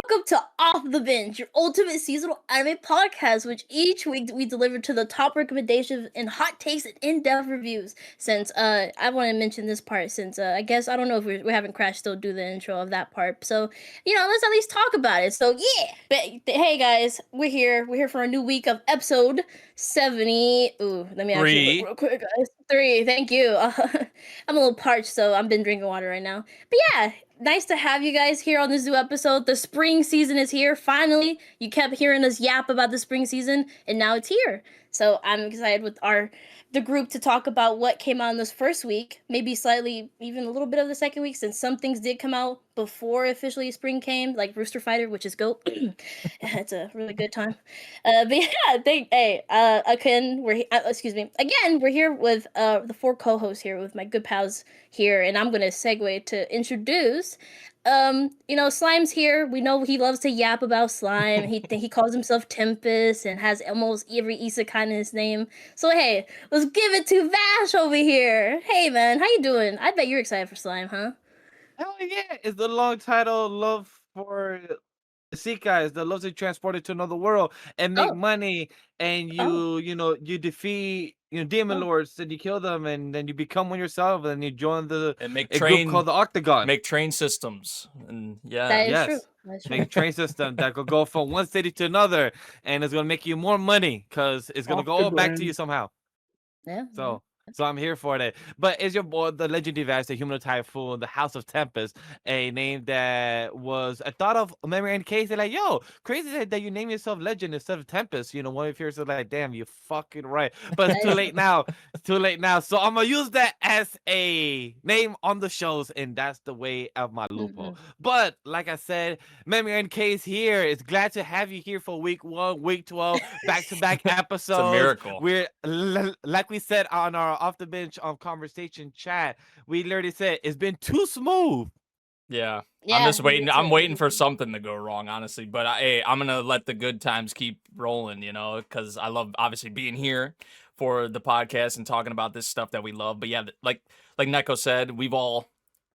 welcome to Off the Binge, your ultimate seasonal anime podcast, which each week we deliver to the top recommendations and hot takes and in-depth reviews. Since I want to mention this part, since I guess I don't know if we haven't crashed still do the intro of that part. So let's at least talk about it. So yeah, but hey guys, we're here. We're here for a new week of episode 70. Ooh, let me actually look real quick, guys. 3. Thank you. I'm a little parched, so I've been drinking water right now. But yeah. Nice to have you guys here on this new episode. The spring season is here. Finally, you kept hearing us yap about the spring season, and now it's here. So I'm excited with the group to talk about what came out in this first week, maybe slightly even a little bit of the second week, since some things did come out before officially spring came, like Rooster Fighter, which is GOAT. It's a really good time. But yeah, Akane, excuse me. Again, we're here with the 4 co-hosts here with my good pals here, and I'm gonna segue to introduce Slime's here. We know he loves to yap about slime. He calls himself Tempest and has almost every isekai in his name. So hey, let's give it to Vash over here. Hey man, how you doing? I bet you're excited for slime, huh? Hell yeah! It's the long title, Love for Isekais, that loves to transport it to another world and make money, and you defeat demon lords, and you kill them, and then you become one yourself, and you join a group called the Octagon. Make train systems, and That is true. Make train system that could go from one city to another, and it's gonna make you more money because it's gonna go all back to you somehow. Yeah. So I'm here for that. But is your boy, the Legend D Vash, the Human Typhoon, the House of Tempest, a name that was a thought of MemoryNK? They're like, yo, crazy that you name yourself Legend instead of Tempest. One of your peers are like, damn, you fucking right. But it's too late now. It's too late now. So I'm gonna use that as a name on the shows, and that's the way of my loophole. But like I said, MemoryNK is here. It's glad to have you here for week 1, week 12, back-to-back episodes. It's a miracle. We're like we said on our Off the Bench conversation chat, we literally said it's been too smooth. Yeah, I'm just waiting. I'm waiting for something to go wrong, honestly. But I'm gonna let the good times keep rolling, because I love obviously being here for the podcast and talking about this stuff that we love. But yeah, like Neko said, we've all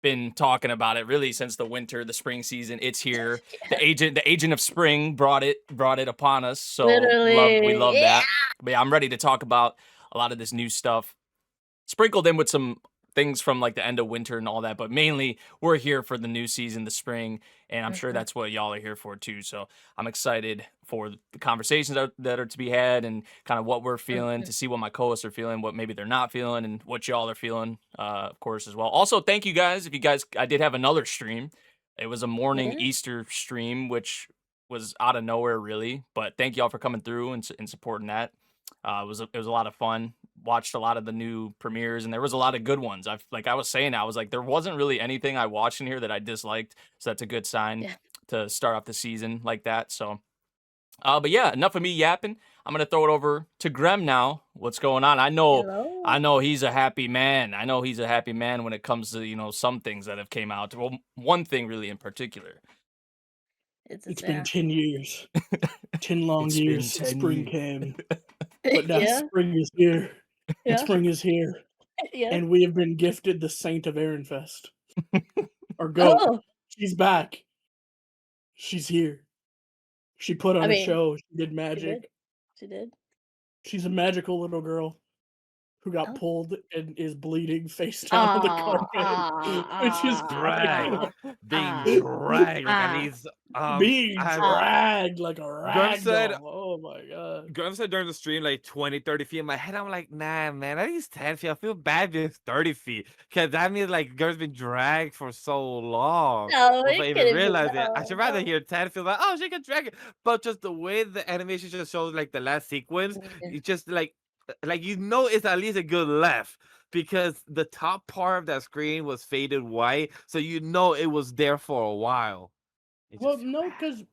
been talking about it really since the spring season. It's here. The agent of spring brought it upon us. So we love that. But yeah, I'm ready to talk about a lot of this new stuff, sprinkled in with some things from like the end of winter and all that, but mainly we're here for the new season, the spring, and I'm sure that's what y'all are here for too. So I'm excited for the conversations that are to be had, and kind of what we're feeling, to see what my co-hosts are feeling, what maybe they're not feeling, and what y'all are feeling, of course, as well. Also, thank you guys. I did have another stream. It was a morning Easter stream, which was out of nowhere really, but thank y'all for coming through and supporting that. It was a lot of fun. Watched a lot of the new premieres, and there was a lot of good ones. I was like, there wasn't really anything I watched in here that I disliked, so that's a good sign to start off the season like that. So, but yeah, enough of me yapping. I'm gonna throw it over to Grem now. What's going on? I know he's a happy man. I know he's a happy man when it comes to some things that have came out. Well, one thing really in particular. It's been 10 years. 10 long years since spring came. But now spring is here. And spring is here. And we have been gifted the Saint of Ehrenfest. Our goat. She's back. She's here. She put on a show. She did magic. She did. She's a magical little girl who got pulled and is bleeding face down on the carpet. Which is dragged. Being dragged like a rag doll. Oh my god. Grem said during the stream like 20, 30 feet. In my head, I'm like, nah, man, at least 10 feet. I feel bad being 30 feet. Because that means like Grem's been dragged for so long. No, I even realized it. I should rather hear 10 feet like, oh, she can drag it. But just the way the animation just shows like the last sequence, it's just like it's at least a good left, because the top part of that screen was faded white, so it was there for a while. Well, no, because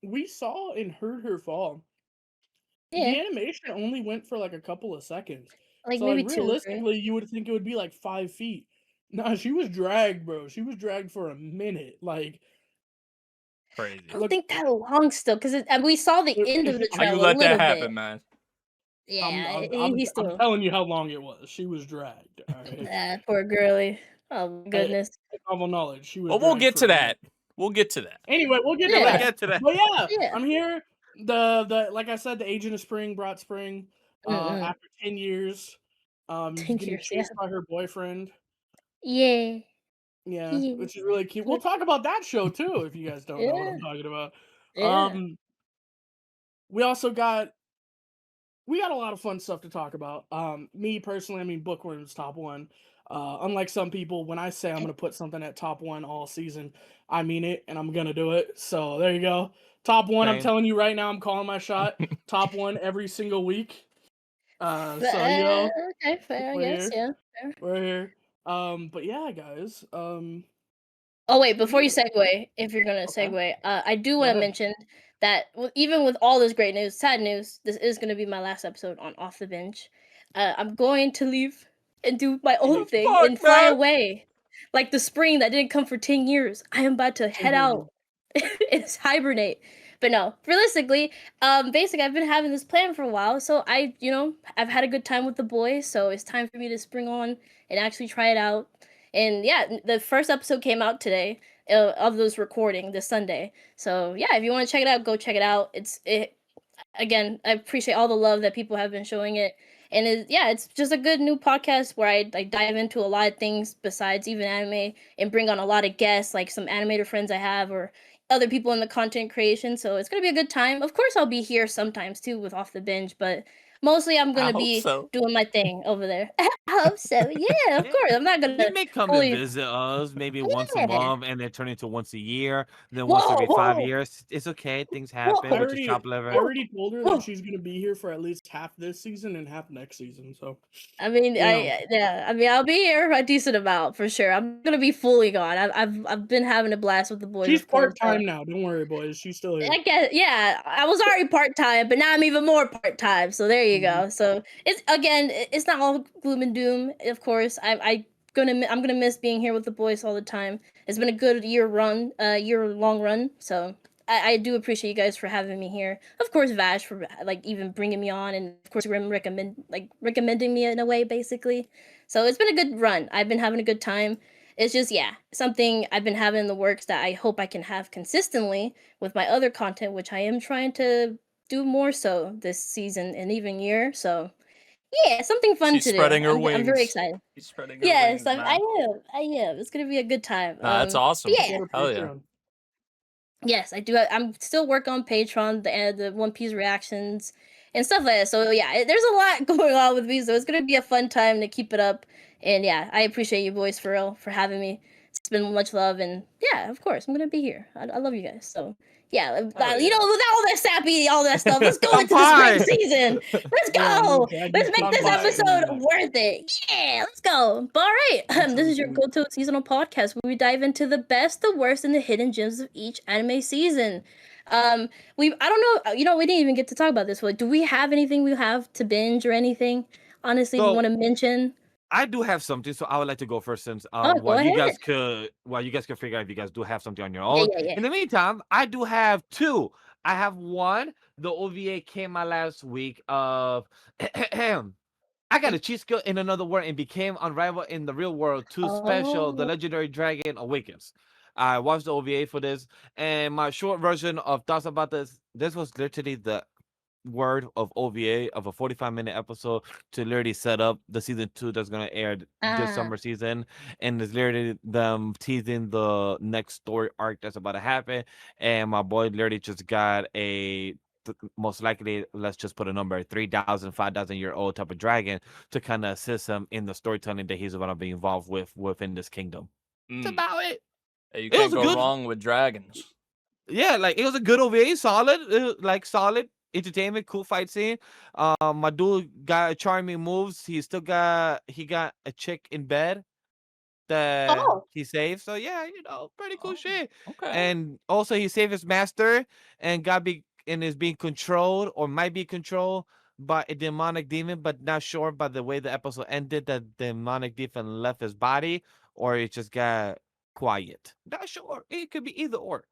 we saw and heard her fall. The animation only went for like a couple of seconds. Like so maybe realistically, you would think it would be like 5 feet. Nah, she was dragged, bro. She was dragged for a minute. Like, crazy. I don't think that long still, because we saw the end of the trailer. How you let that happen, man? Yeah, I'm telling you how long it was. She was dragged. Poor girlie. Oh my goodness. Novel knowledge. She was. Well, we'll get to that. We'll get to that. Anyway, we'll get to that. But yeah, I'm here. The like I said, the Agent of Spring brought spring. After 10 years, 10 getting years, chased by her boyfriend. Yeah, which is really cute. We'll talk about that show too if you guys don't know what I'm talking about. We also got a lot of fun stuff to talk about. Me personally, I mean, Bookworm's top one. Unlike some people, when I say I'm gonna put something at top one all season, I mean it, and I'm gonna do it. So there you go. Top one. I'm telling you right now, I'm calling my shot. Top one every single week. So okay, fair, I guess, fair. We're here. But yeah, guys. Oh wait, before you segue, if you're gonna segue, I do want to mention that even with all this great news, sad news, this is gonna be my last episode on Off the Binge. I'm going to leave and do my own thing and fly away, like the spring that didn't come for 10 years. I am about to head out and hibernate. But no, realistically, basically, I've been having this plan for a while, so I've had a good time with the boys, so it's time for me to spring on and actually try it out. And yeah, the first episode came out today of this recording this Sunday. So yeah, if you want to check it out, go check it out. Again, I appreciate all the love that people have been showing it. And it's just a good new podcast where I dive into a lot of things besides even anime and bring on a lot of guests, like some animator friends I have or other people in the content creation. So it's going to be a good time. Of course, I'll be here sometimes too with Off the Binge, but mostly I'm going to be doing my thing over there. I hope so. Yeah, of course. I'm not going to. You may come and visit us maybe once a month and then turn into once a year, then once every 5 years. It's okay. Things happen. I already told her that she's going to be here for at least half this season and half next season. So I mean, I'll be here a decent amount for sure. I'm gonna be fully gone. I've been having a blast with the boys. She's part-time now. Don't worry, boys. She's still here. I guess, I was already part-time, but now I'm even more part-time. So there you go. So it's not all gloom and doom. Of course, I'm gonna miss being here with the boys all the time. It's been a good year-long run. So I do appreciate you guys for having me here. Of course, Vash for even bringing me on, and of course Grem recommending me in a way, basically. So it's been a good run. I've been having a good time. It's just something I've been having in the works that I hope I can have consistently with my other content, which I am trying to do more so this season and even year. So something fun to do. I'm very excited. She's spreading her wings. I am. It's gonna be a good time. That's awesome. Hell yeah. Yes, I do. I'm still working on Patreon, the One Piece reactions and stuff like that. So there's a lot going on with me. So it's gonna be a fun time to keep it up. And I appreciate you boys for real for having me. It's been much love, and of course I'm gonna be here. I love you guys. So without all that sappy, all that stuff, let's go into the spring season. Let's go. Let's make this episode worth it. Yeah, let's go. But all right, this is your go-to seasonal podcast where we dive into the best, the worst, and the hidden gems of each anime season. I don't know. We didn't even get to talk about this. But do we have anything we have to binge or anything? Honestly, we want to mention. I do have something, so I would like to go first since while you guys could figure out if you guys do have something on your own. In the meantime, I do have two. I have one. The OVA came out last week of I got a cheat skill in another world and became unrivaled in the real world. Special, the legendary dragon awakens. I watched the OVA for this, and my short version of thoughts about this was literally the word of OVA of a 45-minute episode to literally set up the season 2 that's going to air this summer season, and it's literally them teasing the next story arc that's about to happen. And my boy literally just got most likely, let's just put a number, 3,000, 5,000-year-old type of dragon to kind of assist him in the storytelling that he's going to be involved within this kingdom. That's about it. Hey, you can't go wrong with dragons. Yeah, it was a good OVA, solid entertainment, cool fight scene. My dude got charming moves. He got a chick in bed that he saved. So pretty cool shit. Okay. And also he saved his master and is being controlled or might be controlled by a demonic demon, but not sure by the way the episode ended that demonic demon left his body or it just got quiet. Not sure. It could be either or.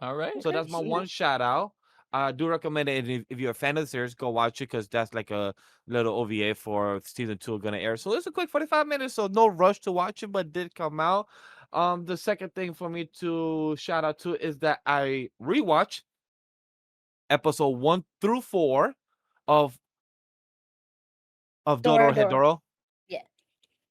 All right. So that's my one shout out. I do recommend it. If you're a fan of the series, go watch it because that's like a little OVA for season 2 going to air. So it's a quick 45 minutes, so no rush to watch it, but it did come out. The second thing for me to shout out to is that I rewatched episode 1 through 4 of Dorohedoro. Dorohedoro. Yeah.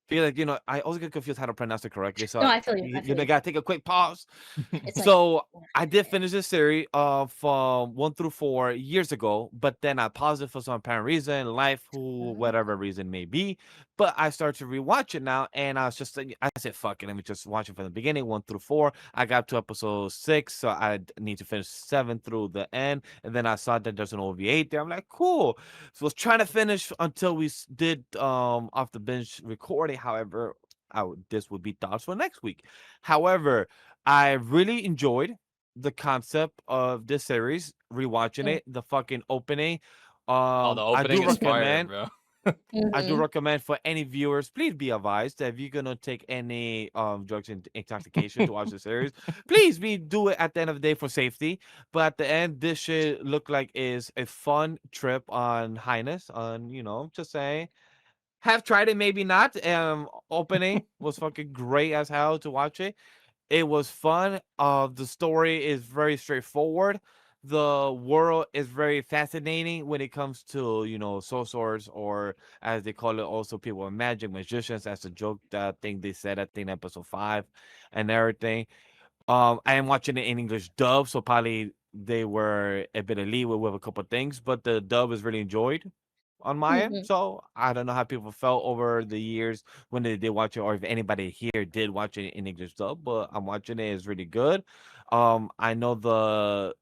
Feel like, I always get confused how to pronounce it correctly. So No, I feel you. gotta take a quick pause. It's like, So I did finish this series from 1 through 4 years ago, but then I paused it for some apparent reason, life, whatever reason may be. But I started to rewatch it now, and I was just like, I said, fuck it, let me just watch it from the beginning, 1 through 4. I got to episode 6, so I need to finish 7 through the end, and then I saw that there's an OVA there. I'm like, cool. So I was trying to finish until we did off the binge recording. However, this would be thoughts for next week. However, I really enjoyed the concept of this series, rewatching it, the fucking opening. The I do opening is fire, recommend, bro. I do recommend for any viewers, please be advised that if you're gonna take any drugs and intoxication to watch the series, please do it at the end of the day for safety. But at the end, this should look like is a fun trip on highness. Just saying. Have tried it, maybe not. Opening was fucking great as hell to watch it. It was fun. The story is very straightforward. The world is very fascinating when it comes to, sorcerers, or as they call it, also people with magic, magicians. That's a joke that thing they said, I think, episode 5 and everything. I am watching it in English dub, so probably they were a bit of leeway with a couple things, but the dub is really enjoyed on my end. So I don't know how people felt over the years when they did watch it, or if anybody here did watch it in English dub, but I'm watching it. It's really good. I know the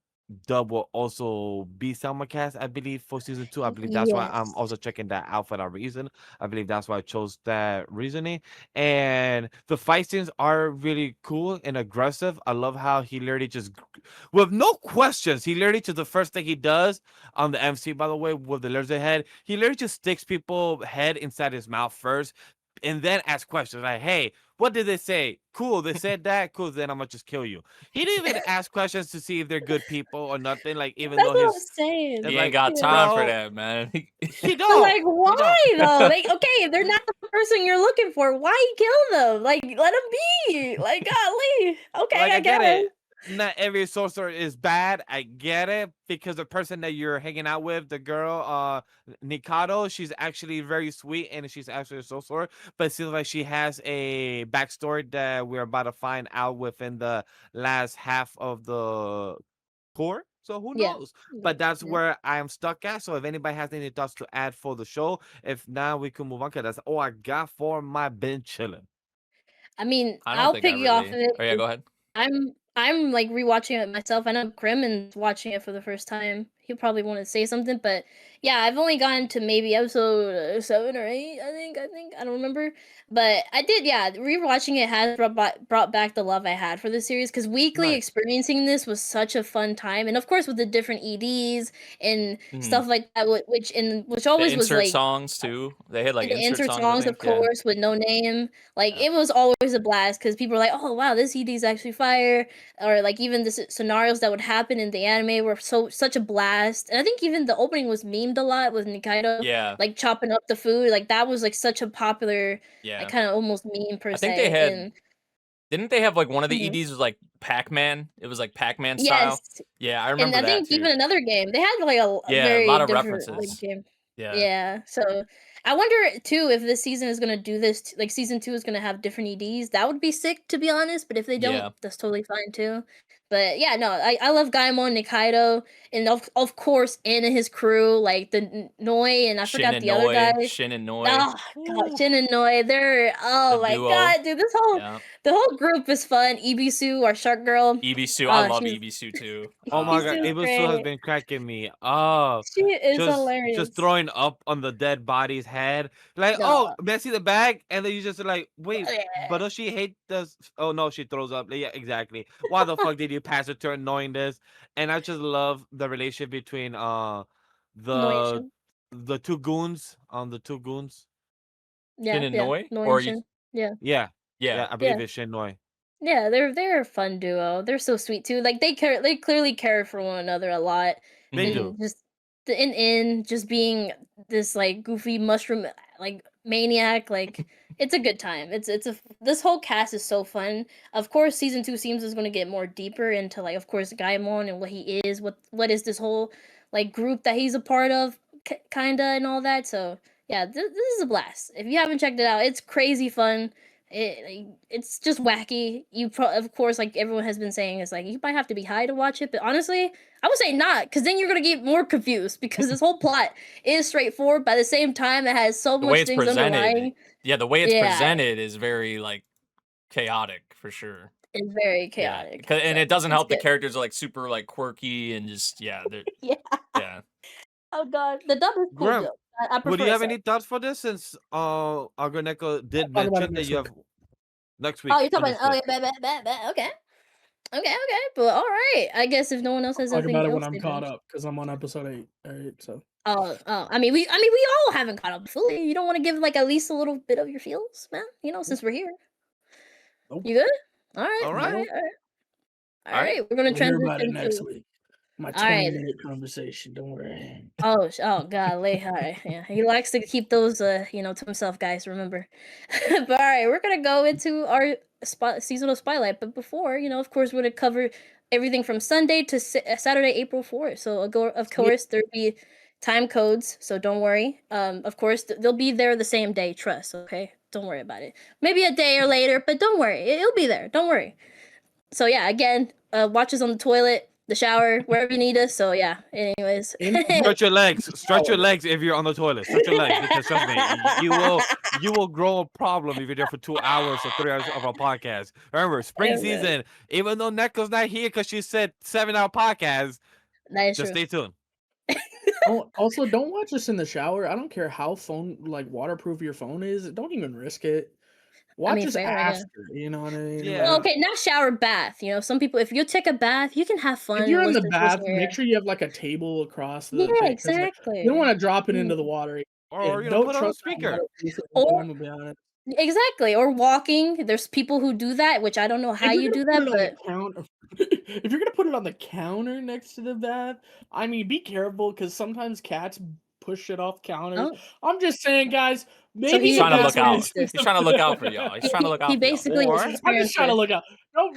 dub will also be simulcast, I believe, for season 2. I believe that's why I'm also checking that out for that reason. I believe that's why I chose that reasoning. And the fight scenes are really cool and aggressive. I love how he literally just, with no questions, he literally just, the first thing he does on the MC, by the way, with the lizard head, he literally just sticks people head inside his mouth first, and then ask questions like, hey, what did they say? Cool, they said that. Cool, then I'm gonna just kill you. He didn't even ask questions to see if they're good people or nothing. Like, even That's though what I'm his, saying. He like, ain't got time for bro, that, man. he But don't. like, why though? Like, okay, if they're not the person you're looking for, why kill them? Like, let them be. Like, golly. Okay, Like, I I get guess. it. Not every sorcerer is bad. I get it, because the person that you're hanging out with, the girl, Nikado, she's actually very sweet and she's actually a sorcerer. But it seems like she has a backstory that we're about to find out within the last half of the Cour. So who knows? But that's where I'm stuck at. So if anybody has any thoughts to add for the show, if not, we can move on, because that's all I got for my binge chilling. I mean, I don't I'll think I piggy off of really. it. Oh yeah, go ahead. I'm like rewatching it myself. I know Grem watching it for the first time. He'll probably want to say something, but yeah, I've only gotten to maybe episode 7 or 8. I don't remember, but I did. Yeah, rewatching it has brought back the love I had for the series, because weekly Nice. experiencing this was such a fun time, and of course with the different EDs and stuff like that, which The always was insert like songs too. They had like the insert insert songs, I songs, of think. Yeah. course, with no name. Like, Yeah. it was always a blast, because people were like, "Oh wow, this ED is actually fire," or like even the scenarios that would happen in the anime were such a blast. And I think even the opening was memed a lot with Nikaido, Yeah. like chopping up the food. Like, that was like such a popular, Yeah. like, kind of almost meme per I think they se. had. And Didn't they have like one of the EDs was like Pac-Man? It was like Pac-Man style. yes, Yeah, I and remember I that think too. even another game they had like a Yeah, a very lot of different references. game. Yeah. Yeah, so I wonder too if this season is gonna do this. Like, season 2 is gonna have different EDs. That would be sick, to be honest. But if they don't, Yeah. that's totally fine too. But yeah, no, I love Gaimon, Nikaido, and of course Anna and his crew, like the Noi, and I forgot the other guy. Shin and Noi. Oh god, Shin and Noi. They're The my duo. god, dude. The whole group is fun. Ibisu, our shark girl. Ibisu, I love she's Ibisu too. Oh my god, Ibisu's Ibisu has great. been cracking me. Oh, She is just hilarious. throwing up on the dead body's head. Like, No. oh, may I see the bag? And then you just like, wait, but does she hate this? Oh no, she throws up. Yeah, exactly. Why the fuck did you pass it to her knowing this? And I just love the relationship between Noi the and the two goons Shin. Shin and Noi? Noi Or and Shin. Yeah. Yeah. I believe it's Shin Noi. Yeah, they're a fun duo. They're so sweet too. Like, they clearly care for one another a lot. They And do. just just being this like goofy mushroom like maniac, like It's a good time. This whole cast is so fun. Of course, season 2 seems is going to get more deeper into like, of course, Gaimon and what he is, what is this whole like group that he's a part of, kinda and all that. So yeah, this is a blast. If you haven't checked it out, it's crazy fun. It's just wacky. Of course, like everyone has been saying, it's like you might have to be high to watch it, but honestly, I would say not, because then you're gonna get more confused because this whole plot is straightforward, but at the same time, it has so much things underlying. Yeah, the way it's presented is very like chaotic for sure. It's very chaotic. Yeah. And it doesn't help the characters are like super like quirky and just yeah. Yeah. Oh god, the dub is cool. Grem, I prefer. Would you have any thoughts for this since Neko did mention that you have next week? Oh, you're talking about okay. But all right. I guess if no one else has talk anything about it else when I'm caught up because I'm on episode 8. All right, so. I mean, we all haven't caught up fully. You don't want to give like at least a little bit of your feels, man. You know, since we're here. Nope. You good? All right. All right. All right. We're gonna transition next to week. My 20-minute conversation. Don't worry. Oh god, yeah. He likes to keep those to himself, guys. Remember. But all right, we're gonna go into our seasonal spotlight. But before, of course, we're gonna cover everything from Sunday to Saturday, April 4th. So of course there'll be time codes. So don't worry. Of course they'll be there the same day. Trust. Okay, don't worry about it. Maybe a day or later, but don't worry, it'll be there. Don't worry. So yeah, again, watch us on the toilet, the shower, wherever you need us. So yeah. Anyways, stretch your legs. Stretch your legs if you're on the toilet. Stretch your legs because trust me, you will grow a problem if you're there for 2 hours or 3 hours of our podcast. Remember, spring season. Even though Neko's not here because she said 7-hour podcast, just stay tuned. Also, don't watch this in the shower. I don't care how waterproof your phone is. Don't even risk it. Watch this after, you know what I mean? Yeah. Well, okay, not shower, bath. Some people, if you take a bath, you can have fun. If you're in the bath, make sure you have like a table across the thing, exactly. You don't want to drop it into the water. Or don't put on a speaker. Exactly. Or walking. There's people who do that, which I don't know how you do that, but if you're gonna put it on the counter next to the bath, I mean, be careful because sometimes cats push it off counters. I'm just saying, guys. Maybe so he's trying to look out. He's trying to look out for y'all. He's trying to look out. He basically. I'm just trying to look out.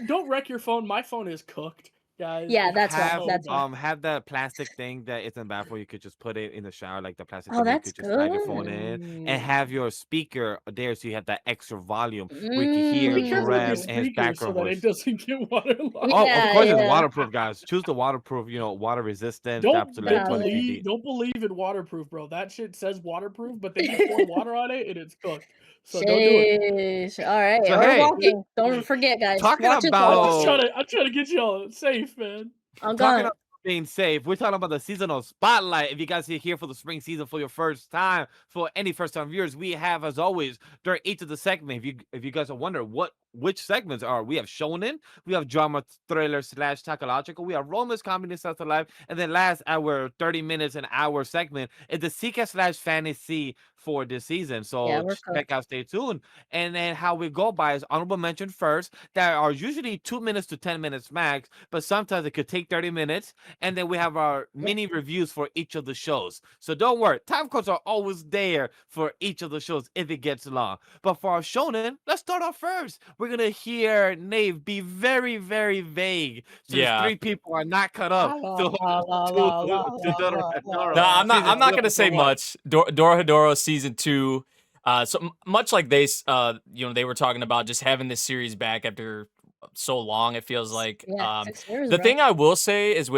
Don't wreck your phone. My phone is cooked, guys. Yeah, that's right. That's have that plastic thing that isn't bad for you. Could just put it in the shower, like the plastic. Oh, thing. that's you could just plug your phone in and have your speaker there, so you have that extra volume where you can hear Grem and his background so that it doesn't get waterlogged. Oh, of course it's waterproof, guys. Choose the waterproof. Water resistant. Don't believe in waterproof, bro. That shit says waterproof, but then you pour water on it and it's cooked. So don't do it. All right, so, we're walking. Don't forget, guys. Talking about, I'm trying to get y'all safe, man. I'm talking about being safe. We're talking about the seasonal spotlight. If you guys are here for the spring season for your first time, for any first-time viewers, we have, as always, during each of the segments. If you guys are wondering which segments are, we have shonen, we have drama, thriller / psychological, we have romance, comedy, stuff to life, and then last our 30 minutes an hour segment is the Seeker / fantasy for this season. So check out, stay tuned. And then how we go by is honorable mention first. That are usually 2 minutes to 10 minutes max, but sometimes it could take 30 minutes. And then we have our mini reviews for each of the shows. So don't worry, time codes are always there for each of the shows if it gets long. But for our shonen, let's start off first. We're gonna hear Nave be very, very vague. Since 3 people are not cut up. No, I'm not gonna say much. Dorohedoro season 2. So much like they were talking about just having this series back after so long. It feels like the thing I will say is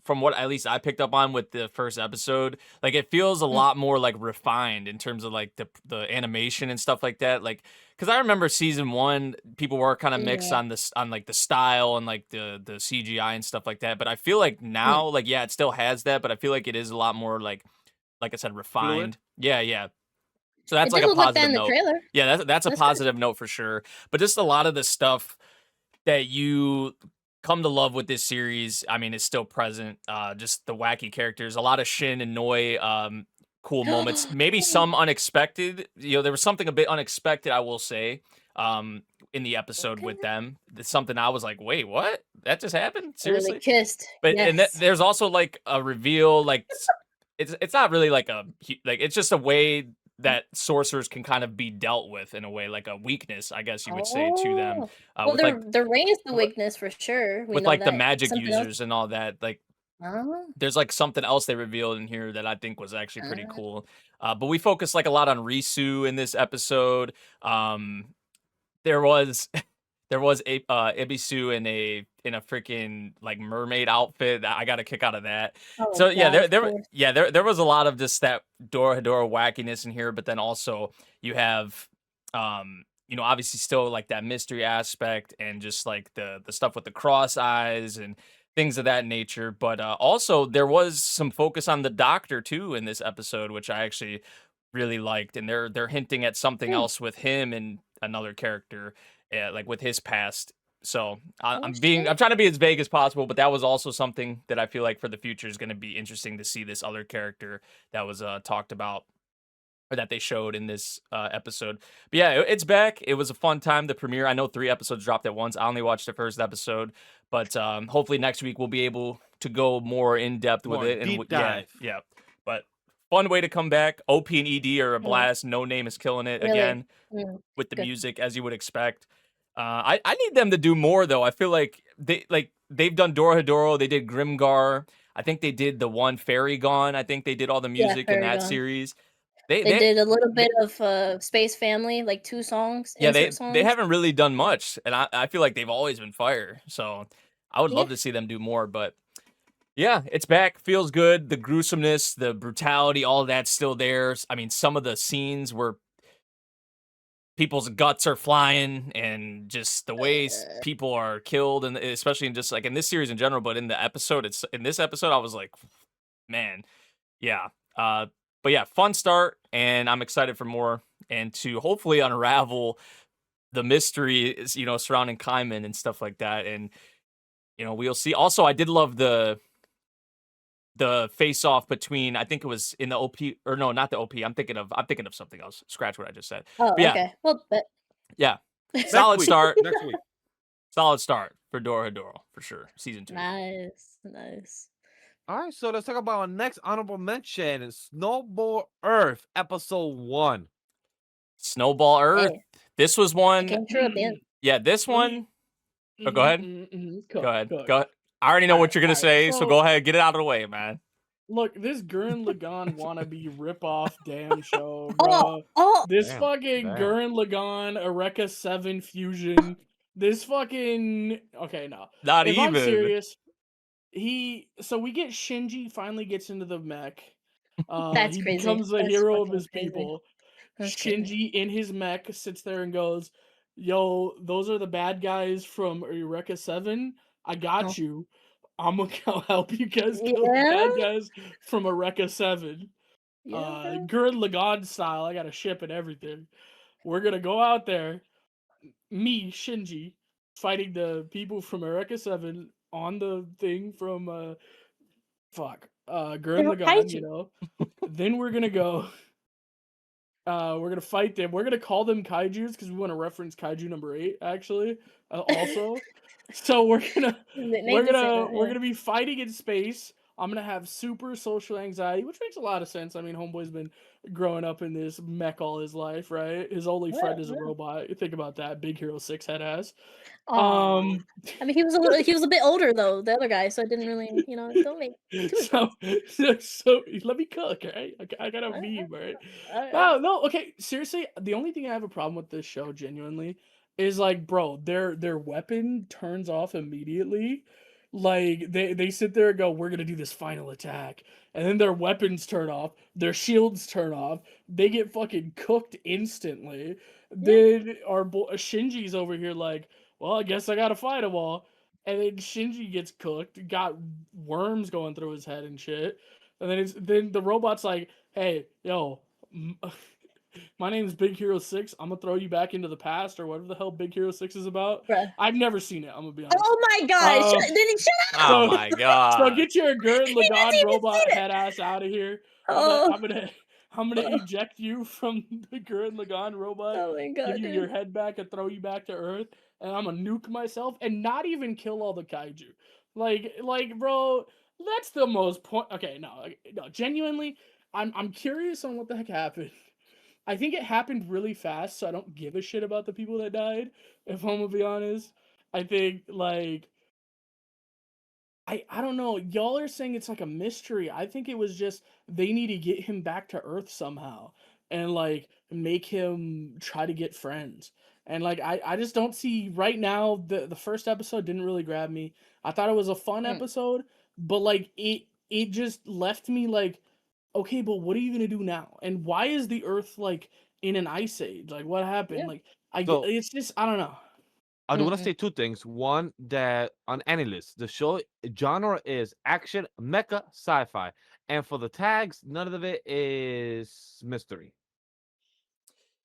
from what at least I picked up on with the first episode, like it feels a lot more like refined in terms of like the animation and stuff like that. Like, because I remember season 1, people were kind of mixed on this on like the style and like the CGI and stuff like that. But I feel like now, like it still has that, but I feel like it is a lot more like I said, refined. Yeah. So that's like a positive note. Yeah, that's a positive note for sure. But just a lot of the stuff that you come to love with this series, I mean, it's still present. Just the wacky characters, a lot of Shin and Noi, cool moments, maybe some unexpected. There was something a bit unexpected, I will say, in the episode with them. It's something I was like, wait, what? That just happened? Seriously? Really kissed. But and there's also like a reveal, like it's not really like it's just a way that sorcerers can kind of be dealt with in a way, like a weakness, I guess you would say to them. Well, With like their rain is the weakness for sure. We with know like the that. magic Something else? users and all that. Like Oh, there's like something else they revealed in here that I think was actually pretty cool. But we focused like a lot on Risu in this episode. There was there was a Ibisu in a freaking like mermaid outfit. I got a kick out of that. oh So yeah, God, of course. there was a lot of just that Dorohedoro wackiness in here, but then also you have obviously still like that mystery aspect and just like the stuff with the cross eyes and things of that nature. But also there was some focus on the doctor too in this episode, which I actually really liked, and they're hinting at something else with him and another character, like with his past. So I'm trying to be as vague as possible, but that was also something that I feel like for the future is going to be interesting to see this other character that was talked about or that they showed in this episode. But yeah, it's back. It was a fun time. The premiere. I know 3 episodes dropped at once. I only watched the first episode, but hopefully next week we'll be able to go more in depth with it. Deep dive. Yeah. But fun way to come back. OP and ED are a blast. No Name is killing it again with the music, as you would expect. I need them to do more though. I feel like they've done Dorohedoro. They did Grimgar. I think they did the one Fairy Gone. I think they did all the music in that series. They did a little bit of Space Family, like 2 songs. Yeah, they haven't really done much, and I feel like they've always been fire. So I would love to see them do more, but yeah, it's back. Feels good. The gruesomeness, the brutality, all that's still there. I mean, some of the scenes where people's guts are flying and just the ways people are killed, and especially in just like in this series in general, but in the episode, in this episode, I was like, man, yeah. But yeah, fun start, and I'm excited for more and to hopefully unravel the mystery, surrounding Kanan and stuff like that. And we'll see. Also, I did love the face off between, I think it was in the OP, or no, not the OP. I'm thinking of something else. Scratch what I just said. Oh, but yeah, okay. Well, yeah, solid start. Next week. Solid start for Dorohedoro for sure. Season 2. Nice. All right, so let's talk about our next honorable mention: Snowball Earth, episode 1. Snowball Earth. Hey. This was one. Came true at the end. Yeah, this one. Oh, go ahead. Go ahead. I already know what you're gonna say, so go ahead, get it out of the way, man. Look, this Gurren Lagann wannabe rip-off damn show, bro. This fucking Gurren Lagann Eureka 7 fusion. This fucking Not if even. I'm serious, so we get Shinji finally gets into the mech. That's he crazy. becomes the That's hero of fucking his crazy. people. That's Shinji in his mech sits there and goes, "Yo, those are the bad guys from Eureka 7. I got you. I'm gonna go help you guys kill the bad guys from Eureka 7. Gurren Lagann style. I got a ship and everything. We're gonna go out there, me, Shinji, fighting the people from Eureka 7 on the thing from Gurren Lagann, Then we're gonna go. We're gonna fight them. We're gonna call them kaijus because we want to reference kaiju number 8, actually. Also, so we're gonna be fighting in space. I'm gonna have super social anxiety, which makes a lot of sense. I mean, Homeboy's been growing up in this mech all his life, right? His only friend is a robot. Think about that. Big Hero 6 head ass. I mean, he was a bit older though, the other guy, so it didn't really, don't make so let me cook, right? I got a meme, right? No, okay. Seriously, the only thing I have a problem with this show, genuinely, is like, bro, their weapon turns off immediately. Like they sit there and go, "We're gonna do this final attack," and then their weapons turn off, their shields turn off, they get fucking cooked instantly. Then our Shinji's over here like, well, I guess I gotta fight them all. And then Shinji gets cooked, got worms going through his head and shit. And then the robot's like, hey, yo, my name's Big Hero 6. I'm gonna throw you back into the past or whatever the hell Big Hero 6 is about. Bruh. I've never seen it, I'm gonna be honest. Oh my god, shut up! Oh my god. So get your Gurren Lagann robot head ass out of here. I'm gonna eject you from the Gurren Lagann robot. Oh my god, give you your head back and throw you back to Earth. And I'm gonna nuke myself and not even kill all the kaiju. Like, bro, that's the most point. Okay, no, genuinely, I'm curious on what the heck happened I think it happened really fast, so I don't give a shit about the people that died, if I'm gonna be honest. I think, like, I don't know. Y'all are saying it's like a mystery. I think it was just they need to get him back to Earth somehow and like make him try to get friends. And like I just don't see right now the first episode didn't really grab me. I thought it was a fun episode, but like it just left me like, okay, but what are you gonna do now? And why is the Earth like in an ice age? Like what happened? Like So it's just I don't know. I do want to say two things. One, that on any list, the show genre is action, mecha, sci-fi, and for the tags, none of it is mystery.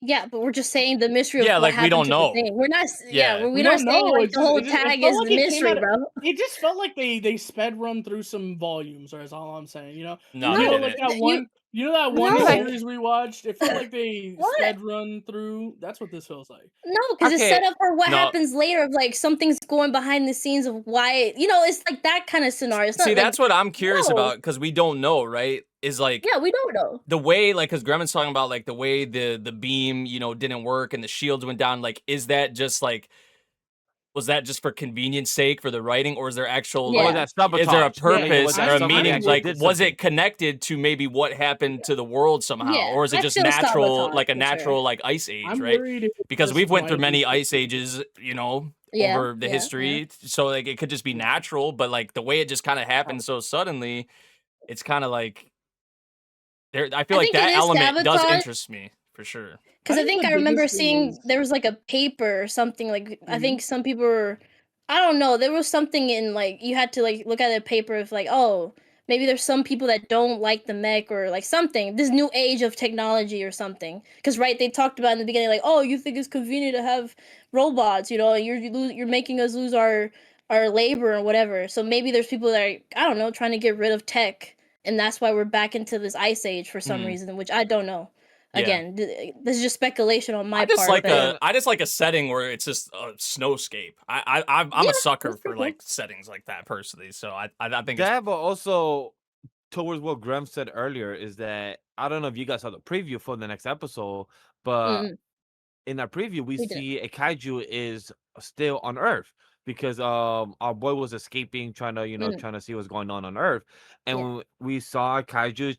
Yeah, but we're just saying the mystery of Yeah, what like, we happened don't to the know. thing. We're not. Yeah. We're We not don't saying know. like the whole It tag felt is like the it came mystery, out of, bro. it just felt like they sped run through some volumes, or is all I'm saying. No, you they know, didn't. like that one. You know that No, one like series we watched. It felt like they what? sped run through. That's what this feels like. No, because it's Okay, set up for what no. happens later. Of like something's going behind the scenes of why. It's like that kind of scenario. It's not See, like that's what I'm curious no. about because we don't know, right? Is like Yeah, we don't know. the way, like, because Grem's talking about like the way the beam, didn't work and the shields went down. Like, is that just like, was that just for convenience sake for the writing, or is there actual Or Yeah. like, that sabotage? is there a Like, purpose was or that a somebody meaning? actually Like, did was something? it connected to maybe what happened to the world somehow, Yeah, or is it I just feel natural, sabotage like a for natural sure. like ice age, I'm right? worried it Because just we've went through might be many ice ages, Yeah, over the yeah. history, so like it could just be natural, but like the way it just kind of happened so suddenly, it's kind of like there. I feel I like think it that is element does sabotage. interest me for sure. Because I think think the I remember biggest thing seeing is there was like a paper or something. Like I Mhm. think some people were, I don't know. There was something in like you had to like look at a paper of like, oh, maybe there's some people that don't like the mech or like something. This new age of technology or something. Because right, they talked about in the beginning like, oh, you think it's convenient to have robots? You're making us lose our labor or whatever. So maybe there's people that are, I don't know, trying to get rid of tech, and that's why we're back into this ice age for some reason, which I don't know. Yeah. Again, this is just speculation on my I just part. like but I just like a setting where it's just a snowscape. I'm yeah, a sucker that's for cool. like settings like that personally. So I think That, but also towards what Grem said earlier is that I don't know if you guys saw the preview for the next episode, but Mm-mm, in that preview we we didn't. see a kaiju is still on Earth because our boy was escaping, trying to trying to see what's going on Earth, and Yeah. we saw a kaiju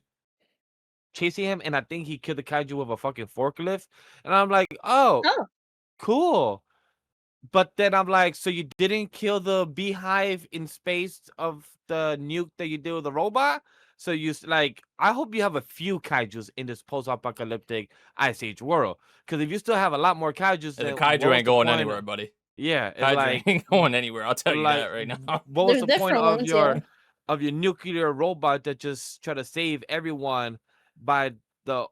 chasing him, and I think he killed the kaiju with a fucking forklift, and I'm like, oh, Oh, cool. But then I'm like, so you didn't kill the beehive in space of the nuke that you did with the robot? So like, I hope you have a few kaijus in this post-apocalyptic Ice Age world. Because if you still have a lot more kaijus, the then kaiju what was ain't the going point anywhere, buddy. Yeah, it's Kaiju like, ain't going anywhere. I'll tell you like, that right now. what was there's the point different of ones. Yeah. your nuclear robot that just try to save everyone by the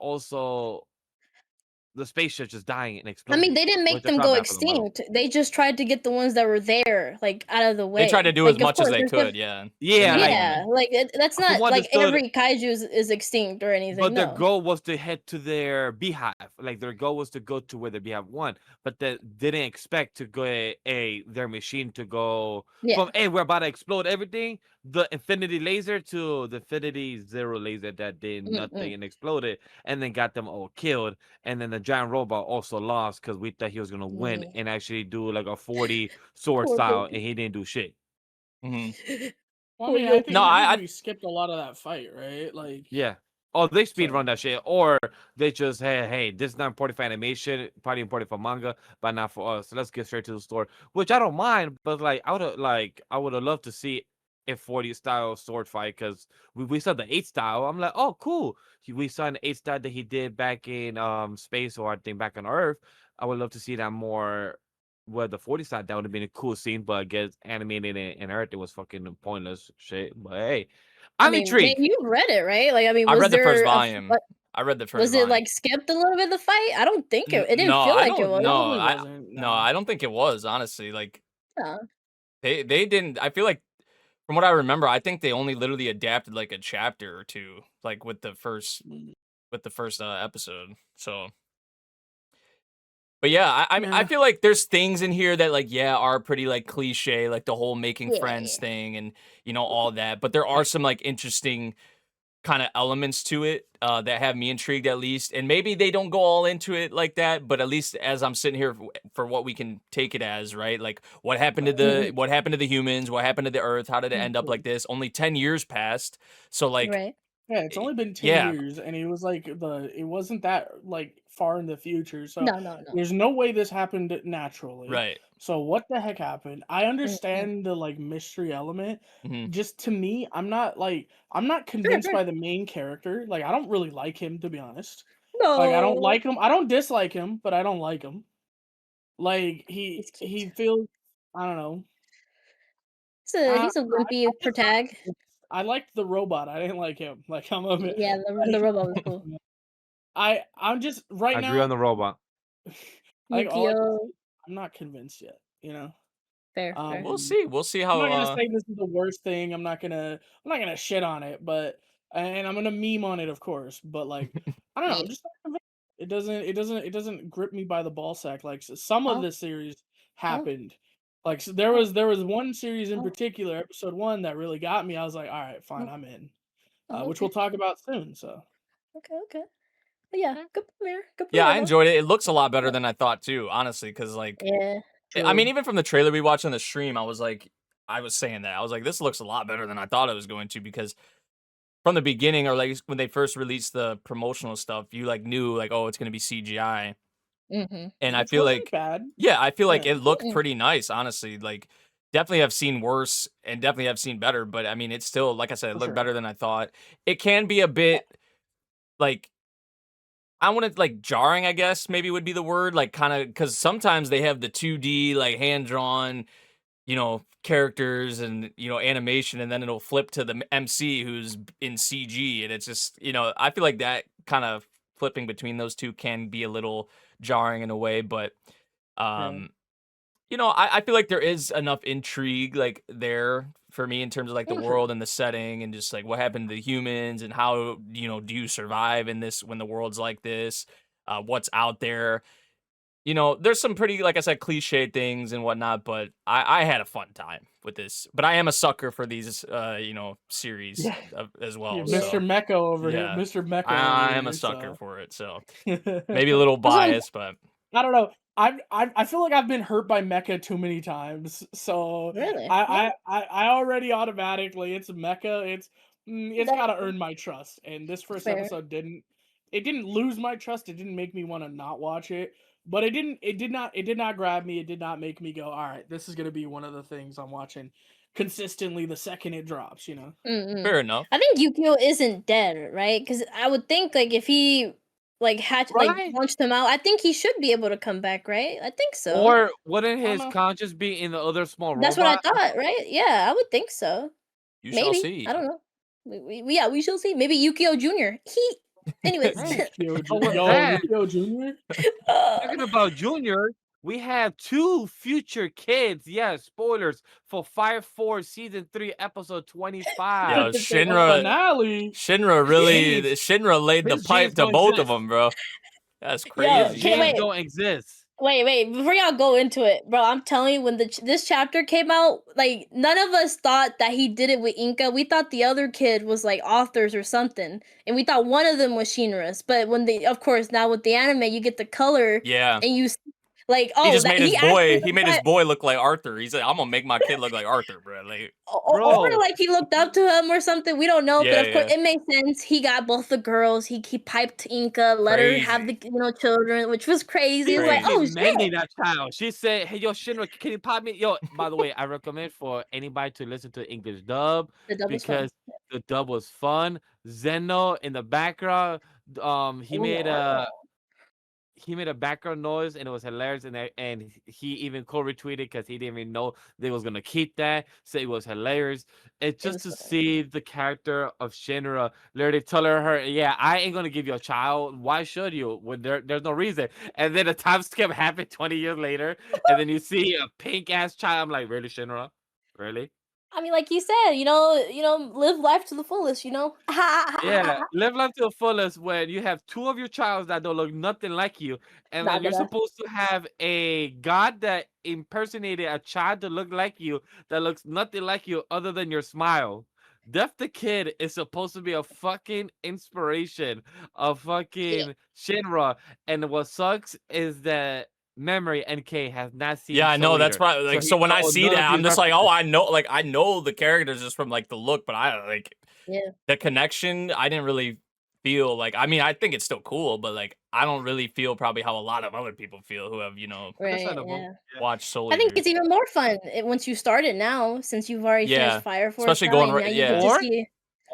spaceship just dying and I exploding? mean, they didn't make Which I them felt go bad for them, by the way. extinct. They just tried to get the ones that were there, like out of the way. They tried to do like, as much as course, they there's could, yeah. Yeah, in that like, yeah, moment. like that's from not what like understood, every kaiju is extinct or anything. but their No. goal was to head to their beehive. Like their goal was to go to where the beehive won, but they didn't expect to go their machine to go Yeah. from we're about to explode everything, the infinity laser to the infinity zero laser that did nothing and exploded, and then got them all killed. And then the giant robot also lost because we thought he was gonna win Yeah. and actually do like a 40 sword Poor style, baby. and he didn't do shit. Well, I mean, I think, No, we skipped a lot of that fight, right? Like, Yeah. Oh, they speed So- run that shit, or they just hey, this is not important for animation, probably important for manga, but not for us. So let's get straight to the story, which I don't mind, but like I would have loved to see a 40 style sword fight because we saw the 8 style. I'm like, oh cool. We saw an 8 style that he did back in space, or I think back on Earth. I would love to see that more. With the 40 style, that would have been a cool scene, but I guess animated in Earth, it was fucking pointless shit. But hey, I I'm mean, intrigued. you read it, right? Like, I mean, I was read the first there volume. I read the first was volume. it like skipped a little bit of the fight? I don't think it didn't No, feel I like it don't was. know. Probably wasn't, No, no. I don't think it was, honestly. Like, Yeah. they didn't. I feel like, from what I remember, I think they only literally adapted like a chapter or two, like with the first episode. So, but yeah, I Yeah. feel like there's things in here that like are pretty like cliche, like the whole making Yeah, friends yeah. thing and all that. But there are some like interesting kind of elements to it that have me intrigued at least. And maybe they don't go all into it like that, but at least as I'm sitting here for what we can take it as, right? Like what happened to the humans, what happened to the Earth, how did it end up like this? Only 10 years passed. So like yeah, it's only been 10 years, and it was like it wasn't that like far in the future. So No. there's no way this happened naturally. Right. So what the heck happened? I understand the like mystery element. Just to me, I'm not convinced by the main character. Like I don't really like him, to be honest. No. Like I don't like him. I don't dislike him, but I don't like him. Like he feels, I don't know. He's a wimpy protag. I liked the robot. I didn't like him. Like yeah, the robot was cool. I'm just right now. I agree on the robot. Like I'm not convinced yet. You know. Fair. We'll see. We'll see how. I'm not gonna say this is the worst thing. I'm not gonna shit on it, but and I'm gonna meme on it, of course. But like, I don't know. I'm just not convinced. It doesn't grip me by the ball sack like some of this series happened. Like so there was one series in particular, episode 1, that really got me. I was like, all right, fine, I'm in. Which we'll talk about soon. So. Okay. But yeah, good premiere. Yeah, I enjoyed it. It looks a lot better than I thought too, honestly, because like, I mean, even from the trailer we watched on the stream, I was saying that I was like, this looks a lot better than I thought it was going to, because from the beginning, or like when they first released the promotional stuff, you like knew like, oh, it's gonna be CGI. And I feel like I feel like it looked pretty nice, honestly. Like definitely have seen worse and definitely have seen better, but I mean it's still, like I said, it looked better than I thought. It can be a bit like, I wanted like jarring, I guess maybe would be the word, like kind of, because sometimes they have the 2D like hand drawn, you know, characters and, you know, animation, and then it'll flip to the MC who's in CG, and it's just, you know, I feel like that kind of flipping between those two can be a little jarring in a way, but you know, I feel like there is enough intrigue like there for me in terms of like the world and the setting and just like what happened to the humans and how, you know, do you survive in this when the world's like this, what's out there. You know, there's some pretty, like I said, cliche things and whatnot, but I had a fun time with this. But I am a sucker for these, you know, series as well. Mr. So. Mecha over here. Mr. Mecha. I am a sucker for it. So maybe a little biased, but I don't know. I feel like I've been hurt by Mecha too many times. So really, I already automatically, it's Mecha. It's gotta earn my trust. And this first episode didn't lose my trust. It didn't make me want to not watch it. But it did not grab me. It did not make me go, all right, this is gonna be one of the things I'm watching consistently the second it drops, you know. Fair enough. I think Yukio isn't dead, right? Because I would think like if he like launched him out, I think he should be able to come back, right? I think so. Or wouldn't his conscience be in the other small robot? That's what I thought, right? Yeah, I would think so. You shall see. I don't know. We shall see. Maybe Yukio Jr. Anyways. Yukio Jr. Talking about Junior, we have 2 future kids. Yeah, spoilers for Fire Force Season 3, Episode 25. Yo, Shinra laid the pipe to both of them, bro. That's crazy. James don't exist. Wait, before y'all go into it, bro, I'm telling you, when this chapter came out, like, none of us thought that he did it with Inka. We thought the other kid was, like, authors or something, and we thought one of them was Shinra's. But when of course, now with the anime, you get the color, and you like, he just made his boy. He made his boy look like Arthur. He's like, I'm gonna make my kid look like Arthur, bro. Like, or like he looked up to him or something. We don't know, but of course it makes sense. He got both the girls. He piped Inka, let her have the children, which was crazy. It's like, oh shit. That child. She said, "Hey, yo, Shinra, can you pop me?" Yo, by the way, I recommend for anybody to listen to English dub because the dub was fun. Zeno in the background, he made a background noise and it was hilarious, and he even co-retweeted because he didn't even know they was gonna keep that, so it was hilarious. It's just to see the character of Shinra literally telling her, yeah, I ain't gonna give you a child. Why should you? When there's no reason. And then a time skip happened 20 years later, and then you see a pink ass child. I'm like, really, Shinra? Really? I mean, like you said, live life to the fullest, Yeah, live life to the fullest when you have 2 of your childs that don't look nothing like you, and then you're supposed to have a god that impersonated a child to look like you that looks nothing like you other than your smile. Death the Kid is supposed to be a fucking inspiration of fucking Shinra, and what sucks is that MemoryNK has not seen. Yeah, I know. Soul That's Eater, probably like so. When I see that, I'm just like, oh, I know the characters just from like the look, but I like the connection. I didn't really feel like. I mean, I think it's still cool, but like I don't really feel probably how a lot of other people feel who have watched Soul Eater. I think it's even more fun once you start it now, since you've already finished Fire Force. Especially going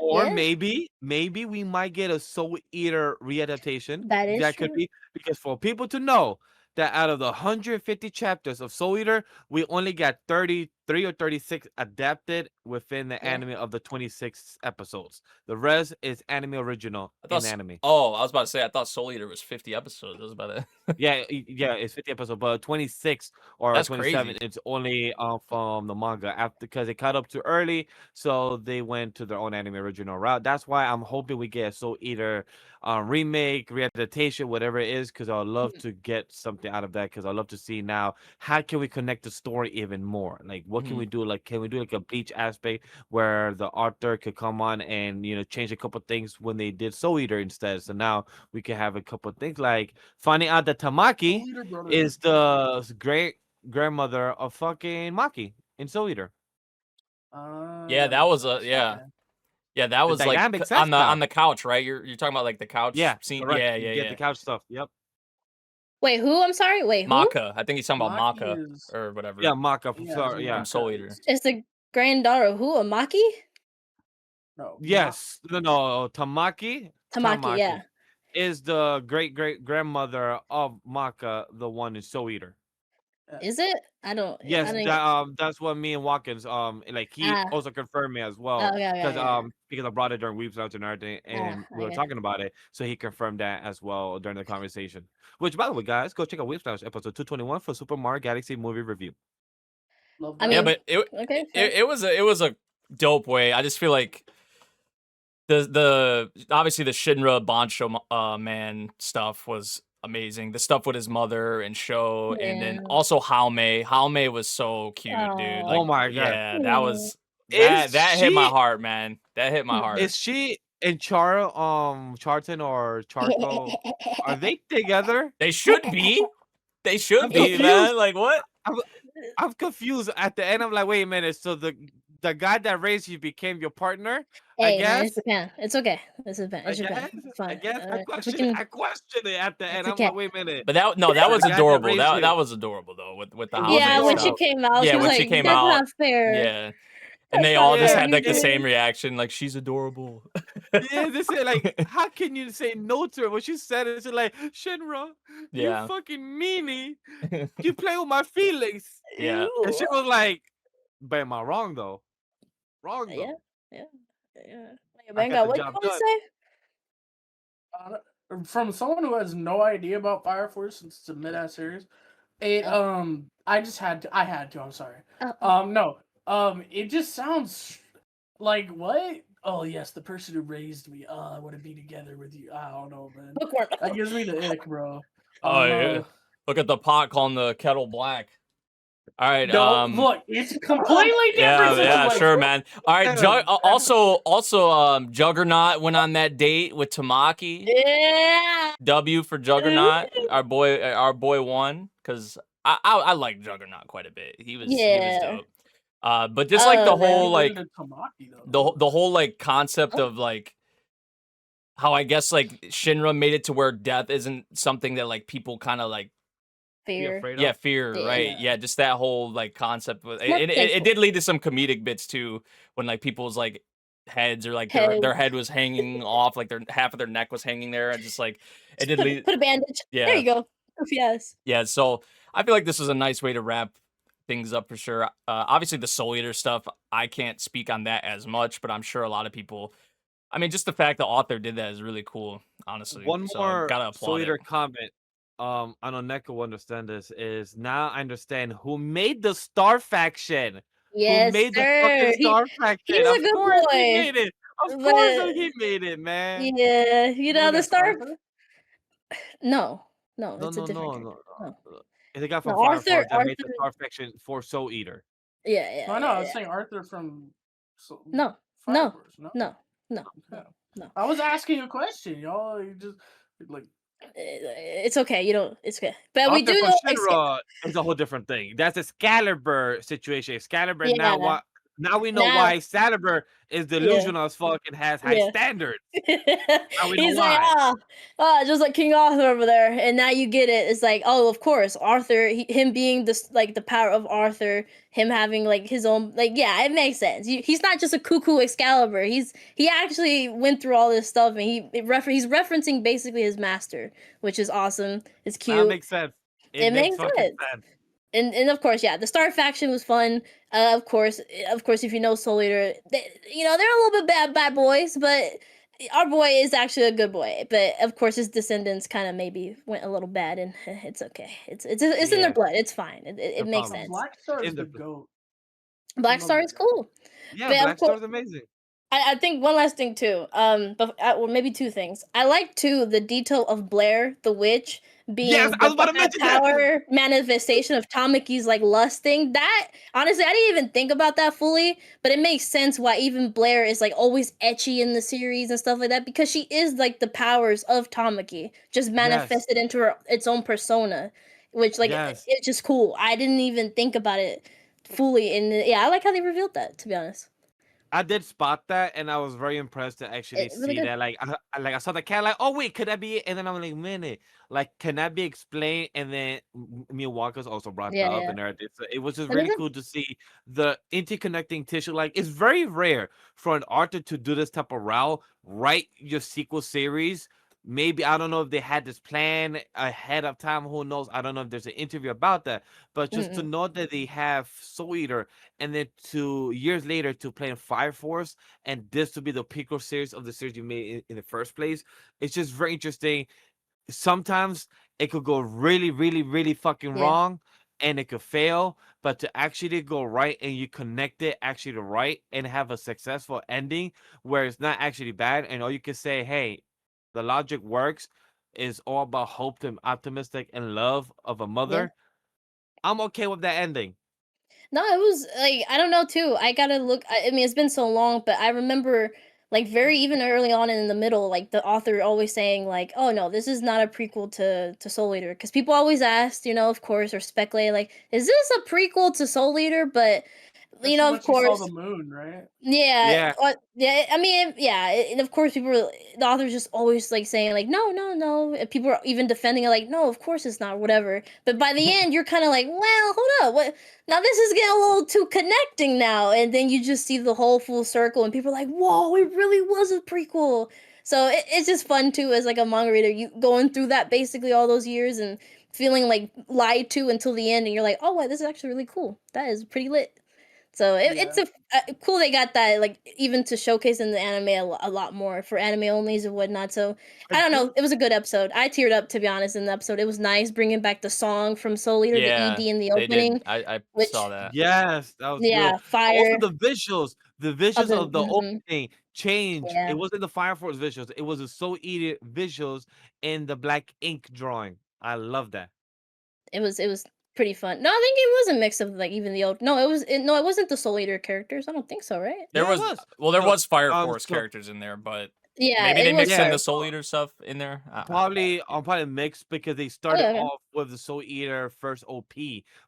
or maybe we might get a Soul Eater readaptation. That could be, because for people to know that out of the 150 chapters of Soul Eater, we only got 33 or 36 adapted within the anime of the 26 episodes. The rest is anime original in anime. Oh, I was about to say, I thought Soul Eater was 50 episodes. That was about it. yeah, it's 50 episodes, but 26 or That's 27, crazy. it's only from the manga because it cut up too early, so they went to their own anime original route. That's why I'm hoping we get a Soul Eater remake, readaptation, whatever it is, because I'd love to get something out of that, because I'd love to see now how can we connect the story even more. Like, what can we do? Like, can we do like a Bleach aspect where the author could come on and change a couple things when they did Soul Eater instead? So now we can have a couple things like finding out that Tamaki is the great grandmother of fucking Maki in Soul Eater. Yeah, that was Yeah, that was like on the couch, right? You're talking about like the couch scene. Correct. Yeah. Get the couch stuff. Yep. Wait, who? I'm sorry. Wait, who? Maka. I think he's talking about Maka or whatever. Yeah, Maka. Sorry, from Soul Eater. Is the granddaughter of who? Amaki? No. Yes. No. Tamaki. Tamaki. Yeah. Is the great grandmother of Maka the one in Soul Eater? Is it? I don't. Yes, that's what me and Watkins like he also confirmed me as well, because I brought it during Weeps Out and everything, and we were talking about it, so he confirmed that as well during the conversation. Which, by the way, guys, go check out Weeps Out episode 221 for Super Mario Galaxy movie review. I mean, but it was a dope way. I just feel like the obviously the Shinra Bancho man stuff was amazing. The stuff with his mother and Sho, and then also Haume. Haume was so cute, dude. Like, oh my god, yeah, that was that hit my heart, man. That hit my heart. Is she and Charlton or Charco? Are they together? They should be. They should be, man. Like what? I'm confused. At the end, I'm like, wait a minute. So the guy that raised you became your partner? Hey, I guess it's okay. It's Japan. It's fine. I guess I question it at the end. I'm like, wait a minute. But that was adorable. That was adorable though. With the Haume when she came out. Yeah, when she came out. That's not fair. Yeah. And they all just had like the same reaction, like she's adorable. Yeah, they say like, how can you say no to her? When she said it, she's like, Shinra, you fucking meanie. You play with my feelings. Yeah. And she was like, but am I wrong though? Wrong though. Yeah. Manga, what you want to say? From someone who has no idea about Fire Force since it's a mid-ass series, it I had to. I'm sorry. No. It just sounds like what? Oh yes, the person who raised me. I want to be together with you. I don't know, man. Bookworm. That gives me the ick, bro. Oh yeah. Look at the pot calling the kettle black. All right. No, look, it's completely different. Yeah, sure, man. All right. Also, Juggernaut went on that date with Tamaki. Yeah. W for Juggernaut. Our boy won, because I like Juggernaut quite a bit. He was dope. But just like the whole like the whole like concept of like how I guess like Shinra made it to where death isn't something that like people kind of like fear. Fear, right? Yeah, just that whole like concept. It did lead to some comedic bits too, when like people's like heads or like their head was hanging off, like half of their neck was hanging there, and just like it did lead. Put a bandage. Yeah, there you go. Yes. Yeah, so I feel like this was a nice way to wrap things up for sure. Obviously the Soul Eater stuff, I can't speak on that as much, but I'm sure a lot of people. I mean, just the fact the author did that is really cool, honestly. One more gotta applaud Soul Eater comment. I know Neko will understand this. Is now I understand who made the Star Faction. Yes, who made the fucking Star Faction? He's a good boy. He made it. Of course he made it, man. Yeah, you know the Star. No, it's a different. No. It's a guy from Fire Force that made the Star Faction for Soul Eater. Yeah. No, I was saying Arthur from. No. No, Force? No. no, no, Okay. no. I was asking a question, y'all. You just like. It's okay. You don't. It's okay. But we Arthur do. from Shinra is a whole different thing. That's a Excalibur situation. Excalibur Yeah. now we know Now, why Excalibur is yeah. delusional as fuck and has high Yeah. standards. Now we know He's like, why. just like King Arthur over there, and now you get it. It's like, oh, of course, Arthur, him being this like the power of Arthur, him having like his own, like, yeah, it makes sense. He's not just a cuckoo Excalibur. He actually went through all this stuff, and he's referencing basically his master, which is awesome. It's That cute. makes sense. It makes makes fucking sense. sense. And of course, yeah, the Star faction was fun. Of course, if you know Soul Eater, they're a little bit bad boys, but our boy is actually a good boy. But of course, his descendants kind of maybe went a little bad, and it's okay. It's in their blood. It's fine. It makes sense. Black Star is the GOAT. Black Star is cool. Yeah, but Black Star is amazing. I think one last thing too. But well, maybe two things. I like too the detail of Blair the witch being I was about to mention power manifestation of Tamaki's like lust thing. That honestly, I didn't even think about that fully, but it makes sense why even Blair is like always etchy in the series and stuff like that, because she is like the powers of Tamaki just manifested into its own persona, which like it's just cool. I didn't even think about it fully, and yeah, I like how they revealed that, to be honest. I did spot that, and I was very impressed to actually see that. Like, I saw the cat, like, oh wait, could that be it? And then I'm like, minute, like, can that be explained? And then Miyawaka's also brought that up and everything. So it was just really cool to see the interconnecting tissue. Like, it's very rare for an author to do this type of route, write your sequel series. Maybe I don't know if they had this plan ahead of time. Who knows? I don't know if there's an interview about that. But just to know that they have Soul Eater, and then 2 years later to play in Fire Force, and this to be the prequel series of the series you made in the first place, it's just very interesting. Sometimes it could go really, really, really fucking wrong, and it could fail. But to actually go right and you connect it actually to right and have a successful ending where it's not actually bad, and all you can say, hey, the logic works, is all about hope and optimistic and love of a mother. I'm okay with that ending. No, it was like, I don't know too. I gotta look. I mean, it's been so long, but I remember like very even early on in the middle, like the author always saying like, "Oh no, this is not a prequel to Soul Eater," because people always asked, of course, or speculate like, "Is this a prequel to Soul Eater?" But of course, you saw the moon, right? Yeah. I mean, yeah. And of course, the authors just always like saying like, no, no, no. And people are even defending it like, no, of course it's not, whatever. But by the end, you're kind of like, well, hold up, what? Now this is getting a little too connecting now. And then you just see the whole full circle, and people are like, whoa, it really was a prequel. So it's just fun too, as like a manga reader, you going through that basically all those years and feeling like lied to until the end, and you're like, oh, wow, this is actually really cool. That is pretty lit. So it's cool they got that, like, even to showcase in the anime a lot more for anime onlys and whatnot. So I don't know, it was a good episode. I teared up, to be honest, in the episode. It was nice bringing back the song from Soul Eater, the ED in the opening. I saw that. Yes, that was good. Fire. Also the visuals of the opening changed. It wasn't the Fire Force visuals. It was the Soul Eater visuals in the black ink drawing. I love that. It was pretty fun. No, I think it was a mix of like even the old. No, it wasn't the Soul Eater characters. I don't think so, right? There was Fire Force characters in there, but maybe they mixed in the Soul Eater stuff in there. Probably mixed because they started off with the Soul Eater first OP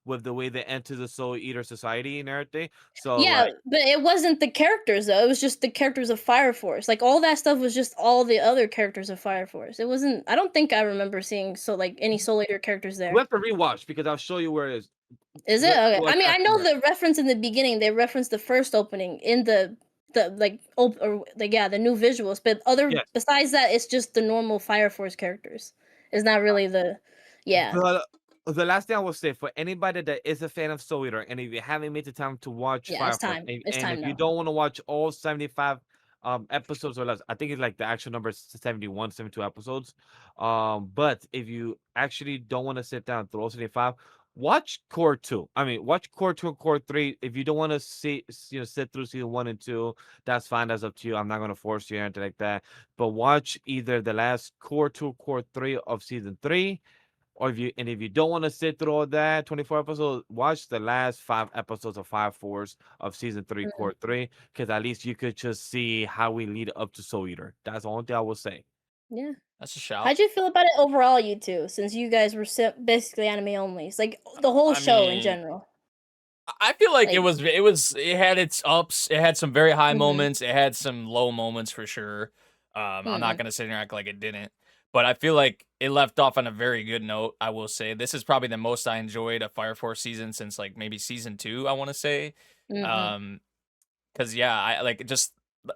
with the way they enter the Soul Eater society and everything. So but it wasn't the characters though. It was just the characters of Fire Force. Like all that stuff was just all the other characters of Fire Force. It wasn't. I don't think I remember seeing any Soul Eater characters there. We have to rewatch because I'll show you where it is. Is it okay? I mean, I know the reference in the beginning. They referenced the first opening in the the new visuals, but besides that, it's just the normal Fire Force characters. It's not really the The last thing I will say for anybody that is a fan of Soul Eater, and if you haven't made the time to watch Fire Force, and if you don't want to watch all 75 episodes or less, I think it's like the actual number is 71, 72 episodes. But if you actually don't want to sit down through all 75, watch Cour 2. I mean, watch Cour 2 and Cour 3. If you don't want to sit through season 1 and 2, that's fine. That's up to you. I'm not gonna force you or anything like that. But watch either the last Cour 2, Cour 3 of season 3, Or if you don't want to sit through all that 24 episodes, watch the last 5 episodes of Fire Force of season 3, Cour 3, because at least you could just see how we lead up to Soul Eater. That's the only thing I will say. Yeah. That's a shout. How'd you feel about it overall, you two? Since you guys were basically anime only, it's like the whole show in general. I feel like it had its ups. It had some very high moments. It had some low moments for sure. I'm not gonna sit here and act like it didn't. But I feel like it left off on a very good note, I will say. This is probably the most I enjoyed a Fire Force season since, like, maybe season 2, I want to say. Because, yeah, I like just,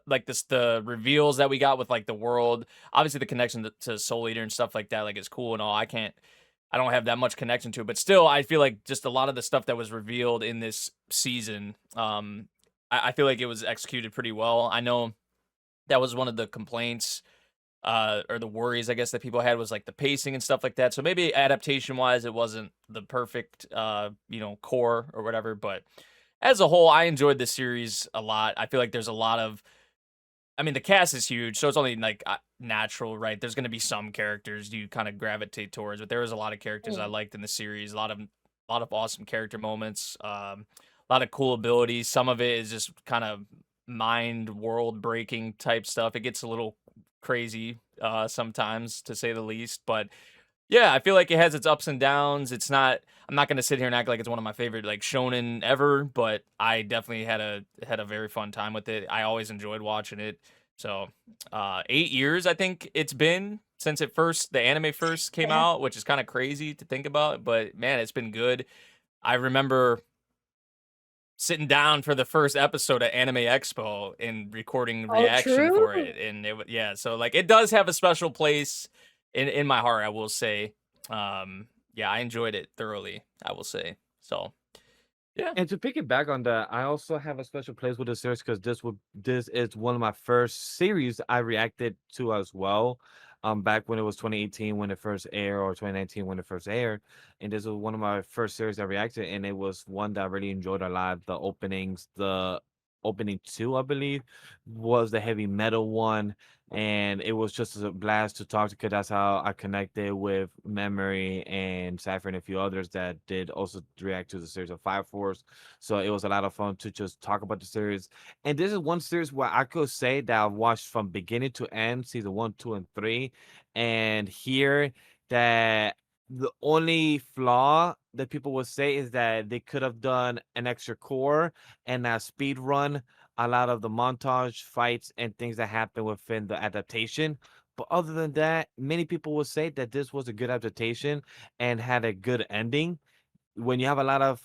like, the reveals that we got with, like, the world. Obviously, the connection to Soul Eater and stuff like that, like, it's cool and all. I don't have that much connection to it. But still, I feel like just a lot of the stuff that was revealed in this season, I feel like it was executed pretty well. I know that was one of the complaints or the worries, I guess, that people had was like the pacing and stuff like that. So maybe adaptation wise, it wasn't the perfect, core or whatever. But as a whole, I enjoyed this series a lot. I feel like there's a lot of, I mean, the cast is huge, so it's only like natural, right? There's going to be some characters you kind of gravitate towards, but there was a lot of characters I liked in the series. A lot of awesome character moments. A lot of cool abilities. Some of it is just kind of mind world breaking type stuff. It gets a little crazy sometimes, to say the least, but yeah, I feel like it has its ups and downs. I'm not going to sit here and act like it's one of my favorite like shonen ever, but I definitely had a very fun time with it. I always enjoyed watching it. So 8 years I think it's been since the anime first came out, which is kind of crazy to think about, but man, it's been good. I remember sitting down for the first episode at Anime Expo and recording reaction for it, and so like it does have a special place in my heart, I will say. Yeah, I enjoyed it thoroughly, I will say. So yeah. And to pick it back on that, I also have a special place with the series because this is one of my first series I reacted to as well. Back when it was 2018 when it first aired, or 2019 when it first aired, and this was one of my first series I reacted, and it was one that I really enjoyed a lot. The openings, the opening 2, I believe, was the heavy metal one, and it was just a blast to talk to, because that's how I connected with Memory and Cypher and a few others that did also react to the series of Fire Force. So it was a lot of fun to just talk about the series. And this is one series where I could say that I've watched from beginning to end, season 1, 2, and 3, and here that the only flaw that people would say is that they could have done an extra core and a speed run a lot of the montage fights and things that happen within the adaptation. But other than that, many people would say that this was a good adaptation and had a good ending. When you have a lot of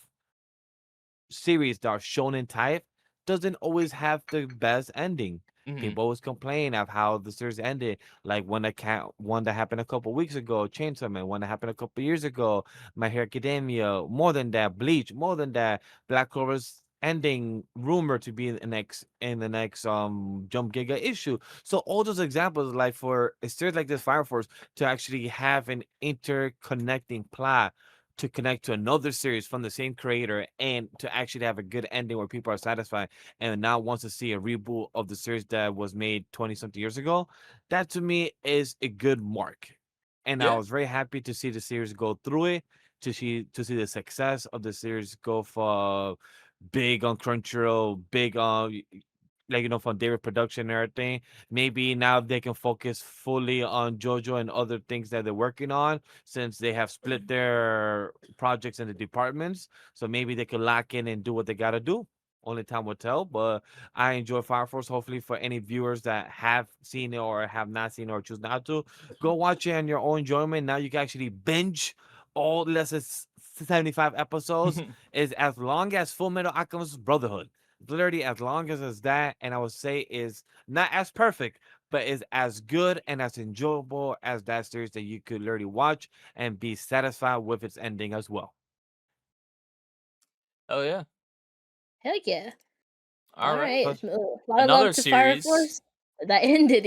series that are shonen type, doesn't always have the best ending. People always complain of how the series ended, like one that happened a couple weeks ago, Chainsaw Man, one that happened a couple years ago, My Hero Academia, more than that, Bleach, more than that, Black Clover's ending rumored to be in the next Jump Giga issue. So all those examples, like for a series like this, Fire Force, to actually have an interconnecting plot to connect to another series from the same creator and to actually have a good ending where people are satisfied and now wants to see a reboot of the series that was made 20 something years ago, that to me is a good mark. And I was very happy to see the series go through it, to see the success of the series go for big on Crunchyroll, big on from David production and everything. Maybe now they can focus fully on JoJo and other things that they're working on, since they have split their projects into departments. So maybe they can lock in and do what they gotta do. Only time will tell. But I enjoy Fire Force. Hopefully, for any viewers that have seen it or have not seen it or choose not to, go watch it on your own enjoyment. Now you can actually binge all less than 75 episodes. Is as long as Full Metal Alchemist Brotherhood. Literally as long as it's that, and I would say is not as perfect, but is as good and as enjoyable as that series that you could literally watch and be satisfied with its ending as well. Oh yeah. Hell yeah. All right. A lot of love to Fire Force. That ended,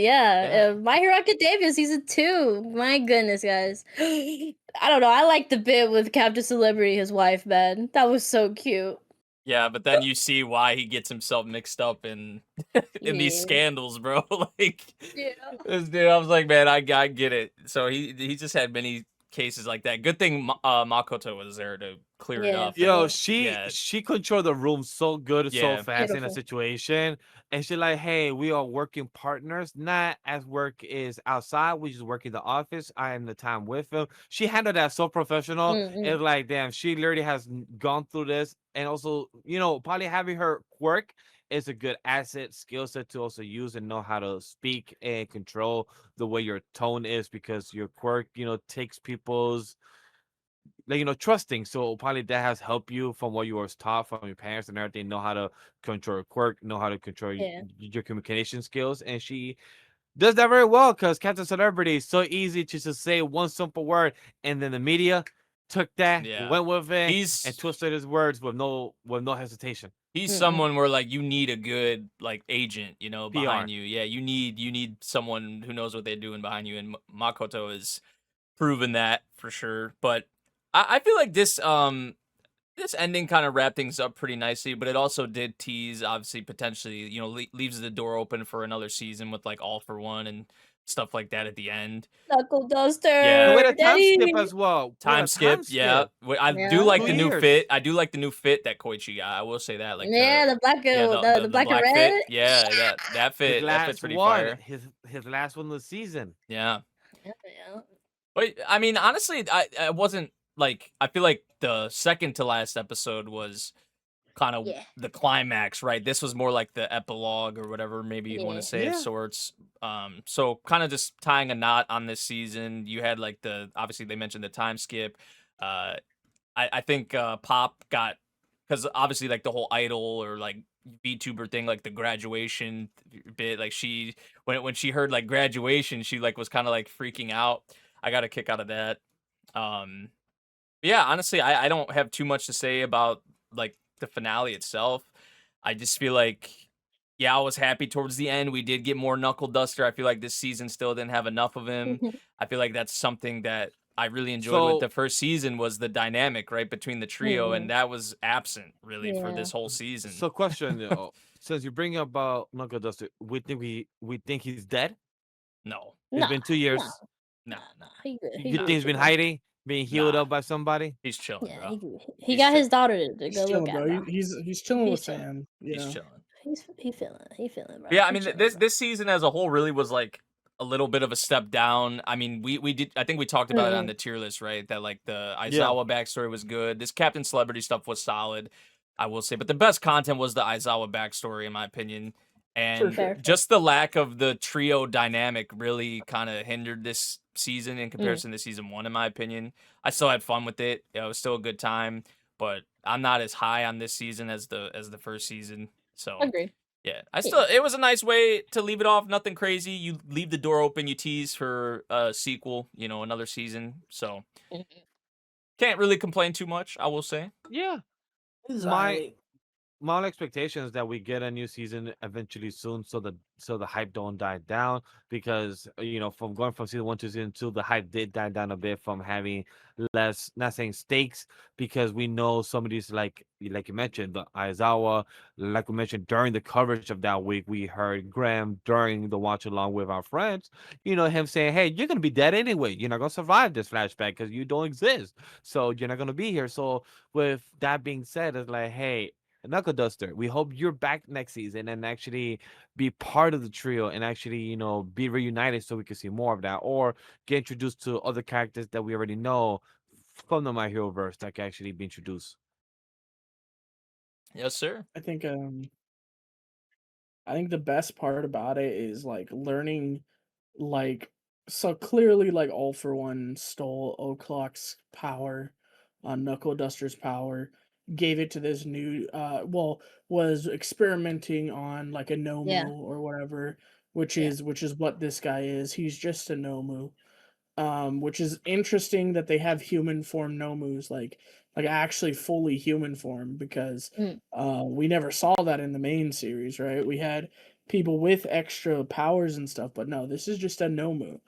My Hero Academia season 2. My goodness, guys. I don't know. I like the bit with Captain Celebrity, his wife, man. That was so cute. Yeah, but then you see why he gets himself mixed up in these scandals, bro. Like, this dude, I was like, man, I get it. So he just had many cases like that. Good thing Makoto was there to clear it up. Yo, and, she controlled the room so good, so fast in a situation, and she's like, "Hey, we are working partners, not as work is outside. We just work in the office. I am the time with him." She handled that so professional. It's like, damn, she literally has gone through this, and also, you know, probably having her quirk is a good asset, skill set to also use and know how to speak and control the way your tone is, because your quirk, you know, takes people's, like, you know, trusting. So probably that has helped you from what you was taught from your parents and everything. Know how to control your quirk, know how to control your communication skills, and she does that very well. Because Captain Celebrity is so easy to just say one simple word, and then the media took that, went with it, and twisted his words with no hesitation. He's someone where like you need a good like agent, you know, behind you. Yeah, you need someone who knows what they're doing behind you, and Makoto has proven that for sure. But I feel like this ending kind of wrapped things up pretty nicely, but it also did tease, obviously, potentially, you know, leaves the door open for another season with like All for One and stuff like that at the end. Knuckle Duster. Yeah, with a time skip as well. Time skip, yeah. I do like the new fit. I do like the new fit that Koichi got. I will say that. Like the black, the black and red. Fit. Yeah, that fit. That fit's pretty fire. His last one of the season. Yeah. But I mean, honestly, I wasn't like, I feel like the second to last episode was kind of the climax, right? This was more like the epilogue or whatever, maybe you'd want to say of sorts. So kind of just tying a knot on this season. You had like obviously they mentioned the time skip. I think Pop got, because obviously like the whole idol or like VTuber thing, like the graduation bit, like she, when she heard like graduation, she like was kind of like freaking out. I got a kick out of that. Yeah, honestly, I don't have too much to say about like the finale itself. I just feel like, I was happy towards the end. We did get more Knuckle Duster. I feel like this season still didn't have enough of him. I feel like that's something that I really enjoyed with the first season, was the dynamic, right, between the trio, and that was absent really for this whole season. So question, since you bring up about Knuckle Duster, we think he's dead? No. It's been 2 years. No. He good. You think he's been hiding, being healed up by somebody? He's chilling, bro. He got his daughter to go look at him. He's chilling with Sam. He's chilling. He feeling, bro. Yeah, I mean, this season as a whole really was like a little bit of a step down. I mean, we did, I think we talked about it on the tier list, right? That like the Aizawa backstory was good. This Captain Celebrity stuff was solid, I will say. But the best content was the Aizawa backstory, in my opinion. And just the lack of the trio dynamic really kind of hindered this season in comparison to season 1, in my opinion. I still had fun with it. It was still a good time, but I'm not as high on this season as the first season. So agree. Yeah, it was a nice way to leave it off. Nothing crazy. You leave the door open. You tease for a sequel, you know, another season. So can't really complain too much, I will say. Yeah. My only expectation is that we get a new season eventually soon, so the hype don't die down, because you know, from going from season 1 to season 2, the hype did die down a bit from having less, not saying stakes, because we know some of these, like you mentioned, the Aizawa, like we mentioned during the coverage of that week, we heard Grem during the watch along with our friends, you know, him saying, "Hey, you're gonna be dead anyway. You're not gonna survive this flashback because you don't exist. So you're not gonna be here." So with that being said, it's like, hey, Knuckle Duster, we hope you're back next season and actually be part of the trio and actually, you know, be reunited so we can see more of that, or get introduced to other characters that we already know from the My Hero verse that can actually be introduced. Yes, sir. I think the best part about it is like learning, like, so clearly like All for One stole O'Clock's power, Knuckle Duster's power, gave it to this new was experimenting on like a Nomu or whatever, which is what this guy is. He's just a Nomu. Which is interesting that they have human form Nomus, like actually fully human form, because we never saw that in the main series, right? We had people with extra powers and stuff, but no, this is just a Nomu.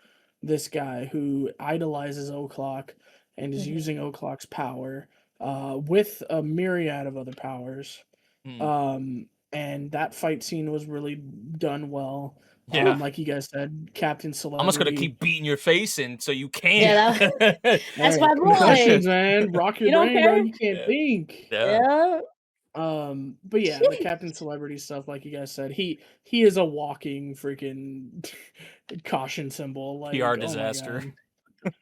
This guy who idolizes O'Clock and is using O'Clock's power with a myriad of other powers. And and that fight scene was really done well. Yeah. Like you guys said, Captain Celebrity. I'm just gonna keep beating your face in so you can't. Yeah, that's my boy. Questions, man. Rock your brain, bro. You can't think. Yeah. But yeah, the Captain Celebrity stuff, like you guys said, he is a walking freaking caution symbol. Like PR disaster.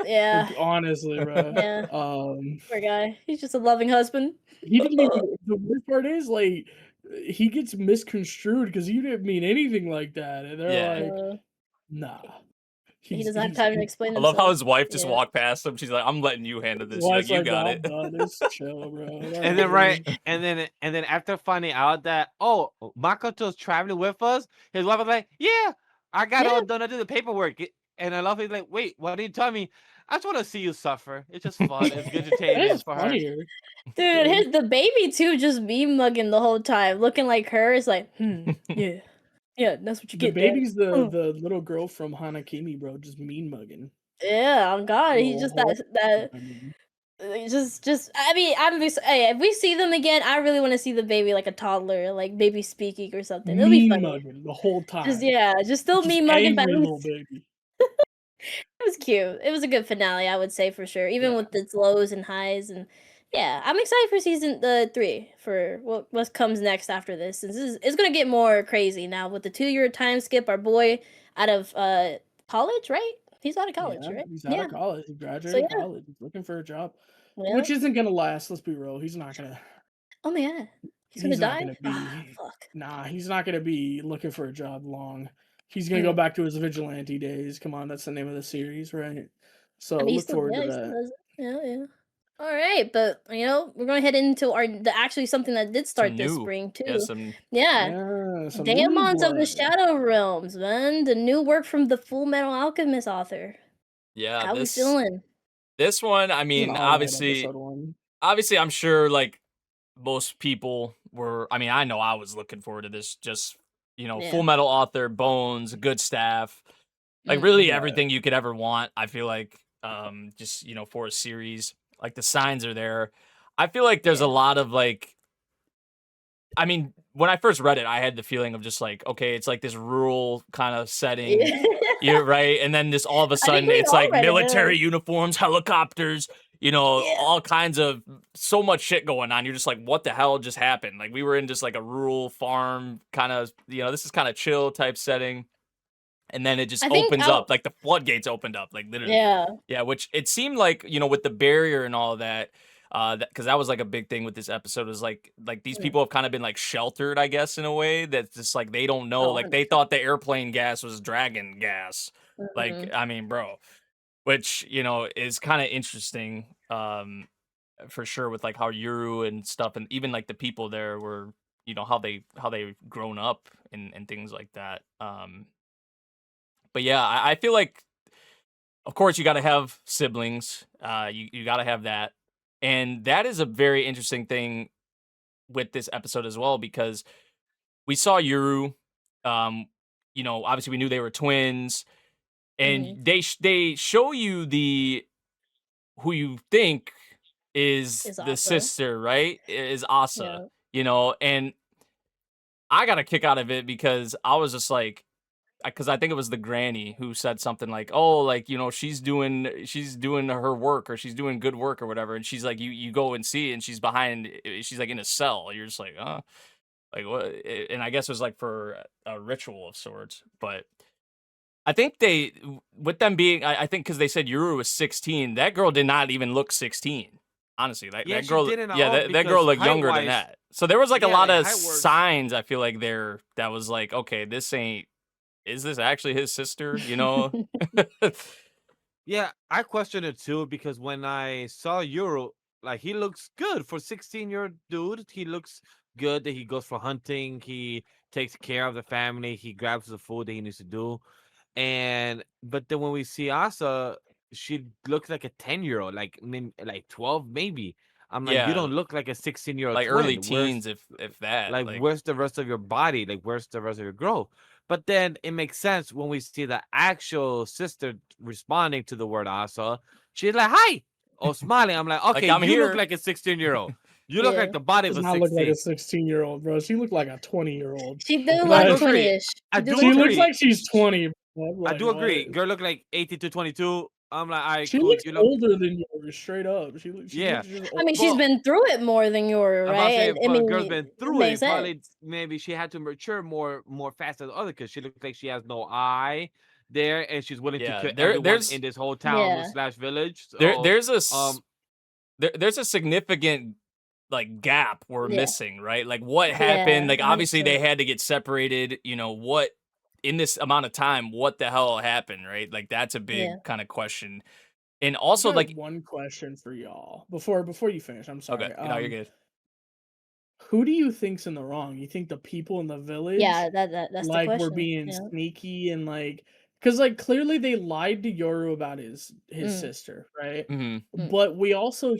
Yeah. Honestly, bro. Yeah. Poor guy. He's just a loving husband. He didn't even, the worst part is like he gets misconstrued because he didn't mean anything like that. And they're like, nah. He doesn't have time to explain I himself. love how his wife just walked past him. She's like, "I'm letting you handle this." Like, you got it. It's chill, bro. And then and then after finding out that Makoto's traveling with us, his wife was like, "Yeah, I got all done to do the paperwork." And I love he's like, "Wait, why didn't you tell me? I just want to see you suffer. It's just fun. It's good entertainment for her." Dude, the baby too just meme mugging the whole time, looking like her. It's like, yeah. Yeah, that's what you get. The baby's the little girl from Hanakimi, bro, just mean mugging. Yeah, oh God, he's just that. Just. I mean, hey, if we see them again, I really want to see the baby like a toddler, like baby speaking or something. It'll be funny. Mugging the whole time. Just still mean mugging, but little baby. It was cute. It was a good finale, I would say for sure, even with its lows and highs. And yeah, I'm excited for season 3 for what comes next after this. Since it's gonna get more crazy now with the 2-year time skip. Our boy out of college, right? He's out of college, right? He's out of college. He graduated college. He's looking for a job, which isn't gonna last. Let's be real. He's not gonna. Oh my God, he's gonna die. Fuck. Nah, he's not gonna be looking for a job long. He's gonna go back to his vigilante days. Come on, that's the name of the series, right? So look forward to that. Yeah. All right, but we're gonna head into actually something that did start this spring too. Daemons of the Shadow Realms, man. The new work from the Full Metal Alchemist author. Yeah, how we feeling? This one, I mean, obviously, I'm sure like most people were. I mean, I know I was looking forward to this. Just Full Metal author, bones, good staff, like really everything you could ever want. I feel like, just for a series. Like the signs are there. I feel like there's a lot of like, I mean, when I first read it, I had the feeling of just like, okay, it's like this rural kind of setting, right? And then this all of a sudden, it's like military uniforms, helicopters, all kinds of so much shit going on. You're just like, what the hell just happened? Like we were in just like a rural farm kind of, this is kind of chill type setting. And then it just opens up, like the floodgates opened up, like literally. Yeah, which it seemed like, with the barrier and all of that, because that was like a big thing with this episode was like these people have kind of been like sheltered, I guess, in a way that's just like they don't know, like they thought the airplane gas was dragon gas. Like, I mean, bro, which, is kind of interesting for sure with like how Yuru and stuff and even like the people there were, how they grown up and things like that. But yeah, I feel like, of course, you got to have siblings. You got to have that. And that is a very interesting thing with this episode as well, because we saw Yuru. Obviously we knew they were twins. And they show you who you think is the sister, right? Is Asa, and I got a kick out of it because I was just like, because I think it was the granny who said something like, "Oh, like she's doing her work or she's doing good work or whatever," and she's like, "You go and see," and she's behind, she's like in a cell. You're just like, like what? And I guess it was like for a ritual of sorts. But I think with them being, I think because they said Yuru was 16, that girl did not even look 16. Honestly, that girl, that girl looked younger than that. So there was like a lot of signs. I feel like that was like, okay, this ain't. Is this actually his sister? Yeah, I questioned it too because when I saw Yuru, like he looks good for 16-year-old dude. He looks good that he goes for hunting. He takes care of the family. He grabs the food that he needs to do. But then when we see Asa, she looks like a 10-year-old, like 12 maybe. I'm like, you don't look like a 16-year-old. Like early teens, if that. Like, where's the rest of your body? Like, where's the rest of your growth? But then it makes sense when we see the actual sister responding to the word Asa. She's like, "Hi," smiling. I'm like, okay, you look like a 16-year-old. You look like the body of Does a not look like a 16. 16-year-old, bro. She looked like a 20-year-old. She does I do look agree. 20-ish. I do She looks agree. like she's 20. I do agree. Girl look like 18 to 22. I'm like, all right, she cool. looks You look older than yours, straight up. She Yeah. looks just I mean, she's Well, been through it more than Yoru, I'm about to right? say, I but mean, girl's been it through makes it. Probably sense. maybe she had to mature more faster than other because she looks like she has no eye there, and she's willing to Yeah, kill everyone there's in this whole town Yeah. slash village. there So, there's a um, there's a significant like gap we're Yeah. missing, right? Like what Yeah, happened? Like obviously they 100%. had to get separated. You know what? In this amount of time, what the hell happened, right? Like that's a big Yeah. kind of question. And I also, got like, one question for y'all before you finish. I'm sorry. okay, no, you're good. Who do you think's in the wrong? You think the people in the village, Yeah, that's the like, were question. being Yeah. sneaky and like, because like clearly they lied to Yoru about his Mm. sister, right? Mm-hmm. But we also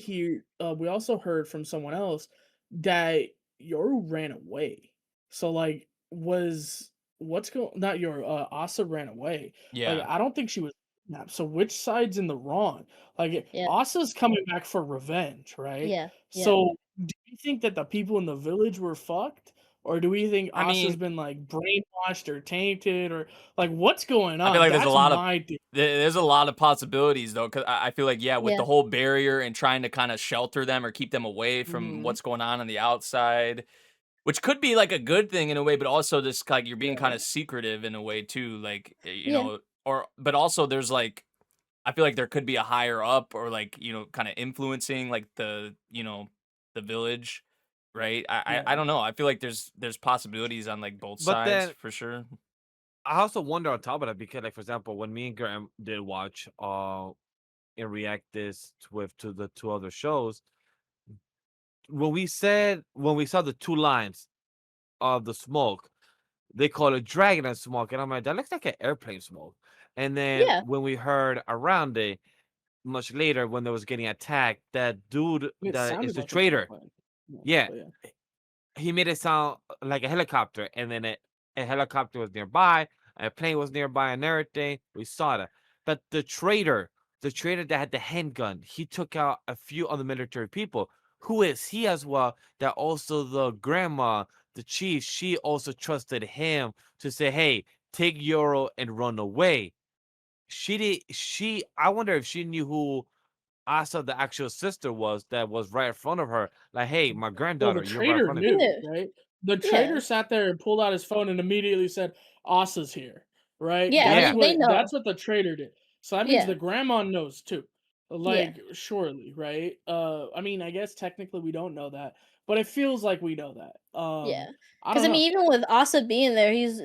heard from someone else that Yoru ran away. So like, not Yoru? Asa ran away. Like, Yeah. I don't think she was kidnapped. So which side's in the wrong? Like, Yeah. Asa's coming back for revenge, right? Yeah. Yeah. So do you think that the people in the village were fucked? Or do we think I Asa's mean, been like brainwashed or tainted or like what's going on? I feel like That's my thing. there's a lot of possibilities though, because I feel like with Yeah. the whole barrier and trying to kind of shelter them or keep them away from what's going on the outside, which could be like a good thing in a way, but also just like you're being kind of secretive in a way too, like you Yeah. know, but also there's like I feel like there could be a higher up or like kind of influencing like the the village, right? I don't know. I feel like there's possibilities on like both but sides then for sure. I also wonder on top of that because, like, for example, when me and Graham did watch and react this to the two other shows, when we saw the two lines of the smoke, they call it dragon and smoke, and I'm like, that looks like an airplane smoke. And then Yeah. when we heard around it much later when they was getting attacked, that dude It that is sounded the like an traitor, airplane. yeah, But yeah. he made it sound like a helicopter, and then a helicopter was nearby, a plane was nearby, and everything. We saw that. But the traitor that had the handgun, he took out a few other military people. Who is he as well? That also the grandma, the chief, she also trusted him to say, "Hey, take Euro and run away." I wonder if she knew who Asa, the actual sister, was that was right in front of her. Like, hey, my Well, the granddaughter, you're right in traitor front of me. knew, Yeah. right? The Yeah. traitor sat there and pulled out his phone and immediately said, "Asa's here," right? Yeah. Yeah. They know. That's what the traitor did. So that means Yeah. the grandma knows too. Yeah. Like, surely, right? I mean, I guess technically we don't know that, but it feels like we know that. Yeah. I Because don't I mean, know. even with Asa being there, he's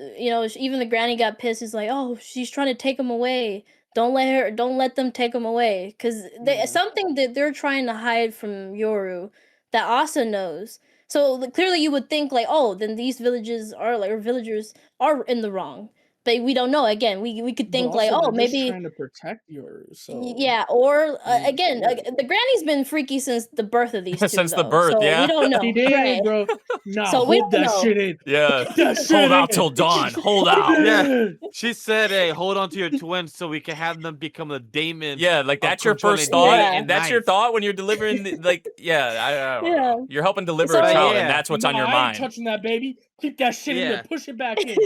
even the granny got pissed. He's like, "Oh, she's trying to take him away. Don't let them take him away." Because Yeah. something that they're trying to hide from Yoru that Asa knows. So clearly, you would think like, "Oh, then these villagers are in the wrong." But we don't know. Again, we could But think like, also "Oh, they're just maybe." trying to protect yours. So Yeah, or I mean, again, shit. the granny's been freaky since the birth of these two, Since the though. birth, So we yeah. don't She know, right? did, bro. Nah, So we hold don't that know. shit in. Yeah. Hold that shit Hold out in. till dawn. Hold out. Yeah. She said, "Hey, hold on to your twins so we can have them become the Daemons." Yeah, like that's your controlling first thought, day Yeah. and and that's your night. thought when you're delivering. I don't Yeah. know. You're helping deliver So a Like, child, yeah. and that's what's Nah, on your I ain't mind. touching that baby. Keep that shit in there. Yeah. Push it back in.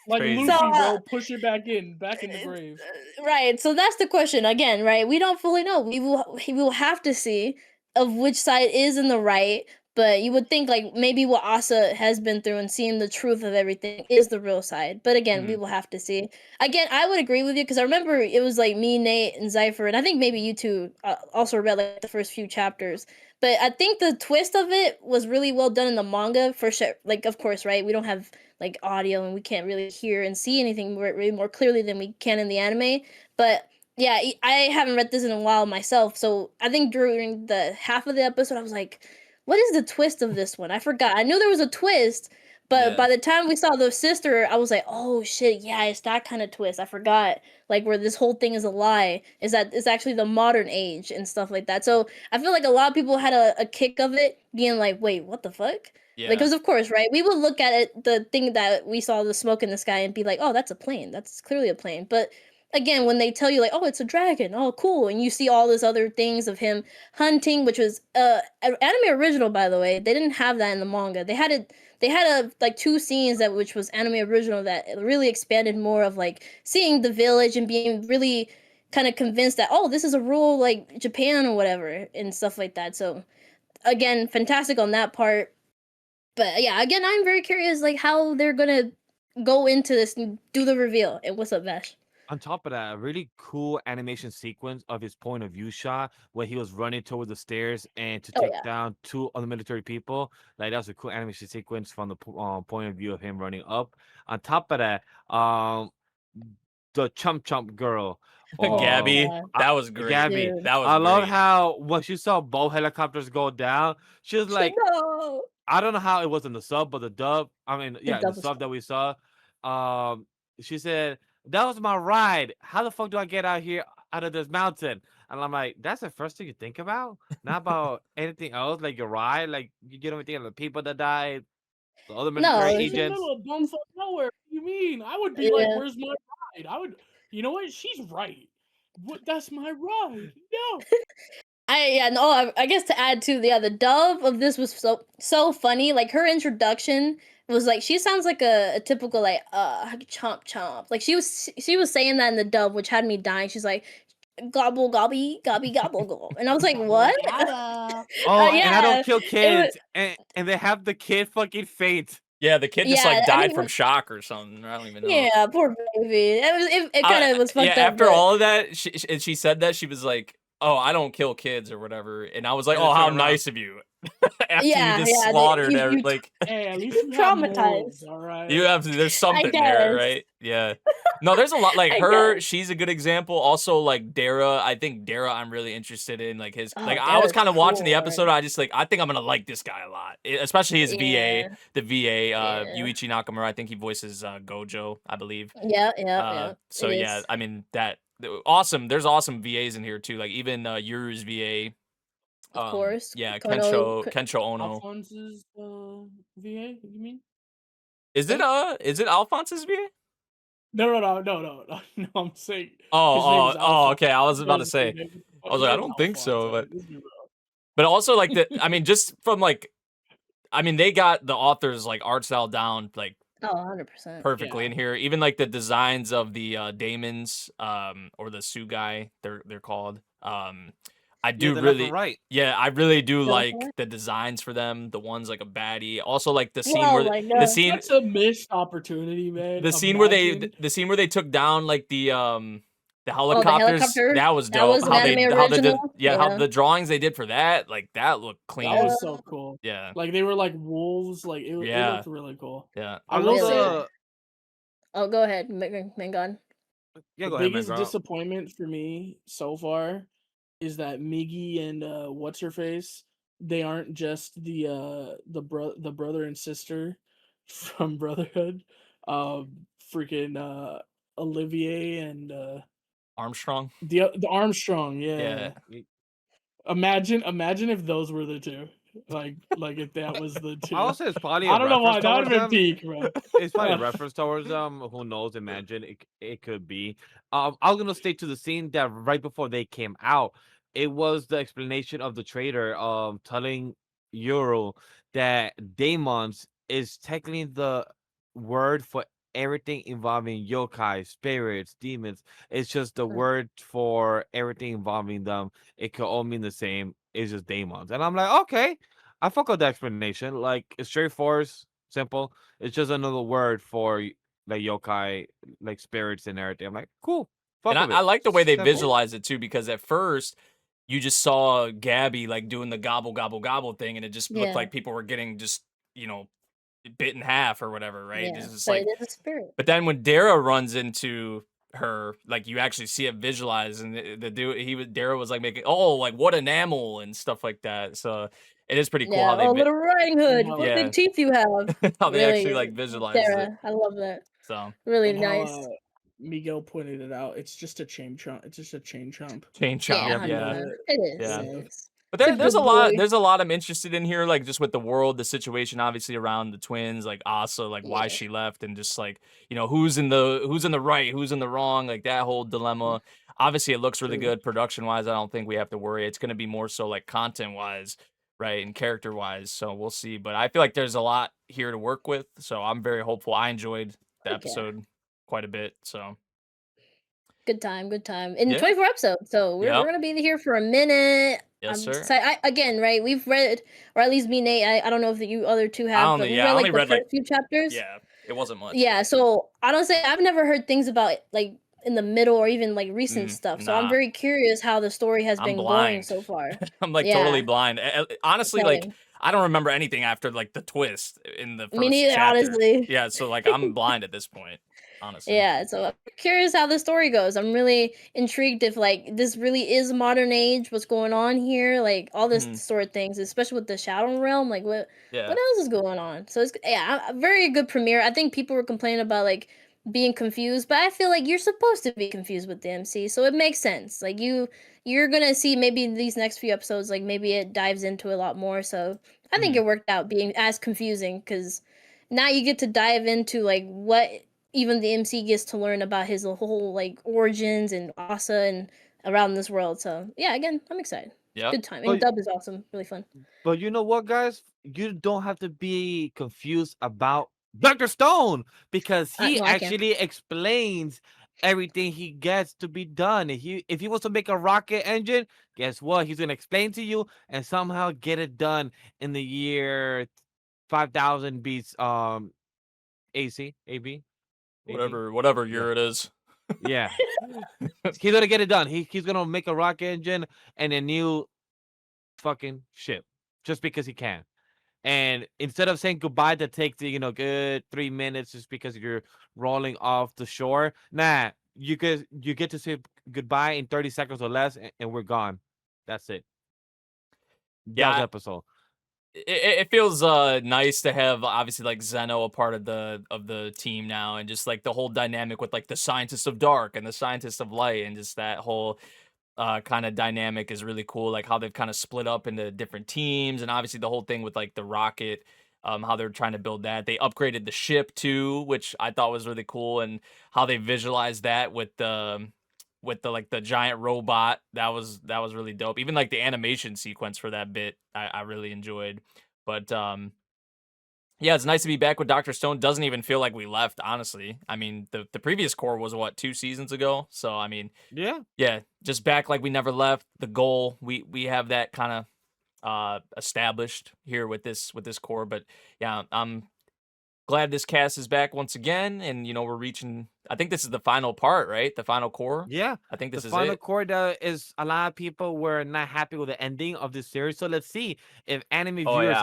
Like Crazy. Luffy, So, bro. Push it back in the grave. right. So that's the question again, right? We don't fully know. We will have to see of which side is in the right. But you would think like maybe what Asa has been through and seeing the truth of everything is the real side. But again, we will have to see. Again, I would agree with you because I remember it was like me, Nate, and Zypher, and I think maybe you two also read like the first few chapters. But I think the twist of it was really well done in the manga for sure. Like, of course, right? We don't have like audio and we can't really hear and see anything really more clearly than we can in the anime. But yeah, I haven't read this in a while myself. So I think during the half of the episode, I was like, what is the twist of this one? I forgot. I knew there was a twist, but by the time we saw the sister, I was like, oh shit, yeah, it's that kind of twist. I forgot, like, where this whole thing is a lie, is that it's actually the modern age and stuff like that. So I feel like a lot of people had a kick of it, being like, wait, what the fuck? Yeah. Because of course, right? We would look at it, the thing that we saw the smoke in the sky, and be like, oh, that's a plane. That's clearly a plane. But again, when they tell you like, oh, it's a dragon, oh, cool, and you see all these other things of him hunting, which was an anime original, by the way. They didn't have that in the manga. They had like 2 scenes that which was anime original that really expanded more of like seeing the village and being really kind of convinced that, oh, this is a rule like Japan or whatever and stuff like that. So again, fantastic on that part. But yeah, again, I'm very curious like how they're gonna go into this and do the reveal. And what's up, Vash? On top of that, a really cool animation sequence of his point of view shot where he was running towards the stairs and to take down 2 other military people. Like that was a cool animation sequence from the point of view of him running up. On top of that, the chump girl, Gabby, that was great. Gabby, Dude. that was I love how when she saw both helicopters go down, she was like, no. I don't know how it was in the sub, but the dub, I mean, yeah, the sub that we saw, she said, that was my ride. How the fuck do I get out here out of this mountain? And I'm like, that's the first thing you think about? Not about anything else, like your ride, like you get everything of the people that died, the other military agents. In the middle of bumfuck nowhere. What do you mean? I would be like, where's my ride? I would, you know what? She's right. What? That's my ride. No. I guess to add to the dub of this was so funny. Like her introduction was like she sounds like a typical like chomp chomp. Like she was saying that in the dub, which had me dying. She's like gobble gobby gobby gobble gobble, and I was like, what? Oh, yeah, and I don't kill kids, and they have the kid fucking faint. Yeah, the kid just like died from shock or something. I don't even know. Yeah, poor baby. It kind of was fucked up. After all of that, she said that she was like, "Oh, I don't kill kids or whatever," and I was like, "Oh, how nice of you." After you just slaughtered every, like, hey, at least you traumatized. All right, there's something there, right? Yeah. No, there's a lot like her. She's a good example. Also, like Dara. I think Dara, I'm really interested in like his. Like I was kind of watching the episode. I just like I think I'm gonna like this guy a lot, especially his VA, the VA, Yuichi Nakamura. I think he voices Gojo, I believe. Yeah. So yeah, I mean that awesome. There's awesome VAs in here too. Like even Yuru's VA. Of course. Yeah, Kensho Ono. Alphonse's VA, you mean? Is it Alphonse's VA? No, I'm saying. Okay. I was about to say. I was like, I don't think so, but also like I mean, just from like, I mean, they got the author's like art style down like 100% perfectly in here. Even like the designs of the Daemons, or the Sugai, they're called. I do really, I really do like the designs for them. The ones like a baddie, also like the scene where the scene. That's a missed opportunity, man. The scene where they took down like the helicopters. That was dope. Was how the drawings they did for that, like that looked clean. That was so cool. Yeah, like they were like wolves. Like it looked really cool. Yeah, I love the. Oh, go ahead, Mangon. Yeah, the biggest disappointment for me so far is that Miggy and what's her face, they aren't just the brother and sister from Brotherhood. Freaking Olivier and Armstrong. The Armstrong, yeah. Imagine if those were the two. Like if that was the two. I would say it's probably. I don't know why that would have been peak, bro. It's probably a reference towards them. Who knows? Imagine it could be. I was gonna stay to the scene that right before they came out. It was the explanation of the trader telling Euro that Daemons is technically the word for everything involving yokai, spirits, demons. It's just the word for everything involving them. It could all mean the same. It's just Daemons. And I'm like, okay, I fuck with the explanation. Like it's straightforward, simple. It's just another word for like yokai, like spirits and everything. I'm like, cool. And I like the way they visualize it too, because at first you just saw Gabby like doing the gobble gobble gobble thing, and it just looked like people were getting just bit in half or whatever, right? Yeah, it's just but it is a spirit. But then when Dara runs into her, like you actually see it visualized, and the dude Dara was like making like what enamel and stuff like that. So it is pretty cool how they Little Riding Hood, what big teeth you have. How they actually like visualize it. I love that. So really nice. Miguel pointed it out. It's just a chain chomp. It's just a chain chomp. Chain chomp. Yeah. It is. Yeah. It is. But there's a lot I'm interested in here, like just with the world, the situation obviously around the twins, like Asa, like why she left, and just like, you know, who's in the right, who's in the wrong, like that whole dilemma. Obviously it looks really good production wise. I don't think we have to worry. It's gonna be more so like content wise, right, and character wise. So we'll see. But I feel like there's a lot here to work with. So I'm very hopeful. I enjoyed the episode quite a bit. So good time. In 24 episodes, so we're gonna be here for a minute. Yes, sir. Again, right? We've read, or at least me, Nate. I don't know if you other two have, but we read like the first few chapters. Yeah, it wasn't much. Yeah, so honestly, I've never heard things about like in the middle or even like recent stuff. So I'm very curious how the story has been going so far. I'm like totally blind. Honestly, like I don't remember anything after like the twist in the first Me neither, chapter. honestly. Yeah, so like I'm blind at this point. Honestly. Yeah, so I'm curious how the story goes. I'm really intrigued if like this really is modern age, what's going on here, like all this sort of things, especially with the Shadow Realm. Like what else is going on? So it's a very good premiere. I think people were complaining about like being confused, but I feel like you're supposed to be confused with the MC, so it makes sense. Like you're gonna see maybe in these next few episodes, like maybe it dives into a lot more. So I think it worked out being as confusing because now you get to dive into like what even the MC gets to learn about his whole like origins and Asa and around this world. So yeah, again, I'm excited. Yeah, good time. And dub is awesome, really fun. But you know what, guys? You don't have to be confused about Dr. Stone because he actually explains everything he gets to be done. If he wants to make a rocket engine, guess what? He's gonna explain to you and somehow get it done in the year 5000 beats AC AB. Whatever year it is. Yeah. He's gonna get it done. He's gonna make a rocket engine and a new fucking ship just because he can. And instead of saying goodbye that takes good 3 minutes just because you're rolling off the shore, nah, you get to say goodbye in 30 seconds or less and we're gone. That's it. That episode. It feels nice to have obviously like Zeno a part of the team now, and just like the whole dynamic with like the scientists of dark and the scientists of light, and just that whole kind of dynamic is really cool. Like how they've kind of split up into different teams, and obviously the whole thing with like the rocket, how they're trying to build that. They upgraded the ship too, which I thought was really cool, and how they visualized that with the like the giant robot. That was really dope. Even like the animation sequence for that bit I really enjoyed. But yeah, it's nice to be back with Dr. Stone. Doesn't even feel like we left, honestly. I mean, the previous Cour was what, 2 seasons ago? So I mean, yeah, just back like we never left. The goal, we have that kind of established here with this Cour. But yeah, I'm glad this cast is back once again, and we're reaching. I think this is the final part, right? The final Cour. Yeah, I think this is the final it. Cour. That is a lot of people were not happy with the ending of this series. So let's see if anime viewers,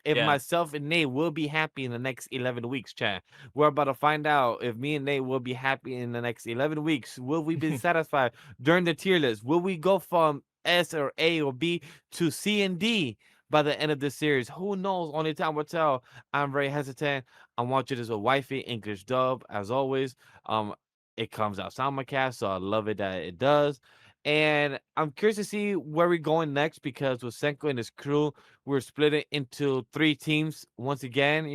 myself and Nate will be happy in the next 11 weeks. Chat. We're about to find out if me and Nate will be happy in the next 11 weeks. Will we be satisfied during the tier list? Will we go from S or A or B to C and D by the end of this series? Who knows? Only time will tell. I'm very hesitant. I want you to a wifey English dub as always. It comes out simulcast, so I love it that it does. And I'm curious to see where we're going next because with Senko and his crew, we're splitting into 3 teams once again.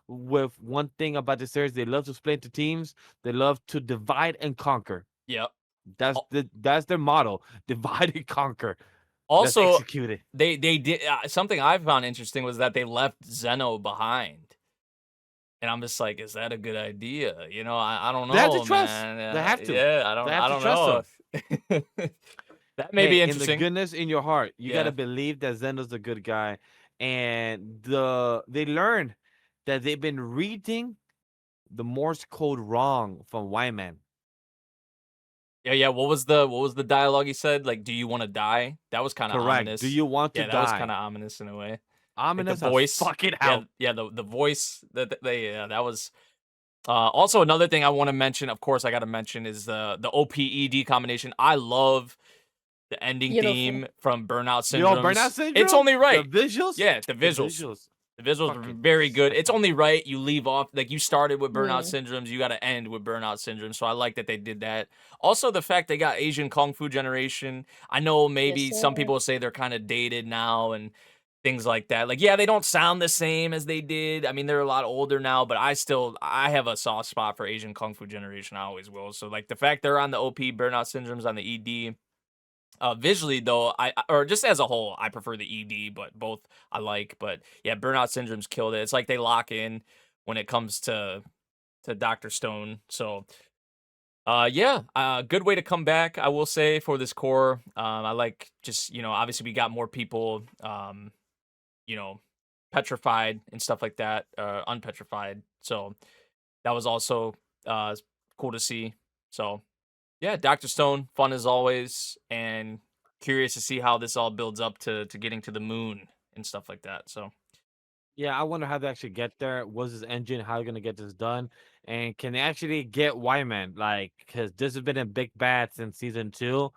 With one thing about the series, they love to split into teams. They love to divide and conquer. Yep. That's their motto: divide and conquer. Also, they did something I found interesting was that they left Zeno behind. And I'm just like, is that a good idea? I don't know. They have to trust. Man. They have to. Yeah, I don't know. That may be interesting. In the goodness in your heart, you gotta believe that Zeno's a good guy, and they learned that they've been reading the Morse code wrong from Wyman. Yeah. What was the dialogue he said? Like, do you want to die? That was kind of ominous. Do you want to die? That was kind of ominous in a way. Ominous, like the voice. Fuck it out. Yeah, the voice that that was. Also, another thing I want to mention, of course, I got to mention is the OPED combination. I love the ending theme from Burnout Syndrome. Burnout Syndrome. It's only right. The visuals. Yeah, the visuals. The visuals are Fucking very good. It's only right you leave off, like you started with burnout Yeah. syndromes, you got to end with burnout syndrome. So I like that they did that. Also, the fact they got Asian Kung Fu generation. I know maybe Yes, some sir. people say they're kind of dated now and things like that. Like, yeah, they don't sound the same as they did. I mean, they're a lot older now, but I have a soft spot for Asian Kung Fu generation. I always will. So like the fact they're on the OP, burnout syndromes on the ED. Visually though, or just as a whole, I prefer the ED, but both I like. But yeah, Burnout Syndrome's killed it. It's like they lock in when it comes to Dr. Stone. So yeah, good way to come back, I will say, for this core. I like just, obviously we got more people you know, petrified and stuff like that, unpetrified. So that was also cool to see. So yeah, Dr. Stone, fun as always, and curious to see how this all builds up to getting to the moon and stuff like that. So Yeah, I wonder how they actually get there. What's this engine? How they gonna get this done? And can they actually get Wyman? Like, because this has been a big bad since season 2.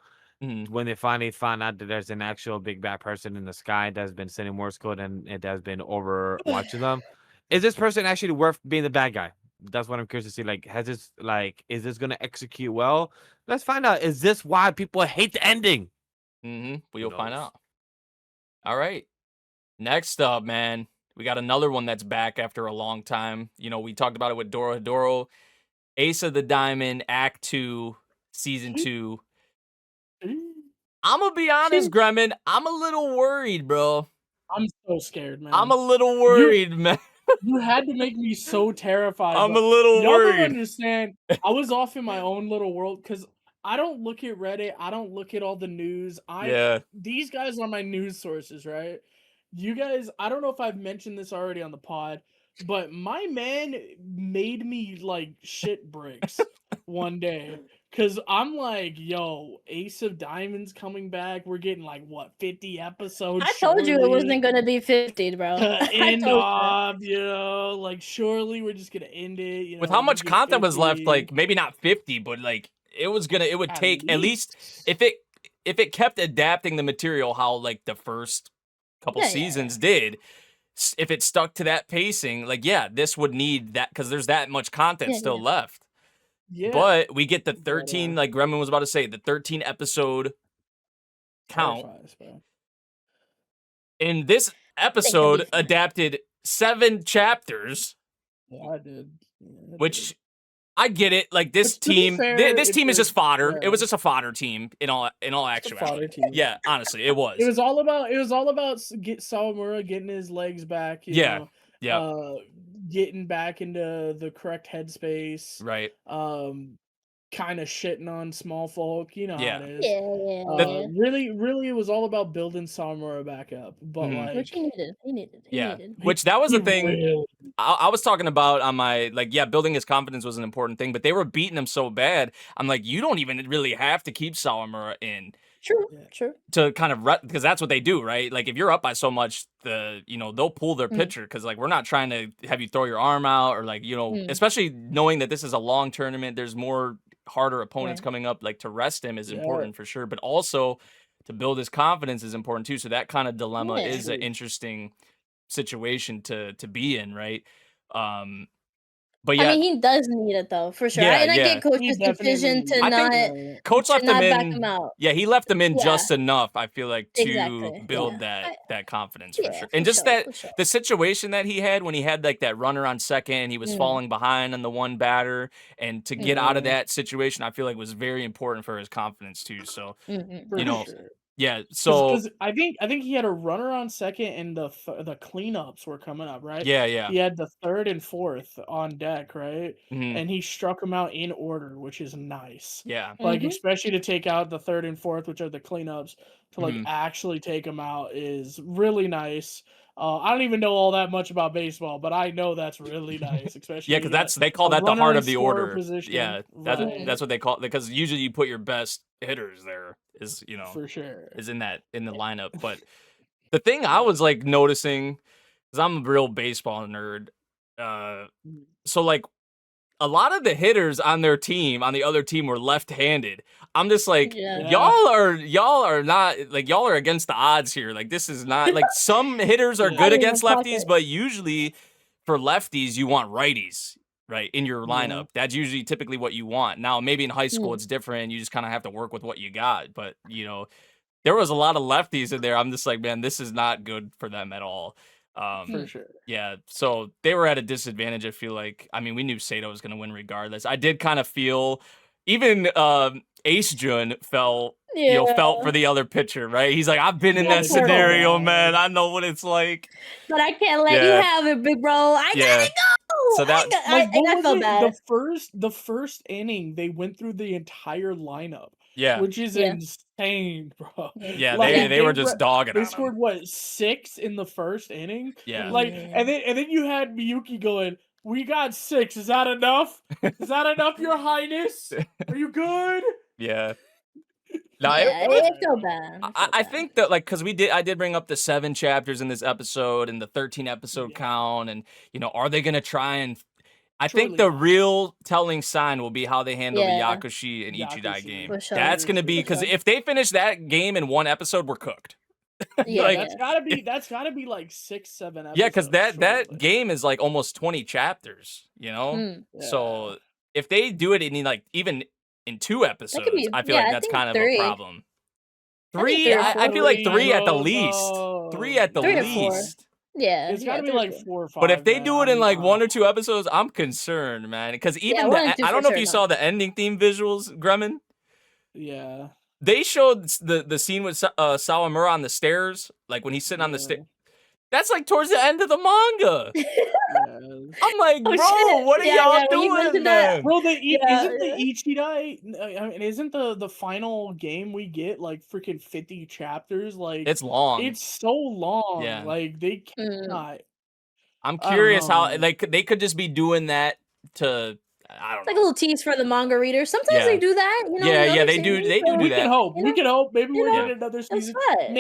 When they finally found out that there's an actual big bad person in the sky that's been sending Morse code and it has been over watching them. Is this person actually worth being the bad guy? That's what I'm curious to see. Like, is this gonna execute well? Let's find out. Is this why people hate the ending? We'll find out. All right. Next up, man, we got another one that's back after a long time. We talked about it with Dorohedoro, Ace of the Diamond, Act 2, Season 2. I'm gonna be honest, Gremlin. I'm a little worried, bro. I'm so scared, man. I'm a little worried, man. You had to make me so terrified. I'm a little y'all worried. Don't understand. I was off in my own little world because I don't look at Reddit. I don't look at all the news. These guys are my news sources, right? You guys, I don't know if I've mentioned this already on the pod, but my man made me like shit bricks one day. Cause I'm like, yo, Ace of Diamonds coming back. We're getting like what 50 episodes. I told you it wasn't gonna be 50, bro. End off, like surely we're just gonna end it. With how much content was left, like maybe not 50, but like it would take at least if it kept adapting the material how like the first couple seasons did. If it stuck to that pacing, like this would need that because there's that much content still left. Yeah. But we get the 13, like Gremlin was about to say, the 13 episode count. In this episode, adapted 7 chapters. Yeah, I did. Which I get it. Like this team, this team is just fodder. Yeah. It was just a fodder team in all actuality. Yeah, honestly, it was. It was all about Sawamura getting his legs back. You know, getting back into the correct headspace. Right. Kind of shitting on small folk. You know how it is. Yeah. Really, it was all about building Sawamura back up. But which he needed. Which that was the thing. I was talking about on my building his confidence was an important thing, but they were beating him so bad. I'm like, you don't even really have to keep Sawamura in. True. To kind of because that's what they do, right? Like if you're up by so much, they'll pull their pitcher because like we're not trying to have you throw your arm out or like especially knowing that this is a long tournament. There's more harder opponents coming up. Like to rest him is important for sure, but also to build his confidence is important too. So that kind of dilemma is an interesting situation to be in, right? But yeah, I mean, he does need it though, for sure. And I get Coach's decision to not. Coach left him in. Back him out. Yeah, he left him in just enough. I feel like to build that confidence for sure. And just the situation that he had when he had like that runner on second, and he was falling behind on the one batter, and to get out of that situation, I feel like was very important for his confidence too. So Yeah, so I think he had a runner on second, and the cleanups were coming up, right? Yeah. He had the third and fourth on deck, right? And he struck them out in order, which is nice. Yeah, like especially to take out the third and fourth, which are the cleanups, to like actually take them out is really nice. I don't even know all that much about baseball, but I know that's really nice, especially because they call that the heart of the order. Position. Yeah, that's what they call it, because usually you put your best hitters there is for sure is in the lineup. But the thing I was like noticing, because I'm a real baseball nerd, so like a lot of the hitters on their team, on the other team, were left-handed. I'm just like, Yeah. y'all are not like y'all are against the odds here. Like this is not like some hitters are good against lefties, but usually for lefties you want righties, right, in your lineup. That's usually typically what you want. Now maybe in high school it's different. You just kind of have to work with what you got. But you know, there was a lot of lefties in there. I'm just like, man, this is not good for them at all. For sure. Yeah, so they were at a disadvantage, I feel like. I mean, we knew Sato was going to win regardless. I did kind of feel, even Ace Jun felt for the other pitcher, right? He's like, I've been in that scenario, man. I know what it's like. But I can't let you have it, big bro. I gotta go. So that, I felt bad. The first inning, they went through the entire lineup. Yeah. Which is insane, bro. Yeah, like, they were just dogging They on scored him. what, 6 in the first inning? Yeah. Like, and then you had Miyuki going, "We got 6. Is that enough? Is that enough, Your Highness? Are you good?" Yeah. No, it's so bad. I think that, like, because I did bring up the 7 chapters in this episode and the 13 episode count, and you know, are they gonna try and? I think the real telling sign will be how they handle the Yakushi and Ichidai game. That's gonna be, because if they finish that game in 1 episode, we're cooked. Like, that's gotta be like 6, 7 episodes. Yeah, because that game is like almost 20 chapters, you know. So if they do it in like even in 2 episodes, I feel like that's kind of a problem. 3, I feel like 3 at the least. 3 at the least. Yeah, it's gotta be like 4 or 5. But if they do it in like 1 or 2 episodes, I'm concerned, man. Because even I don't know if you saw the ending theme visuals, Gremmen. Yeah, they showed the scene with Sawamura on the stairs, like when he's sitting on the stairs. That's like towards the end of the manga. I'm like, bro, what are y'all doing, man? Bro, isn't the Ichidai? I mean, isn't the final game we get like freaking 50 chapters? Like, it's long. It's so long. Yeah. Like they cannot. I'm curious how like they could just be doing that to. I don't know. Like a little tease for the manga readers. Sometimes they do that. You know, they do that. We can hope. We can hope. Maybe we'll get another season. That's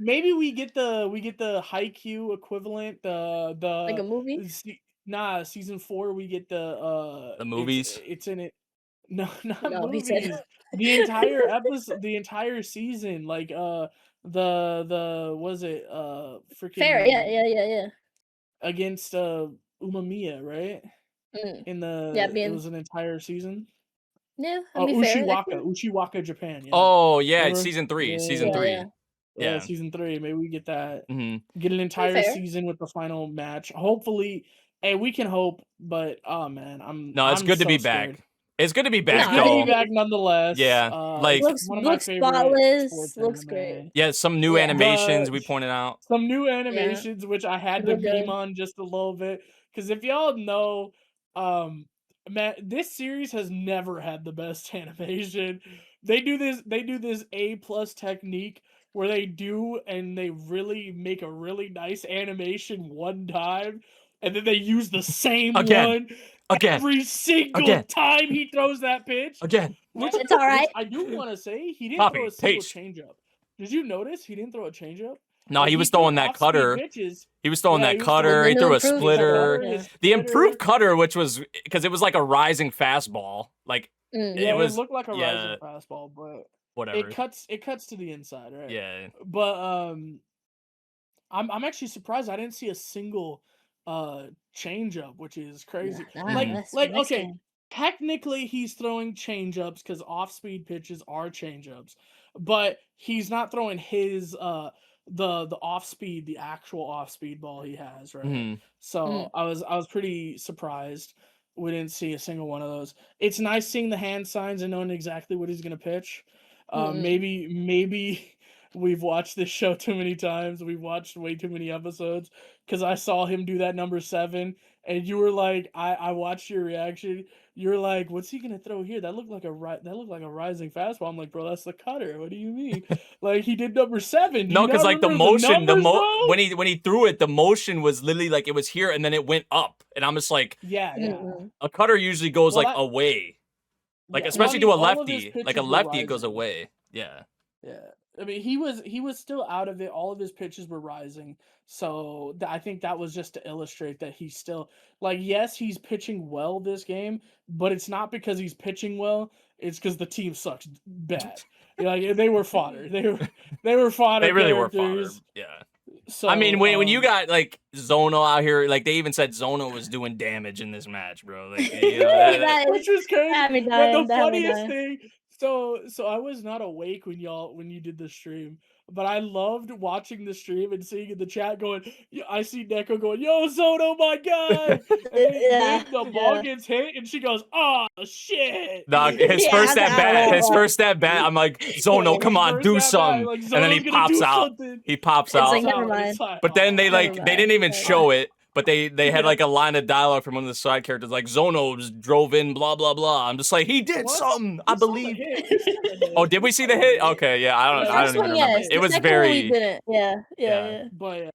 Maybe we get the Haikyuu equivalent. The like a movie. Season 4 we get the movies. It's in it. No, not movies. The entire episode, the entire season. Like the was it freaking Fair? Yeah. Against Umamiya, right? In the it was an entire season. Yeah, Ushiwaka, Japan. Yeah. Oh yeah, it's season 3. Season 3. Yeah, season 3. Maybe we get that. Get an entire season with the final match. Hopefully, hey, we can hope. But oh man, it's good to be back. It's good to be back, though. Good to be back nonetheless. Yeah, like one of my favorite spotless. Looks great. Yeah, some new animations we pointed out. Some new animations which I had to beam on just a little bit, because if y'all know, man, this series has never had the best animation. They do this A+ technique where they really make a really nice animation one time, and then they use the same one every single time he throws that pitch. It's all right. I do want to say he didn't throw a single changeup. Did you notice he didn't throw a changeup? No, he was throwing that cutter. He was throwing that cutter. He threw a splitter. The improved cutter, which was because it was like a rising fastball. Like it looked like a rising fastball, but whatever. It cuts to the inside, right? Yeah. But I'm actually surprised I didn't see a single changeup, which is crazy. Okay, technically he's throwing changeups because off-speed pitches are changeups, but he's not throwing his the off-speed, the actual off-speed ball he has, right? So I was pretty surprised we didn't see a single one of those. It's nice seeing the hand signs and knowing exactly what he's gonna pitch. Maybe we've watched this show too many times. We've watched way too many episodes, because I saw him do that number 7, and you were like, I watched your reaction. You're like, what's he gonna throw here? That looked like a rising fastball. I'm like, bro, that's the cutter. What do you mean? Like, he did number 7. No, because like the motion, when he threw it, the motion was literally like it was here and then it went up, and I'm just like, a cutter usually goes like away, like especially to a lefty. Like a lefty, it goes away. Yeah. I mean, he was still out of it. All of his pitches were rising. So I think that was just to illustrate that he's still like, yes, he's pitching well this game, but it's not because he's pitching well. It's because the team sucks bad. Like they were fodder. They were fodder. They really were fodder. characters. Yeah. So I mean, when you got like Zono out here, like they even said Zono was doing damage in this match, bro. Like, you know, which is crazy. But the funniest dying. thing, so I was not awake when you did the stream, but I loved watching the stream and seeing in the chat going, I see Neko going, "Yo, Zono, my guy!" And then the ball gets hit, and she goes, "Oh shit!" Dog, his first at bat, I'm like, Zono, come on, do something. Like, and then he pops out. He pops out. Like, never mind. But then they didn't even show it. But they had like a line of dialogue from one of the side characters, like Zono just drove in, blah blah blah. I'm just like, he did something, I believe. Oh, did we see the hit? Okay, yeah, I don't even remember. It was very. Yeah. But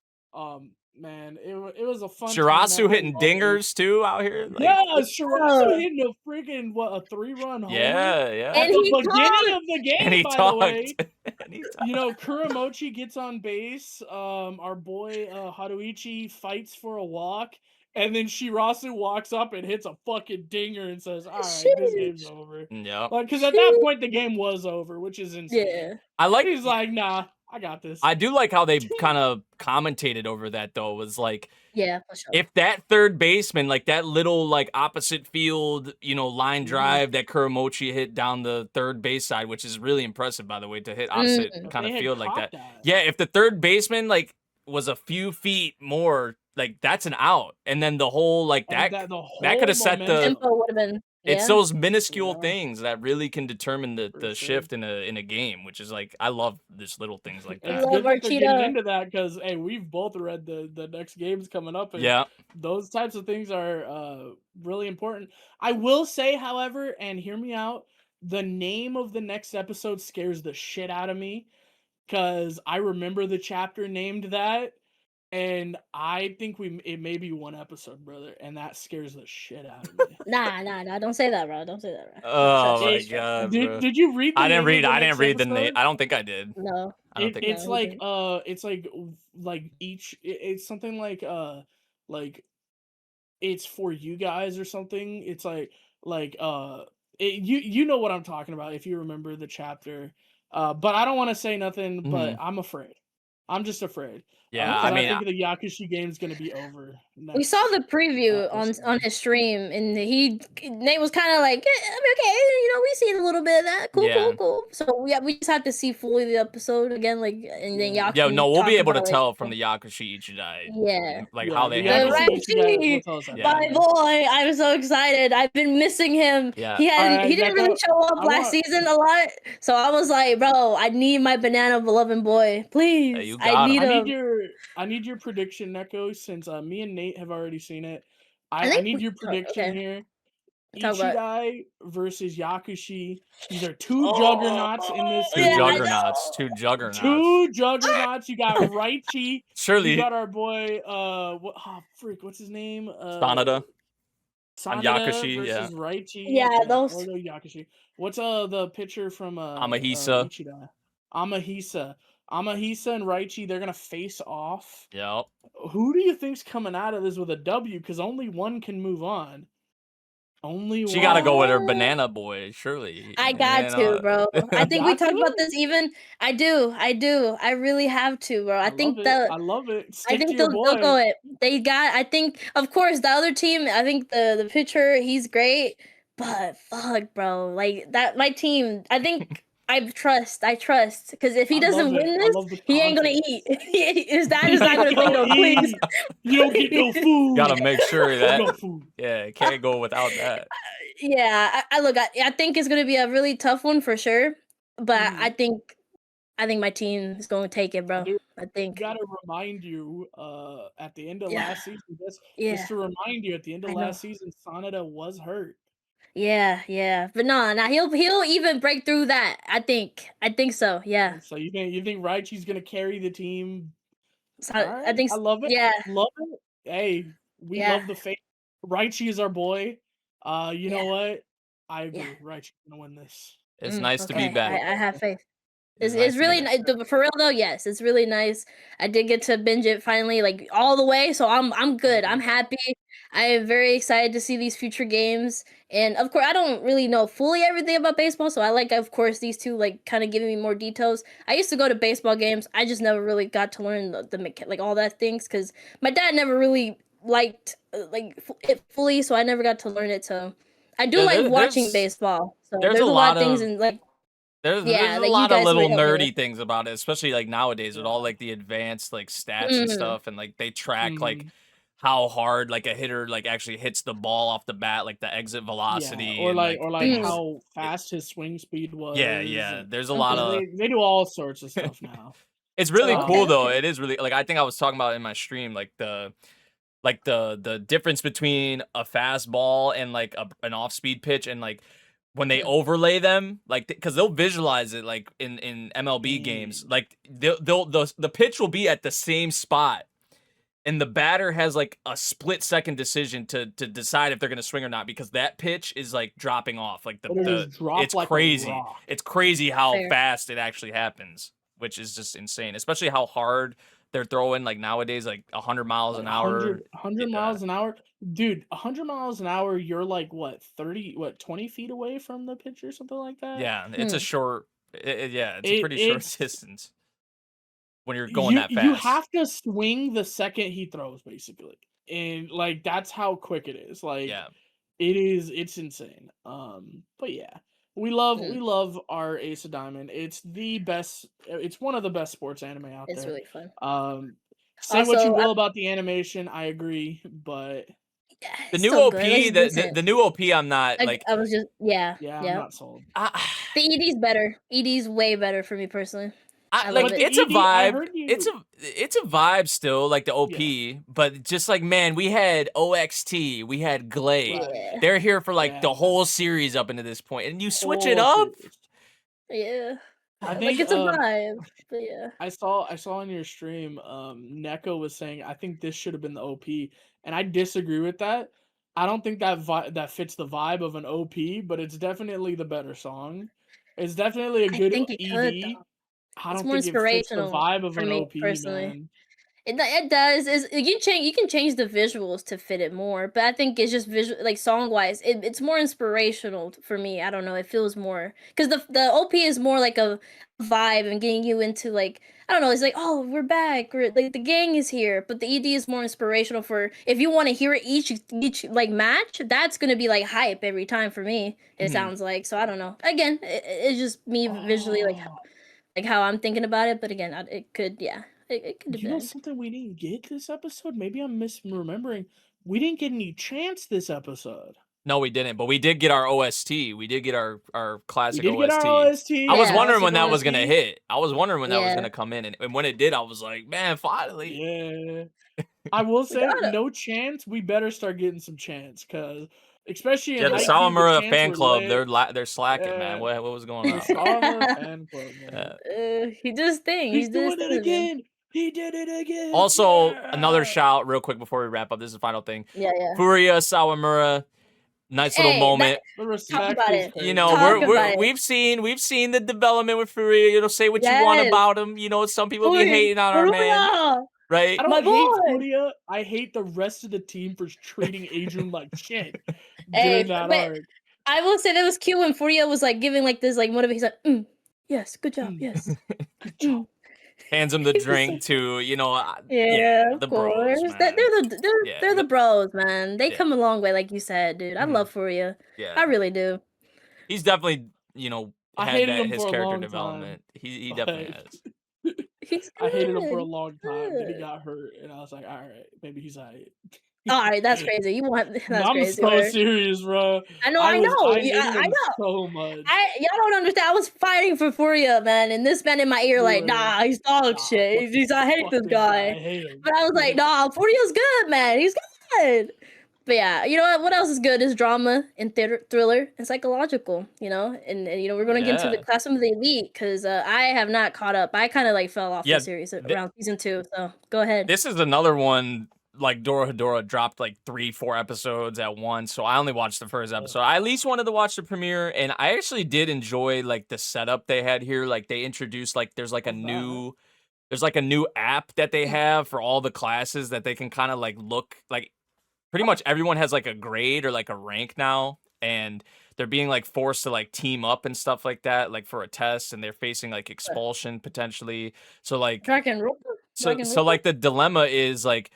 man, it was a fun. Shirasu hitting dingers too out here. Like, yeah, Shirasu hitting a freaking a 3-run homer. Yeah. At the beginning of the game, and he by talked. the way. You know, Kuramochi gets on base. Our boy Haruichi fights for a walk, and then Shirasu walks up and hits a fucking dinger and says, "All right, this game's over." Yeah. Because at that point the game was over, which is insane. Yeah. I like. He's like, "Nah, I got this." I do like how they kind of commentated over that though. Was like, yeah, for sure. If that third baseman, like that little like opposite field, line drive that Kuramochi hit down the third base side, which is really impressive by the way to hit opposite kind of field like that. Yeah, if the third baseman like was a few feet more, like that's an out, and then the whole like that could have set the tempo would have been. It's those minuscule things that really can determine the shift in a game, which is like I love this little things like that. It's good that they're getting into that because hey, we've both read the next games coming up, and those types of things are really important. I will say, however, and hear me out, the name of the next episode scares the shit out of me because I remember the chapter named that. And I think it may be one episode, brother, and that scares the shit out of me. Nah, don't say that, bro. Don't say that, bro. Oh my god, bro. Did you read? I didn't read the name. I don't think I did. No, I don't think it's like it's like each. It's something like it's for you guys or something. It's you know what I'm talking about if you remember the chapter. But I don't want to say nothing. But I'm afraid. I'm just afraid. Yeah, I think the Yakushi game is gonna be over. We saw the preview on his stream, and Nate was kind of like, okay, we seen a little bit of that. Cool. So we just have to see fully the episode again, like, and then Yakushi. Yeah, no, we'll be able to tell from the Yakushi Ichidai. Yeah, like how they handle my boy, I'm so excited. I've been missing him. Yeah, he didn't really show up last season a lot, so I was like, bro, I need my banana beloved boy, please. I need your prediction, Neko, since me and Nate have already seen it. I need your prediction here. Ichidai versus Yakushi. These are two juggernauts in this. Two juggernauts. You got Raichi. Surely. You got our boy. What's his name? Sanada. Yakushi. Versus Raichi. Yeah, those. Yakushi. What's the pitcher from Amahisa? Ichidai? Amahisa and Raichi, they're gonna face off. Yep. Who do you think's coming out of this with a W? Because only one can move on. She gotta go with her banana boy, surely. I got to, bro. I think we talked about this even. I do. I really have to, bro. I love it. I think they'll go it. They got. I think, of course, the other team. I think the pitcher, he's great, but fuck, bro. Like that, my team. I think. I trust, because if he doesn't win this, he ain't gonna eat. His dad is not gonna think, no, please. You don't get no food. Gotta make sure that, can't go without that. Yeah, I think it's gonna be a really tough one for sure, but I think my team is gonna take it, bro. I think. Gotta remind you, at the end of last season, just to remind you, at the end of last season, Sanada was hurt. Yeah, but no, he'll even break through that. I think so. Yeah. So you think Raichi's gonna carry the team? So, right. I think I love it. Yeah, love it. Hey, we love the faith. Raichi is our boy. You know what? I agree. Raichi's gonna win this. It's nice to be back. I have faith. It's really nice. For real though, yes, it's really nice. I did get to binge it finally, like all the way, so I'm good. I'm happy. I am very excited to see these future games, and of course, I don't really know fully everything about baseball, so I like, of course, these two like kind of giving me more details. I used to go to baseball games. I just never really got to learn like all that things because my dad never really liked it fully, so I never got to learn it. So I do like watching baseball. So there's a lot of things in like. There's a lot of little nerdy things about it, especially like nowadays with all like the advanced like stats and stuff, and like they track like how hard like a hitter like actually hits the ball off the bat, like the exit velocity, or like how fast his swing speed was. Yeah. There's a lot of they do all sorts of stuff now. It's really cool though. It is really like I think I was talking about in my stream like the difference between a fastball and like an off-speed pitch and like when they overlay them, like, because they'll visualize it, like, in MLB games, like, the pitch will be at the same spot, and the batter has, like, a split-second decision to decide if they're gonna swing or not, because that pitch is, like, dropping off, like, it's like crazy. It's crazy how fast it actually happens, which is just insane, especially how hard they're throwing, like, nowadays, like, 100 miles an hour. 100 miles an hour? Dude, 100 miles an hour, you're, like, what, 20 feet away from the pitch or something like that? Yeah, it's a short... it's a pretty short distance when you're going that fast. You have to swing the second he throws, basically. And, like, that's how quick it is. Like, it's insane. But, yeah. We love our Ace of Diamond. It's the best. It's one of the best sports anime out there. It's really fun. Say also, what you will about the animation, I agree, but the new OP, the new OP, I'm not like. I was just I'm not sold. The ED's better. ED's way better for me personally. It's a vibe. It's a vibe still, like the OP, but just like, man, we had OXT, we had Glade. Yeah. They're here for like the whole series up into this point, and you switch it up. Yeah, I think it's a vibe. But yeah, I saw in your stream, Neko was saying I think this should have been the OP, and I disagree with that. I don't think that fits the vibe of an OP, but it's definitely the better song. It's definitely a good ED. I don't think it fits the vibe of an OP, man. It does. You can change the visuals to fit it more, but I think it's just visual, like song wise, it's more inspirational for me. I don't know. It feels more because the OP is more like a vibe and getting you into like, I don't know. It's like, oh, we're back, or like the gang is here. But the ED is more inspirational for if you want to hear it each like match. That's gonna be like hype every time for me. It sounds like. So I don't know. Again, it's just me visually like how I'm thinking about it, but again, it could, it could depend. You know something we didn't get this episode? Maybe I'm misremembering. We didn't get any chants this episode. No, we didn't, but we did get our OST. We did get our classic OST. Get our OST. I was wondering when that was going to hit. I was wondering when that was going to come in, and when it did, I was like, man, finally. Yeah. I will say, no chants. We better start getting some chants, because... Especially in the Sawamura fan club, they're slacking, man. What was going on? The Sawamura fan club, man. He does things. He's doing it again. He did it again. Also, another shout, real quick before we wrap up. This is the final thing. Yeah. Furia, Sawamura, nice little moment. Talk about it. You know, we've seen the development with Furia. You know, say what you want about him. You know, some people be hating on our man. Right? I don't hate Furia. I hate the rest of the team for treating Adrian like shit during that arc. I will say that was cute when Furia was like giving like this like motivation. He's like, yes, good job, yes. Good job. Hands him the drink to, you know, the bros, man. They're the bros, man. They come a long way, like you said, dude. I love Furia. Yeah, I really do. He's definitely, you know, had his character development. He definitely has. I hated him for a long time. Then he got hurt, and I was like, all right, maybe he's all right. All right, that's crazy. You want that's I'm crazy. I'm so serious, bro. I know. I know so much. Y'all don't understand. I was fighting for Furia, man, and this man in my ear, like, nah, he's dog shit. I hate this guy. I hate him. But I was like, nah, Furia's good, man. He's good. But yeah, you know what else is good is drama and thriller and psychological, you know? And you know, we're going to get into the Classroom of the Elite because I have not caught up. I kind of like fell off the series around season 2, so go ahead. This is another one like Dorohedoro dropped like 3-4 episodes at once, so I only watched the first episode. I at least wanted to watch the premiere, and I actually did enjoy like the setup they had here. Like they introduced like there's like a new app that they have for all the classes that they can kind of like look like. Pretty much everyone has like a grade or like a rank now, and they're being like forced to like team up and stuff like that, like for a test, and they're facing like expulsion potentially. So like so like the dilemma is like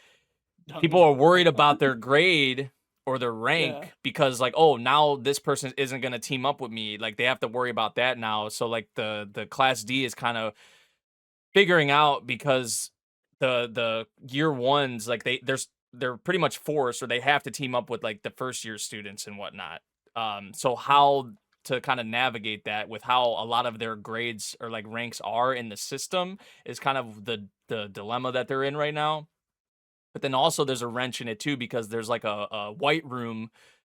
people are worried about their grade or their rank because like, oh, now this person isn't going to team up with me. Like they have to worry about that now. So like the class D is kind of figuring out because the year ones, like they're pretty much forced or they have to team up with like the first year students and whatnot. So how to kind of navigate that with how a lot of their grades or like ranks are in the system is kind of the dilemma that they're in right now. But then also there's a wrench in it too because there's like a white room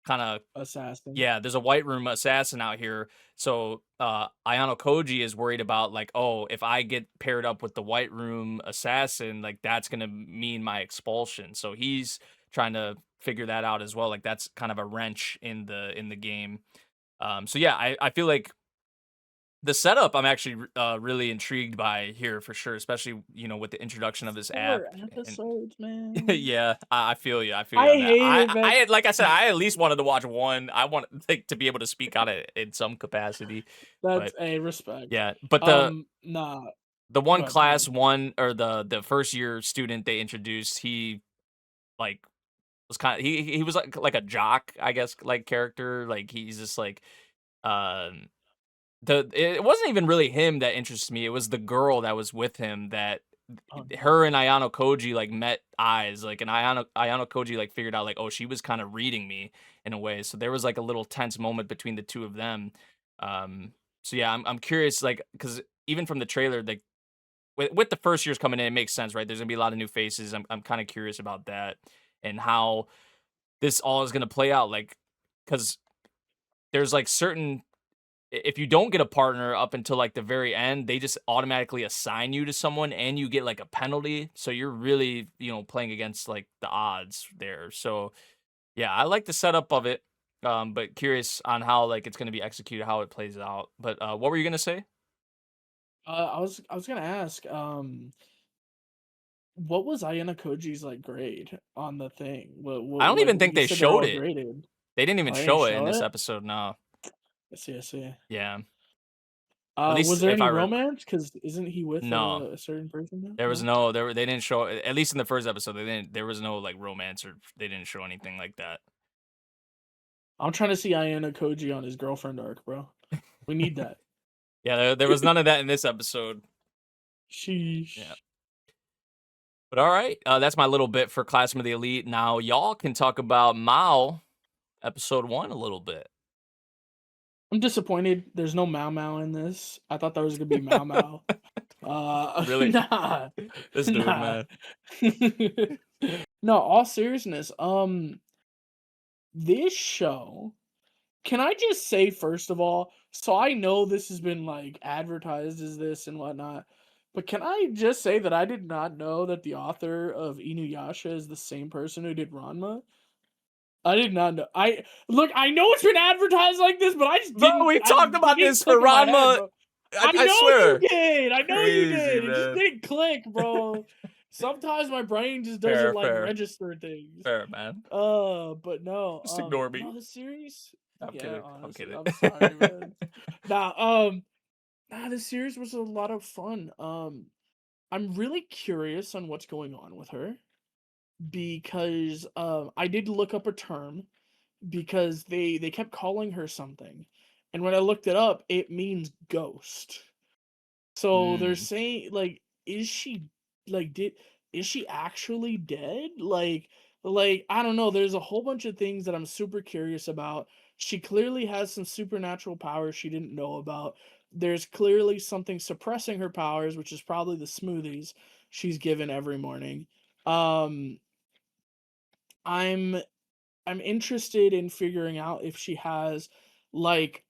kind of assassin. Yeah, there's a white room assassin out here. So Ayano Koji is worried about like, oh, if I get paired up with the white room assassin, like that's gonna mean my expulsion. So he's trying to figure that out as well. Like that's kind of a wrench in the game. So yeah, I feel like the setup I'm actually really intrigued by here for sure, especially with the introduction of this app. 4 episodes, man. Yeah, I feel you. I feel I you on hate that. it, man. I like I said, I at least wanted to watch one. I want like to be able to speak on it in some capacity. That's But a respect. yeah, but the one class one or the first year student they introduced, he like was kind of he was like a jock, I guess, like character. Like he's just like it wasn't even really him that interests me. It was the girl that was with him that her and Ayano Koji like met eyes, like, and Ayano Koji like figured out like, oh, she was kind of reading me in a way. So there was like a little tense moment between the two of them. So yeah, I'm curious, like, because even from the trailer, like with the first years coming in, it makes sense, right? There's gonna be a lot of new faces. I'm kind of curious about that and how this all is gonna play out, like, because there's like certain if you don't get a partner up until like the very end, they just automatically assign you to someone and you get like a penalty. So you're really, playing against like the odds there. So yeah, I like the setup of it. But curious on how like it's going to be executed, how it plays out. But what were you going to say? I was going to ask, what was Ayano Koji's like grade on the thing? I don't even think they showed it. Graded. They didn't even show it in this episode. No. I see. Yeah. Was there any romance? Because isn't he with a certain person now? There was no. They didn't show. At least in the first episode, they didn't. There was no like romance, or they didn't show anything like that. I'm trying to see Ayano Koji on his girlfriend arc, bro. We need that. Yeah, there was none of that in this episode. Sheesh. Yeah. But all right, that's my little bit for Classroom of the Elite. Now y'all can talk about Mao, episode 1 a little bit. I'm disappointed. There's no Mao Mao in this. I thought there was gonna be Mao Mao. Really? Nah. This dude, man. No, all seriousness. This show. Can I just say first of all? So I know this has been like advertised as this and whatnot, but can I just say that I did not know that the author of Inuyasha is the same person who did Ranma? I did not know. I know it's been advertised like this, but I just didn't. Bro, we talked about this for Ranma. I swear. You did. I know you did. It just didn't click, bro. Sometimes my brain just doesn't register things. Fair, man. But no. Just ignore me. No, the series. I'm kidding. Honestly, I'm kidding. I'm sorry, man. The series was a lot of fun. I'm really curious on what's going on with her. Because I did look up a term because they kept calling her something, and when I looked it up, it means ghost. So they're saying like, is she actually dead? Like I don't know. There's a whole bunch of things that I'm super curious about. She clearly has some supernatural powers she didn't know about. There's clearly something suppressing her powers, which is probably the smoothies she's given every morning. I'm interested in figuring out if she has like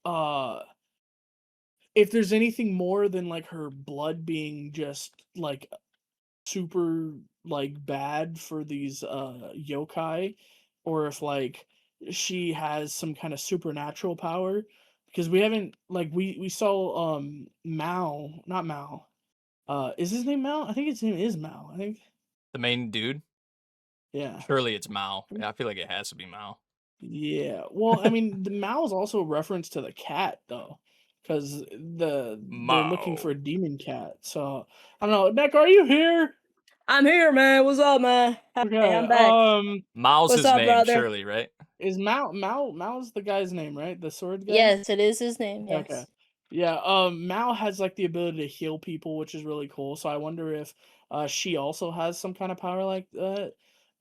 if there's anything more than like her blood being just like super like bad for these yokai, or if like she has some kind of supernatural power, because we haven't like we saw Mao, not Mao. Is his name Mao? I think his name is Mao. I think. The main dude? Yeah. Surely it's Mao. Yeah, I feel like it has to be Mao. Yeah. Well, I mean, the Mao is also a reference to the cat, though, because they're looking for a demon cat. So I don't know. Nick, are you here? I'm here, man. What's up, man? Okay. Hey, I'm back. Mao's What's his up, name, brother? surely, right? Is Mao's the guy's name, right? The sword guy? Yes, it is his name. Yes. Okay. Yeah, Mao has like the ability to heal people, which is really cool. So I wonder if she also has some kind of power like that.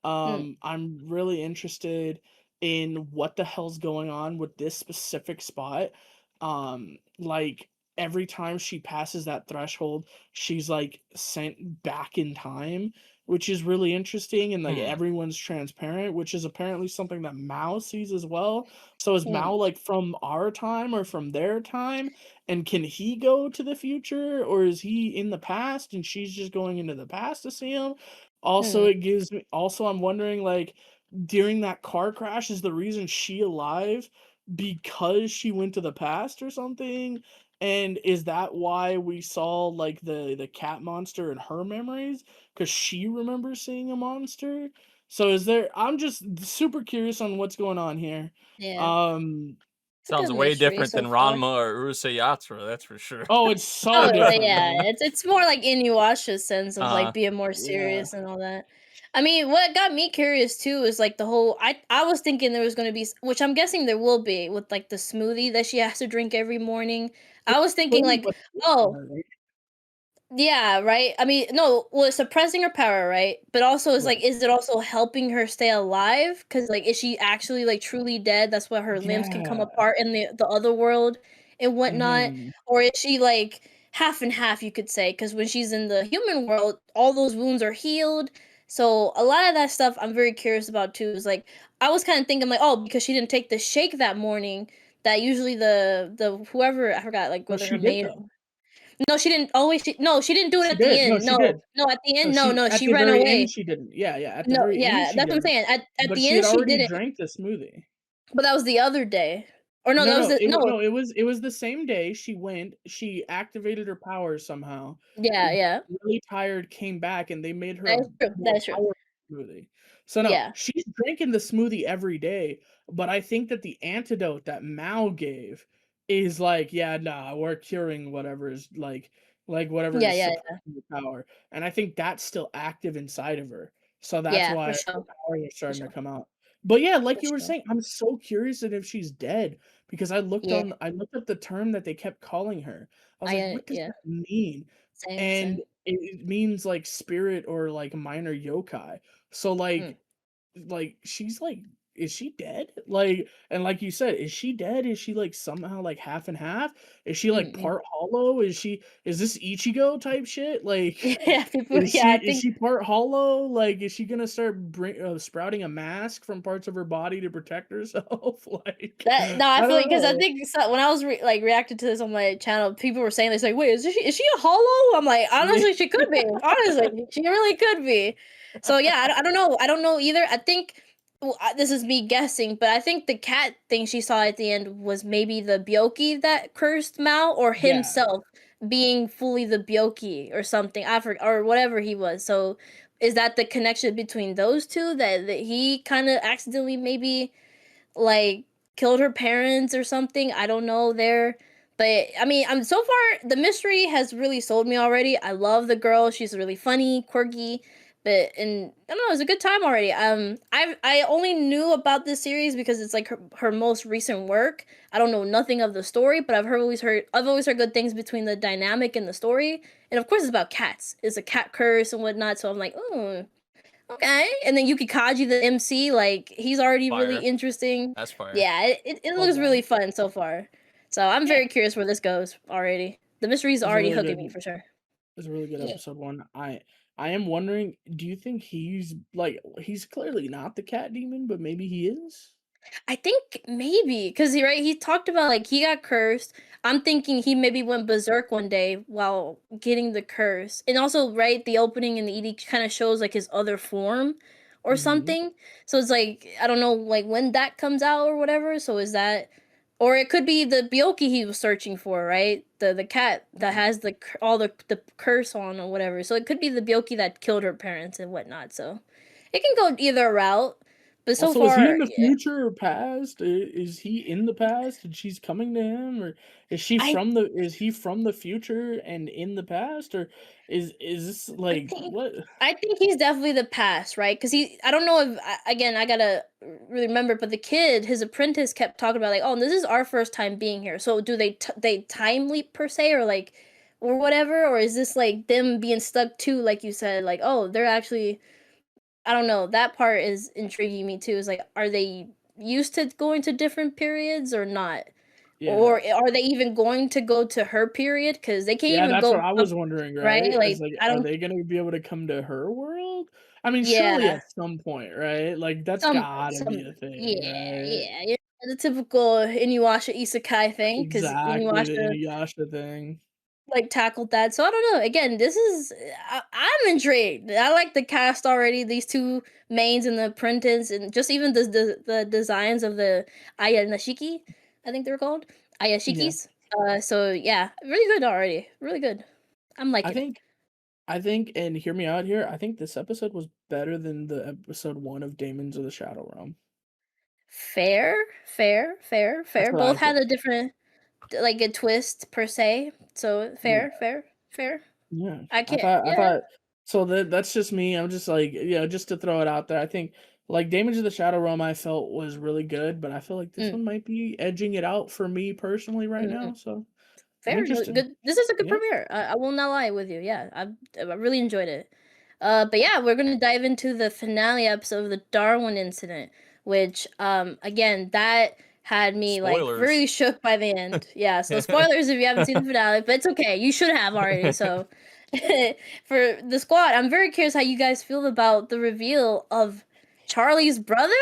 I'm really interested in what the hell's going on with this specific spot. Like every time she passes that threshold, she's like sent back in time, which is really interesting, and like everyone's transparent, which is apparently something that Mao sees as well. So is Mao like from our time or from their time? And can he go to the future, or is he in the past and she's just going into the past to see him? Also, it gives me I'm wondering like during that car crash, is the reason she alive because she went to the past or something? And is that why we saw like the cat monster in her memories? Because she remembers seeing a monster. So is there? I'm just super curious on what's going on here. Yeah. Sounds way different than Ranma or Urusei Yatsura, that's for sure. Oh, it's so different. Yeah, it's more like Inuyasha's sense of like being more serious and all that. I mean, what got me curious too is like the whole. I was thinking there was going to be, which I'm guessing there will be, with like the smoothie that she has to drink every morning. I was thinking like, oh. Yeah, right. I mean, no, well, it's suppressing her power, right? But also, it's like, is it also helping her stay alive? Because, like, is she actually like truly dead? That's why her limbs can come apart in the other world and whatnot. Or is she like half and half? You could say, because when she's in the human world, all those wounds are healed. So a lot of that stuff I'm very curious about too. Is like I was kind of thinking like, oh, because she didn't take the shake that morning, that usually the whoever I forgot like whether her maid. No, she didn't always she didn't do it at the end. No, she did. No, at the end, At she the ran very away. end, she didn't. Yeah, at the No, very end, yeah, she that's what I'm didn't. saying. At But the she end, had she already didn't. drank the smoothie. But that was the other day. Or no, that was the no. It was the same day she went. She activated her powers somehow. Yeah. Really tired, came back, and they made her That is true. more That is true. powerful smoothie. So no, Yeah. she's drinking the smoothie every day. But I think that the antidote that Mao gave is like, yeah, nah, we're curing whatever is like whatever is Yeah. suppressing the power, and I think that's still active inside of her. So that's Yeah, why for her sure. powers are starting to come out. But yeah, like For you were sure. saying, I'm so curious if she's dead because I looked up the term that they kept calling her. I was like, what does that mean? And Same. it means like spirit or like minor yokai. So like she's like, is she dead? Like, and like you said, is she dead? Is she like somehow like half and half? Is she like part hollow? Is this Ichigo type shit? Like, Yeah, people. Yeah, I is think. she part hollow? Like, is she gonna start sprouting a mask from parts of her body to protect herself? Like, That no, I I feel don't like because I know. think when I was like reacting to this on my channel, people were saying this like, "Wait, is she a hollow?" I'm like, honestly, she could be. Honestly, she really could be. So yeah, I don't know. I don't know either. I think this is me guessing, but I think the cat thing she saw at the end was maybe the Byoki that cursed Mao, or Yeah. himself being fully the Byoki or something. I forgot, or whatever he was. So is that the connection between those two that he kind of accidentally maybe like killed her parents or something? I don't know there. But I mean, I'm so far the mystery has really sold me already. I love the girl. She's really funny, quirky, and I don't know, it's a good time already. I only knew about this series because it's like her most recent work. I don't know nothing of the story, but I've always heard good things between the dynamic and the story. And of course it's about cats. It's a cat curse and whatnot, so I'm like, oh, okay. And then Yuki Kaji, the MC, like he's already really interesting. That's fire. Yeah, it looks really fun so far. So I'm very curious where this goes already. The mystery's already hooking me for sure. It's a really good episode one. I am wondering, do you think he's clearly not the cat demon, but maybe he is? I think maybe because he talked about like he got cursed. I'm thinking he maybe went berserk one day while getting the curse, and also the opening in the ED kind of shows like his other form or Mhm. something. So it's like I don't know like when that comes out or whatever. So is that, or it could be the Byoki he was searching for, right? The cat that has all the curse on or whatever. So it could be the Byoki that killed her parents and whatnot. So it can go either route. But so Also, is he in far, the yeah. future or past? Is he in the past and she's coming to him, or is he I from the future and in the past, or is this I like think what? I think he's definitely the past, right? Because I don't know if again, I gotta really remember, but the kid, his apprentice, kept talking about like, oh, this is our first time being here. So do they time leap per se, or like, or whatever, or is this like them being stuck too, like you said, like, oh, they're actually, I don't know. That part is intriguing me too. Is like, are they used to going to different periods or not? Yeah, Or are they even going to go to her period? Because they can't yeah, even that's what go I up, was wondering, right? right? As Like, like, I are don't. they gonna be able to come to her world? I mean, surely Yeah. at some point, right? Like that's gotta be a thing, right? Yeah, the typical Inuyasha isekai thing, because Exactly, the Inuyasha, Inuyasha thing. like, tackled that, so I don't know, again, this is I'm intrigued. I like the cast already, these 2 mains and the apprentice, and just even the designs of the Ayanashiki, I think they're called, Yeah, Ayashikis, so yeah, really good already, really good. I'm I liking it. think I think, and hear me out here. I think this episode was better than the episode 1 of Daemons of the Shadow Realm. Fair, fair, fair, That's fair, what I both had think. a different, like, a twist per se, so Yeah. fair, fair, fair. Yeah, I I can't. thought I Yeah. thought so that's just me. I'm just like, just to throw it out there. I think like Damage of the Shadow Realm I felt was really good, but I feel like this Mm, one might be edging it out for me personally right mm, now. So I'm fair. No, interested. good. This is a good Yeah. premiere. I will not lie with you. Yeah, I really enjoyed it. But yeah, we're gonna dive into the finale episode of the Darwin incident, which again that had me like Spoilers. really shook by the end. Yeah. So spoilers if you haven't seen the finale, but it's okay. You should have already. So for the squad, I'm very curious how you guys feel about the reveal of Charlie's brother.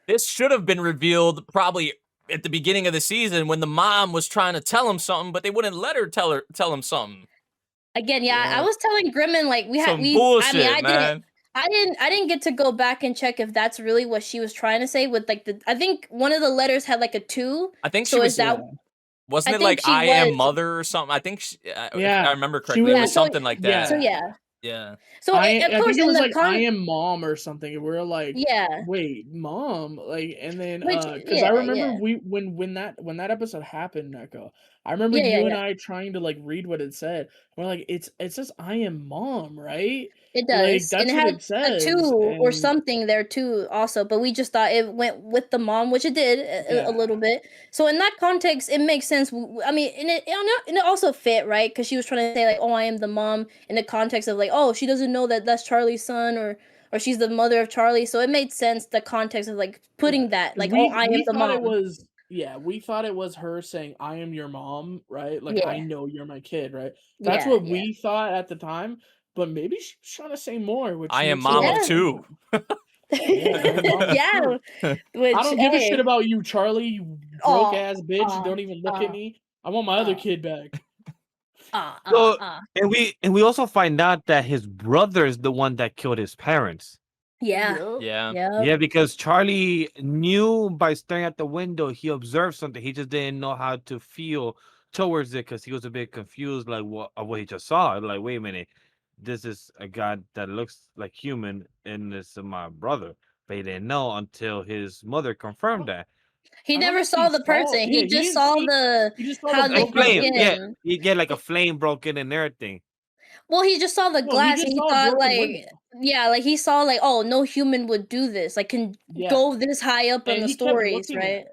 This should have been revealed probably at the beginning of the season when the mom was trying to tell him something, but they wouldn't let her tell him something. Again, yeah, I Yeah. was telling Grimmin like Some I mean, bullshit, man. I didn't get to go back and check if that's really what she was trying to say with like I think one of the letters had like a 2. I think she So is was, that, Yeah. wasn't I it think like she I am was, mother or something? I think if I Yeah. remember She correctly, it yeah, was was something like so that. yeah. yeah. Yeah. So of I course think it in was the like I am mom or something. And we're like, yeah, wait, mom, like, and then which because I remember yeah. we when that episode happened, Neko, I remember Yeah, yeah, you and yeah. I trying to like read what it said. We're like, it says I am mom, right? It Like does, and that's it what had it a says, 2 or and something there too, also. But we just thought it went with the mom, which it did a yeah, little bit. So in that context, it makes sense. I mean, and it also fit right because she was trying to say like, "Oh, I am the mom," in the context of like, "Oh, she doesn't know that that's Charlie's son," or she's the mother of Charlie. So it made sense the context of like yeah, putting that because like, "Oh, I am we the thought it mom." was we thought it was her saying I am your mom, right? Like I Yeah, know you're my kid, right? That's yeah, what yeah, we thought at the time, but maybe she was trying to say more, which I am makes a mom lot of of yeah, sense. 2. Yeah, I am mom of yeah. two. I Which don't give a shit hey, about you, Charlie, you broke oh, ass bitch. uh, Don't even look at uh, me. I want my other uh, kid back. uh, uh, So uh. and we also find out that his brother is the one that killed his parents. Yeah, Yup. Yeah. yep. Yeah, because Charlie knew by staring at the window, he observed something. He just didn't know how to feel towards it because he was a bit confused, like what he just saw. Like, wait a minute, this is a guy that looks like human, and this is my brother. But he didn't know until his mother I confirmed don't that. He I don't never know if he saw the saw, person. yeah, He he just didn't saw see, the he just saw the how they A broken broke flame, yeah, window. in. you get like a He- flame broken and everything. Well, he just saw the No, he glass just and he saw a thought broken like, window. yeah, like he saw like, oh, no human would do this. Like can Yeah. go this high up on And the he kept stories, looking at right? it.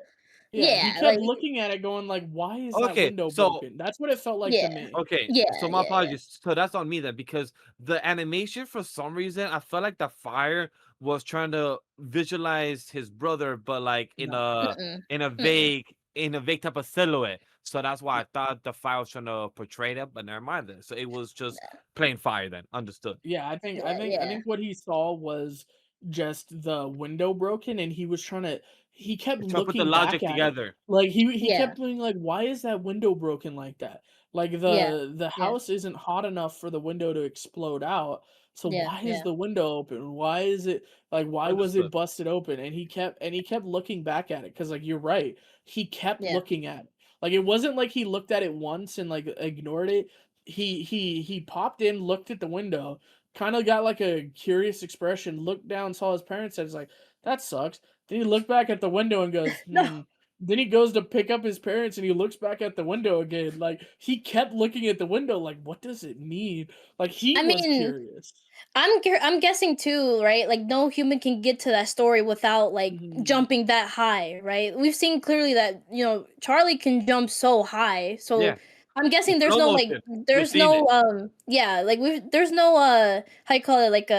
Yeah, he Yeah, kept like looking at it going like, "Why is that Okay, window so broken?" That's what it felt like to yeah, me. okay, yeah, so my yeah, yeah. apologies. So that's on me then, because the animation for some reason I felt like the fire was trying to visualize his brother, but like in No. a Mm-mm, in a mm-mm. vague in a vague type of silhouette. So that's why I thought the fire was trying to portray that, but never mind then. So it was just plain fire then. Understood. Yeah, Yeah, I yeah. think what he saw was just the window broken, and he was trying to. He kept Try to put the looking back logic at it. together. Like he Yeah. kept being like, "Why is that window broken like that? Like Yeah. the house isn't hot enough for the window to explode out. So Yeah. why is Yeah. the window open? Why is it like why was it Understood. busted open?" And he kept looking back at it because like you're right. He kept Yeah. looking at it. Like it wasn't like he looked at it once and like ignored it. He popped in, looked at the window, kind of got like a curious expression, looked down, saw his parents, and was like, "That sucks." Then he looked back at the window and goes, No. "Hmm." Then he goes to pick up his parents and he looks back at the window again. Like he kept looking at the window, like, what does it mean? Like he I was mean, curious. I'm guessing too, right? Like no human can get to that story without like Mhm. jumping that high, right? We've seen clearly that Charlie can jump so high. So Yeah. I'm guessing there's Slow no like motion. We've there's seen no it. yeah, like there's no how you call it, like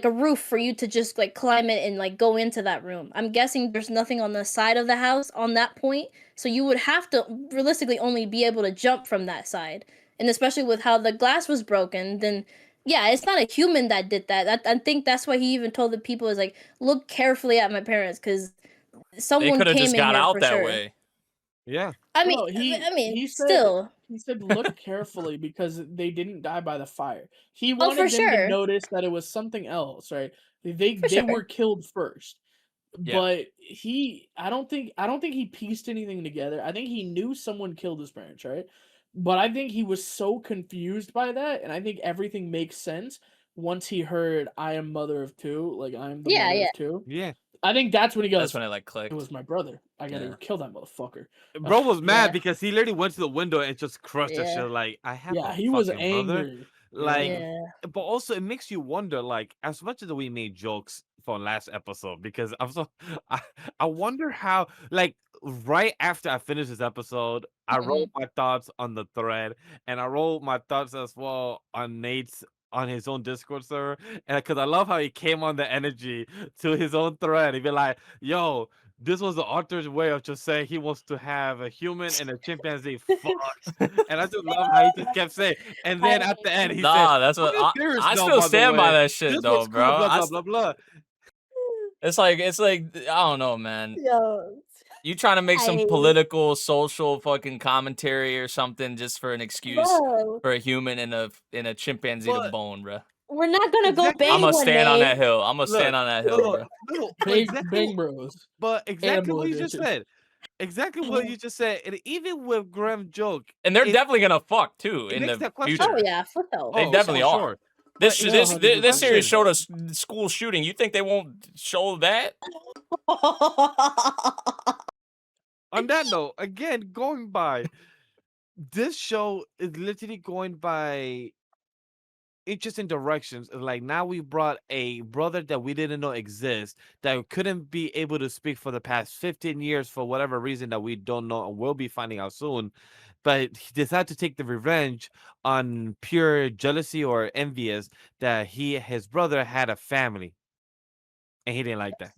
a roof for you to just like climb it and like go into that room. I'm guessing there's nothing on the side of the house on that point. So you would have to realistically only be able to jump from that side. And especially with how the glass was broken, then yeah, it's not a human that did that. I think that's why he even told the people is like, look carefully at my parents because They someone could have came just in got here out for that sure. way. Yeah. I mean, No, he said still. look carefully because they didn't die by the fire. He Oh, for wanted them to sure. notice that it was something else, right? They For they sure. were killed first. Yeah. But I don't think he pieced anything together. I think he knew someone killed his parents, right? But I think he was so confused by that, and I think everything makes sense once he heard I am mother of two, like I am the Yeah, mother yeah. of two. Yeah. I think that's when he That's goes, when it like it clicked. was my brother. I gotta Yeah. go kill that motherfucker. Bro was mad Yeah. because he literally went to the window and just crushed that Yeah. shit. Like, I have Yeah, a he was fucking brother. angry. Like, Yeah. but also it makes you wonder, like, as much as we made jokes for last episode, because I wonder how, like, right after I finished this episode, I wrote my thoughts on the thread, and I wrote my thoughts as well on Nate's on his own Discord server, and because I love how he came on the energy to his own thread. He'd be like, "Yo, this was the author's way of just saying he wants to have a human and a chimpanzee fucks," and I just love how he just kept saying. And then at the end, he said, Nah, that's what "What did Beerus I know, still by the stand by way? that shit This though, was bro. cool, blah blah blah blah." It's like I don't know, man. Yo. You trying to make some political, social fucking commentary or something just for an excuse Bro. for a human and a chimpanzee to bone, bro. We're not gonna go Exactly. bang I'm gonna one stand on day. that hill. I'm gonna stand on that hill, bro. No, Bang Bros. but exactly Animal what you just edition. said. Exactly what you just said. And even with Grem joke, And they're it- definitely gonna fuck too it in makes the that question. Oh future. yeah, for sure. They Oh, definitely for are. sure. This But this it's this, the this series question. showed us school shooting. You think they won't show that? On that note, again, going by this show is literally going by interesting directions. Like now we brought a brother that we didn't know exists that couldn't be able to speak for the past 15 years for whatever reason that we don't know and we'll be finding out soon. But he decided to take the revenge on pure jealousy or envious that his brother had a family. And he didn't like that.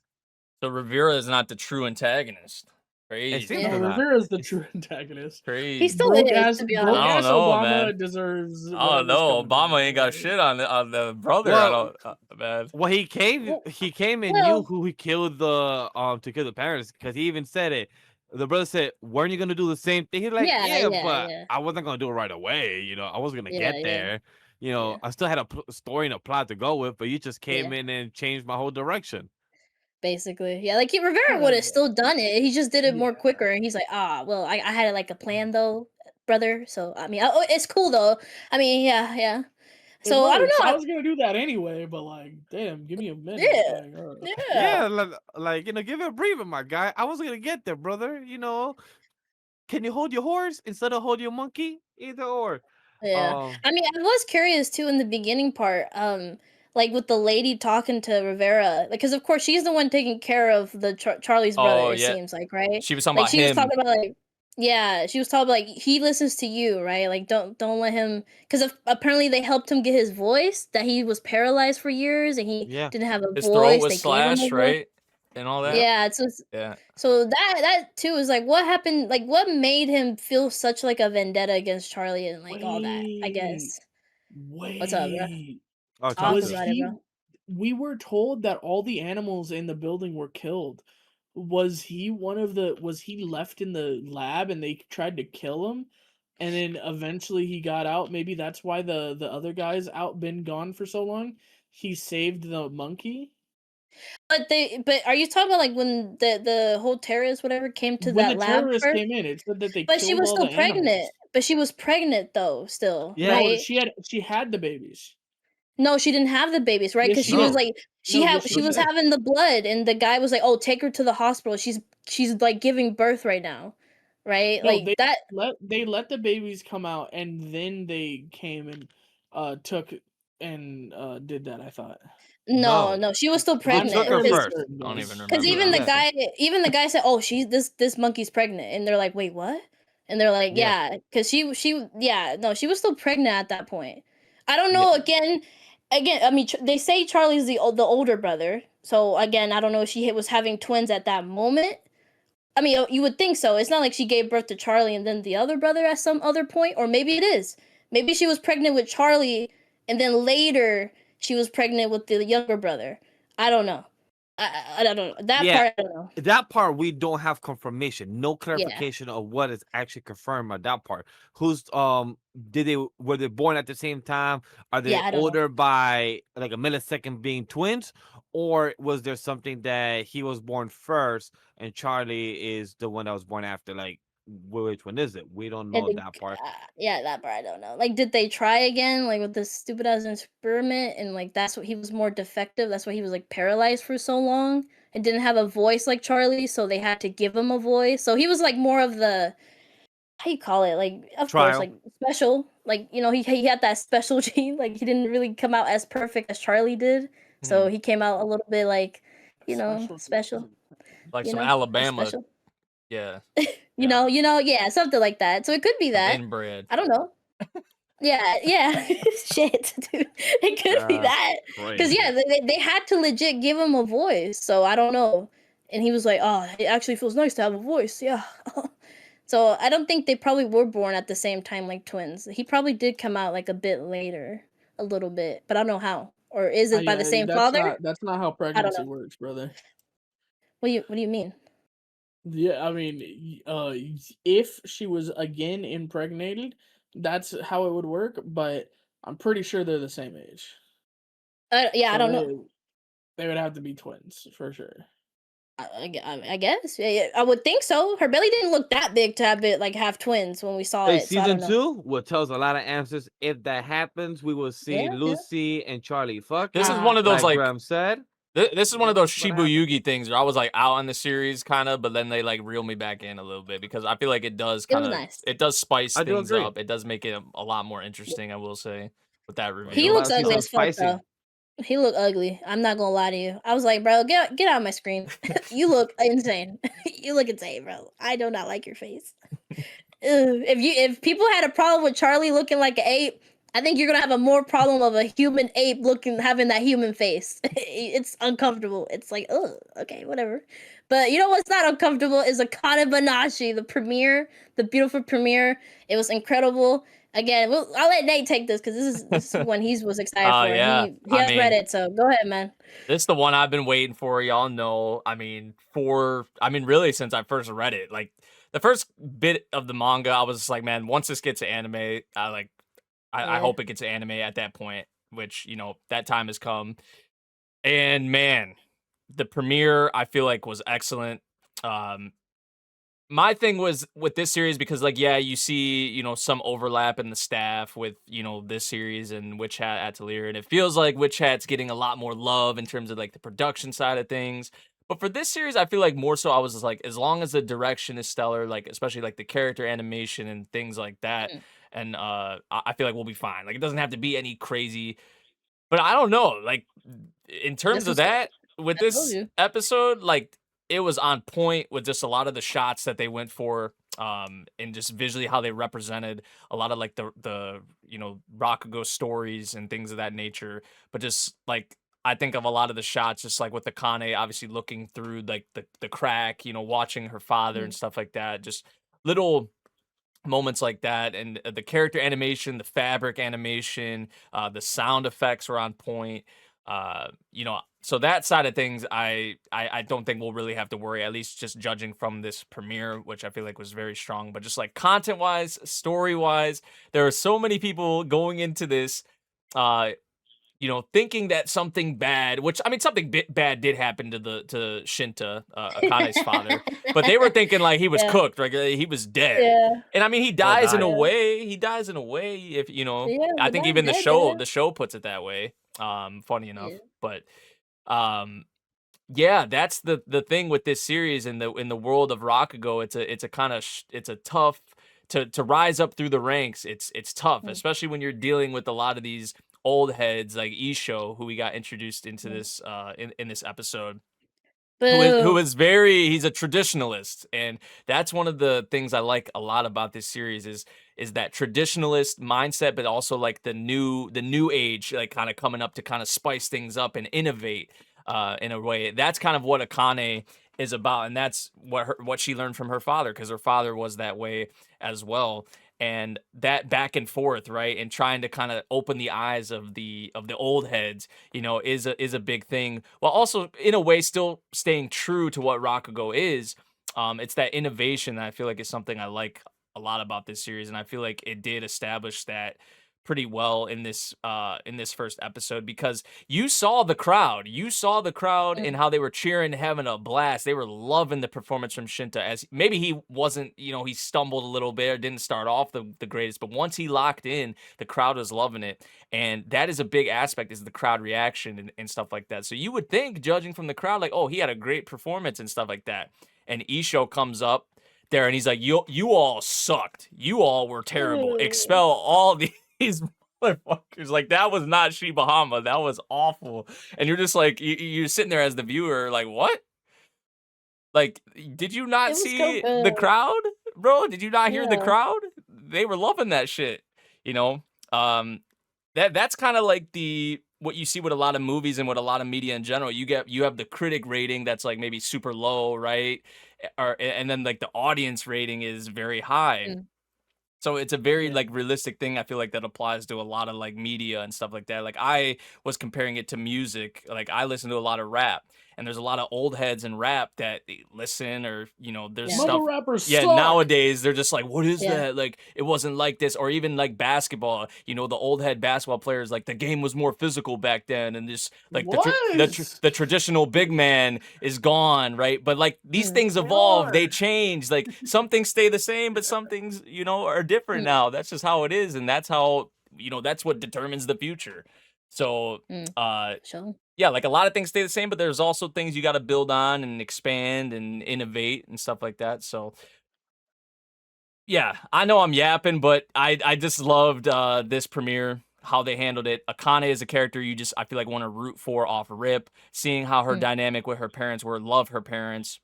So Rivera is not the true antagonist. Crazy. It seems Yeah. to not. Rivera's the true antagonist. Crazy. He still Broke is, ass, to be broke honest. I ass don't know, Obama man. deserves. Oh whatever's no, coming Obama to ain't got him. shit on the brother. Well, I don't, man. Well, he came and knew who he killed to kill the parents because he even said it. The brother said, "Weren't you gonna do the same thing?" He's like, Yeah, but yeah. I wasn't gonna do it right away. I wasn't gonna Yeah, get yeah. there. Yeah. I still had a story and a plot to go with, but you just came Yeah. in and changed my whole direction." Basically, yeah. Like Rivera would have still done it. He just did it more quicker, and he's like, well, I had like a plan though, brother. So I mean, it's cool though. I mean, yeah. So I don't know. I was gonna do that anyway, but like, damn, give me a minute. Yeah. Like, all right. Yeah, like give it a breather, my guy. I wasn't gonna get there, brother. Can you hold your horse instead of hold your monkey? Either or. Yeah. I mean, I was curious too in the beginning part, like with the lady talking to Rivera, because of course she's the one taking care of the Charlie's brother. Oh It yeah. seems like, right? She was talking Like about she was him. talking about like, yeah, she was talking about like he listens to you, right? Like don't let him, because apparently they helped him get his voice, that he was paralyzed for years and he didn't have a His voice. throat was They gave him a slashed, voice. right? And all that. Yeah, so that too is like what happened, like what made him feel such like a vendetta against Charlie and like all that, I guess. What's up, bro? Oh, Talk Was about it, he bro. we were told that all the animals in the building were killed. Was he left in the lab and they tried to kill him? And then eventually he got out. Maybe that's why the other guy's been gone for so long. He saved the monkey. But are you talking about like when the whole terrorist whatever came to When that the lab terrorists first? came in, it said that they But she killed was all still the pregnant. animals. But she was pregnant though, still, Yeah. No, right? she had the babies. No, she didn't have the babies, right? Yes, Because she she was did. like she No, had yes, she she was did. having the blood, and the guy was like, "Oh, take her to the hospital. She's like giving birth right now." Right? No, Like that they let the babies come out, and then they came and took and did that, I thought. no, she was still They I'm pregnant. took her fairly first. certain, I don't guys. even Because remember. even the guy said, "Oh, she's this monkey's pregnant," and they're like, "Wait, what?" And they're like, Yeah. "Yeah," because she no, she was still pregnant at that point. I don't Yeah. know. Again, I mean, they say Charlie's the older brother, so again, I don't know if she was having twins at that moment. I mean, you would think so. It's not like she gave birth to Charlie and then the other brother at some other point, or maybe it is. Maybe she was pregnant with Charlie, and then later she was pregnant with the younger brother. I don't know. I don't know. That part I don't know. That part we don't have confirmation. No Yeah. clarification of what is actually confirmed on that part. Who's were they born at the same time? Are they Yeah, I don't know. older by like a millisecond being twins? Or was there something that he was born first and Charlie is the one that was born after? Like, which one is it? We don't know And that part. yeah, that part I don't know. Like, did they try again, like with this stupid ass experiment, and like that's what he was more defective. That's why he was like paralyzed for so long and didn't have a voice like Charlie, so they had to give him a voice. So he was like more of the how you call it, like of course, Trial. like special, like he had that special gene. Like he didn't really come out as perfect as Charlie did, so he came out a little bit like special. Like You some know, Alabama. special. Yeah. You know, yeah, something like that. So it could be Some that. inbred. I don't know. Yeah. Shit, dude. It could be that. Because Crazy. yeah, they had to legit give him a voice. So I don't know. And he was like, "Oh, it actually feels nice to have a voice." Yeah. So I don't think they probably were born at the same time like twins. He probably did come out like a bit later, a little bit, but I don't know how. Or is it by the same father? That's not how I don't pregnancy know. works, brother. What do you mean? Yeah, I mean, if she was again impregnated, that's how it would work. But I'm pretty sure they're the same age. Yeah, I So don't know. they would have to be twins for sure. I guess. Yeah, I would think so. Her belly didn't look that big to have twins when we saw Hey, it. So I season don't know. 2 will tell us a lot of answers. If that happens, we will see Yeah. Lucy and Charlie fucking. This is one of those like like Grem said. this is one of those What Shibu happened? Yugi things where I was like out on the series kind of, but then they like reel me back in a little bit because I feel like it does It was kind of nice. it does spice I do things agree. up. It does make it a lot more interesting. I will say with that Well, review. He you looks gotta see ugly some as fuck spicy. though. He looked ugly. I'm not gonna lie to you. I was like, bro, get out of my screen. You look insane. You look insane, bro. I do not like your face. If people had a problem with Charlie looking like an ape, I think you're gonna have a more problem of a human ape having that human face. It's uncomfortable. It's like, oh, okay, whatever. But you know what's not uncomfortable is Akane-banashi, the premiere, the beautiful premiere. It was incredible. Again, I'll let Nate take this because this is one he was excited for. Yeah. He has read it, so go ahead, man. This is the one I've been waiting for. Y'all know. Really since I first read it. Like the first bit of the manga, I was just like, man, once this gets to anime, I hope it gets to anime at that point, which, that time has come. And man, the premiere I feel like was excellent. My thing was with this series because you see, some overlap in the staff with, this series and Witch Hat Atelier, and it feels like Witch Hat's getting a lot more love in terms of like the production side of things. But for this series, I feel like more so I was just like, as long as the direction is stellar, like especially like the character animation and things like that, and I feel like we'll be fine. Like it doesn't have to be any crazy, but I don't know, like in terms of that, with this episode, like it was on point with just a lot of the shots that they went for, and just visually how they represented a lot of like the Rakugo stories and things of that nature. But just like I think of a lot of the shots, just like with Akane obviously looking through like the crack, watching her father and stuff like that. Just little moments like that, and the character animation, the fabric animation, the sound effects were on point. You know, so that side of things, I don't think we'll really have to worry, at least just judging from this premiere, which I feel like was very strong. But just like content wise, story wise, there are so many people going into this, you know, thinking that something bad, which I mean, something bad did happen to Shinta, Akane's father, but they were thinking like he was cooked, like he was dead. Yeah. And I mean, he dies in a way. He dies in a way. If you know, Yeah, I but think not even dead, the show puts it that way. Funny enough, Yeah. but yeah, that's the thing with this series in the world of Rakugo. It's a kind of it's a tough to rise up through the ranks. It's tough, especially when you're dealing with a lot of these old heads like Isho, who we got introduced into this in this episode. Who is very, he's a traditionalist, and that's one of the things I like a lot about this series is that traditionalist mindset, but also like the new age, like kind of coming up to kind of spice things up and innovate in a way. That's kind of what Akane is about, and that's what she learned from her father, because her father was that way as well. And that back and forth, right, and trying to kind of open the eyes of the old heads, you know, is a big thing, while also in a way still staying true to what Rakugo is. It's that innovation that I feel like is something I like a lot about this series, and I feel like it did establish that pretty well in this first episode, because you saw the crowd and how they were cheering, having a blast. They were loving the performance from Shinta, as maybe he wasn't, you know, he stumbled a little bit or didn't start off the greatest, but once he locked in, the crowd was loving it. And that is a big aspect, is the crowd reaction and stuff like that. So you would think, judging from the crowd, like, oh, he had a great performance and stuff like that. And Isho comes up there and he's like, you all sucked. You all were terrible. Expel all these motherfuckers. Like, that was not Shibahama. That was awful. And you're just like, you're sitting there as the viewer, like, what? Like, did you not see the crowd, bro? Did you not hear the crowd? They were loving that shit, you know? That's kind of like what you see with a lot of movies and with a lot of media in general. You have the critic rating that's like maybe super low, right? And then like the audience rating is very high. So it's a very like realistic thing. I feel like that applies to a lot of like media and stuff like that. Like, I was comparing it to music. Like, I listen to a lot of rap, and there's a lot of old heads in rap that they listen, or, you know, there's stuff. Rappers Yeah, suck. nowadays they're just like, what is that? Like, it wasn't like this. Or even like basketball, you know, the old head basketball players, like, the game was more physical back then, and just like the traditional big man is gone, right? But like, these things evolve, they change. Like, some things stay the same, but some things, you know, are different now. That's just how it is, and that's how, you know, that's what determines the future. So yeah, like, a lot of things stay the same, but there's also things you got to build on and expand and innovate and stuff like that. So yeah, I know I'm yapping, but I just loved this premiere, how they handled it. Akane is a character I feel like want to root for off rip, seeing how her dynamic with her parents were, love her parents.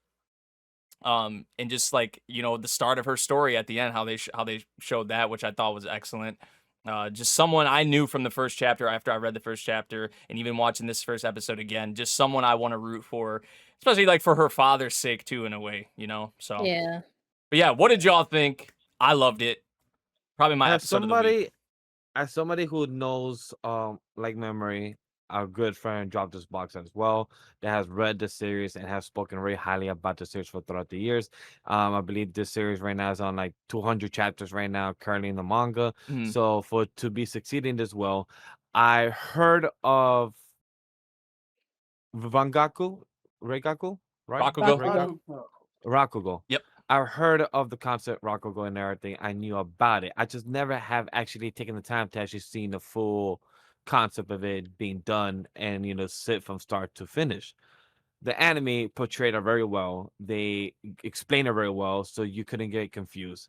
And just like, you know, the start of her story at the end, how they showed that, which I thought was excellent. Just someone I knew from the first chapter, after I read the first chapter, and even watching this first episode again, just someone I want to root for, especially like for her father's sake too, in a way, you know. So but yeah, what did y'all think? I loved it. Probably my episode of the week. As somebody who knows like Memory, our good friend, dropped this box as well, that has read the series and has spoken very highly about the series throughout the years. I believe this series right now is on like 200 chapters right now, currently in the manga. So to be succeeding this well, I heard of Rakugo, right? Rakugo. Yep. I heard of the concept Rakugo and everything. I knew about it. I just never have actually taken the time to actually see the full concept of it being done and, you know, sit from start to finish. The anime portrayed it very well. They explained it very well, so you couldn't get confused.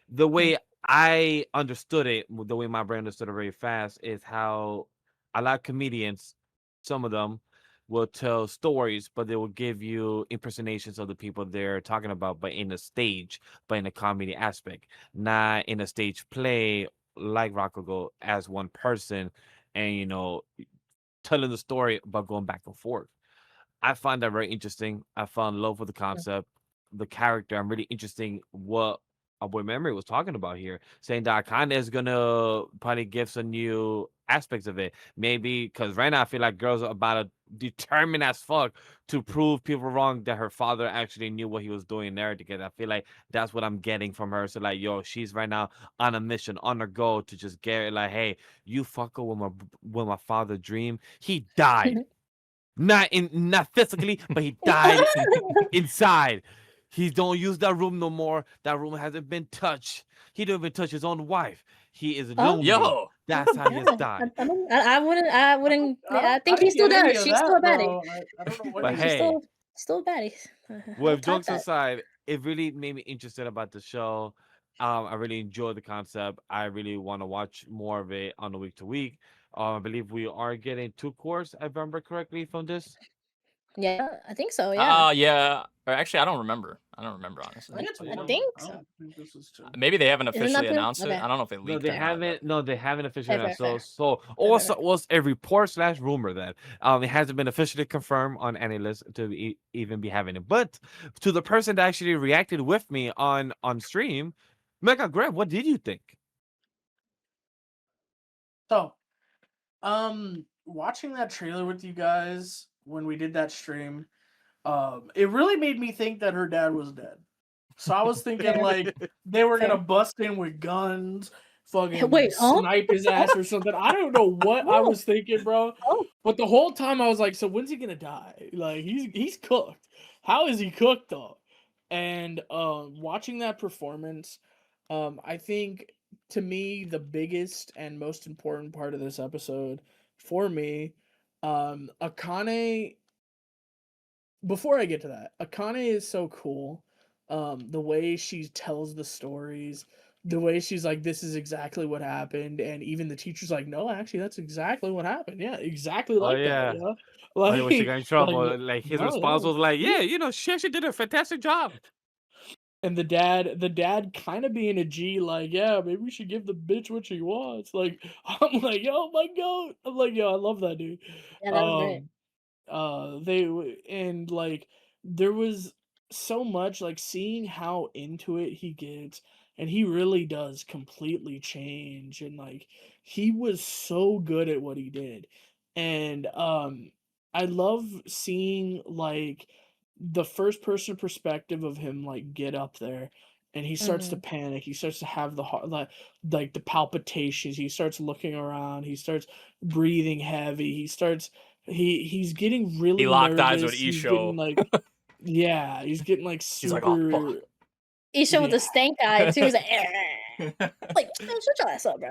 The way I understood it, the way my brain understood it very fast, is how a lot of comedians, some of them, will tell stories, but they will give you impersonations of the people they're talking about, but in a stage, but in a comedy aspect, not in a stage play like Rakugo as one person, and, you know, telling the story but going back and forth. I find that very interesting. I fell in love with the concept, the character. I'm really interesting what our boy Memory was talking about here, saying that Akane is gonna probably give some new aspects of it. Maybe because right now I feel like girls are about to determined as fuck to prove people wrong that her father actually knew what he was doing there. Because I feel like that's what I'm getting from her. So like, yo, she's right now on a mission, on her goal to just get it. Like, hey, you fucker with my father dream. He died. Not physically, but he died inside. He don't use that room no more. That room hasn't been touched. He don't even touch his own wife. He is lonely. Yo, That's how he has died. I wouldn't. I think he's still there. She's still a baddie. I don't know what. But She's hey, still a baddie. with jokes aside, it really made me interested about the show. I really enjoy the concept. I really want to watch more of it on a week to week. I believe we are getting 2 courses, if I remember correctly, from this. Yeah, I think so. Yeah. Yeah. Or actually, I don't remember. Honestly. I think so. Maybe they haven't Isn't that officially the- announced it. okay. I don't know if they No, leaked they it or not, haven't. No, they haven't officially Fair, announced. fair. So also was a report / rumor that it hasn't been officially confirmed on any list to even be having it. But to the person that actually reacted with me on stream, Mega Grem, what did you think? So, watching that trailer with you guys when we did that stream, it really made me think that her dad was dead. So I was thinking like they were gonna bust in with guns, fucking snipe his ass or something. I don't know what I was thinking, bro. Oh. But the whole time I was like, so when's he gonna die? Like he's cooked. How is he cooked though? And watching that performance, I think to me the biggest and most important part of this episode for me, Akane. Before I get to that, Akane is so cool. The way she tells the stories, the way she's like, "This is exactly what happened," and even the teacher's like, "No, actually, that's exactly what happened. Yeah, exactly like that." Yeah, Like when she got in trouble, like his no, response yeah. was like, "Yeah, she actually did a fantastic job." And the dad kind of being a G, like, yeah, maybe we should give the bitch what she wants. Like, I'm like, oh my god, I'm like, yo, I love that dude. Yeah, that was great. And like there was so much like seeing how into it he gets, and he really does completely change, and like he was so good at what he did. And I love seeing like the first person perspective of him like get up there, and he starts to panic, he starts to have the heart like the palpitations, he starts looking around, he starts breathing heavy, he's getting really he locked nervous. eyes with He's getting Isho. like, yeah, he's getting like super. He's like, oh fuck. Isho with the stank eye too. He's like, like, shut your ass up, bro.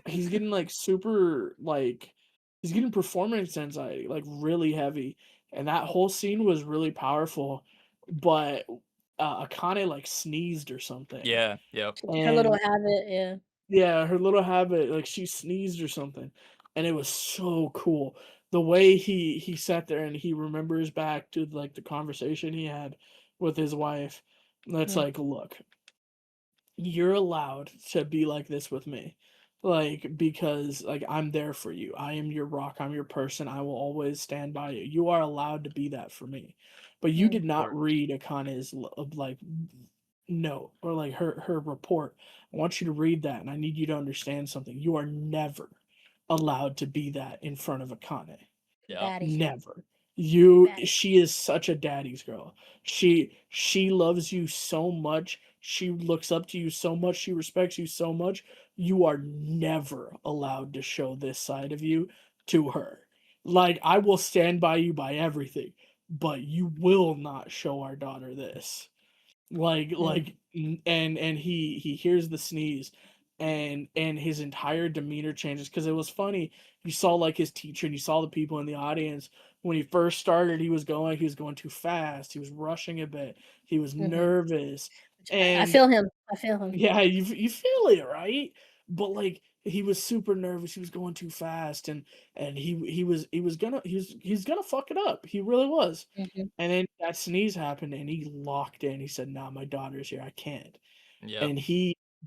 He's getting like super like, he's getting performance anxiety like really heavy, and that whole scene was really powerful. But Akane like sneezed or something. Yeah. Yep. Her little habit, yeah. Yeah, her little habit, like she sneezed or something, and it was so cool. The way he sat there and he remembers back to like the conversation he had with his wife. That's like, look, you're allowed to be like this with me, like because like I'm there for you. I am your rock. I'm your person. I will always stand by you. You are allowed to be that for me, but you did not read Akane's like note or like her report. I want you to read that, and I need you to understand something. You are never allowed to be that in front of Akane. Yeah. Never. She is such a daddy's girl. She loves you so much. She looks up to you so much. She respects you so much. You are never allowed to show this side of you to her. Like, I will stand by you by everything, but you will not show our daughter this. And he hears the sneeze, and his entire demeanor changes, because it was funny. You saw like his teacher and you saw the people in the audience when he first started. He was going too fast, he was rushing a bit, he was nervous. And I feel him. yeah, you feel it, right? But like he was super nervous, he was going too fast, and he's gonna fuck it up. He really was. And then that sneeze happened, and he locked in. He said, "Nah, my daughter's here. I can't." Yeah. And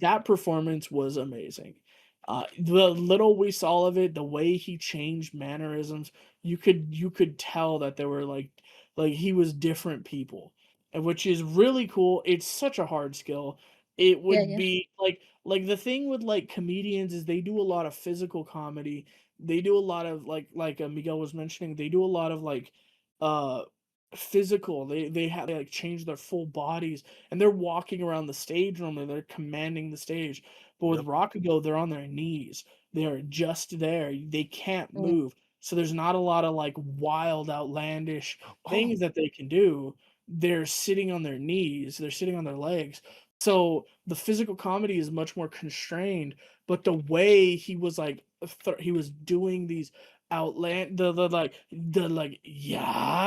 that performance was amazing. The little we saw of it, the way he changed mannerisms, you could tell that there were like he was different people, and which is really cool. It's such a hard skill. It Yeah, would yeah. be like the thing with like comedians is they do a lot of physical comedy. They do a lot of Miguel was mentioning, they do a lot of uh physical. They like change their full bodies and they're walking around the stage room and they're commanding the stage. But with Yep. Rakugo, they're on their knees. They're just there. They can't Mm. move. So there's not a lot of like wild, outlandish Oh, things that they can do. They're sitting on their knees. They're sitting on their legs. So the physical comedy is much more constrained, but the way he was like he was doing these yeah,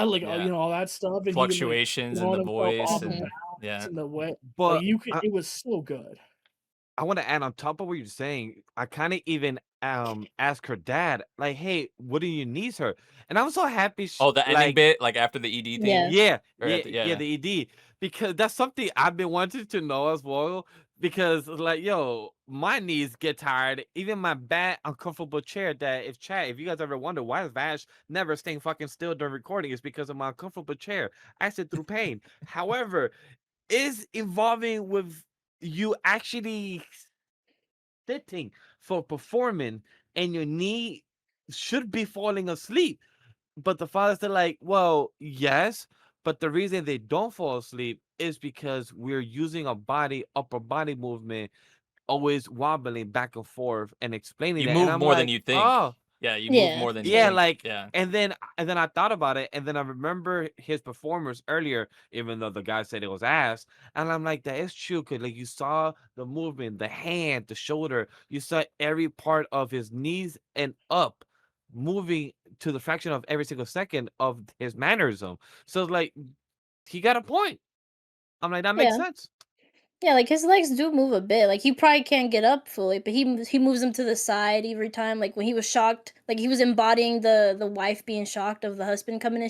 like Yeah. all that stuff, and he would like Fluctuations in throwing the himself voice off and and Mhm. yeah. balance in the way. Like but you could, it was so good. I want to add on top of what you're saying. I kind of even asked her dad, like, "Hey, what do your niece hurt?" And I was so happy. Oh, the ending Like, bit, like after the ED theme, Yeah. yeah, or yeah, at the, yeah, the ED, because that's something I've been wanting to know as well. Because like, yo, my knees get tired. Even my bad uncomfortable chair. That if you guys ever wonder why is Vash never staying fucking still during recording, it's because of my uncomfortable chair. I sit through pain. However, is involving with you actually sitting for performing and your knee should be falling asleep. But the fathers are like, well, yes, but the reason they don't fall asleep is because we're using a upper body movement, always wobbling back and forth and explaining you that. And move I'm more than like, you think. oh, Yeah, you move Yeah. more than you yeah, think. like, Yeah. and then I thought about it, and then I remember his performance earlier, even though the guy said it was ass, and I'm like, that is true, cause like you saw the movement, the hand, the shoulder, you saw every part of his knees and up, moving to the fraction of every single second of his mannerism. So it's like he got a point. I'm like, that makes Yeah. sense. Yeah, like his legs do move a bit. Like he probably can't get up fully, but he moves them to the side every time. Like when he was shocked, like he was embodying the wife being shocked of the husband coming in.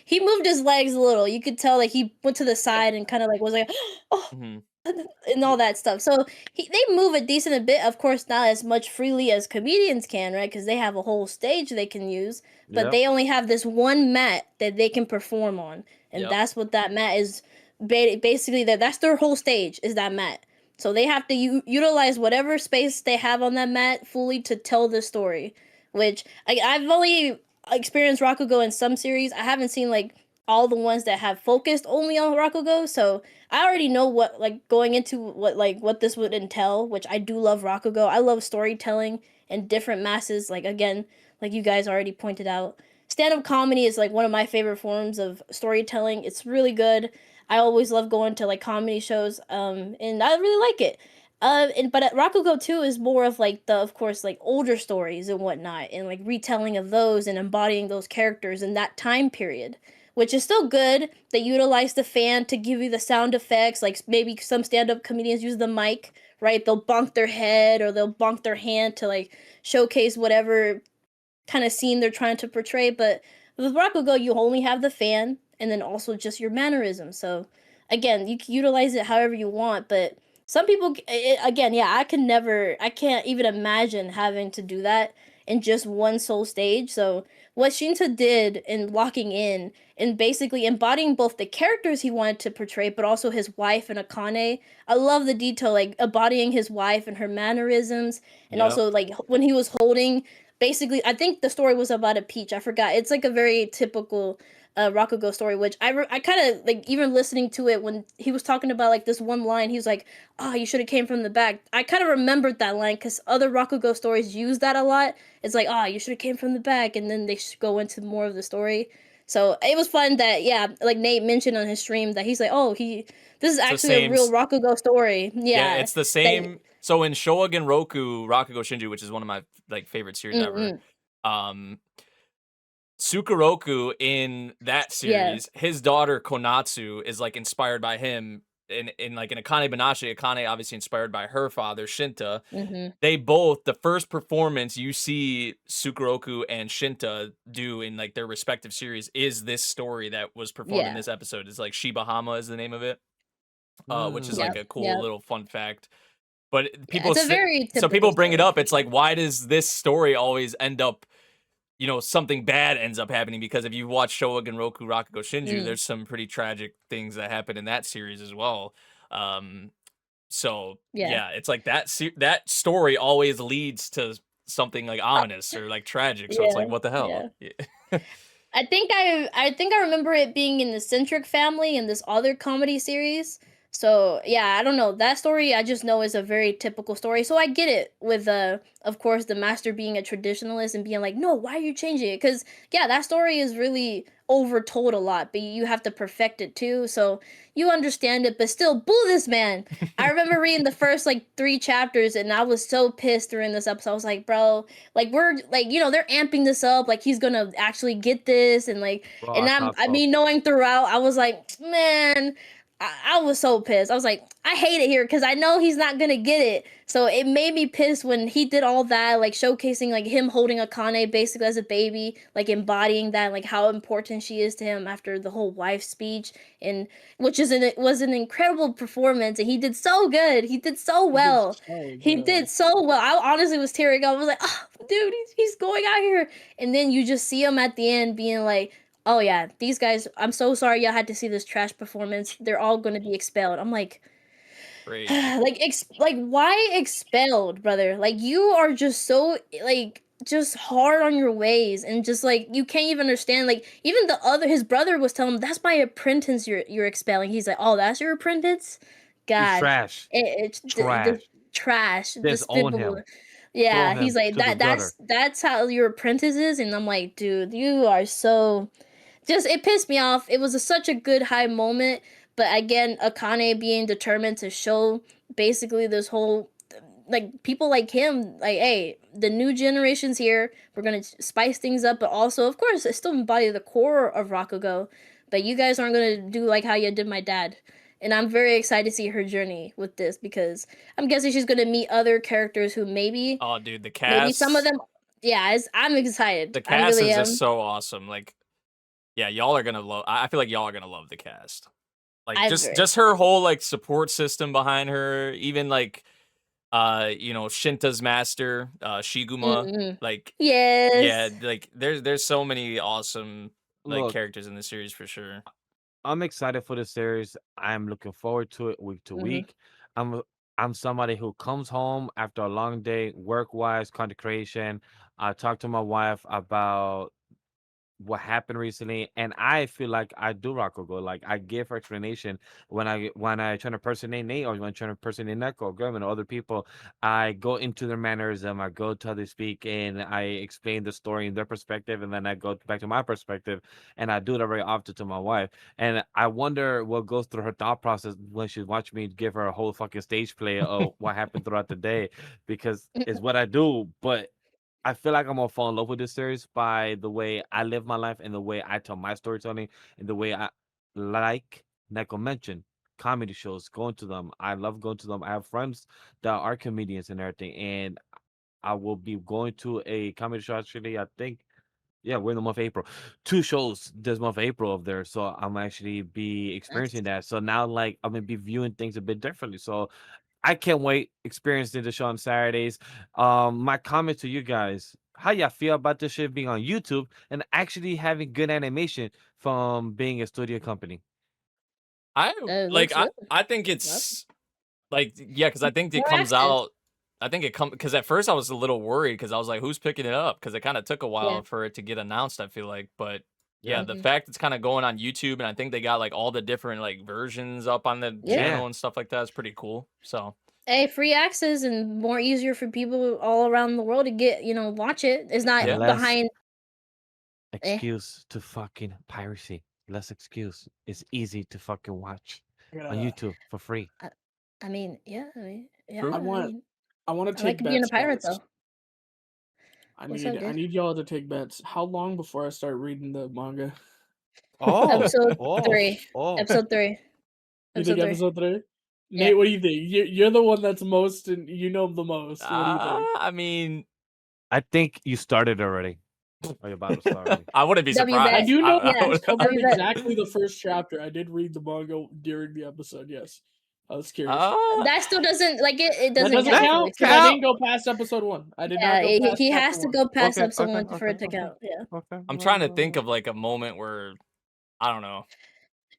He moved his legs a little. You could tell like he went to the side and kind of like was like oh Mhm. and all that stuff. So they move a decent a bit. Of course, not as much freely as comedians can, right? Because they have a whole stage they can use, but Yep. they only have this one mat that they can perform on, and Yep. that's what that mat is. Basically, that's their whole stage is that mat. So they have to utilize whatever space they have on that mat fully to tell the story. Which I've only experienced Rakugo in some series. I haven't seen like all the ones that have focused only on Rakugo. So I already know what like going into what this would entail, which I do love Rakugo. I love storytelling in different masses. Like again, like you guys already pointed out, stand-up comedy is like one of my favorite forms of storytelling. It's really good. I always love going to like comedy shows, and I really like it. But at Rakugo too is more of like of course like older stories and whatnot, and like retelling of those and embodying those characters in that time period, which is still good. They utilize the fan to give you the sound effects. Like maybe some stand-up comedians use the mic, right? They'll bonk their head or they'll bonk their hand to like showcase whatever kind of scene they're trying to portray. But with Rakugo, you only have the fan and then also just your mannerisms. So again, you can utilize it however you want. But some people, again, yeah, I can't even imagine having to do that in just one sole stage. So what Shinta did in locking in and basically embodying both the characters he wanted to portray, but also his wife and Akane. I love the detail, like embodying his wife and her mannerisms, and Yep. also like when he was holding. Basically, I think the story was about a peach. I forgot. It's like a very typical Rakugo story, which I kind of like even listening to it when he was talking about like this one line. He was like, "Oh, you should have came from the back." I kind of remembered that line because other Rakugo stories use that a lot. It's like, "Oh, you should have came from the back," and then they go into more of the story. So it was fun that yeah, like Nate mentioned on his stream that he's like, "Oh, this is It's the actually a same real Rakugo story." Yeah, Yeah, it's the that. same. So in Shogun Roku Rakugo Shinju, which is one of my like favorite series ever, Mm-mm. um, Tsukuroku in that Yeah. series, his daughter Konatsu is like inspired by him in like an Akane-banashi. Akane obviously inspired by her father Shinta. Mm-hmm. They both, the first performance you see Tsukuroku and Shinta do in like their respective series is this story that was performed in Yeah. this episode. It's like Shibahama is the name of it, which is like Yep. a cool Yep. little fun fact. But Yeah, it's a very so typical people bring it story up. for It's like, sure. why does this story always end up, something bad ends up happening? Because if you watch Shogun Roku Rakugo Shinju, Mm. there's some pretty tragic things that happen in that series as well. Um, So yeah, it's like that story always leads to something like ominous or like tragic. So it's like, what the hell? Yeah. I think I remember it being in the Centric family in this other comedy series. So yeah, I don't know. That story I just know is a very typical story. So I get it with of course the master being a traditionalist and being like, no, why are you changing it? Because yeah, that story is really overtold a lot, but you have to perfect it too. So you understand it, but still boo this man. I remember reading the first like 3 chapters and I was so pissed during this episode. I was like, bro, like we're like, you know, they're amping this up, like he's gonna actually get this and like and I mean knowing throughout, I was like, man, I was so pissed. I was like, I hate it here because I know he's not gonna get it. So it made me pissed when he did all that, like showcasing like him holding Akane basically as a baby, like embodying that, like how important she is to him after the whole wife speech, and which was an incredible performance, and he did so good. He did so well. He did so well. I honestly was tearing up. I was like, oh, dude, he's going out here, and then you just see him at the end being like, oh yeah, these guys, I'm so sorry y'all had to see this trash performance. They're all going to be expelled. I'm like, like why expelled, brother? Like you are just so like just hard on your ways and just like you can't even understand. Like even his brother was telling him, that's my apprentice you're expelling. He's like, oh, that's your apprentice? God. He's trash. It's trash. Trash. Despicable. Yeah, he's like that's how your apprentice is, and I'm like, dude, you are so just it pissed me off. It was such a good high moment, but again, Akane being determined to show basically this whole like people like him, like, hey, the new generation's here. We're gonna spice things up, but also, of course, it still embody the core of Rakugo. But you guys aren't gonna do like how you did my dad. And I'm very excited to see her journey with this because I'm guessing she's gonna meet other characters who maybe. Oh, dude, the cast. Maybe some of them. Yeah, I'm excited. The cast is just so awesome. Like, yeah, y'all are gonna love. I feel like y'all are gonna love the cast. Like, just her whole like support system behind her. Even like, you know, Shinta's master, Shiguma. Like, yeah, like there's so many awesome like characters in the series for sure. I'm excited for the series. I'm looking forward to it week to week. I'm somebody who comes home after a long day, work-wise, content creation. I talk to my wife about what happened recently, and I feel like I do Rakugo. Like I give her explanation when I try to impersonate Nate or when I try to impersonate Neko, Grem, and other people. I go into their mannerism. I go to how they speak, and I explain the story in their perspective, and then I go back to my perspective, and I do that very often to my wife. And I wonder what goes through her thought process when she watch me give her a whole fucking stage play of what happened throughout the day, because it's what I do, but I feel like I'm gonna fall in love with this series by the way I live my life and the way I tell my storytelling and the way I like Neko mentioned comedy shows, going to them. I love going to them. I have friends that are comedians and everything, and I will be going to a comedy show actually. I think, yeah, we're in the month of April. 2 shows this month of April of there, so I'm actually be experiencing that. So now, like, I'm gonna be viewing things a bit differently. So I can't wait experiencing the show on Saturdays. My comment to you guys: how y'all feel about this shit being on YouTube and actually having good animation from being a studio company? I think it's like, yeah, because I think it comes out. I think it comes because at first I was a little worried because I was like, who's picking it up? Because it kind of took a while for it to get announced. I feel like, but yeah, the fact it's kind of going on YouTube, and I think they got like all the different like versions up on the channel and stuff like that is pretty cool. So. Hey, free access and more easier for people all around the world to get, watch it. It's not behind. Excuse to fucking piracy. Less excuse. It's easy to fucking watch on YouTube for free. I mean, yeah. I want to take like bets. Being a pirate, guys. though. I need y'all to take bets. How long before I start reading the manga? Episode 3. Episode 3. You think episode 3? Nate, what do you think? You're the one that's most, and you know the most. What do you think? I mean, I think you started already. Or you're about to start already. I wouldn't be surprised. I do know I covered exactly the first chapter. I did read the manga during the episode. Yes, I was curious. That still doesn't it doesn't count. I didn't go past episode 1. I did not go past. He has to go past episode 1 for it to count. Yeah. I'm trying to think of like a moment where I don't know.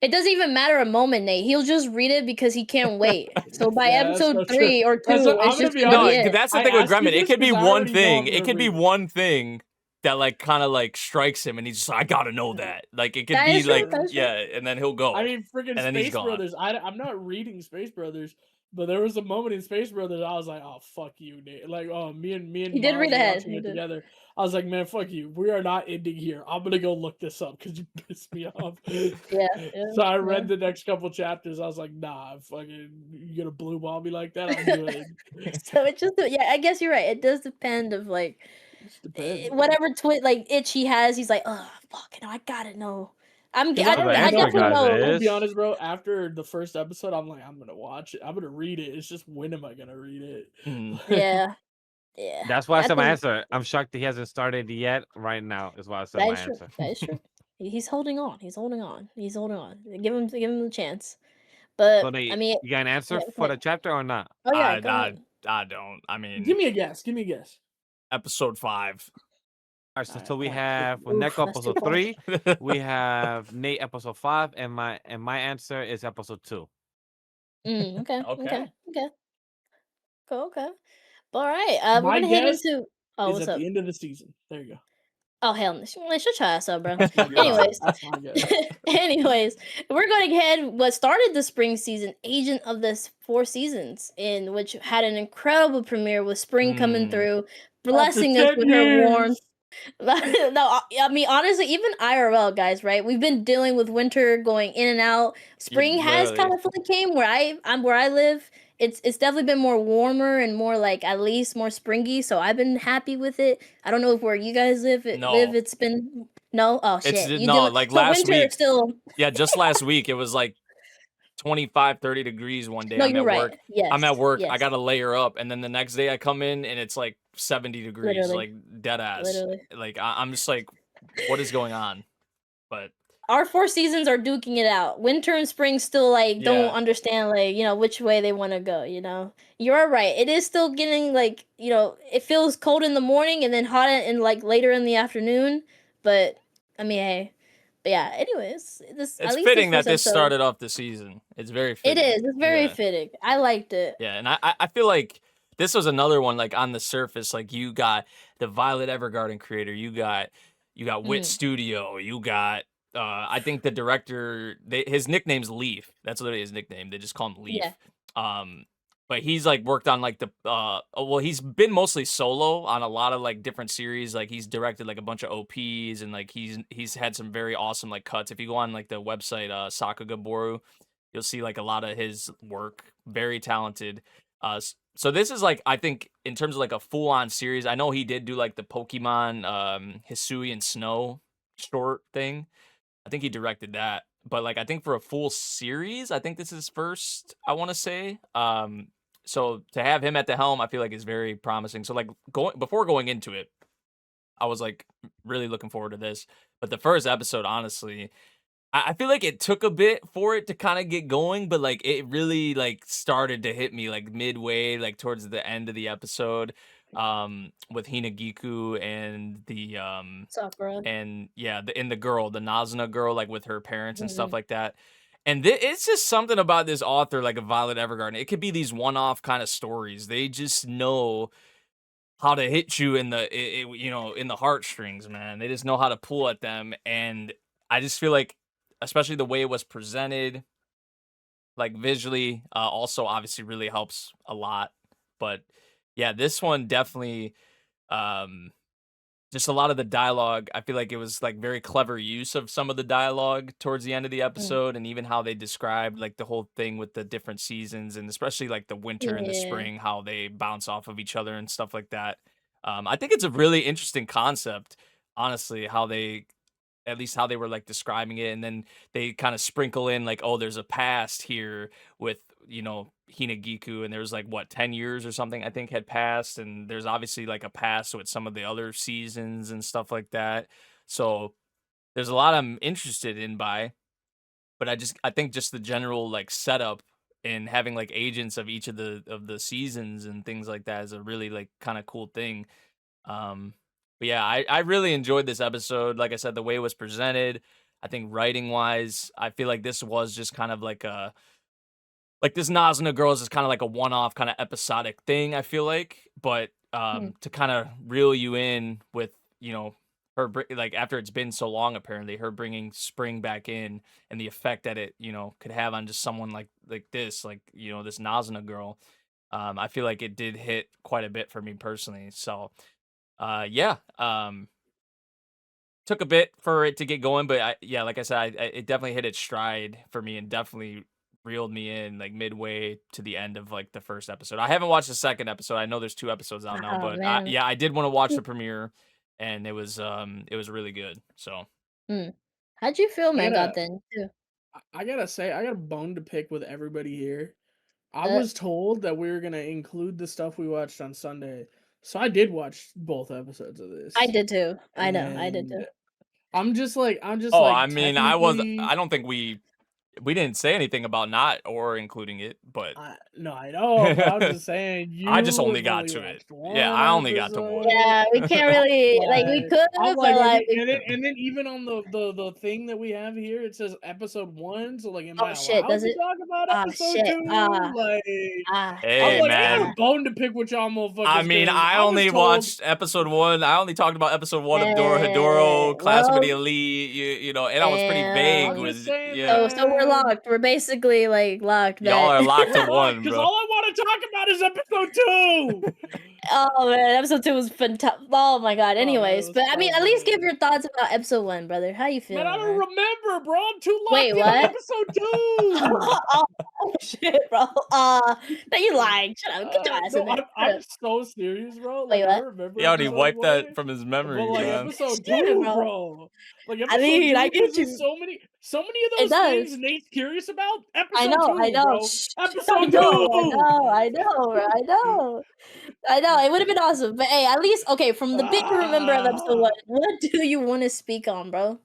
It doesn't even matter a moment, Nate. He'll just read it because he can't wait. So by episode 3 or 2, it's just gonna be it. That's the thing with Gremlin. It could be one thing. It could be one thing that like kind of like strikes him, and he's just like, I gotta know that. Like it could be like, yeah, and then he'll go. I mean, freaking Space Brothers. I'm not reading Space Brothers, but there was a moment in Space Brothers I was like, oh fuck you, Nate. Like, oh, me and he did read ahead. He did. Together. I was like, man, fuck you. We are not ending here. I'm gonna go look this up because you pissed me off. So I read the next couple chapters. I was like, nah, fucking, you gonna blue ball me like that? I'm good. So it just, I guess you're right. It does depend of like whatever like itch he has. He's like, oh fuck, I gotta know. I definitely know. To be honest, bro, after the first episode, I'm like, I'm gonna watch it. I'm gonna read it. It's just when am I gonna read it? Yeah. That's why I said my answer. I'm shocked that he hasn't started yet. Right now is why I said my answer. That is true. He's holding on. He's holding on. Give him the chance. But so I mean, you got an answer for the chapter or not? Oh yeah, I don't. I mean, give me a guess. Give me a guess. Episode 5. All right, so we have Neko episode 3. We have Nate episode 5, and my answer is episode 2. Okay. Cool. Okay. All right. We're gonna head into. Oh, what's up? The end of the season. There you go. Oh hell no! Shut your ass up, bro. Anyways, we're going ahead. What started the spring season, Agent of the 4 Seasons, in which had an incredible premiere with spring coming through, blessing us with her warmth. No, I mean honestly, even IRL guys, right? We've been dealing with winter going in and out. Spring has kind of fully came where I live. It's definitely been more warmer and more like at least more springy. So I've been happy with it. I don't know if where you guys live. It's been oh shit. Like last week. Still... Yeah, just last week it was like 25, 30 degrees one day. No, you're right. Work. Yes. I'm at work. Yes. I got to layer up, and then the next day I come in and it's like 70 degrees, literally. Like dead ass. Literally. Like I'm just like, what is going on? But our 4 seasons are duking it out. Winter and spring still like don't understand like which way they want to go. You're right. It is still getting like it feels cold in the morning and then hot in like later in the afternoon. But I mean, hey. But yeah, anyways, it's fitting that this started off the season. It's very fitting. It is. It's very fitting. I liked it. Yeah, and I feel like this was another one like on the surface. Like you got the Violet Evergarden creator, you got Wit Studio, you got I think the director. His nickname's Leaf. That's literally his nickname. They just call him Leaf. Yeah. But he's like worked on like the he's been mostly solo on a lot of like different series. Like he's directed like a bunch of OPs and like he's had some very awesome like cuts. If you go on like the website Sakaga, you'll see like a lot of his work. Very talented. So this is like I think in terms of like a full on series. I know he did do like the Pokemon Hisui and Snow short thing. I think he directed that. But like I think for a full series, I think this is first. I want to say. So to have him at the helm, I feel like is very promising. So like before going into it, I was like really looking forward to this. But the first episode, honestly, I feel like it took a bit for it to kind of get going, but like it really like started to hit me like midway, like towards the end of the episode, with Hinagiku and the Sakura. And the girl, the Nazuna girl, like with her parents and stuff like that. And it's just something about this author, like a Violet Evergarden. It could be these one-off kind of stories. They just know how to hit you in the in the heartstrings, man. They just know how to pull at them, and I just feel like, especially the way it was presented, like visually, also obviously really helps a lot. But yeah, this one definitely, just a lot of the dialogue. I feel like it was like very clever use of some of the dialogue towards the end of the episode, and even how they described like the whole thing with the different seasons, and especially like the winter and the spring, how they bounce off of each other and stuff like that. I think it's a really interesting concept, honestly, how they were like describing it, and then they kind of sprinkle in like, oh, there's a past here with Hinagiku, and there's like 10 years or something I think had passed, and there's obviously like a past with some of the other seasons and stuff like that. So there's a lot I'm interested in but I think just the general like setup and having like agents of each of the seasons and things like that is a really like kind of cool thing. But yeah, I really enjoyed this episode. Like I said, the way it was presented, I think writing wise, I feel like this was just kind of like this Nazuna Girls is kind of like a one-off kind of episodic thing, I feel like. But to kind of reel you in with, you know, her like after it's been so long, apparently her bringing spring back in and the effect that it, you know, could have on just someone like this, like, you know, this Nazuna girl. I feel like it did hit quite a bit for me personally. So yeah, took a bit for it to get going, but yeah, like I said, it definitely hit its stride for me and definitely reeled me in like midway to the end of like the first episode. I haven't watched the second episode. I know there's 2 episodes out now, but yeah, I did want to watch the premiere, and it was really good. So how'd you feel, man? God, then too. I gotta say, I got a bone to pick with everybody here. I was told that we were gonna include the stuff we watched on Sunday, so I did watch both episodes of this. I did too. I know, I did too. I'm just like, oh, I mean, I don't think we didn't say anything about not or including it, but no, I know. But I'm just saying, I just only got to it. Yeah, I only got to one. Yeah, we can't really like we could, but like, and then even on the thing that we have here, it says episode 1. So like, am I shit, allowed does to it? talk about episode 2? Like, hey, I'm like, man. I got a bone to pick with y'all motherfuckers. I mean, I only watched episode 1. I only talked about episode 1 of Dorohedoro, Class of the Elite. You know, and I was pretty vague with yeah. So we're locked. We're basically like locked. Y'all are locked to 1, because bro. all I want to talk about is episode 2. Oh man, episode 2 was fantastic. Oh my god. Anyways, but I mean, at least give your thoughts about episode 1, brother. How you feel? Man, I don't remember, bro. I'm too locked Wait, in what? episode 2. Oh shit, bro. No, you lying. Shut up. Get your ass in there. I'm so serious, bro. Like, Wait, what? I remember. He already wiped that from his memory, but, like, man. episode 2, bro. Like, episode I mean, 2, I get you. So many of those things Nate's curious about. Episode 2, I know. bro. Episode 2. I know. It would have been awesome. But hey, at least okay. From the bit you remember of episode 1, what do you want to speak on, bro?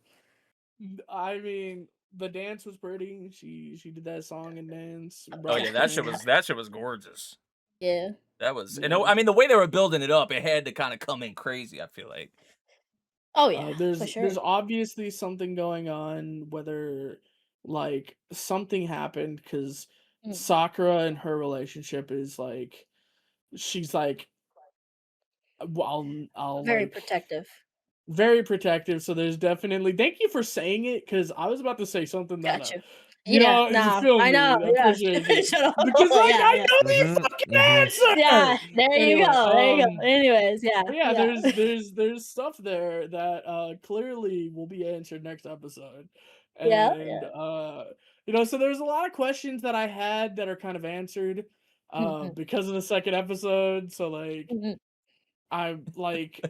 I mean, the dance was pretty. She did that song and dance. Oh yeah, that shit was gorgeous. Yeah. That was, and I mean, the way they were building it up, it had to kind of come in crazy, I feel like. Oh yeah, there's obviously something going on, whether like something happened, because Sakura and her relationship is like, she's like, I'll very like, protective. Very protective. So there's definitely, thank you for saying it, because I was about to say something that Gotcha. you know, I know. I appreciate it. Because like, I know the fucking answer. Yeah, there you go. Anyways, there's stuff there that clearly will be answered next episode. And you know, so there's a lot of questions that I had that are kind of answered because of the second episode. So like I'm like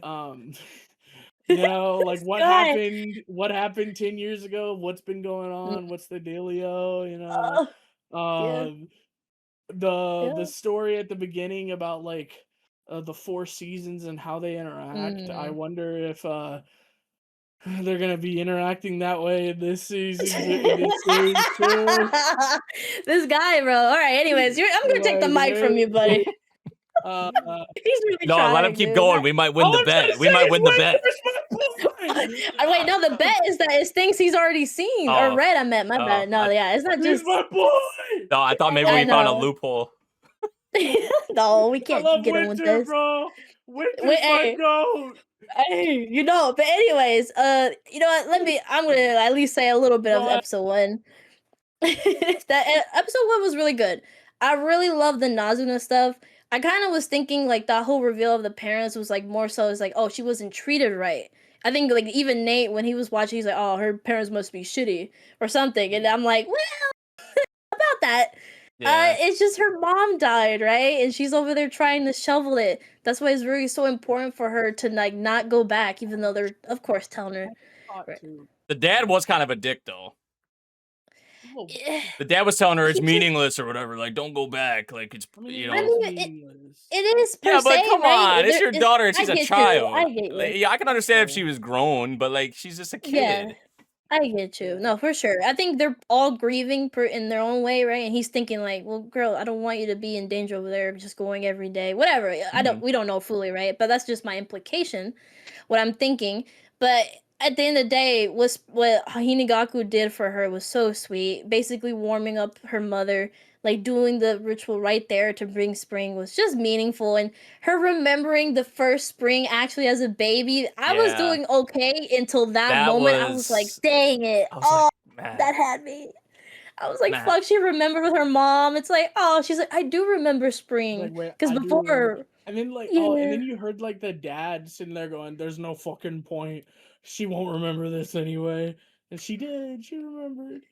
you know, like what happened 10 years ago, what's been going on, what's the dealio, you know. The story at the beginning about like the 4 seasons and how they interact. I wonder if they're gonna be interacting that way in this season. This guy, bro. All right, anyways, I'm gonna take the mic from you, buddy. He's really trying, let him keep going. We might win the bet. We might win the bet. Wait, no, the bet is that it's things he's already seen or read. I meant my bad. No, it's not just my boy. No, I thought maybe we found a loophole. No, we can't get in with this, bro. Winter's my goat. Hey, you know, but anyways, you know what? I'm gonna at least say a little bit of episode 1. That episode 1 was really good. I really love the Nazuna stuff. I kind of was thinking like that whole reveal of the parents was like more so it's like, oh, she wasn't treated right. I think like even Nate, when he was watching, he's like, oh, her parents must be shitty or something. And I'm like, well, about that. Yeah. It's just her mom died, right? And she's over there trying to shovel it. That's why it's really so important for her to like not go back, even though they're of course telling her. Right. The dad was kind of a dick though. The dad was telling her it's meaningless or whatever. Like, don't go back. Like, it's, you know. I mean, it is per yeah, but se, come right? on. It's your daughter and she's a child. I get you. Like, yeah, I can understand if she was grown, but, like, she's just a kid. Yeah, I get you. No, for sure. I think they're all grieving in their own way, right? And he's thinking, like, well, girl, I don't want you to be in danger over there just going every day. Whatever. We don't know fully, right? But that's just my implication, what I'm thinking. But at the end of the day, what Hinagaku did for her was so sweet. Basically warming up her mother, like doing the ritual right there to bring spring was just meaningful. And her remembering the first spring actually as a baby, I was Yeah. doing okay until that That moment. I was like, dang it. I was Oh, like, man. that had me. I was like, Man. fuck, she remembered with her mom. It's like, oh, she's like, I do remember spring. Like, wait, Because I do remember. before, And then like, yeah. oh, and then you heard like the dad sitting there going, "There's no fucking point. She won't remember this anyway." And she did. She remembered.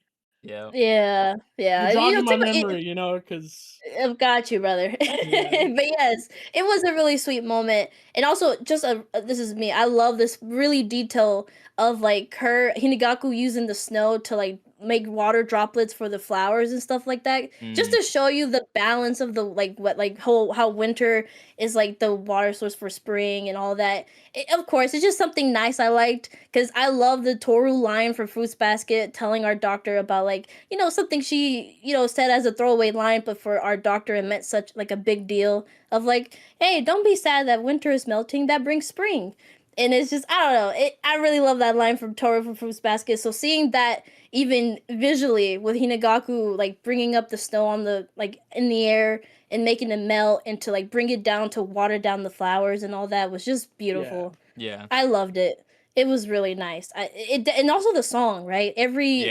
Yeah. Yeah. You jogged my memory, you know, because I've got you, brother. Yeah. But yes, it was a really sweet moment, and also just this is me. I love this really detail of like her Hinagaku using the snow to like make water droplets for the flowers and stuff like that, just to show you the balance of the like what like whole how winter is like the water source for spring and all that. Of course, it's just something nice I liked because I love the Toru line from Fruits Basket telling our doctor about like something she said as a throwaway line, but for our doctor it meant such like a big deal of like, hey, don't be sad that winter is melting, that brings spring. And it's just, I don't know, I really love that line from Toru from Fruits Basket. So seeing that even visually with Hinagaku like bringing up the snow on the like in the air and making it melt and to like bring it down to water down the flowers and all that was just beautiful. Yeah. I loved it. It was really nice. And also the song, right? Every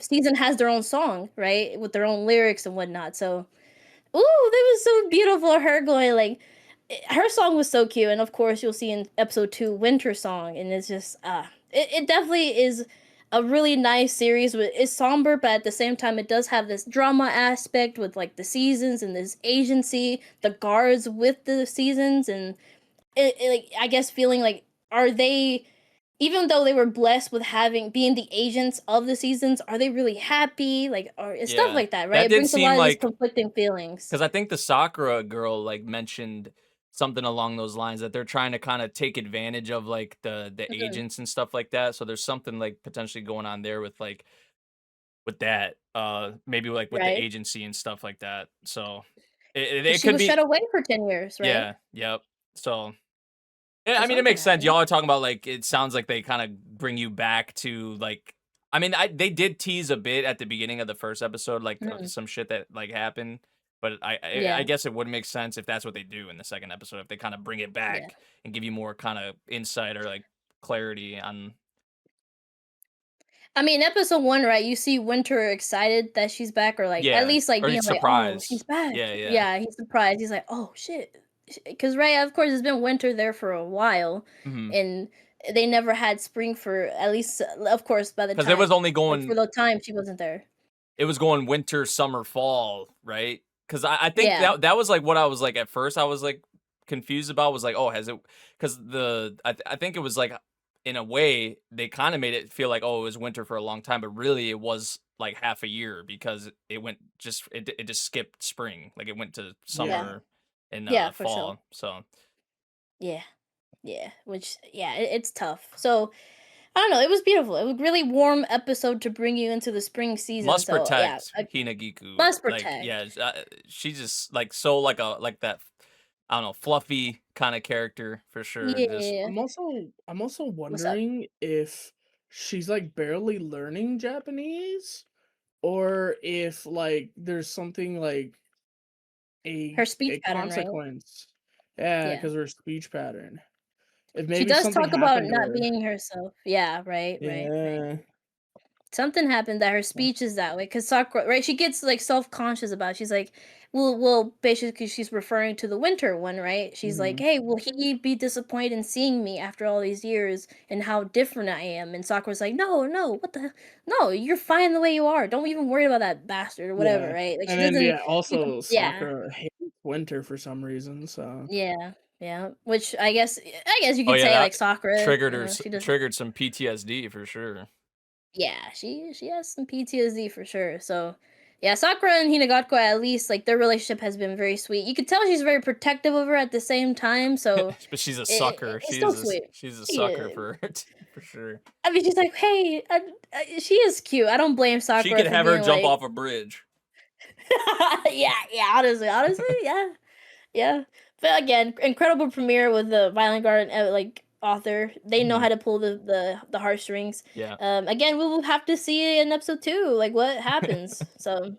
season has their own song, right, with their own lyrics and whatnot. So, ooh, that was so beautiful. Her going like, her song was so cute, and of course you'll see in episode 2, Winter Song, and it's just it definitely is a really nice series. It's somber, but at the same time it does have this drama aspect with like the seasons and this agency, the guards with the seasons, and like I guess feeling like are they, even though they were blessed with being the agents of the seasons, are they really happy? Like, or stuff like that, right? That It did brings a seem lot of these like conflicting feelings. because I think the Sakura girl like mentioned something along those lines that they're trying to kind of take advantage of like the agents and stuff like that. So there's something like potentially going on there with like with that, maybe like with the agency and stuff like that. So it She could was be shut away for 10 years, right? yeah, yep. So yeah, I So mean, it makes something sense. Y'all are talking about like it sounds like they kind of bring you back to like. I mean, they did tease a bit at the beginning of the first episode, like some shit that like happened. But I guess it would make sense if that's what they do in the second episode, if they kind of bring it back and give you more kind of insight or like clarity on. I mean, episode 1, right? You see Winter excited that she's back, or like at least like or being he's like, "Oh, surprised. she's back." Yeah. He's surprised. He's like, "Oh shit," because right, of course, it's been winter there for a while, and they never had spring for at least, of course, by the time because it was only like, going for the time she wasn't there. It was going winter, summer, fall, right? Because I think that was like what I was like at first. I was like confused about was like, oh, has it? Because I think it was like in a way they kind of made it feel like oh it was winter for a long time, but really it was like half a year because it went just it just skipped spring, like it went to summer and for fall. sure. So Which it's tough. So I don't know. It was beautiful. It was a really warm episode to bring you into the spring season. must so, protect Hinagiku. Must Like, protect. she's just like so like that. I don't know, fluffy kind of character for sure. Just Yeah. I'm also wondering if she's like barely learning Japanese, or if like there's something like Her speech a pattern, right? consequence. Yeah, Yeah. because of her speech pattern. If She maybe does something talk about happened to not her. being herself. Yeah, right. Yeah. Something happened that her speech is that way because Sakura, right? She gets like self-conscious about it. She's like, well, basically she's referring to the winter one, right? She's like, hey, will he be disappointed in seeing me after all these years and how different I am? And Sakura's like, no, what the, no, you're fine the way you are. Don't even worry about that bastard or whatever, right? Like And she then doesn't, also Sakura hates winter for some reason. So yeah. Which I guess you could say like Sakura triggered some PTSD for sure. Yeah, she has some PTSD for sure. So, yeah, Sakura and Hinagaku, at least like their relationship has been very sweet. You could tell she's very protective of her at the same time. So, but she's a sucker. It's so sweet. She's a sucker for sure. I mean, she's like, hey, she is cute. I don't blame Sakura. She could have her jump off a bridge. yeah, honestly, yeah. But again, incredible premiere with the Violent Garden, like author. They know how to pull the heartstrings. Yeah. Again, we will have to see in episode 2, like what happens. So,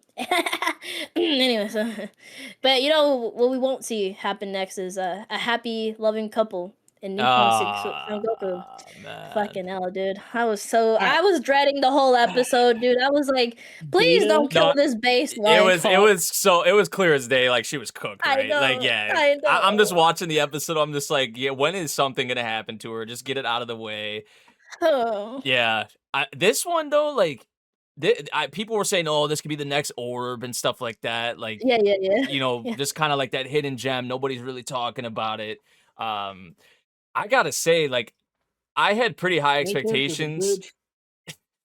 anyway, but you know what we won't see happen next is a happy, loving couple in Nippon SANGOKU. Man. Fucking hell, dude. I was dreading the whole episode, dude. I was like, please don't kill this base wife. It was clear as day, like she was cooked, right? I know, like, yeah. I know. I'm just watching the episode. I'm just like, yeah, when is something gonna happen to her? Just get it out of the way. Oh. Yeah. This one though, like, people were saying, oh, this could be the next orb and stuff like that. Like, yeah. You know, just kind of like that hidden gem. Nobody's really talking about it. I gotta say, like, I had pretty high expectations.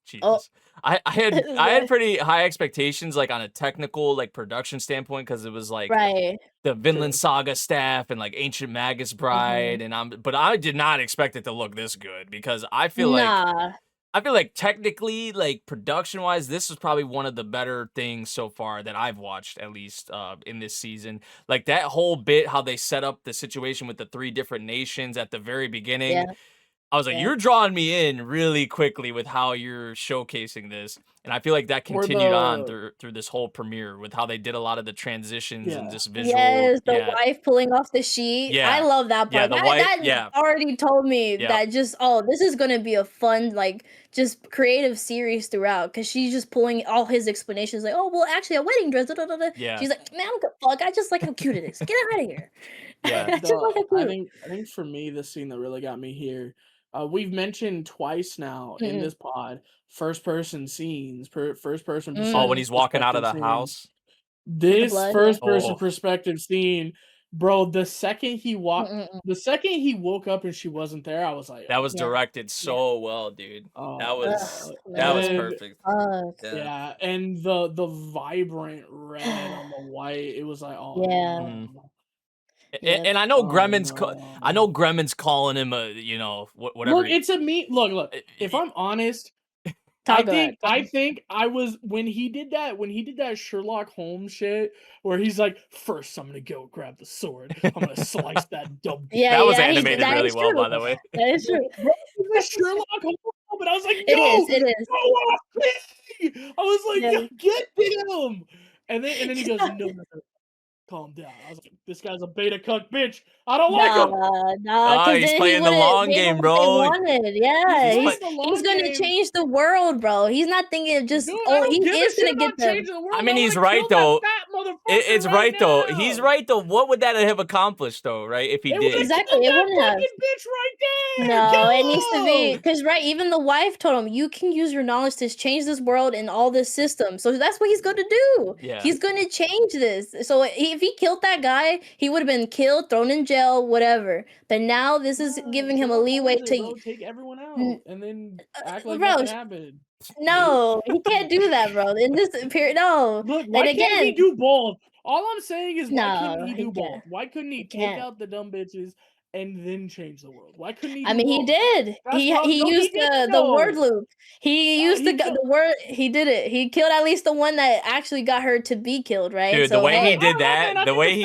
Jesus. Oh. I had pretty high expectations, like on a technical, like production standpoint, because it was like the Vinland Saga staff and like Ancient Magus Bride, but I did not expect it to look this good because I feel like technically, like production wise, this is probably one of the better things so far that I've watched, at least in this season. Like that whole bit, how they set up the situation with the 3 different nations at the very beginning. Yeah. I was like, you're drawing me in really quickly with how you're showcasing this. And I feel like that continued on through this whole premiere with how they did a lot of the transitions and just visual. Yes, the wife pulling off the sheet. Yeah. I love that part. That already told me that just, this is going to be a fun, like, just creative series throughout. Because she's just pulling all his explanations like, oh, well, actually, a wedding dress. Yeah. She's like, man, I don't give a fuck. I just like how cute it is. Get out of here. Yeah. I think for me, the scene that really got me here, we've mentioned twice now in this pod, first-person scenes, first-person. Oh, when he's walking out of the house. This first-person perspective scene, bro. The second he woke up and she wasn't there, I was like, that was directed so well, dude. That was perfect. Yeah, and the vibrant red on the white, it was like, And I know Gremmen's calling him a, you know, whatever. Look, it's a me. Look. If I'm honest, I think I was when he did that Sherlock Holmes shit where he's like, first I'm gonna go grab the sword, I'm gonna slice that dumb. That was animated really well, by the way. That is true. Sherlock Holmes, but I was like, it is. I was like, get him, and then he goes, no. Calm down. I was like, this guy's a beta cuck bitch. I don't like him. He's playing the long game, bro. He's gonna change the world, bro. He's not thinking of just. He is gonna get them. I mean, he's right though. It's right though. He's right though. What would that have accomplished though, right? If he did exactly, it wouldn't have. Bitch right there. No, it needs to be because even the wife told him you can use your knowledge to change this world and all this system. So that's what he's gonna do. Yeah, he's gonna change this. So if he killed that guy, he would have been killed, thrown in jail, whatever. But now this is giving him a leeway to take everyone out and then act like nothing happened. No, he can't do that, bro. In this period, no. Look, why can't he do both? All I'm saying is, why couldn't he do both? Why couldn't he take out the dumb bitches and then change the world? Why couldn't he? He did. He used the word loop. He used the word. He did it. He killed at least the one that actually got her to be killed, right? Dude, the way he did that, the way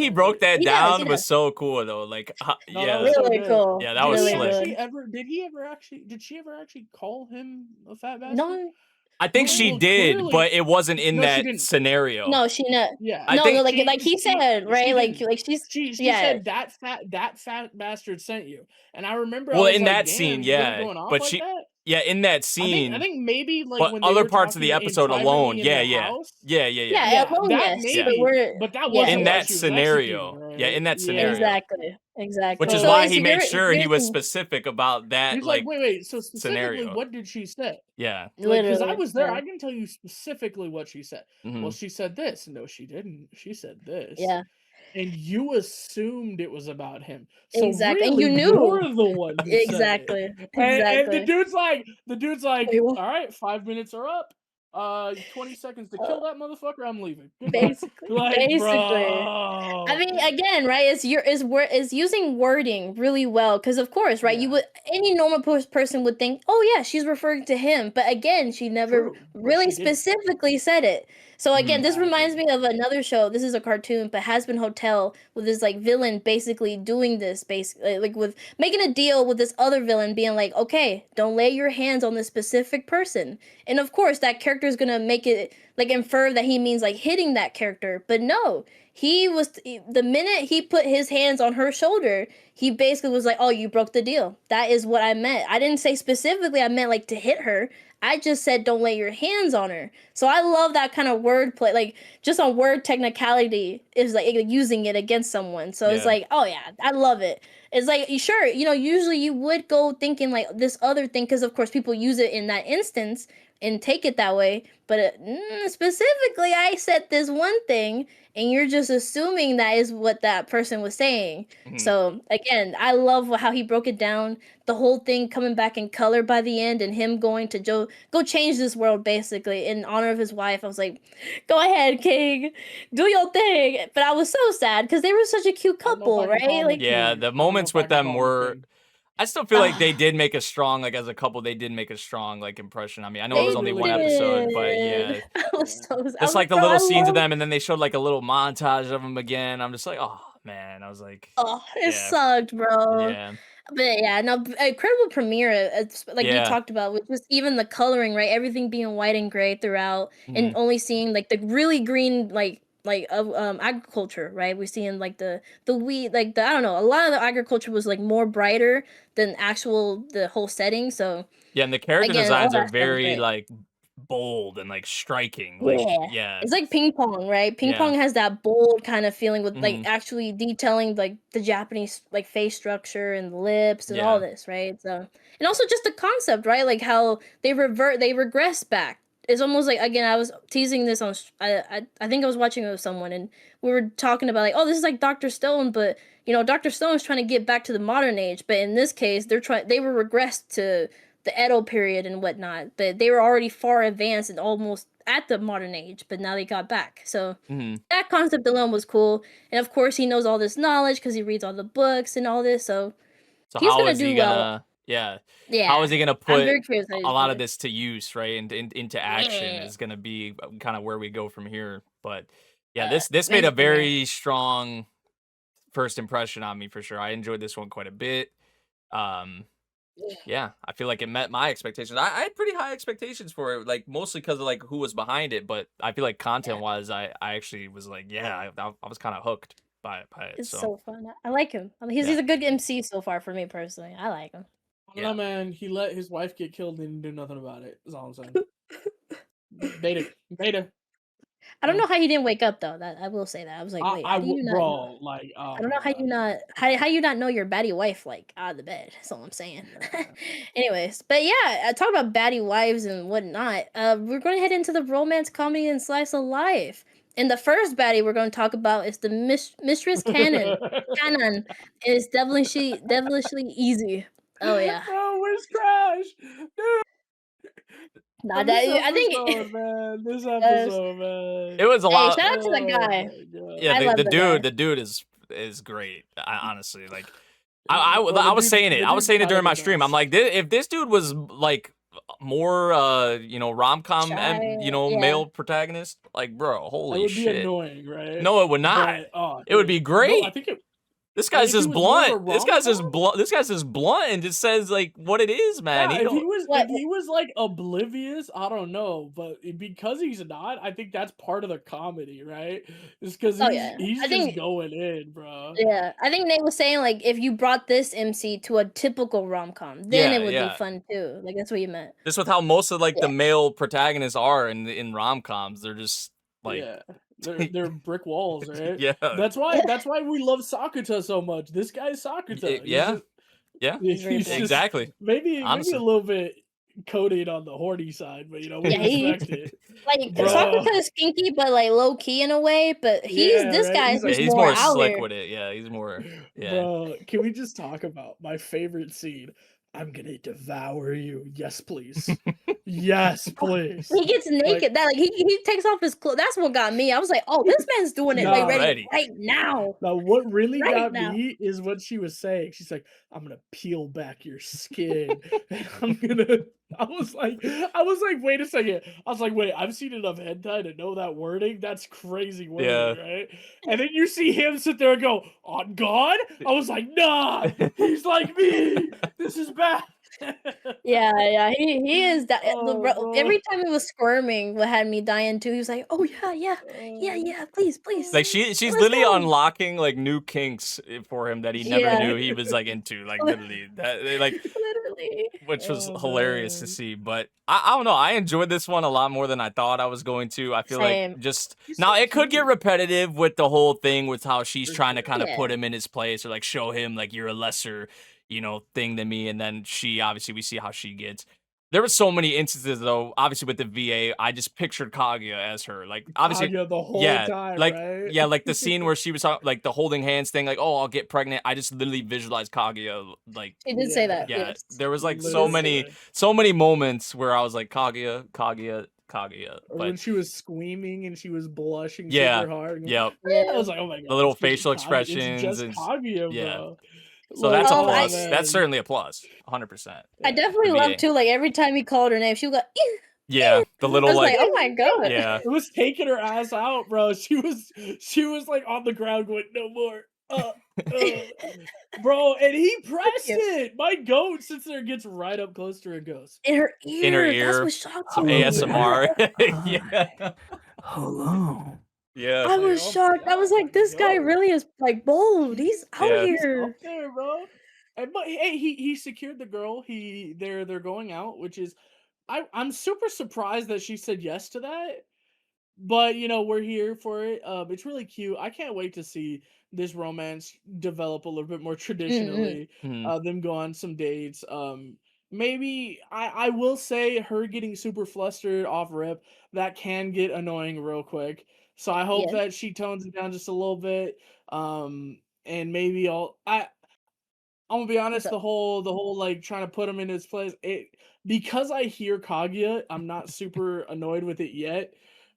he broke that down was so cool, though. Like, really cool. Yeah, that was slick. Did she ever actually call him a fat bastard? No. I think she did, clearly. But it wasn't in that scenario. No, she not. Yeah, like he said, right? She said that fat bastard sent you, and I remember. Well, in that scene, but she. Yeah, in that scene. I think maybe like but when other parts of the episode alone. Yeah, alone, but that was in that scenario. Right? Yeah, in that scenario. Exactly. Which is why he made sure he was specific about that. He's like, wait. So specifically, what did she say? Yeah, because I was there. I can tell you specifically what she said. Well, she said this. No, she didn't. She said this. Yeah. And you assumed it was about him. So exactly. Really, and you knew. You're the one who exactly. Said it. And the dude's like, all right, 5 minutes are up. 20 seconds to kill that motherfucker. I'm leaving. Basically. Bro. I mean, again, right? Is using wording really well because, of course, right? You would any normal person would think, oh yeah, she's referring to him, but again, she never really specifically said it. So again, this reminds me of another show. This is a cartoon, but Has Been Hotel, with this like villain basically doing this, basically like with making a deal with this other villain, being like, okay, don't lay your hands on this specific person. And of course, that character is gonna make it like infer that he means like hitting that character, but no. The minute he put his hands on her shoulder, he basically was like, oh, you broke the deal. That is what I meant. I didn't say specifically I meant like to hit her. I just said don't lay your hands on her. So I love that kind of wordplay, like just on word technicality is like using it against someone. So it's like, oh yeah, I love it. It's like, sure, usually you would go thinking like this other thing, because of course people use it in that instance and take it that way. But specifically, I said this one thing, and you're just assuming that is what that person was saying. So again, I love how he broke it down. The whole thing coming back in color by the end, and him going to go change this world basically in honor of his wife. I was like, go ahead, King, do your thing. But I was so sad because they were such a cute couple, right? Like, yeah, the moments with them were. I still feel like they did make a strong, like as a couple, they did make a strong like impression on me. I know it was only one episode, but yeah, I was so just like the little scenes of them, and then they showed like a little montage of them again. I'm just like, oh man, I was like, oh, it sucked, bro. Yeah. But yeah, no, incredible premiere. Like you talked about, with just even the coloring, right? Everything being white and gray throughout, and only seeing like the really green, like agriculture, right? We're seeing like the wheat, like I don't know, a lot of the agriculture was like more brighter than the whole setting. So yeah, and the character designs are very like bold and like striking. Like it's like ping pong, right? Ping pong has that bold kind of feeling with like actually detailing like the Japanese like face structure and the lips and all this, right? So, and also just the concept, right? Like how they regress back. It's almost like, again, I was teasing this on I think I was watching it with someone, and we were talking about like, oh, this is like Dr. Stone, but Dr. Stone is trying to get back to the modern age, but in this case they were regressed to the Edo period and whatnot, but they were already far advanced and almost at the modern age, but now they got back. So that concept alone was cool. And of course he knows all this knowledge because he reads all the books and all this, so he's gonna do well. Yeah. How is he gonna put a lot of this to use, right? And into action is gonna be kind of where we go from here. But yeah, this made a very strong first impression on me for sure. I enjoyed this one quite a bit. Yeah, I feel like it met my expectations. I had pretty high expectations for it, like mostly because of like who was behind it. But I feel like content wise, I actually was like, I was kind of hooked by it. It's so fun. I like him. I mean, he's a good MC so far for me personally. I like him. I don't know, man. He let his wife get killed and didn't do nothing about it. That's all I'm saying. Beta. I don't know how you didn't wake up though. That I will say that. I was like, wait, how do you not know? Like, I don't know how you not know your baddie wife like out of the bed. That's all I'm saying. Anyways, but yeah, talk about baddie wives and whatnot. We're going to head into the romance comedy and slice of life. And the first baddie we're going to talk about is the Mistress Kanan. Kanan is devilishly easy. Oh yeah. Bro, where's Crash? Dude. Nah, I think this episode, man. It was a lot. Shout out to that guy. Yeah, the dude is great. Honestly, like I was saying it. I was saying it during my stream. I'm like, if this dude was like more rom-com male protagonist, like, bro, holy shit. It would be annoying, right? No, it would not. It would be great. No, I think this guy's just blunt. This guy's just blunt and just says like what it is, man. Yeah, if he was like oblivious, I don't know, but because he's not, I think that's part of the comedy, right? It's because he's just going in, bro. Yeah, I think Nate was saying like if you brought this MC to a typical rom-com, then it would be fun too. Like that's what you meant. Just with how most of like the male protagonists are in rom-coms, they're just like. Yeah. They're brick walls, right? Yeah. That's why we love Sakuta so much. This guy's Sakuta. He's exactly. Maybe a little bit coded on the horny side, but we respect it. Like Sakuta is kinky, but like low key in a way. But this guy's he's more slick with it. Yeah, he's more. Yeah. Bro, can we just talk about my favorite scene? I'm gonna devour you. Yes, please. Yes, please. He gets naked. That he takes off his clothes. That's what got me. I was like, oh, this man's doing it like ready right now. Now, what really got me is what she was saying. She's like, "I'm gonna peel back your skin, and I'm gonna." I was like, wait a second. I was like, wait, I've seen enough hentai to know that wording. That's crazy wording, right? And then you see him sit there and go, "On God." I was like, nah, he's like me. This is bad. Yeah, he is that. Every time he was squirming, what had me dying too. He was like, "Oh yeah, please." Like she's literally unlocking like new kinks for him that he never knew he was like into. Like literally, which was hilarious to see. But I don't know. I enjoyed this one a lot more than I thought I was going to. I feel like just now it could get repetitive with the whole thing with how she's trying to kind of put him in his place or like show him like you're a lesser, thing than me. And then we see how she gets. There were so many instances though. Obviously with the VA, I just pictured Kaguya as her. Like obviously, Kaguya the whole time, like right? like the scene where she was like the holding hands thing. Like, oh, I'll get pregnant. I just literally visualized Kaguya. Like she did say that. Yeah, yes. there was like so many moments where I was like Kaguya. Or when she was screaming and she was blushing super hard. Yep. I was like, oh my god. The little facial expressions. It's just Kaguya, bro. So that's a plus. That's certainly a plus. 100%. I definitely love too. Like every time he called her name, she would go. Yeah, the little I was like, oh my god. Yeah, it was taking her ass out, bro. She was like on the ground going, no more. Bro, and he pressed it. My goat sits there and gets right up close to her and goes in her ear. That's what shocked me. ASMR. Yeah. Hello. Yeah. I was shocked. I was like, this guy really is like bold. He's out here. He's up there, bro. And but hey, he secured the girl. They're going out, which is I'm super surprised that she said yes to that. But we're here for it. It's really cute. I can't wait to see this romance develop a little bit more traditionally. Them go on some dates. Maybe I will say her getting super flustered off rip, that can get annoying real quick. So I hope that she tones it down just a little bit. And maybe I'm gonna be honest, the whole like trying to put him in his place. Because I hear Kaguya, I'm not super annoyed with it yet.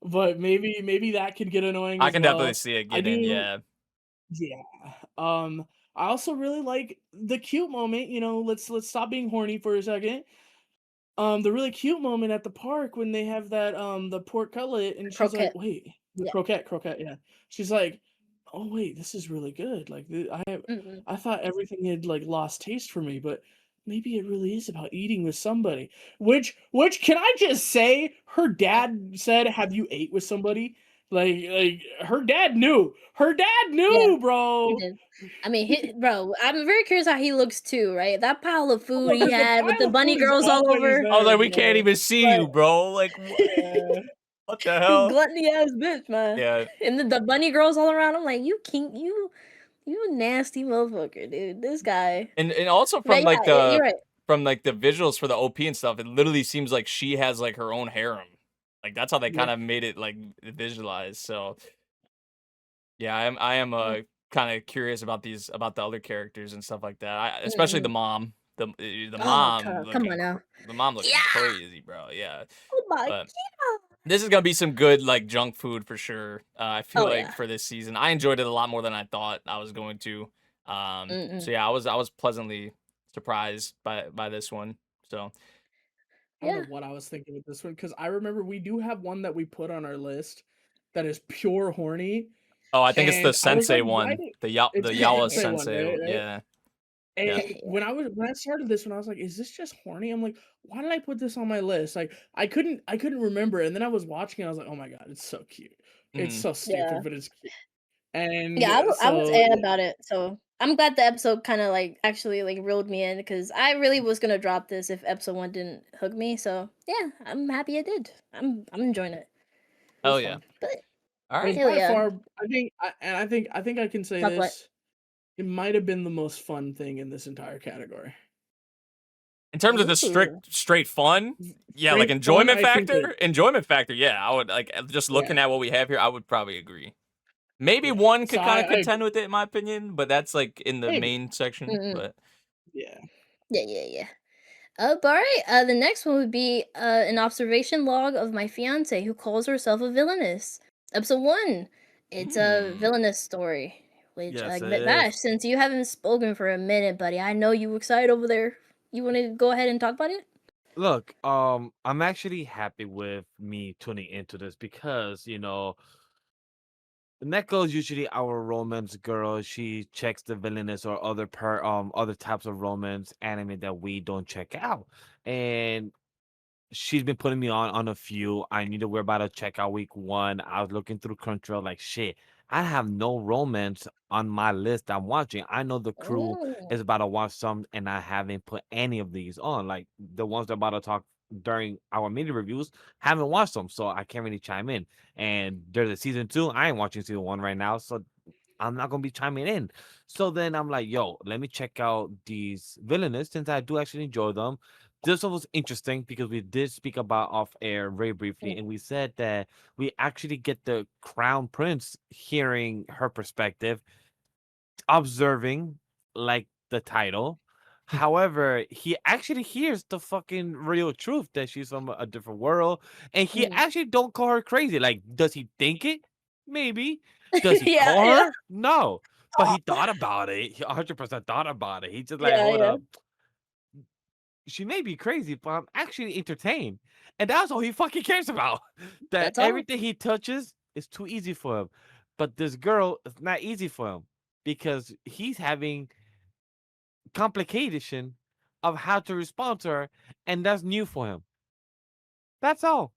But maybe that could get annoying. I can definitely see it getting, yeah. I also really like the cute moment. Let's stop being horny for a second. The really cute moment at the park when they have that the pork cutlet and she's like, wait, croquette, yeah. She's like, oh wait, this is really good. Like I thought everything had like lost taste for me, but maybe it really is about eating with somebody. Which can I just say, her dad said, "Have you ate with somebody?" Like her dad knew. Her dad knew, bro. He did. I mean, bro, I'm very curious how he looks too, right? That pile of food he had with the bunny girls all over. I was like, we can't even see you, bro. Like, what the hell? Gluttony ass bitch, man. Yeah. And the bunny girls all around. I'm like, you nasty motherfucker, dude. This guy. And also from from like the visuals for the OP and stuff, it literally seems like she has like her own harem. Like that's how they kind of made it like visualized. So yeah, I am kind of curious about the other characters and stuff like that. Especially the mom. The mom. Come on now. The mom looking crazy, bro. Yeah. Oh my god. This is gonna be some good like junk food for sure. I feel like for this season, I enjoyed it a lot more than I thought I was going to. So yeah, I was pleasantly surprised by this one. So I don't know what I was thinking with this one, because I remember we do have one that we put on our list that is pure horny. Oh, I think it's the sensei one, the Yawa sensei. Right? Yeah. And when I started this one, I was like, "Is this just horny?" I'm like, "Why did I put this on my list?" Like, I couldn't remember, and then I was watching it. I was like, "Oh my god, it's so cute! It's so stupid, but it's cute." And I was sad about it. So I'm glad the episode kind of like actually like reeled me in, because I really was gonna drop this if episode 1 didn't hook me. So yeah, I'm happy it did. I'm enjoying it. Oh yeah. But all right. By far, I think I can say this. What? It might have been the most fun thing in this entire category. In terms of the straight fun, yeah, like enjoyment factor, yeah, I would like just looking at what we have here, I would probably agree. Maybe one could kind of contend with it in my opinion, but that's like in the main section. But yeah. But alright, the next one would be an observation log of my fiance who calls herself a villainess. Episode 1. It's a villainous story. Which, Yes, it Vash, is. since you haven't spoken for a minute, buddy, I know you excited over there. You want to go ahead and talk about it? Look, I'm actually happy with me tuning into this because, Neko's usually our romance girl. She checks the villainous or other types of romance anime that we don't check out. And she's been putting me on a few. I knew that we're about to check out week 1. I was looking through Crunchyroll like shit. I have no romance on my list I'm watching. I know the crew Oh. is about to watch some, and I haven't put any of these on. Like the ones that are about to talk during our media reviews, haven't watched them, so I can't really chime in. And there's a season 2. I ain't watching season 1 right now, so I'm not gonna be chiming in. So then I'm like, yo, let me check out these villainous since I do actually enjoy them. This one was interesting because we did speak about off air very briefly, and we said that we actually get the crown prince hearing her perspective, observing like the title. However, he actually hears the fucking real truth that she's from a different world, and he Mm. actually don't call her crazy. Like, does he think it? Maybe. Does he Yeah, call yeah. her? No. But he thought about it. He 100% thought about it. He just like, Yeah, hold yeah. up. She may be crazy, but I'm actually entertained. And that's all he fucking cares about. That That's all. everything he touches is too easy for him. But this girl is not easy for him because he's having complication of how to respond to her, and that's new for him. That's all.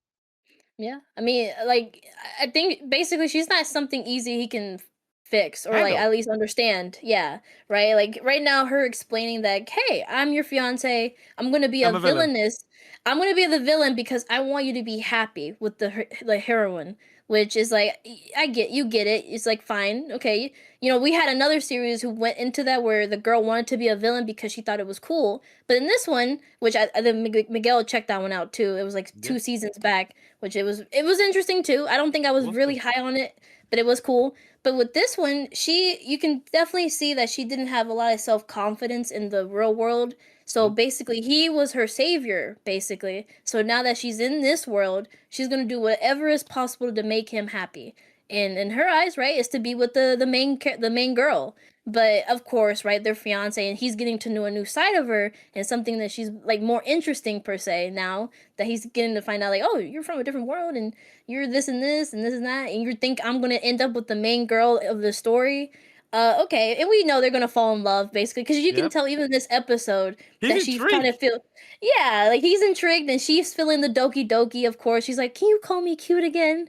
Yeah. I mean, like, I think basically she's not something easy he can fix or like Handle. at least understand. Yeah. Right. Like right now, her explaining that, hey, I'm your fiance. I'm gonna be a I'm a villain. villainess. I'm gonna be the villain because I want you to be happy with the heroine, which is like, I get it. It's like fine, okay. You know, we had another series who went into that where the girl wanted to be a villain because she thought it was cool. But in this one, which I then Miguel checked that one out too. It was like Yeah, 2 seasons back, which it was interesting too. I don't think I was what's really the high on it, but it was cool. But with this one, you can definitely see that she didn't have a lot of self-confidence in the real world. So nope. basically, he was her savior, basically. So now that she's in this world, she's going to do whatever is possible to make him happy. And in her eyes, right, is to be with the main girl. But of course, right, their fiance, and he's getting to know a new side of her and something that she's like more interesting per se now that he's getting to find out like, oh, you're from a different world and you're this and this and this and that, and you think I'm gonna end up with the main girl of the story. Okay, and we know they're gonna fall in love basically because you can Yep. tell even this episode He's that she's kind of intrigued. yeah, like he's intrigued and she's feeling the doki doki. Of course, she's like, can you call me cute again?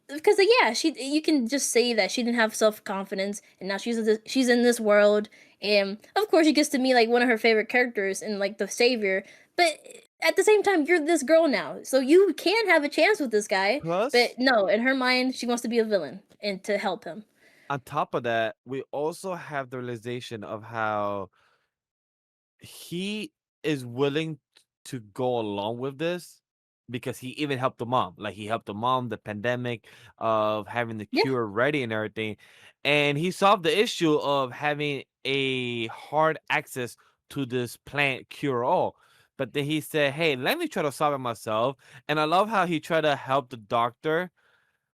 Because like, yeah, you can just say that she didn't have self-confidence and now she's in this world, and of course she gets to meet like one of her favorite characters and like the savior, but at the same time you're this girl now, so you can have a chance with this guy. But Plus, no, in her mind she wants to be a villain and to help him. on top of that, we also have the realization of how he is willing to go along with this because he even helped the mom. Like he helped the mom, the pandemic of having the Yeah, cure ready and everything. And he solved the issue of having a hard access to this plant cure all. But then he said, hey, let me try to solve it myself. And I love how he tried to help the doctor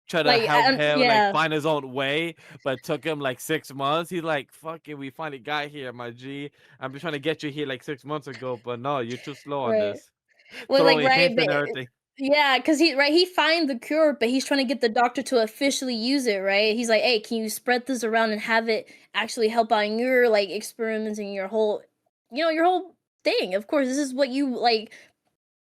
try to like help him like yeah. find his own way, but it took him like 6 months. He's like, "Fuck it, we finally got here, my G. I've been trying to get you here like 6 months ago, but no, you're too slow on Right. this." Well, like, Throwing right, hints but and everything. yeah, because he find the cure, but he's trying to get the doctor to officially use it, right? He's like, "Hey, can you spread this around and have it actually help out in your like experiments and your whole, your whole thing? Of course, this is what you like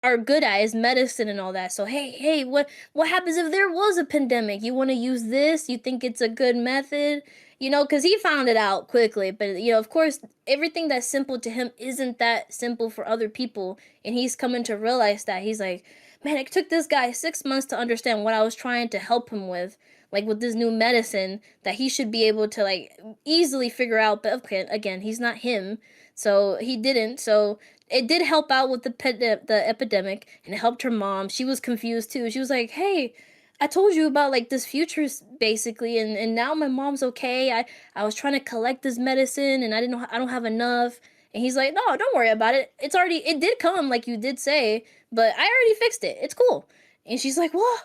are good at is medicine and all that. So hey, what happens if there was a pandemic? You want to use this? You think it's a good method? Because he found it out quickly. But of course, everything that's simple to him isn't that simple for other people, and he's coming to realize that he's like, man, it took this guy 6 months to understand what I was trying to help him with. Like with this new medicine that he should be able to like easily figure out, but okay, again, he's not him, so he didn't. So it did help out with the epidemic, and it helped her mom. She was confused too. She was like, "Hey, I told you about like this future basically, and now my mom's okay. I was trying to collect this medicine, and I don't have enough." And he's like, no, don't worry about it. It did come like you did say, but I already fixed it. It's cool. And she's like, what?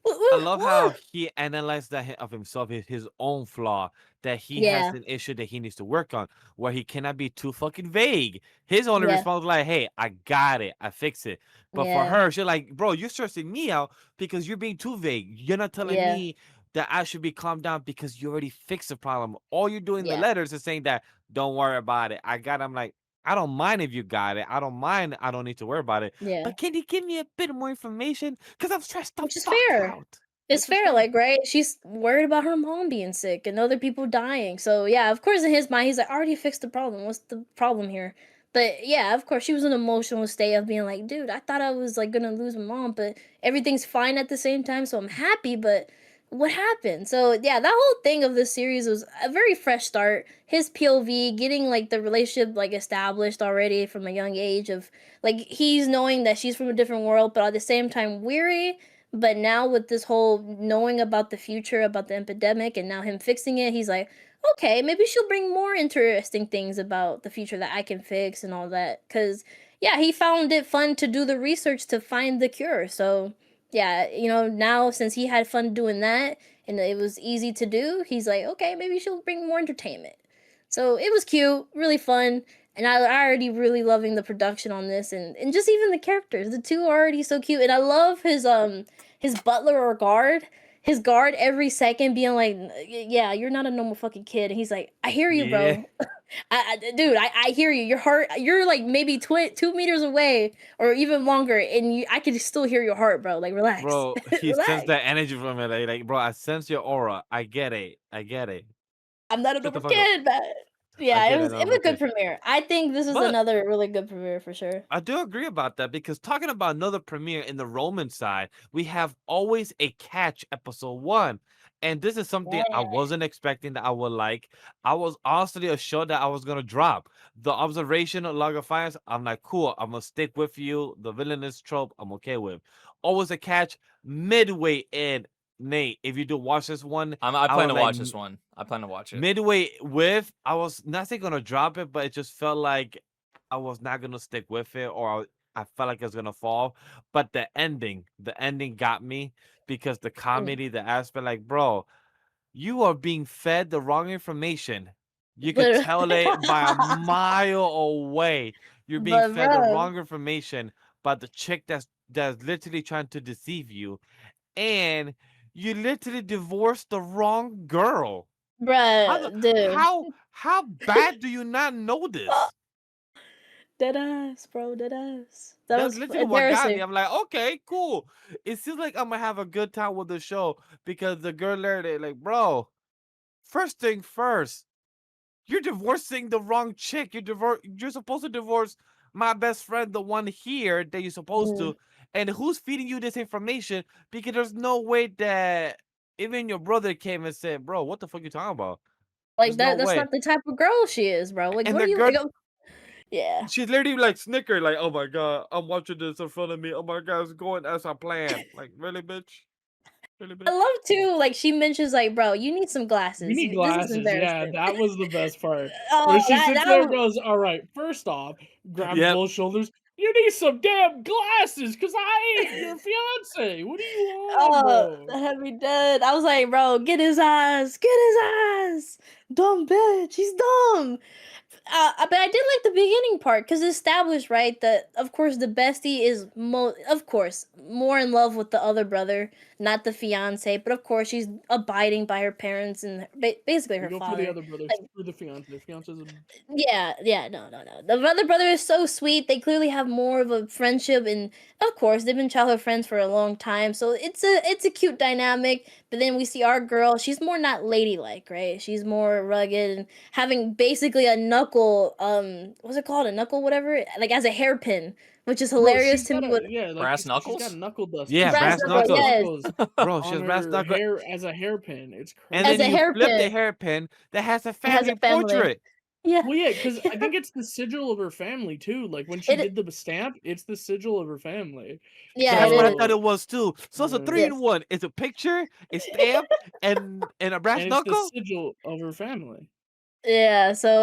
I love how he analyzed that of himself, his own flaw, that he has an issue that he needs to work on, where he cannot be too fucking vague. His only response was like, hey, I got it. I fix it. But for her, she's like, bro, you're stressing me out because you're being too vague. You're not telling me that I should be calmed down because you already fixed the problem. All you're doing in the letters is saying that, don't worry about it. I got it. I'm like, I don't mind if you got it. I don't mind. I don't need to worry about it. Yeah. But can you give me a bit more information? Because I'm stressed the Which is fuck fair. out. It's fair, like, right? She's worried about her mom being sick and other people dying. So, yeah, of course, in his mind, he's like, I already fixed the problem. What's the problem here? But, yeah, of course, she was in an emotional state of being like, dude, I thought I was, like, gonna lose my mom, but everything's fine at the same time, so I'm happy, but what happened? So, yeah, that whole thing of this series was a very fresh start. His POV, getting, like, the relationship, like, established already from a young age of, like, he's knowing that she's from a different world, but at the same time weary. But now with this whole knowing about the future, about the epidemic, and now him fixing it, he's like, okay, maybe she'll bring more interesting things about the future that I can fix and all that. Because, yeah, he found it fun to do the research to find the cure. So, yeah, now since he had fun doing that and it was easy to do, he's like, okay, maybe she'll bring more entertainment. So it was cute, really fun. And I already really loving the production on this and just even the characters. The two are already so cute. And I love his butler or guard. His guard every second being like, yeah, you're not a normal fucking kid. And he's like, I hear you, bro. Dude, I hear you. Your heart, you're like maybe 2 meters away or even longer. And I can still hear your heart, bro. Like, relax. Bro, he sensed that energy from it. Like, bro, I sense your aura. I get it. I'm not a normal kid, but yeah, it was a good premiere. I think this is another really good premiere for sure. I do agree about that because talking about another premiere in the Roman side, we have Always a Catch episode 1. And this is something I wasn't expecting that I would like. I was honestly assured that I was gonna drop. The observation of Log of Fires, I'm like, cool, I'm gonna stick with you. The villainous trope, I'm okay with. Always a Catch, midway in. Nate, if you do watch this one, I plan to watch this one. I plan to watch it. Midway with, I was not saying gonna drop it, but it just felt like I was not gonna stick with it, or I felt like it was gonna fall. But the ending got me because the comedy, the aspect, like, bro, you are being fed the wrong information. You could tell it by a mile away. You're being fed the wrong information by the chick that's literally trying to deceive you, and you literally divorced the wrong girl. Bruh, dude. How bad do you not know this? Deadass, bro, deadass. That's literally what got me. I'm like, okay, cool. It seems like I'm gonna have a good time with the show because the girl learned it. Like, bro, first thing first, you're divorcing the wrong chick. You're supposed to divorce my best friend, the one here that you're supposed to. And who's feeding you this information? Because there's no way that even your brother came and said, bro, what the fuck you talking about? Like, that's not the type of girl she is, bro. Like, what are you... Yeah. She's literally like snickered, like, oh my god, I'm watching this in front of me. Oh my god, it's going as I planned. Like, really, bitch? Really, bitch? I love too, like, she mentions, like, bro, you need some glasses. You need glasses, yeah, that was the best part. Oh, where she sits there and goes, all right, first off, grabs both shoulders. You need some damn glasses, because I ain't your fiance. What do you want, bro? That had me dead. I was like, bro, get his ass. Get his ass. Dumb bitch. He's dumb. But I did like the beginning part because it established, right, that of course the bestie is of course more in love with the other brother, not the fiance. But of course she's abiding by her parents and basically her father. For the other brother, screw the fiance. The fiance's no. The other brother is so sweet. They clearly have more of a friendship, and of course they've been childhood friends for a long time. So it's a cute dynamic. But then we see our girl. She's more not ladylike, right? She's more rugged and having basically a knuckle. What's it called? A knuckle, whatever. Like as a hairpin, which is hilarious to me. Like brass knuckles. She's got knuckle dust. Yeah, brass knuckles. Yes. Bro, she has brass knuckles as a hairpin. It's crazy. And then you flip the hairpin that has a family portrait. Yeah. Well, yeah, because I think it's the sigil of her family too. Like when she did the stamp, it's the sigil of her family. Yeah, that's what I thought it was too. So it's a 3-in-1. It's a picture, a stamp, and a brass knuckle. It's the sigil of her family. Yeah, so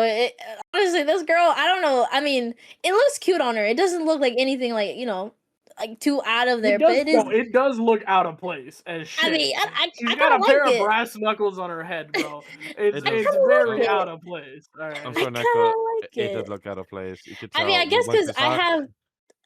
honestly, this girl, I don't know. I mean, it looks cute on her. It doesn't look like anything like, like too out of there, but it is. It does look out of place as shit. I mean, I She's kind got of a pair like of it. brass knuckles on her head, bro. It does. It's very out of place. All I'm right. I sure kind Neko, of like it does it. look out of place. You could I mean, tell I guess once because you I saw it. have.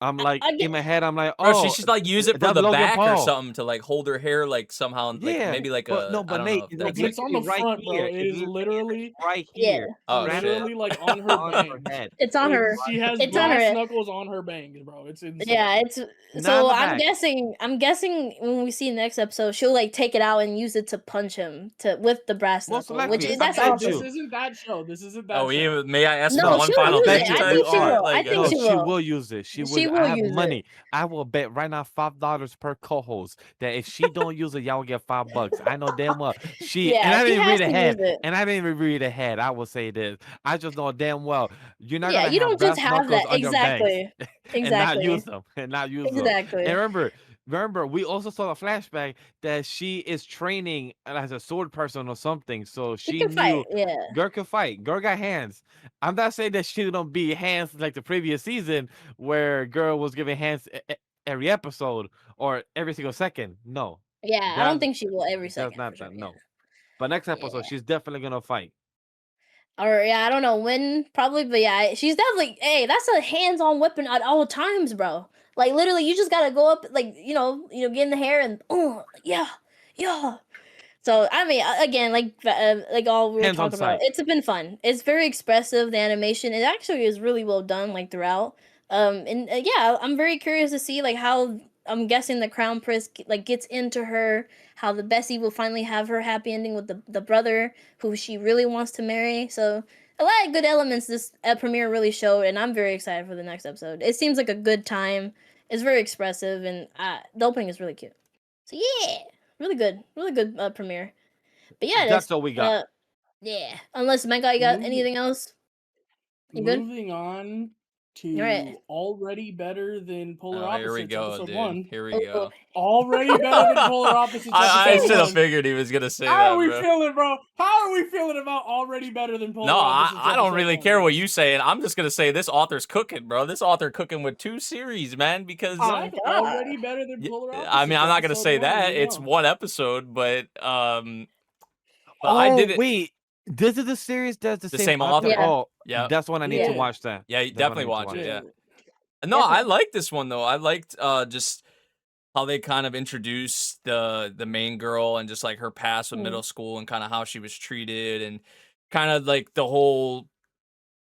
I'm like I get. in my head. I'm like, Bro, she oh, should like use it for that's the Logan back or Paul. something to like hold her hair like somehow, like Yeah, maybe like but no, I but don't Nate, know if it's No, that's but like it's on literally the right front, bro. here. It It's is literally literally, right Yeah, here. oh Right shit. literally like on her on her bangs. head. it's on her. She has It's on brass her. knuckles on her bangs, bro. It's insane. Yeah, it's Not in so the I'm back. guessing. I'm guessing when we see next episode, she'll like take it out and use it to punch him with the brass Most knuckle, which likely, I that's bet This awesome. you. isn't that show. This isn't that Oh, show. may I ask No, for one she'll final use thing it. I type think she shit? will. I Like, think No, she she will. will use it. She She will. will I have use it. money. I will bet right now $5 per co-host that if she don't use it, y'all will get $5. I know damn well she. And Yeah, I she didn't has read to use ahead. it. And I didn't even read ahead. I will say this. I just know damn well you're not Yeah, gonna you have don't just brass have knuckles that. on your banks Exactly. and not use Exactly. them. And not use them. Exactly. And remember, we also saw a flashback that she is training as a sword person or something. So She she can fight. knew Yeah. girl can fight. Girl got hands. I'm not saying that she don't be hands like the previous season where girl was giving hands every episode or every single second. No, Yeah, I don't think she will every that's second for not sure. that. Yeah. No, but next Yeah. episode she's definitely gonna fight. Or yeah, I don't know when probably, but yeah, she's definitely. Hey, that's a hands-on weapon at all times, bro. Like literally, you just gotta go up, like get in the hair and yeah, yeah. So I mean, again, like all we were Hands on talking about, sight. it's been fun. It's very expressive. The animation, it actually is really well done, like throughout. And yeah, I'm very curious to see like how I'm guessing the crown prince like gets into her. How the Bessie will finally have her happy ending with the brother who she really wants to marry. So a lot of good elements this premiere really showed, and I'm very excited for the next episode. It seems like a good time. It's very expressive, and the opening is really cute. So yeah. Really good premiere. But yeah, That's all we got. yeah. Unless Manga, you got Moving- anything else? You good? Moving on All right. to already better than Polar oh, Opposites, here we go, episode dude. 1. Here we go. Already better than Polar Opposites, I episode should 1. have figured he was gonna say How that, are we bro. feeling, bro? How are we feeling about already better than Polar No, Opposites? I don't episode really 1, care bro? what you saying. I'm just gonna say this author's cooking, bro. This author cooking with 2 series, man. Because Exactly. Already better than Polar Opposites. I mean, I'm not gonna episode say 1, that. you It's know. 1 episode, but Oh, I did it. wait. This is the series that's the same author? author? Yeah. Oh, Yeah. that's when I need to Yeah. watch that. Yeah, you That's when I definitely need to watch it. it. Yeah. No, I Definitely. like this one though. I liked just how they kind of introduced the main girl and just like her past with middle school and kind of how she was treated and kind of like the whole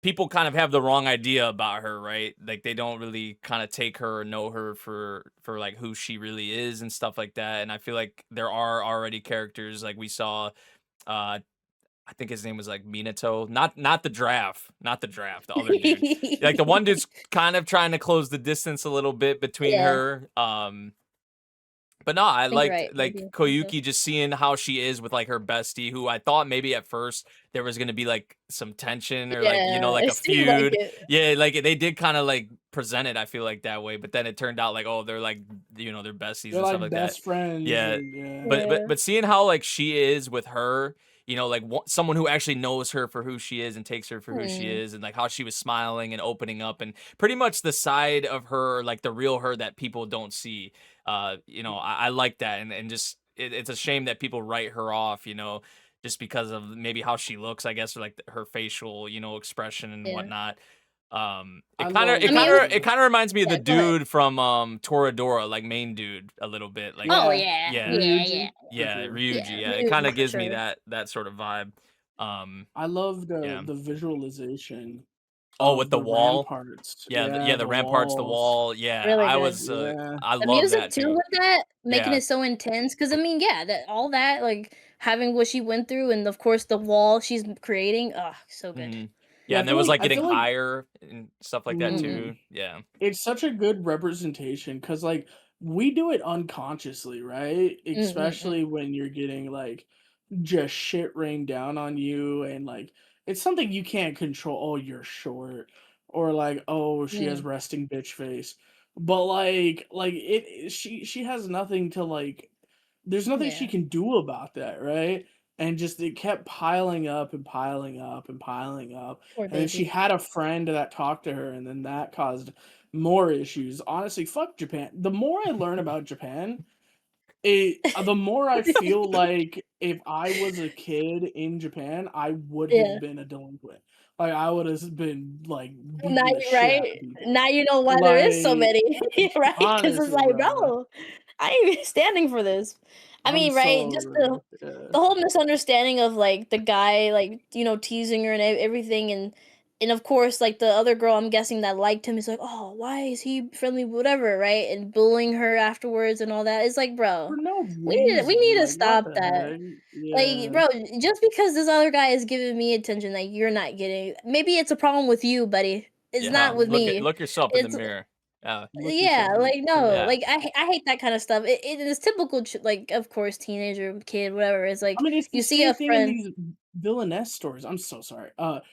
people kind of have the wrong idea about her, right? Like they don't really kind of take her or know her for like who she really is and stuff like that. And I feel like there are already characters like we saw I think his name was like Minato, not the draft, the other dude. Like the one dude's kind of trying to close the distance a little bit between Yeah. her. But no, I think liked you're right, like maybe. Koyuki just seeing how she is with like her bestie, who I thought maybe at first there was gonna be like some tension or like like it a seemed like feud. it. Yeah, like they did kind of like present it. I feel like that way, but then it turned out like oh they're like they're besties They're and like stuff like that. best friends. Yeah, and, yeah. but seeing how like she is with her, like someone who actually knows her for who she is and takes her for who she is, and like how she was smiling and opening up, and pretty much the side of her, like the real her that people don't see. I like that, and just it's a shame that people write her off, just because of maybe how she looks, I guess, or like her facial, expression and whatnot. It kind of reminds me of the dude from Toradora, like main dude a little bit. Like yeah. Ryuji. Yeah, Yeah, it kind Ryuji of for gives me sure. that sort of vibe. I love the visualization. Oh, with the wall. Ramparts. Yeah, the ramparts, the walls. wall. Yeah, Really I good. was. Yeah. I The love music that too too. with that, making Yeah. it so intense. Because I mean, yeah, that all that like having what she went through, and of course the wall she's creating. Oh, so good. Mhm. Yeah, Yeah, I and there feel was like- like I getting feel like- higher and stuff like that too. Yeah. It's such a good representation because like we do it unconsciously, right? Especially when you're getting like just shit rained down on you and like it's something you can't control. Oh, you're short, or like oh she has resting bitch face, but like she has nothing to like. There's nothing she can do about that, right? and just it kept piling up and piling up and piling up. Poor And then she baby. had a friend that talked to her, and then that caused more issues. Honestly, fuck Japan. The more I learn about Japan, the more I feel like if I was a kid in Japan, I would Yeah. have been a delinquent. Like I would have been like Now beating the you shit out of right. people. Now you know why there is so Like many, right? Because it's honestly, like, bro, bro, I ain't even standing for this. I I'm mean, right? so Just the whole misunderstanding of like the guy, like teasing her and everything, and of course, like the other girl, I'm guessing that liked him is like, oh, why is he friendly, whatever, right? And bullying her afterwards and all that. It's like, for bro, no we reason. need to Like what stop the that. heck? Like, Yeah. bro, just because this other guy is giving me attention that you're not getting, maybe it's a problem with you, buddy. It's Yeah, not with me. look yourself in the It's mirror. Yeah, Look yeah, yourself in like no, yeah. like I hate that kind of stuff. It is typical, like of course, teenager, kid, whatever. It's I like mean, it's the you see same a thing in friend. these Villainess stories. I'm so sorry.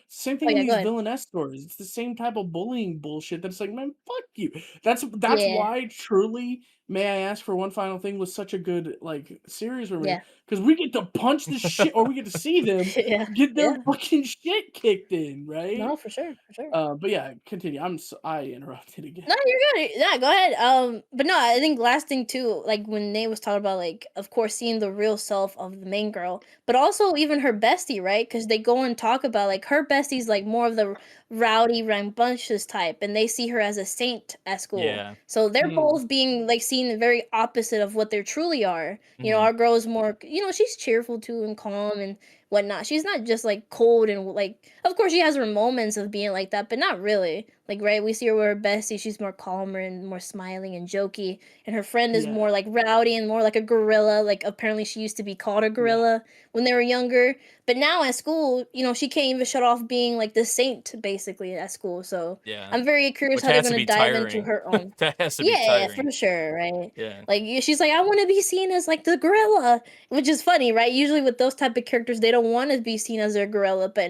Same Oh thing in yeah, go these ahead. Villainess stories. It's the same type of bullying bullshit. That's like, man, fuck you. That's Yeah, why truly, may I ask for one final thing, was such a good like series for me yeah, because we get to punch the shit, or we get to see them yeah, get their yeah. fucking shit kicked in, right? No, for sure, for sure. But yeah, continue. I interrupted again. No, you're good. Yeah, go ahead. But no, I think last thing too, like when Nate was talking about, like, of course, seeing the real self of the main girl, but also even her bestie, right? Because they go and talk about like her bestie's like more of the rowdy, rambunctious type, and they see her as a saint at school. Yeah. So they're Hmm. both being like seen the very opposite of what they truly are. Mhm. Our girl is more, she's cheerful too and calm and whatnot. She's not just like cold and like, of course, she has her moments of being like that, but not really. Like, right, we see her with her bestie, she's more calmer and more smiling and jokey, and her friend is Yeah. more like rowdy and more like a gorilla. Like, apparently, she used to be called a Yeah. gorilla when they were younger, but now at school, she can't even shut off being like the saint basically at school. So Yeah. I'm very curious Which how they're has to gonna be dive into tiring. her own. That has to be Yeah, tiring. for sure, right? Yeah. Like she's like, I want to be seen as like the gorilla, which is funny, right? Usually with those type of characters, they don't want to be seen as a gorilla, but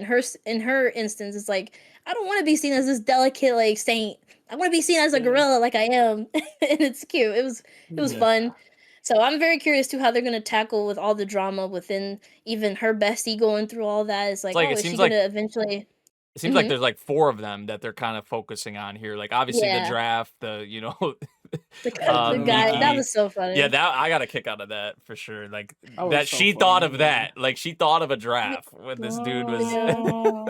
in her instance, it's like, I don't want to be seen as this delicate like saint. I want to be seen as a Yeah. gorilla, like I am, and it's cute. It was Yeah. fun. So I'm very curious to how they're gonna tackle with all the drama within even her bestie going through all that. It's like, like oh, it is she seems like gonna eventually? it seems like Hmm. there's like 4 of them that they're kind of focusing on here. Like obviously the Yeah, draft, the guy that Miki. was so Yeah, funny. that I got a kick out of that for sure. Like That was that so she thought of funny. that. Like she thought of a Yeah, draft when this dude was yeah. Oh.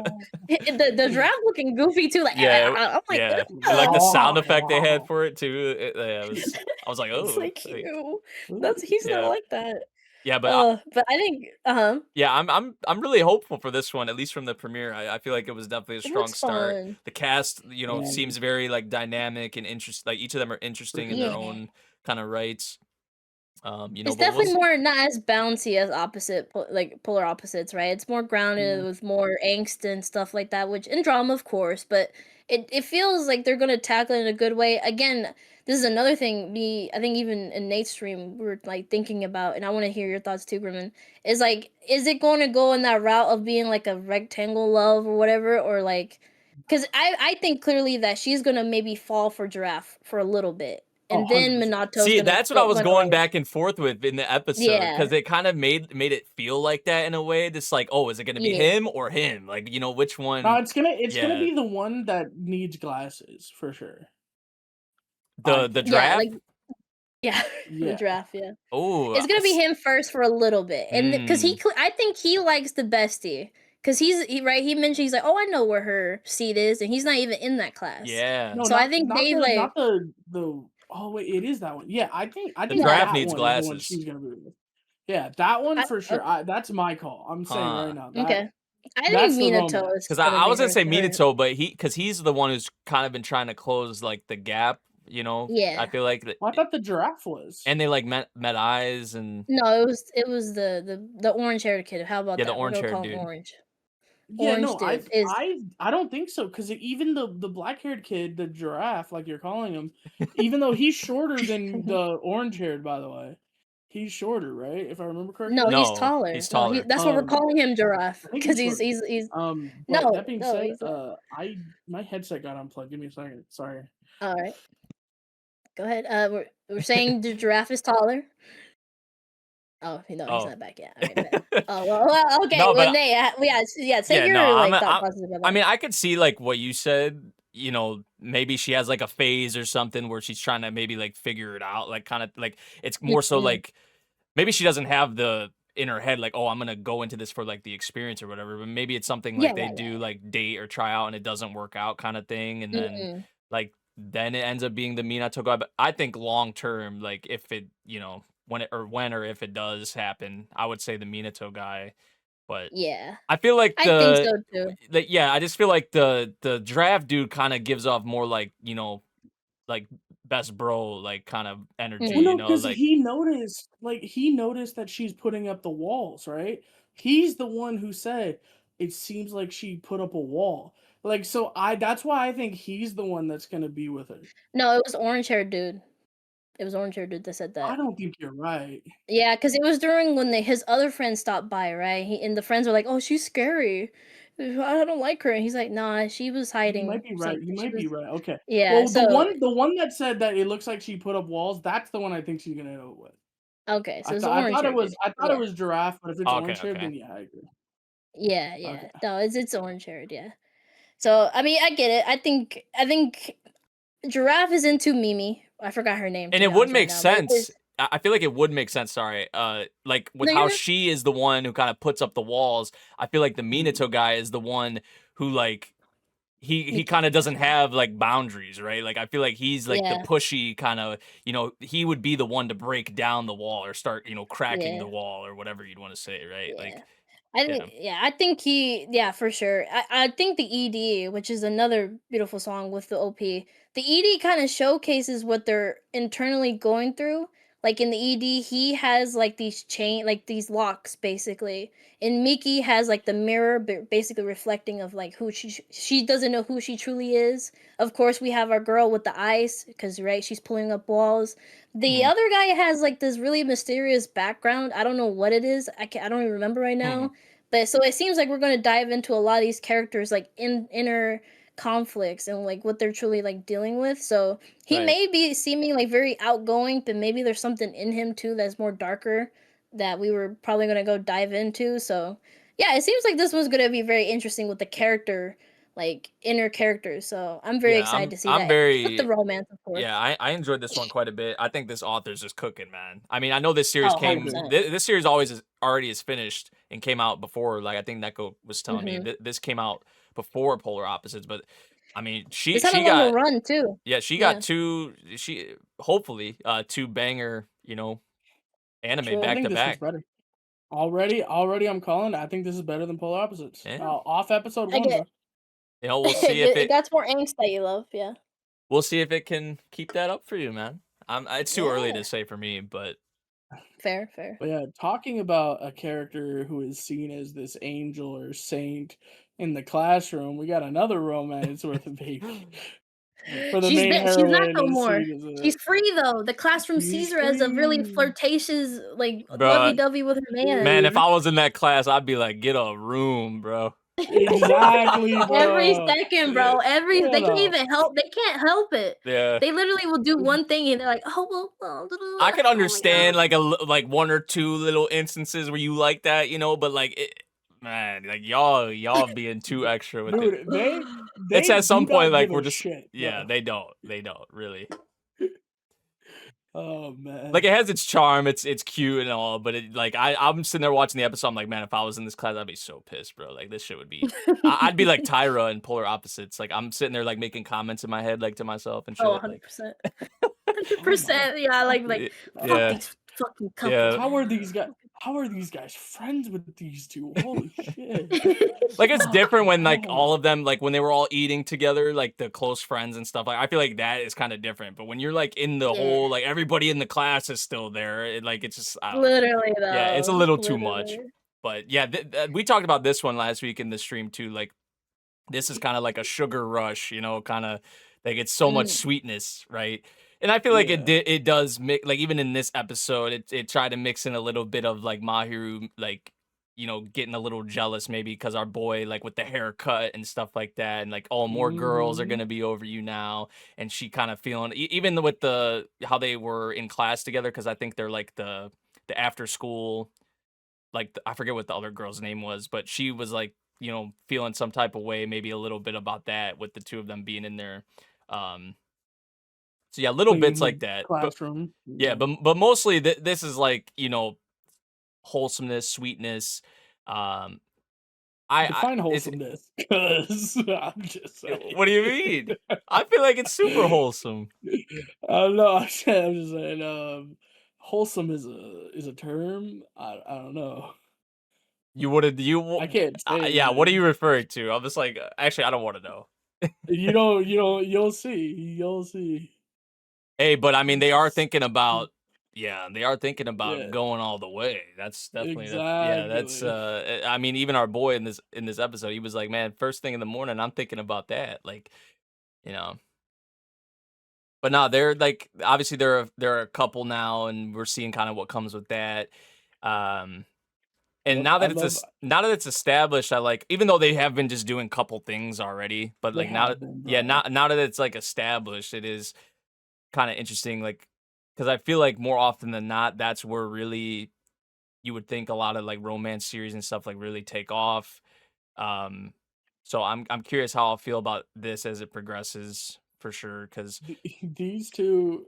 The draft looking goofy too. Like, yeah, I'm like, yeah. And like the sound "Ugh." effect they had for it too. I was like, It's "Oh." like Like, cute. He's not yeah. like that. Yeah, But I think yeah, I'm really hopeful for this one, at least from the premiere. I feel like it was definitely a it strong looks start. fun. The cast, Yeah, seems very like dynamic and interest. Like each of them are For interesting in their sure. yeah. own kind of rights. It's But we'll definitely see. more not as bouncy as like polar opposites, right? It's more grounded Yeah. with more angst and stuff like that, which in drama, of course, but it feels like they're gonna tackle it in a good way. Again, this is another thing. I think even in Nate's stream, we were like thinking about, and I want to hear your thoughts too, Grimmin. Is like, is it going to go in that route of being like a rectangle love or whatever, or like, because I think clearly that she's gonna maybe fall for Giraffe for a little bit, Oh, and then 100%. Minato's See, gonna that's what I was run going away. back and forth with in the episode Yeah, because it kind of made it feel like that in a way. This like, oh, is it gonna be yeah. him or him? Like, which No, one? it's gonna Yeah, be the one that needs glasses for sure. I the think. Yeah, draft. like yeah, the Yeah. draft, yeah. Oh, It's gonna be him first for a little bit, and because hmm. I think he likes the bestie, because right. He mentioned he's like, oh, I know where her seat is, and he's not even in that class. Yeah, No, So I not think not they the like, not the. Oh wait, it is that one. Yeah, I the think draft no, that needs one is the one glasses, she's gonna be with. Yeah, that one for sure. okay, That's my call. I'm saying right huh? now okay. I that's think the Minato romance. is Because gonna I be was gonna say her. Minato, but because he's the one who's kind of been trying to close like the gap. I Yeah. feel like that, Well, I thought the giraffe was. and they like met eyes and No, it was the orange haired kid. How about yeah, the that? We're orange gonna haired call him dude. Orange. Yeah, Orange no, dude is I don't think so because even the black haired kid, the giraffe, like you're calling him, even though he's shorter than the orange haired, by the way, he's shorter, right? If I remember no, correctly. he's No, taller. he's No, taller. that's what we're calling him Giraffe I think because he's he's shorter. he's But no that being no said, he's my headset got unplugged. Give me a second. Sorry. all right. Go ahead. We're saying the giraffe is taller. Oh, no, he's Oh. not back yet. Okay, well, okay. No, Well, but say your I'm thought process about that. I mean, I could see like what you said. You know, maybe she has like a phase or something where she's trying to maybe like figure it out. Like kind of like it's more so like maybe she doesn't have the in her head like, oh, I'm gonna go into this for like the experience or whatever. But maybe it's something like they do like date or try out and it doesn't work out kind of thing, and then like then it ends up being the Minato guy. But I think long term, like if it when or if it does happen, I would say the Minato guy. But yeah, I feel like I think so too. I just feel like the draft dude kind of gives off more like like best bro like kind of energy. Well, no, because Like he noticed that she's putting up the walls, right? He's the one who said it seems like she put up a wall. Like, so that's why I think he's the one that's gonna be with her. No, it was orange haired dude. It was orange haired dude that said that. I don't think you're right. Yeah, because it was during when his other friends stopped by, right? And the friends were like, "Oh, she's scary. I don't like her." And he's like, "Nah, she was hiding." You might be right. You might be right. Okay. Yeah. Well, So the one that said that it looks like she put up walls, that's the one I think she's gonna go with. okay, so it's I orange thought haired dude. it was giraffe, but if it's Okay, orange haired, okay. then yeah, I agree. Yeah. Okay. No, it's orange haired. Yeah. So I mean, I get it. I think Giraffe is into Mimi. I forgot her name. And it would make sense. I feel like it would make sense. Sorry, like with how she is the one who kind of puts up the walls. I feel like the Minato guy is the one who like he kind of doesn't have like boundaries, right? Like I feel like he's like the pushy kind of, he would be the one to break down the wall or start, cracking the wall or whatever you'd want to say, right? Like I think for sure. I think the ED, which is another beautiful song with the OP, the ED kind of showcases what they're internally going through. Like in the ED, he has like these locks basically, and Miki has like the mirror, basically reflecting of like who she doesn't know who she truly is. Of course, we have our girl with the ice because she's pulling up walls. The other guy has like this really mysterious background. I don't know what it is. I don't even remember right now. But so it seems like we're going to dive into a lot of these characters like inner conflicts and like what they're truly like dealing with. So he may be seeming like very outgoing, but maybe there's something in him too that's more darker that we were probably going to go dive into. So yeah, it seems like this one's going to be very interesting with the character, like inner characters. So I'm very excited to see that. With the romance, of course. Yeah, I enjoyed this one quite a bit. I think this author's just cooking, man. I mean, I know this series 100%. this series already is finished and came out before. Like I think Neko was telling me this came out before Polar Opposites, but I mean, she got a run too. Yeah, she got hopefully two banger, anime back to back. Already, I'm calling. I think this is better than Polar Opposites. Off episode 1, bro. We'll see if that's more angst that you love. Yeah. We'll see if it can keep that up for you, man. It's too early to say for me, but fair. But yeah, talking about a character who is seen as this angel or saint in the classroom, we got another romance worth of baby. For the main heroine, she's not no more. She's free though. The classroom sees her as a really flirtatious, like lovey-dovey with her man. Man, if I was in that class, I'd be like, get a room, bro. Exactly, bro. Every second, bro. They can't even help. They can't help it. Yeah. They literally will do one thing and they're like, oh well. I could understand like one or two little instances where you like that, but like man, like y'all being too extra with it. It's at some point like we're just shit, they don't really. Oh man, like it has its charm, it's cute and all, but it like I'm sitting there watching the episode. I'm like, man, if I was in this class, I'd be so pissed, bro. Like this shit would be, I'd be like Tyra in Polar Opposites. Like I'm sitting there like making comments in my head like to myself and shit. 100%. 100%. Yeah, like fuck these fucking couples. Yeah. How are these guys friends with these two? Holy shit. Like it's different when like all of them, like when they were all eating together, like the close friends and stuff. Like I feel like that is kind of different. But when you're like in the whole, like everybody in the class is still there, it's just literally though. Yeah, it's a little too much. But yeah, we talked about this one last week in the stream too. Like this is kind of like a sugar rush, kind of like it's so much sweetness, right? And I feel like it does mix, like even in this episode, it tried to mix in a little bit of like Mahiru, like, getting a little jealous maybe because our boy, like with the haircut and stuff like that. And like, oh, more girls are going to be over you now. And she kind of feeling, even with how they were in class together, because I think they're like the the after school, like I forget what the other girl's name was, but she was like, you know, feeling some type of way, maybe a little bit about that with the two of them being in there. So yeah, little bits like that. Classroom. But mostly this is like, you know, wholesomeness, sweetness. Define wholesomeness, because I'm just saying. What do you mean? I feel like it's super wholesome. No, I'm just saying. Wholesome is a term. I don't know. I can't say. Yeah, what are you referring to? I'm just like, actually, I don't want to know. You'll see. You'll see. Hey, but I mean, they are thinking about. Yeah, they are thinking about Yeah. going all the way. That's definitely Exactly. I mean, even our boy in this episode, he was like, "Man, first thing in the morning, I'm thinking about that." Like, you know. But no, they're like obviously they're a couple now, and we're seeing kind of what comes with that. And Yep, now that it's established, I like, even though they have been just doing couple things already, but They like now have that been, yeah, bro. now that it's like established, it is kind of interesting, like, because I feel like more often than not, that's where really you would think a lot of like romance series and stuff like really take off. So I'm curious how I'll feel about this as it progresses for sure, because These two,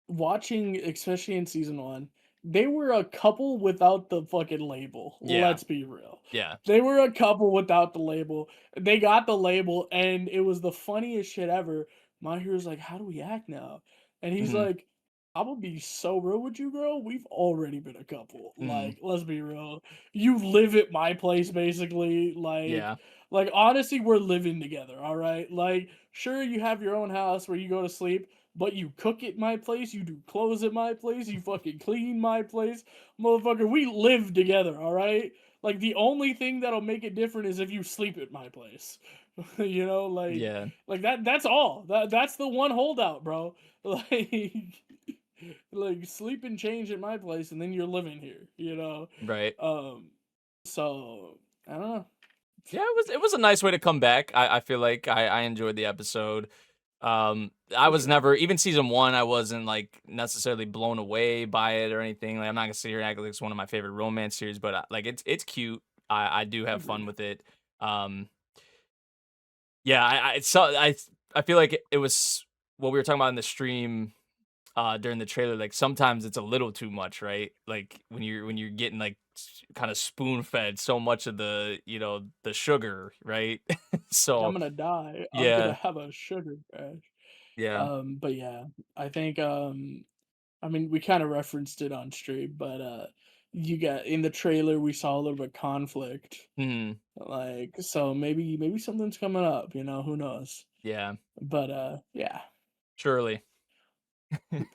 watching, especially in season 1, they were a couple without the fucking label. Yeah. Let's be real. yeah, They were a couple without the label. They got the label, and it was the funniest shit ever. My hero's like, "How do we act now?" And he's Mhm. like, "I'm gonna be so real with you, girl. We've already been a couple. Mhm. Like, let's be real. You live at my place, basically. yeah, Like honestly, we're living together. All right. Like, sure, you have your own house where you go to sleep, but you cook at my place, you do clothes at my place, you fucking clean my place, motherfucker. We live together. All right." Like, the only thing that'll make it different is if you sleep at my place. yeah, Like that's all. That's the one holdout, bro. Like like sleep and change at my place and then you're living here. right. So I don't know. Yeah, it was a nice way to come back. I feel like I enjoyed the episode. I was Sure. never, even season 1, I wasn't like necessarily blown away by it or anything. Like, I'm not gonna sit here and act like it's one of my favorite romance series, but like it's cute. I do have fun Agreed. with it. Yeah, I feel like it was what we were talking about in the stream during the trailer. Like, sometimes it's a little too much, right? Like when you're getting like kind of spoon fed so much of the, you know, the sugar, right? I'm So gonna die. I'm gonna yeah, have a sugar crash. yeah. But yeah, I think I mean, we kind of referenced it on stream, but you got in the trailer we saw a little bit of conflict. Mhm. Like, so maybe something's coming up, who knows. Yeah, But yeah, surely.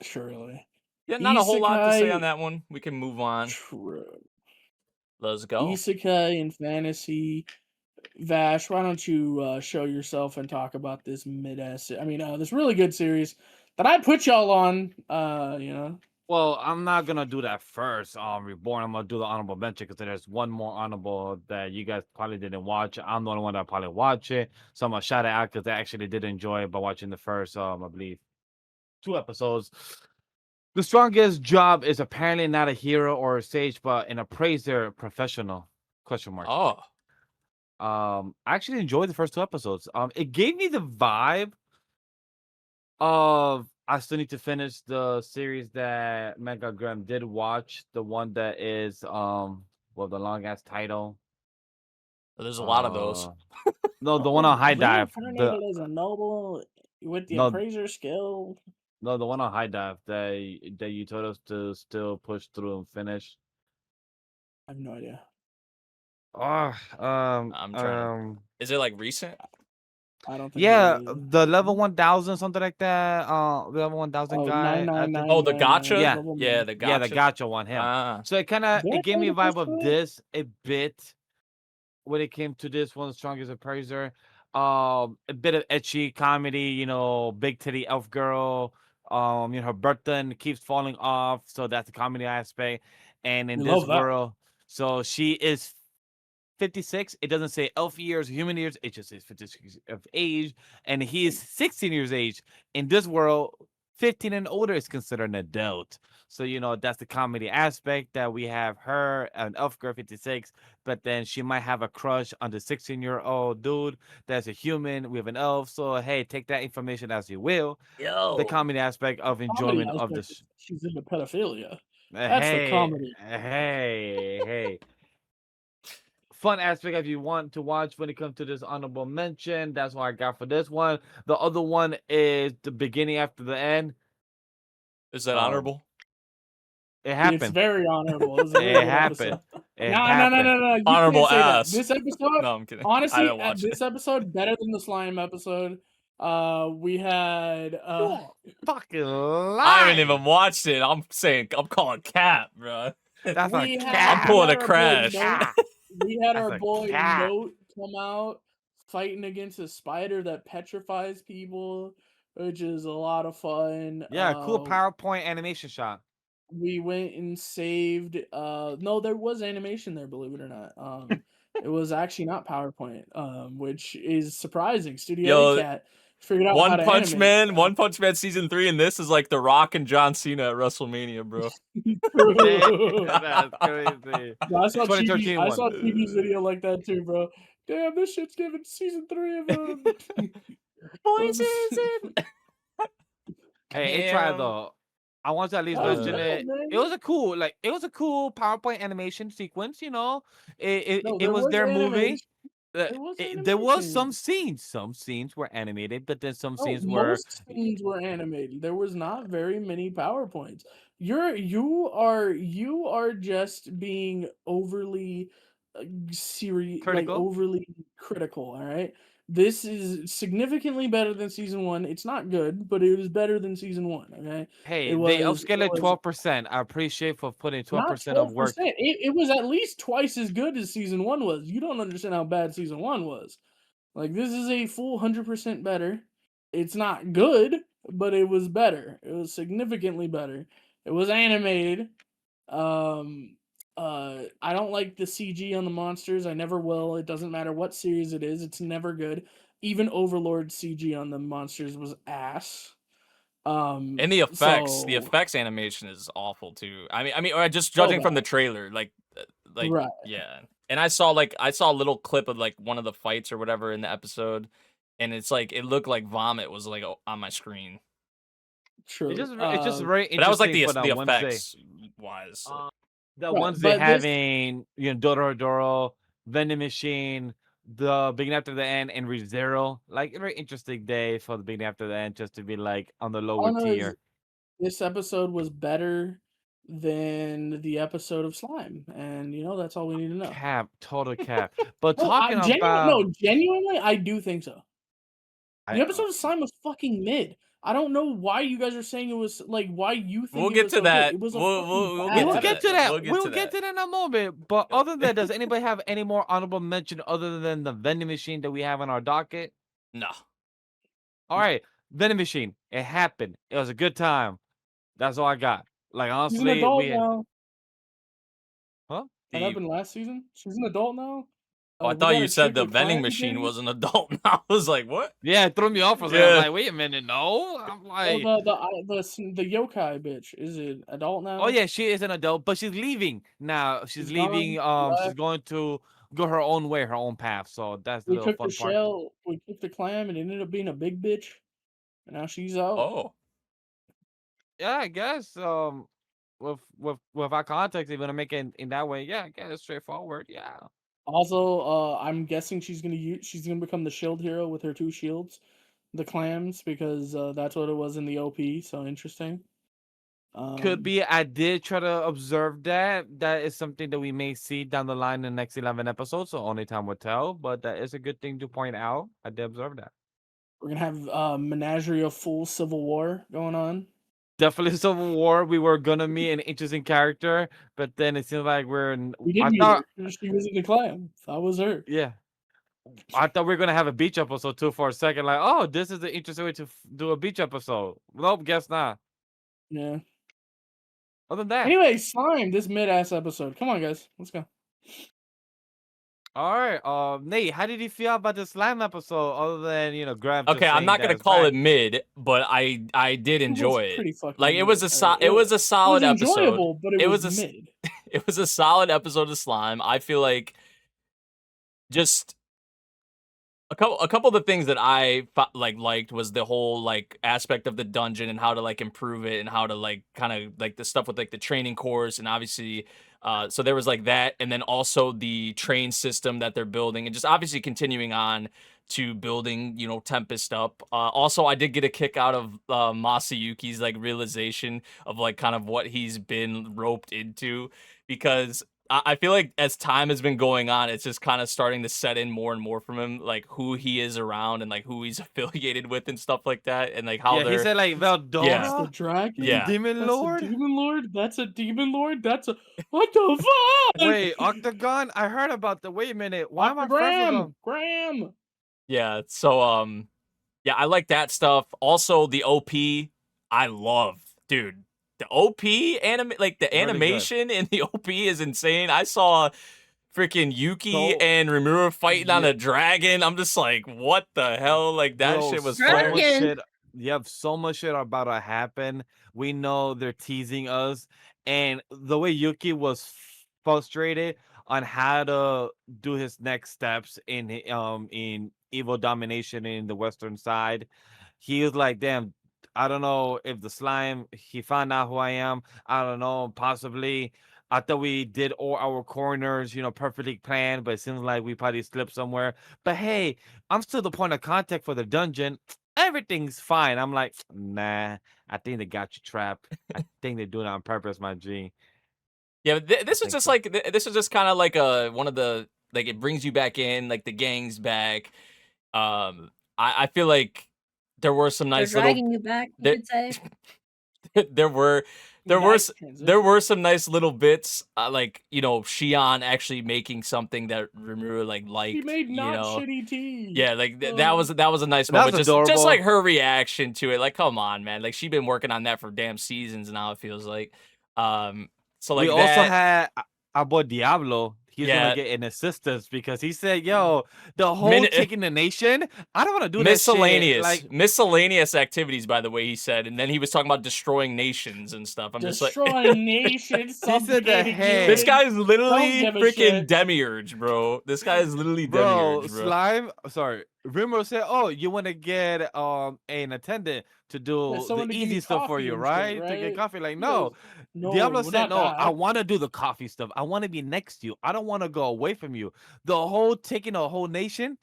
surely. Yeah, not a whole lot to say on Isekai, that one. We can move on. true. Let's go. Isekai and fantasy. Vash, why don't you show yourself and talk about this this really good series that I put y'all on, Well, I'm not gonna do that first. Reborn. I'm gonna do the honorable mention because there's one more honorable that you guys probably didn't watch. I'm the only one that probably watch it, so I'm gonna shout it out because I actually did enjoy it by watching the first, I believe, 2 episodes. The strongest job is apparently not a hero or a sage, but an appraiser professional. Question mark. Oh, I actually enjoyed the first 2 episodes. It gave me the vibe of I still need to finish the series that Mega Grem did watch. The one that is the long ass title. there's a lot of those. No, the one on High Dive. Reincarnated as a noble with the No, appraiser skill. no, the one on High Dive that you told us to still push through and finish. I have no idea. I'm trying to. Is it like recent? I don't think Yeah, it is. the level 1000, something like that. Level 1000 Oh, guy. I think. 999. Oh, the gotcha? Yeah. Yeah, the Yeah, the gotcha. gotcha one, him. So it Did I gave play me a the first vibe of one? this a bit when it came to this one, the strongest appraiser. A bit of etchy comedy, big titty elf girl. Her birthday keeps falling off, so that's the comedy aspect. And in We this love that. world, so she is 56. It doesn't say elf years, human years. It just says 56 of age, and he is 16 years age. In this world, 15 and older is considered an adult. So, that's the comedy aspect that we have her, an elf girl, 56, but then she might have a crush on the 16-year-old dude that's a human. We have an elf. So, hey, take that information as you will. The comedy aspect of enjoyment of the. She's into pedophilia. That's the comedy. Hey. Fun aspect if you want to watch when it comes to this honorable mention. That's what I got for this one. The other one is the beginning after the end. Is that honorable? It happened. It's very honorable. It, it happened. No. You honorable can't say ass. That. This episode, no, I'm kidding. Honestly, episode better than the slime episode. We had fucking lie. I haven't even watched it. I'm calling cap, bro. That's a cap. I'm pulling a crash. We had our boy Note come out fighting against a spider that petrifies people, which is a lot of fun. Yeah, cool PowerPoint animation shot. We went and saved. No, there was animation there, believe it or not. It was actually not PowerPoint, which is surprising. Studio Cat figured out how to Punch animate. Man, One Punch Man season 3, and this is like The Rock and John Cena at WrestleMania, bro. That's crazy. I saw TV's video like that too, bro. Damn, this shit's giving season 3 of Boy season. Hey, it tried though. I want to at least mention it. It was a cool, PowerPoint animation sequence. It was their movie. There was some scenes. Some scenes were animated, but then some scenes were. Most scenes were animated. There was not very many PowerPoints. You are just being overly serious, overly critical. All right. This is significantly better than season 1. It's not good, but it was better than season 1. Okay. Hey, they upscaled it 12%. I appreciate for putting 12% of work. It was at least twice as good as season 1 was. You don't understand how bad season 1 was. Like, this is a full 100% better. It's not good, but it was better. It was significantly better. It was animated. I don't like the CG on the monsters. I never will. It doesn't matter what series it is. It's never good. Even Overlord CG on the monsters was ass. And the effects animation is awful too. I mean, just judging from the trailer, like right. Yeah. And I saw a little clip of like one of the fights or whatever in the episode, and it's like it looked like vomit was like on my screen. True. It's just very interesting. But that was like the effects wise. The ones they having, Dorohedoro, Vending Machine, the beginning after the end, and ReZero. Like a very interesting day for the beginning after the end, just to be like on the lower tier. This episode was better than the episode of Slime, and that's all we need to know. Total cap. But genuinely, I do think so. The episode of Slime was fucking mid. I don't know why you guys are saying it was like why you think we'll get to that. We'll get to that. We'll get to that in a moment. But other than that, does anybody have any more honorable mention other than the vending machine that we have on our docket? No. All right, vending machine. It happened. It was a good time. That's all I got. Like honestly, she's an adult now. Huh? That happened last season. She's an adult now. Oh, I thought you said the vending machine was an adult. I was like, what? Yeah, it threw me off. I was like, wait a minute, no. I'm like, the yokai bitch, is it adult now? Oh yeah, she is an adult, but she's leaving now. She's leaving. She's going to go her own way, her own path. So that's the little fun part. We took the clam, and it ended up being a big bitch, and now she's out. Oh. Yeah, I guess. With our context, if you're gonna make it in that way, yeah, I guess it's straightforward. Yeah. Also, I'm guessing she's gonna become the shield hero with her 2 shields, the clams, because that's what it was in the OP. So interesting. Could be. I did try to observe that. That is something that we may see down the line in the next 11 episodes. So only time will tell. But that is a good thing to point out. I did observe that. We're gonna have menagerie of full Civil War going on. Definitely Civil War. We were gonna meet an interesting character, but then it seems like we did meet her. She was in the clan. That was her. Yeah. I thought we were gonna have a beach episode too for a second. Like, oh, this is the interesting way to do a beach episode. Nope, guess not. Yeah. Other than that. Anyway, Slime, this mid-ass episode. Come on, guys. Let's go. All right, Nate, how did you feel about the slime episode? Other than Graham Okay, just I'm saying not that gonna it's call back. it mid, but I did It was enjoy it. pretty fucking Like it was mid. it was a solid episode. enjoyable, but it was a mid. it was a solid episode of Slime. I feel like just a couple of the things that I liked was the whole like aspect of the dungeon and how to like improve it and how to like kind of like the stuff with like the training course and obviously so there was like that and then also the train system that they're building and just obviously continuing on to building Tempest up. Also I did get a kick out of Masayuki's like realization of like kind of what he's been roped into because I feel like as time has been going on, it's just kind of starting to set in more and more from him, like who he is around and like who he's affiliated with and stuff like that, and like how Yeah, he said like That's the Veldora, dragon. Yeah. Demon That's Lord. a demon lord. That's a demon lord. That's a what the fuck? Wait, Octagon. I heard about the. Wait a minute. Why am I friends with him? Graham. Yeah. So yeah, I like that stuff. Also, the OP, I love, dude. The OP like the Really good. animation in the OP is insane. I saw freaking Yuki So- and Rimuru fighting on Yeah. a dragon. I'm just like, what the hell? Like that Bro, shit was so fire. much Dragon. shit. You have so much shit about to happen. We know they're teasing us, and the way Yuki was frustrated on how to do his next steps in evil domination in the western side, he was like, "Damn, I don't know if the slime he found out who I am. I don't know, possibly." I thought we did all our corners, perfectly planned, but it seems like we probably slipped somewhere. But hey, I'm still the point of contact for the dungeon. Everything's fine. I'm like, nah, I think they got you trapped. I think they're doing it on purpose, my G. Yeah, this is think just so. like this is just kind of like one of the like it brings you back in, like the gang's back. I feel like there were some They're nice little dragging you back, you there- could say. there were Nice there transition. were some nice little bits like Shion actually making something that Rimuru liked. He made not you know? shitty tea. Yeah, like that was a nice That moment. was Just adorable. like her reaction to it. Like, come on, man. Like she's been working on that for damn seasons now. It feels like. So like we also that. had our boy Diablo. He's Yeah. gonna get an assistance because he said, "Yo, the whole taking the nation. I don't want to do miscellaneous, that shit." Like, miscellaneous activities. By the way, he said, and then he was talking about destroying nations and stuff. I'm just like, Destroying nations. He said that, subjugating hey, this humans. guy's literally give a freaking shit. demiurge, bro. This guy is literally bro, demiurge, bro. slime. Sorry, Rimmer said, "Oh, you want to get an attendant to do someone the to give easy you stuff for coffee you, and right? shit, To get right?" coffee." Like, He no. goes, "No, Diablo well, said, not "No, I that." want to do the coffee stuff. I want to be next to you. I don't want to go away from you. The whole taking a whole nation,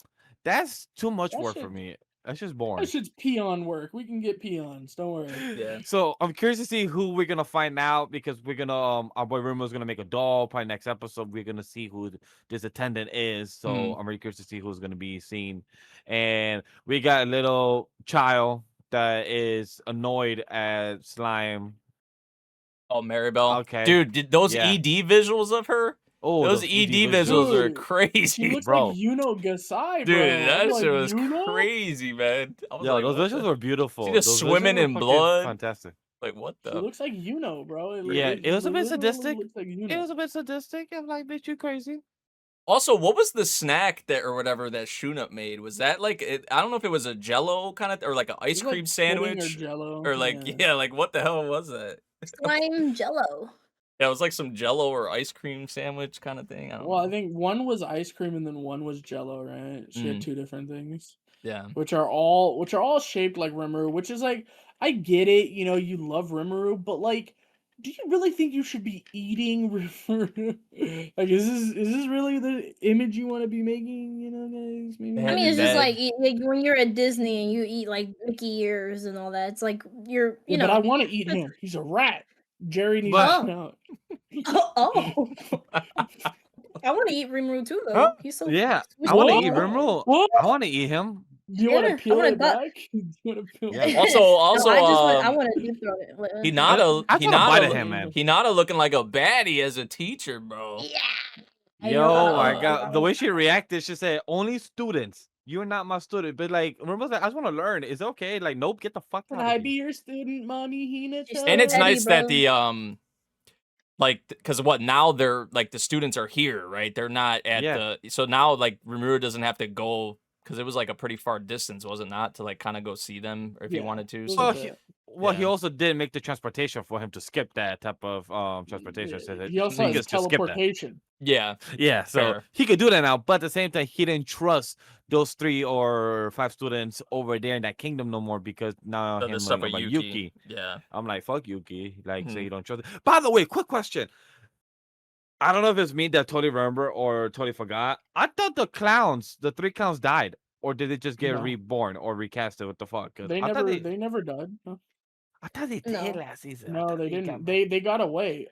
that's too much That work for shit- me. That's just boring." That shit's peon work. We can get peons. Don't worry. Yeah. So I'm curious to see who we're gonna find out because we're gonna our boy Rumo's gonna make a doll. Probably next episode we're gonna see who this attendant is. So I'm really curious to see who's gonna be seen. And we got a little child that is annoyed at slime. Oh, Maribel. Okay. Dude, did those Yeah. ED visuals of her? Oh, Those ED visuals are Dude, crazy. She looks bro. like Yuno Gasai, bro. Dude, that I'm like, shit was Yuno? crazy, man. I was Yo, like, those what visuals the- were beautiful. See just Those swimming visuals were in fucking blood? Fantastic. Like, what She the? looks like Yuno, bro. Yeah, it was a bit literally sadistic. looks like It Yuno. was a bit sadistic. I'm like, bitch, you crazy. Also, what was the snack that or whatever that SHOUNEN made? Was that like I don't know if it was a Jello kind of or like an It ice was like cream pudding sandwich or Jello. or like yeah, like what the hell was that? Slime Jello. Yeah, it was like some Jello or ice cream sandwich kind of thing. I don't Well, know. I think one was ice cream and then one was Jello, right? She Mm. had two different things, Yeah. which are all shaped like Rimuru, which is like I get it, you love Rimuru, but like, do you really think you should be eating Rimuru? Like, is this really the image you want to be making? Guys. Maybe. I mean, it's Bad. just like when you're at Disney and you eat like Mickey ears and all that. It's like you're, you Yeah, but I know. want to eat him. He's a rat. Jerry needs But- to come out. Oh, I want to eat Rimuru too, though. Huh? He's so Yeah, sweet. I want to What? eat Rimuru. What? I want to eat him. Do you want Yeah, to I peel wanna it duck. back? Do you want to peel Yeah. it back? Also, No, I um, want to deep throat it. Hinata, I just wanna bite at Hinata, him, man. Hinata looking like a baddie as a teacher, bro. Yeah. I Yo, know. my God. The way she reacted, she said, "Only students. You're not my student." But like, remember that I just want to learn. Is it okay? Like, nope, get the fuck Can out I of be here. your student, mommy Hinata? She's And it's Steady, nice that bro. Like, because what now they're like the students are here, right? They're not at the. So now like Rimuru doesn't have to go because it was like a pretty far distance, was it not, to like kind of go see them if he wanted to? So he also did make the transportation for him to skip that type of transportation. So he also has teleportation. Yeah. So fair. He could do that now, but at the same time, he didn't trust those 3 or 5 students over there in that kingdom no more because now him stuff about Yuki. Yeah. I'm like, fuck Yuki. Like, so you don't trust it. By the way, quick question. I don't know if it's me that totally remember or totally forgot. I thought the 3 clowns died. Or did it just get reborn or recasted? What the fuck? They never died. No. I thought they did last season. No, they didn't. They got away.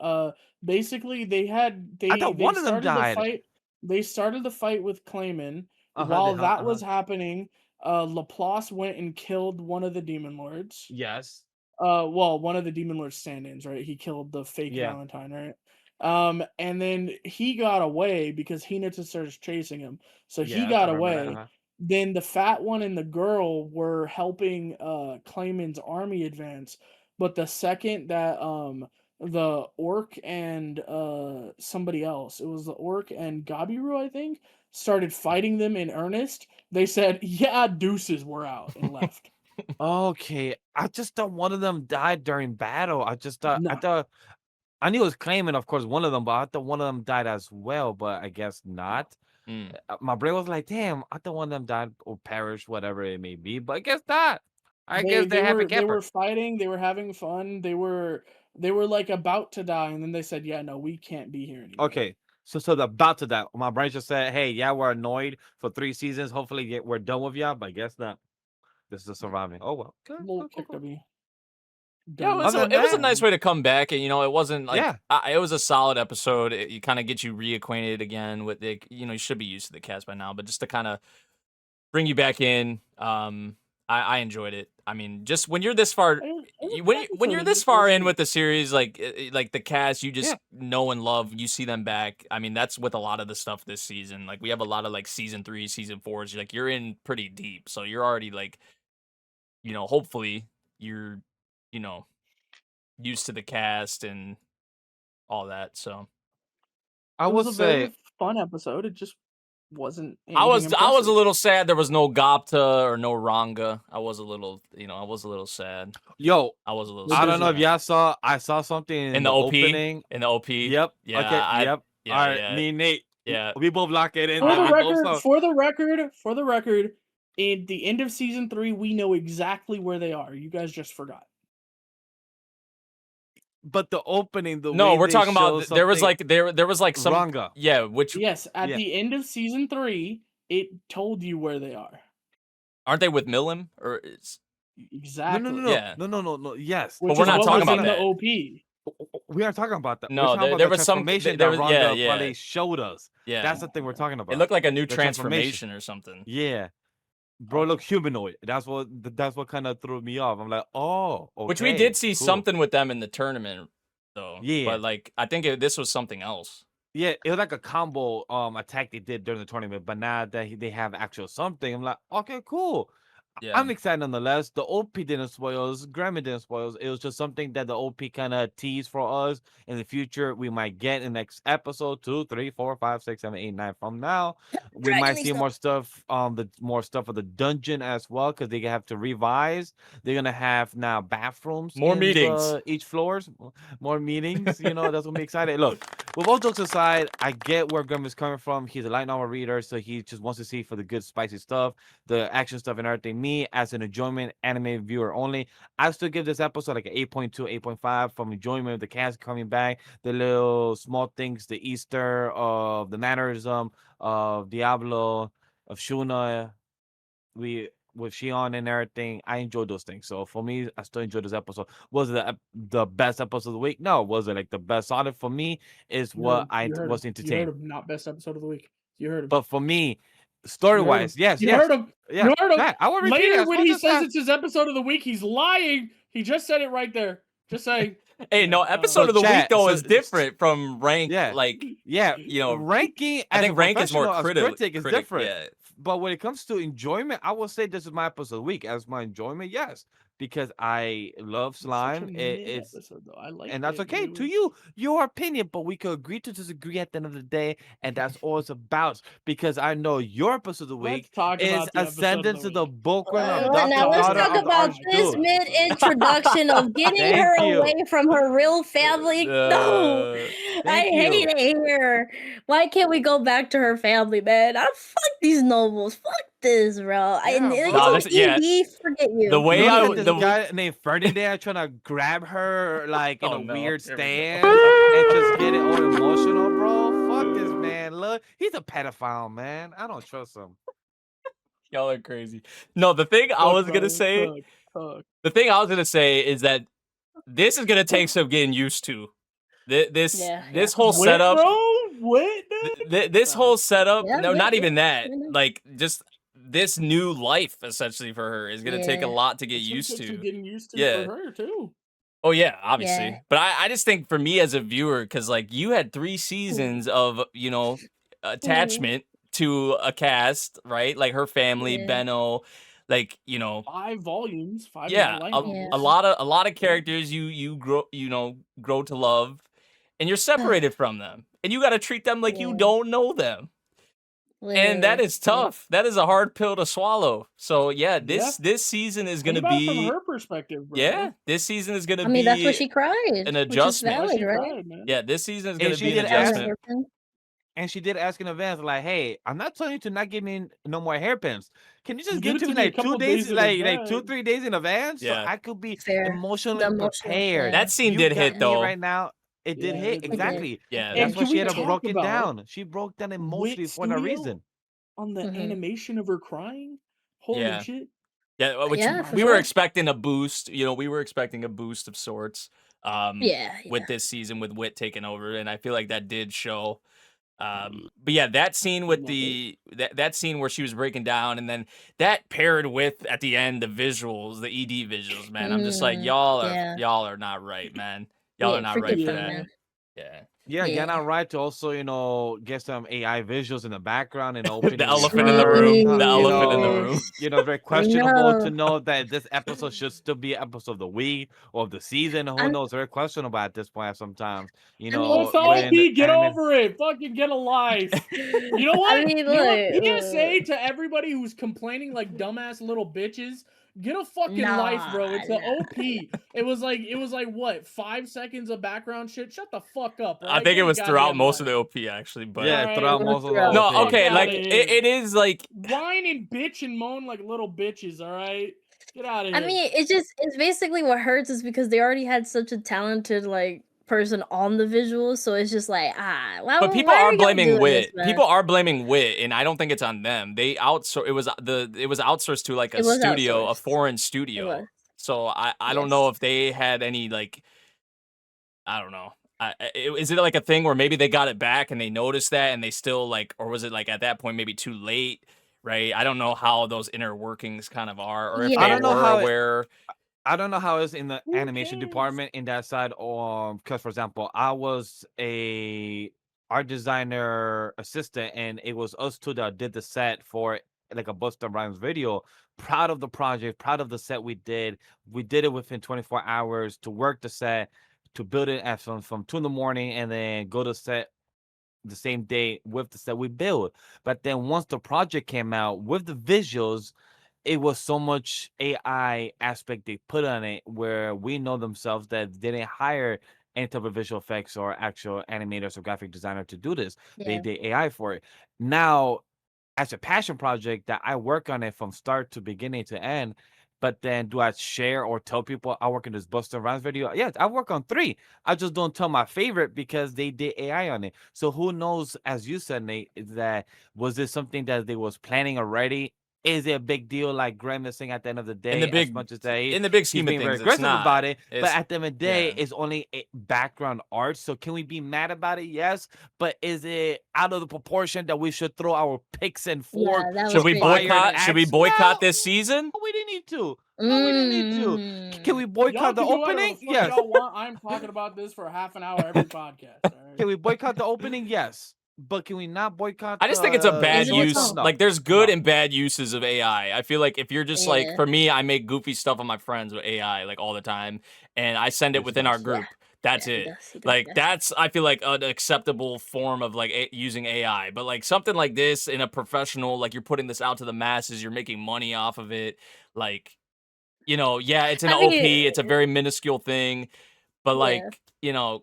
Basically, I thought one of them died. They started the fight with Clayman. While that was happening, Laplace went and killed one of the demon lords. Yes. Well, one of the demon lords stand-ins, right? He killed the fake Valentine, right? And then he got away because Hinata started chasing him. So he got away. Then the fat one and the girl were helping Clayman's army advance, but the second that the orc and somebody else, it was the orc and Gabiru, I think, started fighting them in earnest, they said, "Yeah, deuces, we're out," and left. Okay, I just thought one of them died during battle. I just thought I knew it was Clayman, of course, one of them, but I thought one of them died as well, but I guess not. My brain was like, damn, I thought one of them died or perished, whatever it may be, but I guess not. I guess they were fighting, they were having fun, they were like about to die, and then they said, "Yeah, no, we can't be here anymore." Okay, so they're about to die. My brain just said, "Hey, yeah, we're annoyed for 3 seasons. Hopefully, we're done with y'all," but I guess not. This is surviving. Oh well. Cool. Yeah, it was a nice way to come back, and it wasn't like it was a solid episode. You kind of get you reacquainted again with the, you should be used to the cast by now, but just to kind of bring you back in, I enjoyed it. I mean, just when you're this far, when you're this far in with the series, like the cast, you just know and love. You see them back. I mean, that's with a lot of the stuff this season. Like we have a lot of like season 3, season 4s. Like you're in pretty deep, so you're already like, hopefully you're, used to the cast and all that. So I would say very fun episode. It just wasn't. I was a little sad there was no Gapta or no Ranga. I was a little, I was a little sad. Yo, I was a little. I don't know if y'all saw. I saw something in the opening. In the OP. Yep. Yeah. Okay. Yep. Yeah, all right. Me and Nate. Yeah. We both lock it in. For the record, in the end of season 3, we know exactly where they are. You guys just forgot. But the opening, we're talking about there was like some Ranga. Yeah, which at the end of season 3, it told you where they are. Aren't they with Milim or is exactly? No. Yeah. No. Yes, but we're not talking about that. The OP. We aren't talking about that. No, there was some transformation that Ranga probably showed us. Yeah, that's the thing we're talking about. It looked like a new transformation or something. Yeah. Bro, look humanoid. That's what kind of threw me off. I'm like, oh, okay, which we did see something with them in the tournament, though. Yeah, but like I think this was something else. Yeah, it was like a combo attack they did during the tournament, but now that they have actual something, I'm like, okay, cool. Yeah. I'm excited nonetheless. The OP didn't spoil us. Grem didn't spoil us. It was just something that the OP kind of teased for us in the future. We might get in next episode 2, 3, 4, 5, 6, 7, 8, 9 from now. We might see more stuff. More stuff of the dungeon as well because they have to revise. They're gonna have now bathrooms, more meetings, each floors, more meetings. That's what me excited. Look, with all jokes aside, I get where Grem is coming from. He's a light novel reader, so he just wants to see for the good spicy stuff, the action stuff, and everything. Me as an enjoyment anime viewer only, I still give this episode like an 8.2, 8.5 from enjoyment of the cast coming back, the little small things, the Easter of the mannerism of Diablo, of Shuna, with Shion and everything. I enjoyed those things. So for me, I still enjoyed this episode. Was it the best episode of the week? No. Was it like the best solid for me? Is what I was entertained. You heard him, not best episode of the week. You heard him. But for me, story-wise, yes. You heard him. Yeah. You heard him. I will repeat Later, when he says it's his episode of the week, he's lying. He just said it right there. Just saying. Hey, no, episode of the week though is different from rank. Yeah. Like, ranking. I think rank is more critic is different. Yeah. But when it comes to enjoyment, I will say this is my episode of the week. As my enjoyment, yes. because I love It's such a slime. mid It's episode though. I liked and that's it, but okay it to was you, your opinion, but we could agree to disagree at the end of the day, and that's all it's about. Because I know your episode of the Let's week talk is about the episode of Ascendance the of the week. Bookworm Now abducted let's daughter talk of the about this Archduke. mid-introduction of getting Thank her you. away from her real family. No, I Thank hate you. it here. Why can't we go back to her family, man? Fuck these nobles. Fuck this, bro. Yeah, And bro. Nah, also this yeah. ED, forget The you. way You I know would that the this guy named Ferdinand trying to grab her like in Oh a no, weird here we go. stance and just get it all emotional, bro. Fuck this man. Look, he's a pedophile, man. I don't trust him. Y'all are crazy. No, the thing I was gonna say, the thing I was gonna say is that this is gonna take some getting used to. This whole Wit, setup, bro? Wit, dude? this whole setup. Yeah, No, yeah, not yeah, even that. I know. Like just this new life essentially for her is gonna take a Yeah. lot to get It's gonna used take some to. getting used to Yeah. for her too. Oh yeah, obviously. Yeah. But I just think for me as a viewer, because like you had 3 seasons of attachment to a cast, right? Like her family, Yeah. Benno, like 5 volumes, 5 yeah, light a novels. lot of characters you grow to love, and you're separated from them, and you got to treat them like you Yeah. don't know them. And that Literally. is tough. That is a hard pill to swallow. So yeah, Yeah. this season is Think gonna about it from be her perspective, bro. yeah. This season is gonna I mean, that's be what she cried, an which is adjustment. Why valid, she right? cried, man. Yeah, this season is And gonna she be an did ask- adjustment. And she did ask in advance, like, "Hey, I'm not telling you to not give me no more hairpins. Can you just give it to me a like 2 couple days, days in like advance." 2-3 days in advance, so Yeah. I could be Fair. emotionally The emotional, prepared." yeah. That scene You did got hit me though. right now. It did Yeah, hit it did. exactly. Yeah, That's And why can she we had her talk broken about down. She broke down emotionally Wit for no Studio reason. on the Mhm. animation of her crying? Holy Yeah. shit. Yeah, which Yeah, for we were sure. expecting a boost. We were expecting a boost of sorts. Yeah. With this season with Wit taking over, and I feel like that did show. But yeah, that scene with that scene where she was breaking down, and then that paired with at the end the visuals, the ED visuals, man. I'm just like, y'all are not right, man. Y'all are not right forget for them, that. man. Yeah. Yeah, Yeah. you're not right to also, get some AI visuals in the background and opening. The elephant in the room. The elephant in the room. Very questionable to know that this episode should still be an episode of the week or of the season. Who knows? Very questionable at this point sometimes. Well, it's the OP, get over it. Fucking get a life. You know what? I mean, you know what? look, PSA to everybody who's complaining like dumbass little bitches. Get a fucking life, bro. It's the OP. It was like what, 5 seconds of background shit? Shut the fuck up. I think it was throughout most of the OP actually, but yeah, throughout most of the OP. No, okay, like it is like whine and bitch and moan like little bitches. All right, get out of here. I mean, it's basically what hurts is because they already had such a talented person on the visuals, so it's just like but people are blaming Wit. This, people are blaming Wit, and I don't think it's on them. They outsource. It was outsourced to like a studio, a foreign studio. So I don't know if they had any I don't know. Is it like a thing where maybe they got it back and they noticed that and they still or was it like at that point maybe too late? Right? I don't know how those inner workings kind of are, or if they were aware. I don't know how it's in the animation department in that side, because for example, I was a art designer assistant, and it was us two that did the set for like a Busta Rhymes video. Proud of the project, proud of the set we did. We did it within 24 hours to work the set, to build it from 2 in the morning, and then go to set the same day with the set we built. But then once the project came out with the visuals, it was so much AI aspect they put on it, where we know themselves that they didn't hire any type of visual effects or actual animators or graphic designer to do this. They did AI for it. Now, as a passion project that I work on it from start to beginning to end, but then do I share or tell people I work in this Busta Rhymes video? Yes, I work on 3. I just don't tell my favorite because they did AI on it. So who knows, as you said, Nate, that was this something that they was planning already? Is it a big deal like Grem is saying at the end of the day? As much as in the big scheme he's being of very things, aggressive it's not. about it, but It's- at the end of the day, it's only background art. So can we be mad about it? Yes, but is it out of the proportion that we should throw our picks and fork? Should we boycott? Should we boycott this season? We didn't need to. No, we didn't need to. Can we boycott the opening? Yes. Y'all want. I'm talking about this for half an hour every podcast. All right? Can we boycott the opening? Yes. but can we not boycott? I just think it's a bad Is it what's use. wrong? Like, there's good and bad uses of AI. I feel like if you're just like, Yeah. for me, I make goofy stuff on my friends with AI like all the time, and I send it Which within our does. group. That's Yeah, he it. does, he does, Like yeah. that's I feel like an acceptable form of like using AI. But like something like this in a professional, like you're putting this out to the masses, you're making money off of it. Like, yeah, it's an I think OP. It's a very minuscule thing. But Yeah. like,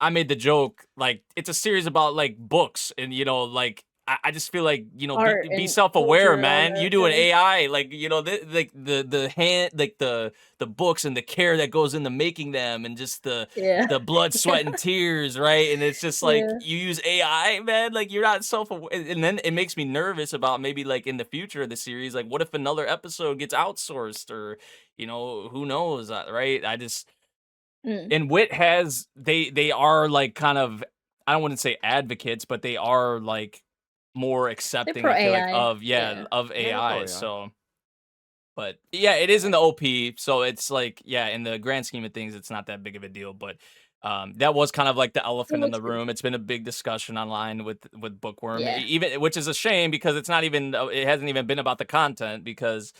I made the joke, like it's a series about like books and like I just feel like, Art be and self-aware, culture, all man. that, You do an yeah. AI, like, the hand, like the books and the care that goes into making them and just the Yeah. blood, sweat, and tears, right? And it's just like Yeah. you use AI, man, like you're not self-aware. And then it makes me nervous about maybe like in the future of the series, like what if another episode gets outsourced or, who knows, right? I just and Wit has they are like kind of, I don't want to say advocates, but they are like more accepting, pro I feel like, AI. of Yeah. of Yeah, they're pro AI. AI. So but yeah, it is in the OP, so it's like, yeah, in the grand scheme of things, it's not that big of a deal. But that was kind of like the elephant in looks the good. room. It's been a big discussion online with Bookworm, Yeah. even, which is a shame because it's not even, it hasn't even been about the content, because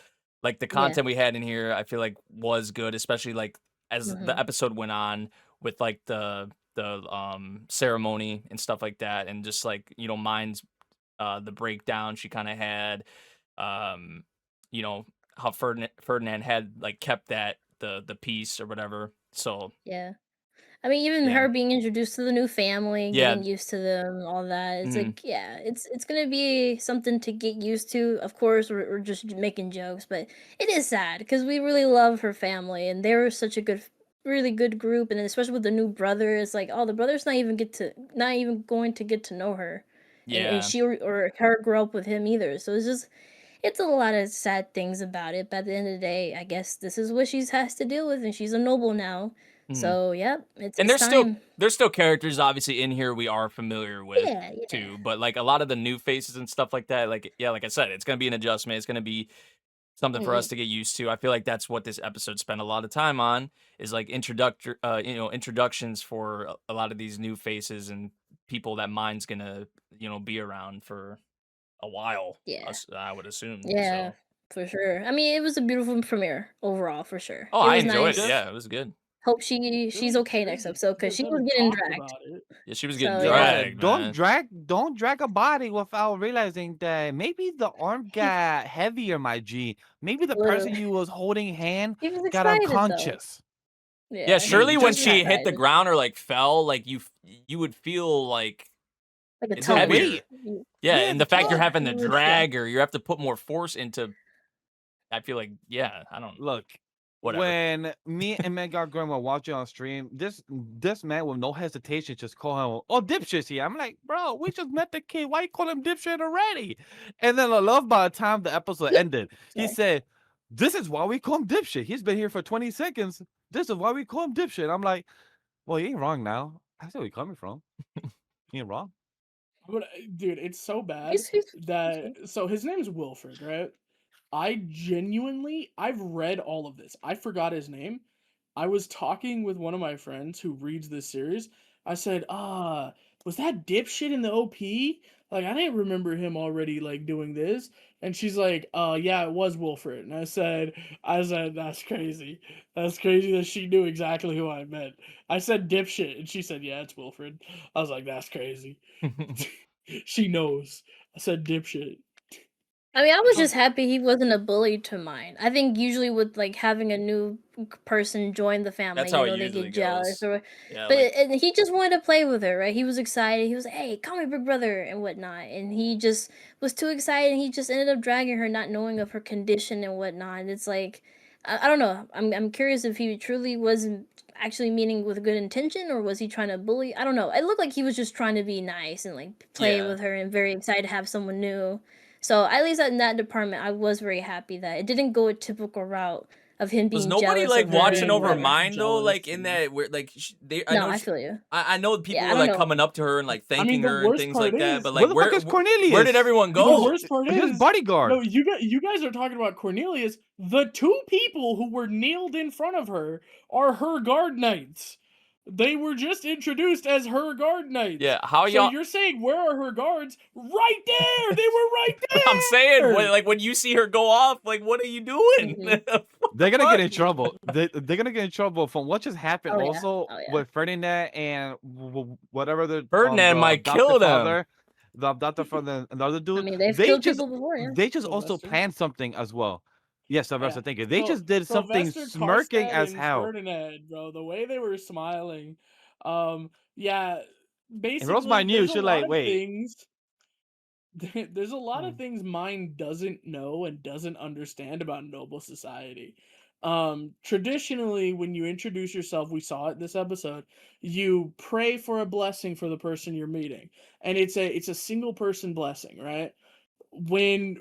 like the Yeah. content we had in here, I feel like was good, especially like as the episode went on with like the ceremony and stuff like that, and just like, Mine's the breakdown she kind of had, you know how Ferdinand had like kept that the peace or whatever. So Yeah. I mean, even Yeah. her being introduced to the new family, Yeah. getting used to them, all that. It's Mhm. like, yeah, it's gonna be something to get used to. Of course, we're just making jokes, but it is sad because we really love her family, and they were such a really good group. And then especially with the new brother, it's like, oh, the brother's not even going to get to know her, and Yeah. she or her grow up with him either. So it's a lot of sad things about it. But at the end of the day, I guess this is what she has to deal with, and she's a noble now. Mhm. So yeah, it's And it's time. there's still characters obviously in here we are familiar with Yeah, yeah. too, but like a lot of the new faces and stuff like that, like, yeah, like I said, it's gonna be an adjustment. It's gonna be something for us to get used to. I feel like that's what this episode spent a lot of time on, is like introductions for a lot of these new faces and people that Mine's gonna be around for a while. Yeah. I would assume. Yeah, So. for sure. I mean, it was a beautiful premiere overall, for sure. Oh, It I was enjoyed nice. it. Yeah, it was good. Hope she's okay next episode You because guys she was haven't getting talked dragged. about it. Yeah, she was getting So, yeah. dragged, Don't man. drag a body without realizing that maybe the arm got heavier, my G. Maybe the person Literally. you was holding hand He was got excited though. unconscious. Yeah, Yeah, surely he when was she hit the excited. ground or like fell, like you would feel like Like a it's tug. heavier. weight. Yeah, Yeah, and the the fact you're tug. having to It was, drag her, you have to put more force into. I feel like, yeah, I don't. Look, Whatever. when me and Megar Grem were watching on stream, this man with no hesitation just called him, "Oh, dipshit's here." I'm like, bro, we just met the kid. Why you call him dipshit already? And then I love by the time the episode ended, he Sorry. said, "This is why we call him dipshit. He's been here for 20 seconds. This is why we call him dipshit." I'm like, well, you ain't wrong now. I see where you're coming from. You ain't wrong. But dude, it's so bad He's that so his name's Wilfred, right? I've read all of this. I forgot his name. I was talking with one of my friends who reads this series. I said, was that dipshit in the OP? Like, I didn't remember him already, like, doing this. And she's like, yeah, it was Wilfred. And I said, that's crazy. That's crazy that she knew exactly who I meant. I said dipshit, and she said, yeah, it's Wilfred. I was like, that's crazy. She knows. I said dipshit. I mean, I was just happy he wasn't a bully to mine. I think usually with like having a new person join the family, That's how it they usually get jealous, goes. or Yeah, but like, and he just wanted to play with her, right? He was excited. He was like, "Hey, call me big brother" and whatnot, and he just was too excited. And he just ended up dragging her, not knowing of her condition and whatnot. And it's like, I don't know. I'm curious if he truly wasn't actually meaning with good intention, or was he trying to bully? I don't know. It looked like he was just trying to be nice and like play Yeah. with her, and very excited to have someone new. So at least in that department, I was very happy that it didn't go a typical route of him being Was nobody jealous like of her watching and over whatever. Mine though? Jealous Like in and- that where like I No, know I feel you. I know people Yeah, I were don't like know. coming up to her and like thanking the her and worst things part like that, is- but Where like the fuck is Cornelius? where did everyone The go? worst part His is bodyguard. no, you guys are talking about Cornelius. The two people who were kneeled in front of her are her guard knights. They were just introduced as her guard knights. Yeah, how So y'all? you're saying where are her guards? Right there. They were right there. I'm saying, when you see her go off, like, what are you doing? They're gonna get in trouble. They're gonna get in trouble from what just happened. Oh, yeah. Also, Oh, yeah. with Ferdinand and whatever the Ferdinand might kill them. The adopter for the another dude. I mean, they've killed people before, yeah. They just also Sylvester. planned something as well. Yes, Sylvester, thank you. They So- just did something Sylvester, smirking Karstad, as and hell. Ferdinand, bro, the way they were smiling. Yeah, basically, Rosemary knew. there's She a like, lot of wait. things. There's a lot of things Mine doesn't know and doesn't understand about noble society. Traditionally, when you introduce yourself, we saw it this episode, you pray for a blessing for the person you're meeting, and it's a single person blessing, right? When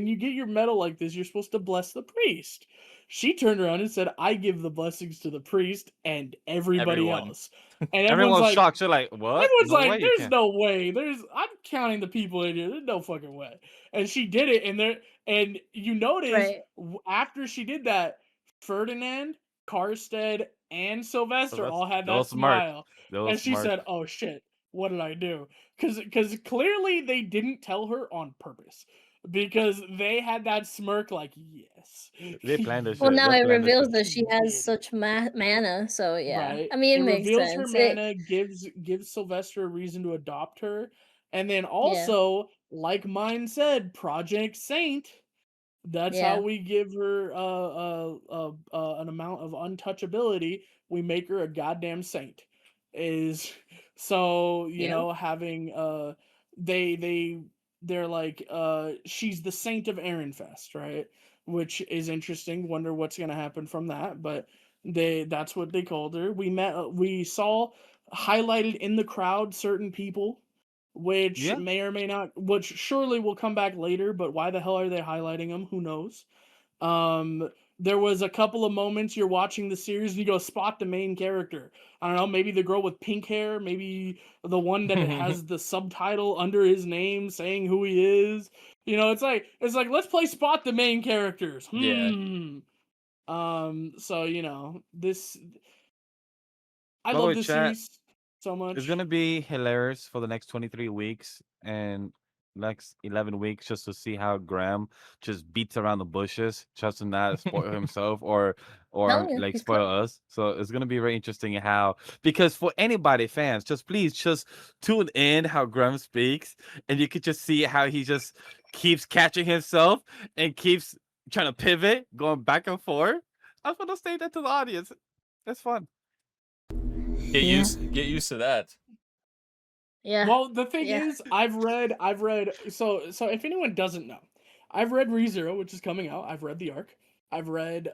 you get your medal like this, you're supposed to bless the priest. She turned around and said, "I give the blessings to the priest and everybody Everyone. else." And Everyone's like, shocked. She's like, what? everyone's No way like, you "There's can't." no way. I'm counting the people in here. There's no fucking way." And she did it, and you notice Right. after she did that, Ferdinand, Karstad, and Sylvester all had They'll that smirk. smile, They'll and she smirk. said, "Oh shit, what did I do?" Because clearly they didn't tell her on purpose, because they had that smirk like, yes. They planned this Well, shit. now They it planned this reveals shit. that she She has did. such mana, so yeah. Right. I mean, it makes reveals sense. her mana, gives Sylvester a reason to adopt her, and then also, like Mine said, Project Saint. That's Yeah. how we give her an amount of untouchability. We make her a goddamn saint. Is so you Yeah. know having they're like she's the saint of Ehrenfest, right? Which is interesting. Wonder what's gonna happen from that, but that's what they called her. We saw highlighted in the crowd certain people which Yeah. may or may not, which surely will come back later, but why the hell are they highlighting them? Who knows? There was a couple of moments you're watching the series and you go spot the main character. I don't know, maybe the girl with pink hair, maybe the one that has the subtitle under his name saying who he is. You know, it's like let's play spot the main characters. Yeah. So you know, I By the love way, this chat, series so much. it's gonna be hilarious for the next 23 weeks and next 11 weeks just to see how Graham just beats around the bushes, just to not spoil himself or Telling you, like he's spoil clever. us. So it's gonna be very interesting how, because for anybody fans, please just tune in how Graham speaks, and you could just see how he just keeps catching himself and keeps trying to pivot, going back and forth. I just want to say that to the audience. It's fun. Get used to that. Yeah. Well, the thing is, I've read. So if anyone doesn't know, I've read ReZero, which is coming out. I've read the arc. I've read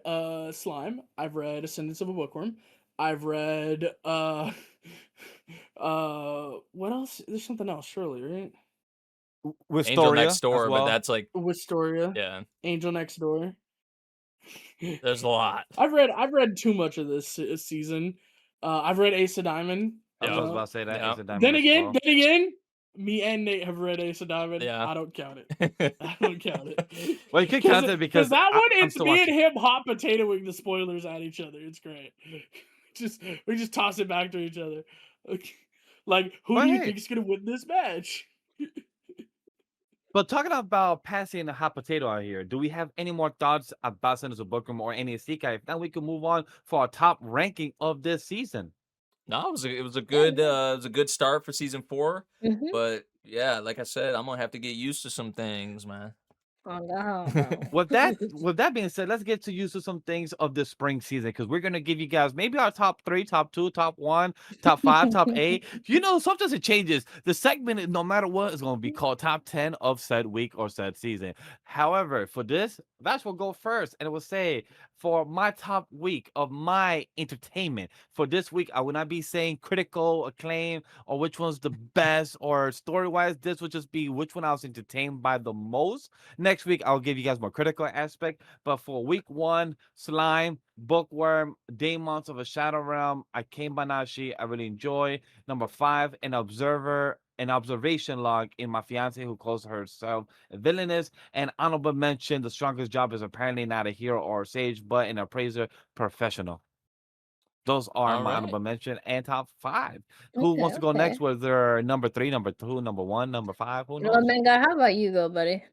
Slime. I've read Ascendance of a Bookworm. I've read what else? There's something else, surely, right? Angel Wistoria Next Door, as well. but that's like Wistoria. yeah. Angel Next Door. There's a lot. I've read too much of this season. I've read Ace of Diamond. I was about to say that. Yeah. Ace of Diamond Then as again, well. me and Nate have read Ace of Diamond. Yeah. I don't count it. I don't count it. Well, you can count it because that one, I'm it's still me watching. and him hot potatoing the spoilers at each other. It's great. We just toss it back to each other. Like, who Well, do you hey. think is gonna win this match? But talking about passing the hot potato out here, do we have any more thoughts about Ascendance of Bookworm or any ISEKAI? If not, we can move on for our top ranking of this season. No, it was a good start for season 4. Mhm. But yeah, like I said, I'm gonna have to get used to some things, man. Oh no. With that being said, let's get to use of some things of this spring season, because we're gonna give you guys maybe our top 3, top 2, top 1, top 5, top 8. You know, sometimes it changes. The segment, no matter what, is gonna be called top 10 of said week or said season. However, for this, Vash will go first, and it will say, for my top week of my entertainment for this week, I will not be saying critical acclaim or which one's the best or story-wise. This would just be which one I was entertained by the most. Next week, I'll give you guys more critical aspect. But for week 1, Slime, Bookworm, Daemons of a Shadow Realm, Akane-banashi, I really enjoy. Number 5, an observation log in My Fiancée Who Calls Herself Villainess. And honorable mention, the strongest job is apparently not a hero or a sage, but an appraiser professional. Those are All my right. honorable mention and top 5. Who wants to go next? Was there number 3, number 2, number 1, number 5? Who knows? How about you go, buddy?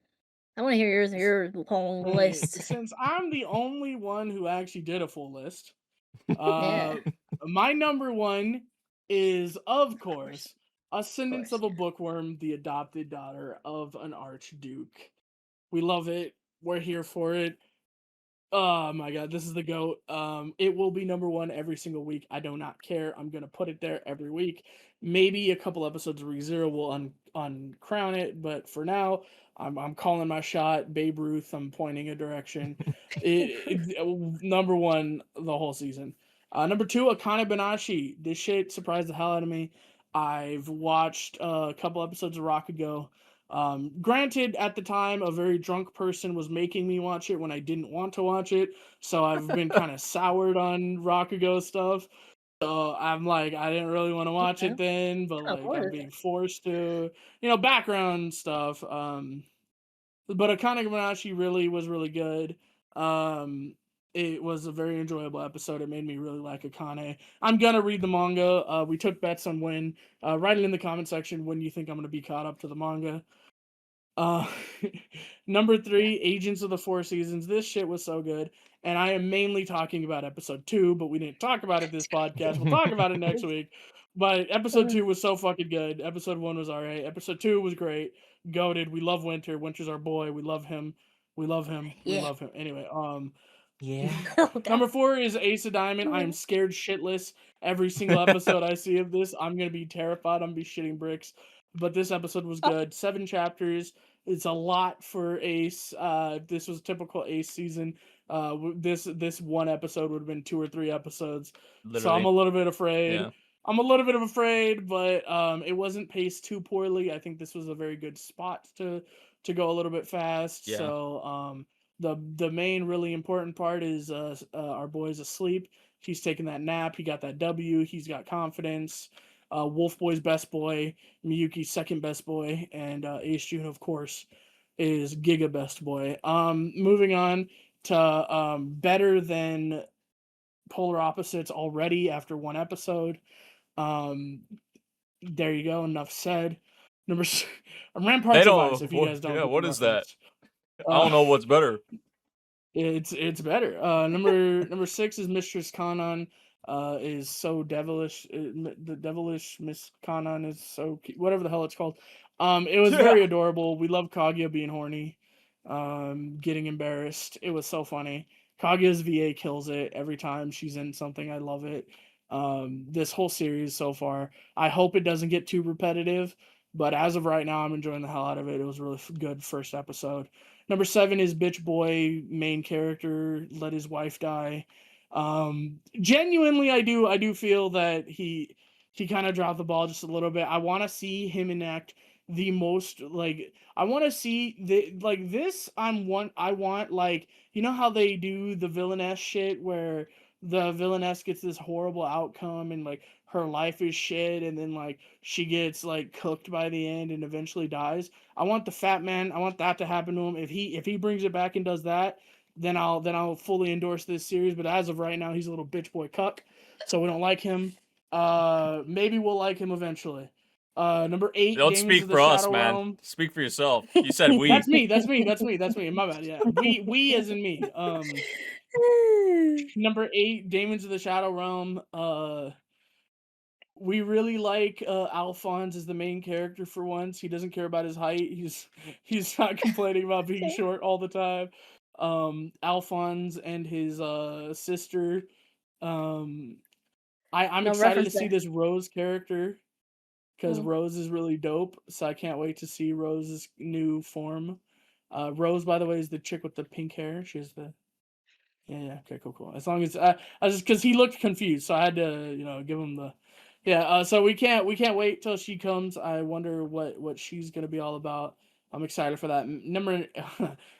I want to hear your long list. Since I'm the only one who actually did a full list, Yeah. my number 1 is, of course, Ascendance of a Bookworm, the adopted daughter of an Archduke. We love it. We're here for it. Oh my god, this is the GOAT. It will be number 1 every single week. I do not care. I'm gonna put it there every week. Maybe a couple episodes of ReZero will uncrown it, but for now, I'm calling my shot. Babe Ruth, I'm pointing a direction. Number 1 the whole season. Number 2, Akane-banashi. This shit surprised the hell out of me. I've watched a couple episodes of Rakugo. Granted, at the time, a very drunk person was making me watch it when I didn't want to watch it, so I've been kind of soured on Rakugo stuff. So I'm like, I didn't really want to watch it then, but like I'm being forced to, background stuff. But Akane-banashi really was really good. It was a very enjoyable episode. It made me really like Akane. I'm gonna read the manga. We took bets on when. Write it in the comment section when you think I'm gonna be caught up to the manga. Number 3, Agents of the Four Seasons. This shit was so good, and I am mainly talking about episode 2, but we didn't talk about it this podcast. We'll talk about it next week. But episode 2 was so fucking good. Episode 1 was alright. Episode 2 was great. Goated. We love Winter. Winter's our boy. We love him. We love him. We love him. Anyway, Yeah. Number 4 is Ace of Diamond. I am scared shitless every single episode I see of this. I'm gonna be terrified. I'm gonna be shitting bricks. But this episode was good. 7 chapters. It's a lot for Ace. This was a typical Ace season. This one episode would have been 2 or 3 episodes. Literally. So I'm a little bit afraid. Yeah. I'm a little bit afraid, but it wasn't paced too poorly. I think this was a very good spot to go a little bit fast. Yeah. So the main really important part is our boy's asleep. He's taking that nap. He got that W. He's got confidence. Wolf Boy's best boy, Miyuki's second best boy, and Ace June, of course, is Giga best boy. Moving on to better than polar opposites already after 1 episode. There you go. Enough said. Ramparts of Ice. If you guys don't, yeah, what is that? reference. I don't know what's better. It's better. Number 6 is Mistress Kanan. Is so devilish. The devilish Miss Kanan is so cute. Whatever the hell it's called. It was very adorable. We love Kaguya being horny, getting embarrassed. It was so funny. Kaguya's VA kills it every time she's in something. I love it. This whole series so far. I hope it doesn't get too repetitive, but as of right now, I'm enjoying the hell out of it. It was a really good first episode. Number 7 is Bitch Boy, main character, let his wife die. Genuinely, I do feel that he kind of dropped the ball just a little bit. I want to see him enact the most, like, I want to see this. I want, like, you know how they do the Villainess shit where the Villainess gets this horrible outcome and like her life is shit, and then like she gets like cooked by the end and eventually dies. I want the Fat Man. I want that to happen to him. If he brings it back and does that, then I'll fully endorse this series. But as of right now, he's a little bitch boy cuck, so we don't like him. Maybe we'll like him eventually. Number 8. Don't Daemons speak of the for us, Shadow man. Realm. Speak for yourself. You said we. That's me. My bad. Yeah, we as in me. Number 8, Daemons of the Shadow Realm. We really like Alphonse as the main character for once. He doesn't care about his height. He's not complaining about being short all the time. Alphonse and his sister. I'm excited to see this Rose character because Rose is really dope. So I can't wait to see Rose's new form. Rose, by the way, is the chick with the pink hair. She has the yeah. Okay, cool. As long as I just because he looked confused, so I had to give him the so we can't wait till she comes. I wonder what she's gonna be all about. I'm excited for that. Number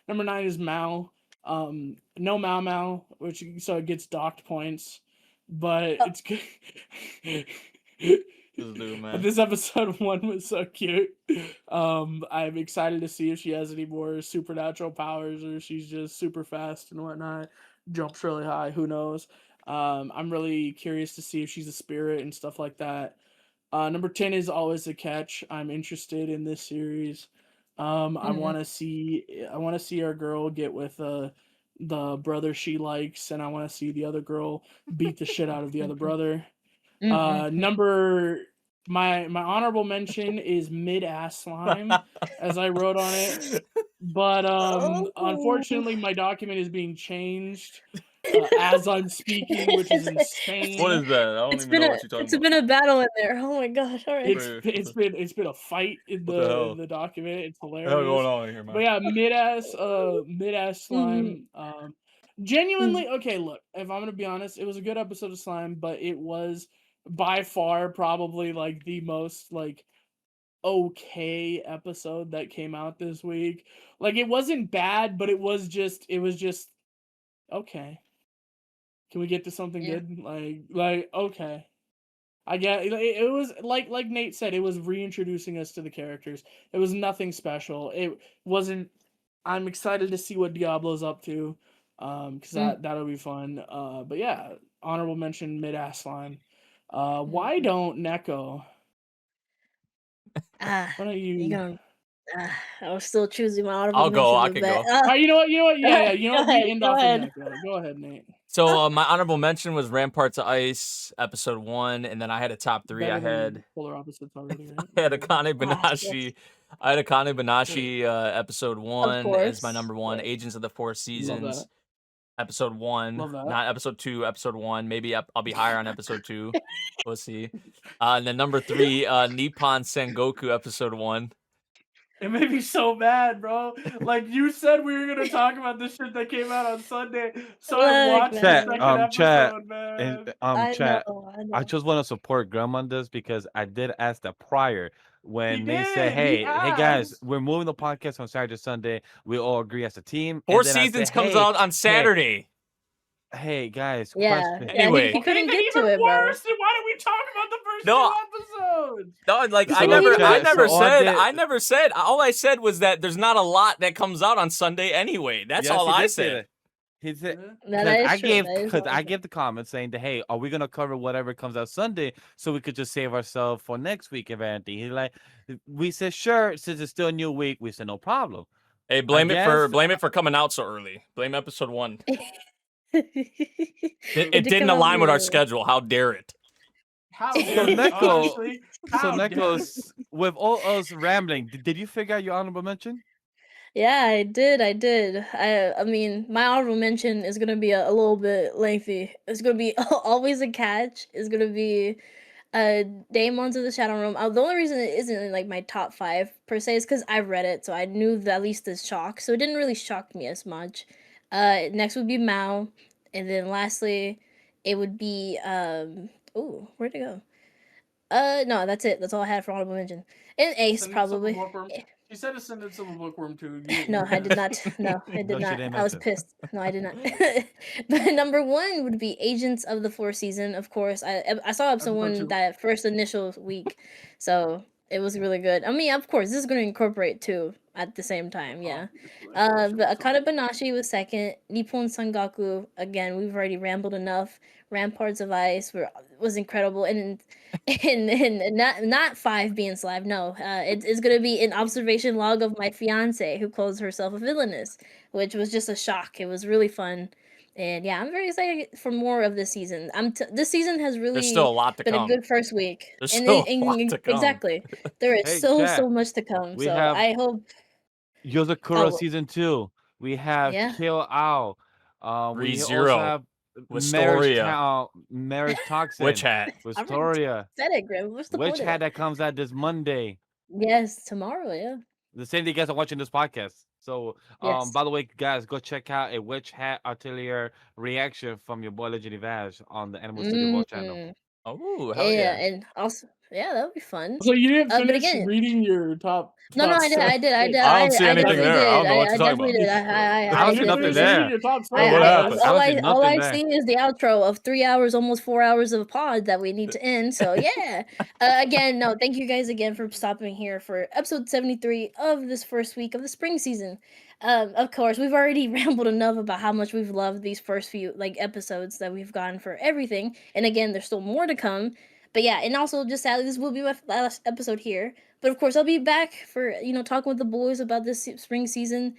9 is Mao. No Mao, which so it gets docked points, but it's good. This episode 1 was so cute. I'm excited to see if she has any more supernatural powers or she's just super fast and whatnot. Jumps really high. Who knows? I'm really curious to see if she's a spirit and stuff like that. Number 10 is Always a Catch. I'm interested in this series. I want to see our girl get with the brother she likes, and I want to see the other girl beat the shit out of the other brother. My honorable mention is Mid-Ass Slime, as I wrote on it. But unfortunately, my document is being changed as I'm speaking, which is insane. What is that? I don't even know what you're talking about. It's been a battle in there. Oh my gosh! All right. It's been a fight in the document. It's hilarious. What's going on here, man? But yeah, mid-ass slime. Genuinely, okay. Look, if I'm gonna be honest, it was a good episode of Slime, but it was by far probably like the most like okay episode that came out this week. Like, it wasn't bad, but it was just okay. Can we get to something good? Like okay. I get it was like Nate said, it was reintroducing us to the characters. It was nothing special. It wasn't. I'm excited to see what Diablo's up to, because that'll be fun. But yeah, honorable mention Mid-Ass Slime. Why don't Neko? Why don't you? I was still choosing my honorable I'll go. I mention. can go. You know what? Yeah. You know what? We end Go off ahead. with Neko. Go ahead, Nate. So my honorable mention was Ramparts of Ice, episode 1, and then I had a top 3. I had polar opposites already. Right? I had Akane-banashi. I had Akane-banashi, episode 1 as my number 1. Agents of the Four Seasons, episode 1, not episode 2. Episode 1. Maybe I'll be higher on episode 2. We'll see. And then number 3, NIPPON SANGOKU, episode 1. It made me so mad, bro. Like, you said we were gonna talk about this shit that came out on Sunday, so I watched the second episode, man. Chat. I just want to support Grem on this because I did ask that prior when they said, "Hey guys, we're moving the podcast on Saturday, Sunday. We all agree as a team." Four Seasons comes out on Saturday. Hey guys, question. Anyway, he couldn't get to it, worse, then why did we talk about the first 2 episodes? No, like I never said. All I said was that there's not a lot that comes out on Sunday anyway. That's all I said. He said, I gave the comment saying that, hey, are we gonna cover whatever comes out Sunday so we could just save ourselves for next week if anything? He's like, we said sure, since it's still a new week, we said no problem. Hey, blame it for coming out so early. Blame episode 1. It didn't align with our schedule. How dare it? Neko's with all us rambling, did you figure out your honorable mention? Yeah, I did. I mean, my honorable mention is gonna be a little bit lengthy. It's gonna be Always a Catch. It's gonna be Daemons of the Shadow Realm. The only reason it isn't in like my top 5 per se is because I read it, so I knew that at least the shock, so it didn't really shock me as much. Next would be Mao, and then lastly, it would be ooh, where'd it go? No, that's it. That's all I had for honorable mention. And Ace probably. She said Ascendance of a Bookworm too. No, I did not. No, I did not. I was pissed. No, I did not. But number 1 would be Agents of the Four Season. Of course, I saw episode 1 that first initial week, so it was really good. I mean, of course, this is going to incorporate 2 at the same time. Yeah. But Akane-banashi was second. Nippon SANGOKU, again, we've already rambled enough. Ramparts of Ice was incredible, and not 5 being Slav. No, it's gonna be an observation log of my fiancée who calls herself a villainess, which was just a shock. It was really fun, and yeah, I'm very excited for more of this season. This season has really There's still a lot to been come. A good first week. There's still a lot to come. Exactly, there is so much to come. So I hope. Yozakura season 2. We have Kill Ao. We also have Marriage Toxin. Witch Hat. Wistoria. Said it, Grem. What's the Witch Hat that comes out this Monday. Yes, tomorrow, yeah. The same day you guys are watching this podcast. So, by the way, guys, go check out a Witch Hat Atelier reaction from your boy Legend D Vash on the Animal Studio channel. Oh, hell yeah. And Yeah, that would be fun. So you didn't But finish again, reading your top. no, top I did. I don't see anything definitely there. I don't did. know what I you're talking definitely about. did. I don't see nothing definitely there. did. Your top What happened? All I don't see all nothing I there. see is the outro of 3 hours, almost 4 hours of pod that we need to end. So yeah. Again, no, thank you guys again for stopping here for episode 73 of this first week of the spring season. Of course, we've already rambled enough about how much we've loved these first few episodes that we've gotten for everything. And again, there's still more to come. But yeah, and also just sadly, this will be my last episode here. But of course, I'll be back for talking with the boys about this spring season.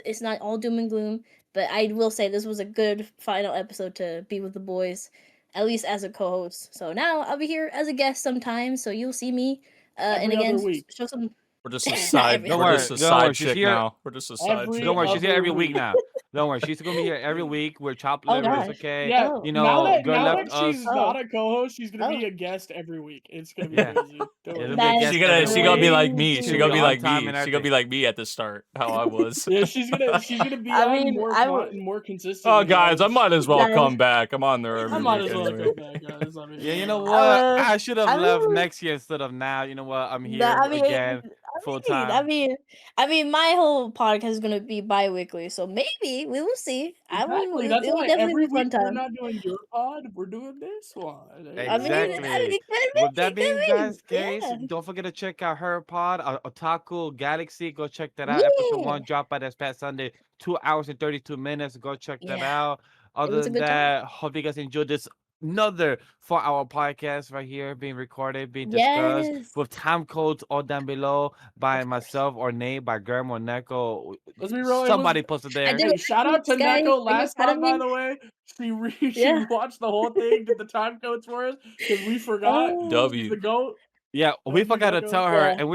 It's not all doom and gloom, but I will say this was a good final episode to be with the boys, at least as a co-host. So now I'll be here as a guest sometimes, so you'll see me. And Every again, other week. show some. We're just a side. Don't We're just a worry, side she's chick here. now. We're just a side Every chick. Don't worry, she's here other every week week. now. Don't worry, she's gonna be here every week. We're chopped Oh, liver, it's gosh. okay. Yeah, Oh. now girl that left she's us. not a co-host, she's gonna Oh. be a guest every week. It's gonna be Yeah. crazy. Don't It'll worry. be a That's guest She every gonna week. be like me. crazy. She gonna be On like time me. and She gonna be everything. like me at the start. How I was. Yeah, she's gonna be I on mean, more consistent. Oh, guys, I might as well Guys. come back. I'm on there every I might week as well anyway. come back, guys. I mean, Yeah, you know what? Uh, I should have I left mean- next year instead of now. You know what? I'm here I mean, again full time. I mean, my whole podcast is gonna be bi-weekly, so maybe we will see. Exactly. It That's will why definitely every be a fun week we're time. not doing your pod. We're doing this one. There you Exactly. go. it could With that be, being guys, case, yeah. don't forget to check out her pod, Otaku Galaxy. Go check that out. Episode Yeah. 1 dropped by this past Sunday, 2 hours and 32 minutes. Go check that Yeah. out. Other was a than good time. that, hope you guys enjoyed this another 4-hour podcast right here being recorded, being discussed Yes. with time codes all down below by myself or Nate, by Grem or Neko. Let's be real. Somebody posted there. did Hey, shout out to guys. Neko Are you last proud of time, by me? the way. She Yeah. watched the whole thing, did the time codes for us because we forgot. Oh. She's the W. GOAT. Yeah, we Thank you, forgot to Neko. tell her, Yeah. and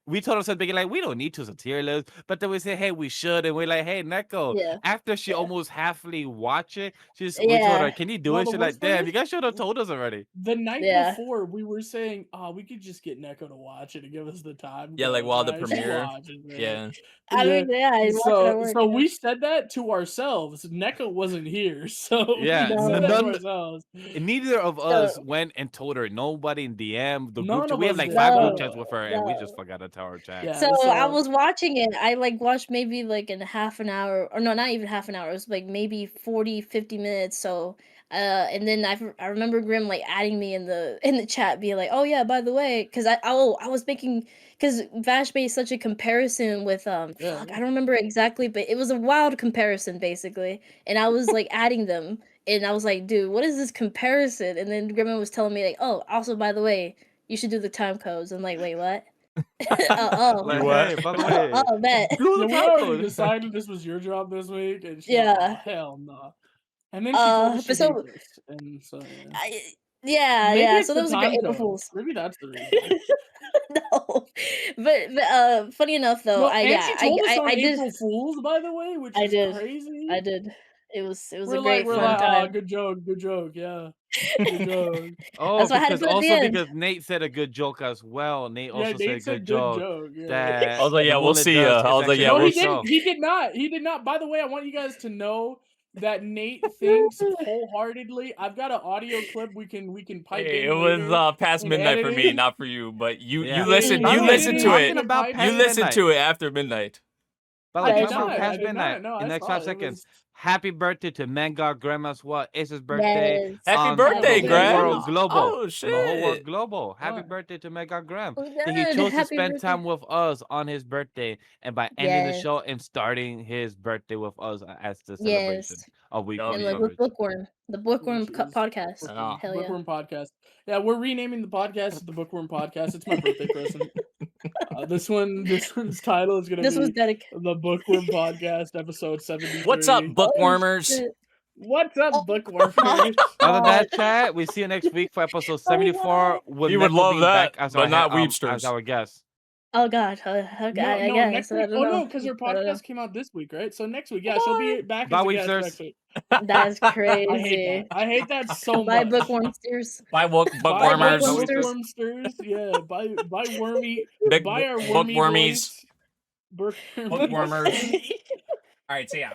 we told her something like we don't need to tier list, but then we said, hey, we should, and we're like, hey, Neko. Yeah. After she Yeah. almost halfly watch it, we told Yeah. her, can you do Well, it? the She's like, worst part damn, is- you guys should have told us already. The night Yeah. before, we were saying, we could just get Neko to watch it and give us the time. Yeah, like codes, while the right? She premiere. watches, man. Yeah. I mean, yeah. I watched it at work, So yeah. we said that to ourselves. Neko wasn't here, so Yeah, we No. said that to none- ourselves. And neither of us went and told her. Nobody in DM, the None group chat. of We have us like did. 5 group No, chats with her, and we no. just forgot to tell her chat. Yeah. So I so- was watching it. I watched maybe in half an hour, or no, not even half an hour. It was maybe 40, 50 minutes. So and then I remember Grim adding me in the chat, being like, oh yeah, by the way, because I was making, because Vash made such a comparison with Yeah. fuck, I don't remember exactly, but it was a wild comparison basically, and I was adding them, and I was like, dude, what is this comparison? And then Grim was telling me oh, also by the way, you should do the time codes. I'm like, wait, what? Oh, Like, What? hey, by the way, oh, bet. do Yeah, the we time already code. decided this was your job this week, and she's Yeah. like, oh, hell no. And then she told us she but so- hates us, and so yeah. Yeah, Maybe yeah. it's So the that was a time great April code. Fools. Maybe that's the reason. No, but funny enough though, No, I and yeah, she told us on I did, April Fools, by the way, which I is did. crazy. I did. It was We're a great we're fun like, time. good joke, yeah, good joke. Oh, That's why I had to because put it at the also end. because Nate said a good joke as well. Nate Yeah, also said a Nate said good joke. Yeah. That I was like, yeah, the we'll bullet see does ya. is I was like, actually yeah, No, a we'll he good see. show. didn't. He did not. He did not. By the way, I want you guys to know that Nate thinks wholeheartedly. I've got an audio clip we can pipe Hey, in it was later past in midnight for me, editing. not for you. But you Yeah. listen. By You the way, listen to talking it. about You You past listen midnight. to it after midnight. By the I way, did time from not, past midnight. No, In I the next saw 5 it. It seconds. was- Happy birthday to Manga Grandma's what? It's his birthday. Yes. Happy on birthday, the Graham. whole world global. Oh, On the whole world shit. global. Happy What? birthday to Mega Graham. Oh, That he God, chose to happy spend birthday. time with us on his birthday, and by ending the Yes. show and starting his birthday with us as the celebration Yes. of week Oh, one And yeah. with celebration. Bookworm, the Bookworm Which is podcast. I know. Hell yeah. Bookworm podcast. Yeah, we're renaming the podcast to the Bookworm podcast. It's my birthday present. This one's title is gonna This was be dedicated. the Bookworm podcast, episode 73. What's up, bookwormers? What's up, Oh. Bookwormers? Other than that, chat, we see you next week for episode 74. With You would Neko love being that, back as but our not as Weebsters. our guest. Oh God. Okay, I guess. next I week. don't Oh know. no, because her I don't know. podcast came out this week, right? So next week, yeah, she'll be back Bye, as a guest Weebsters. next week. That's I hate crazy. that. I hate that so Bye, much. Bookwormsters. Bye, Bye, bookwormers. Bookwormsters. Yeah, bye, wormy. Big Bye, our wormy bookwormies. boys. Bookwormers. All right, see ya.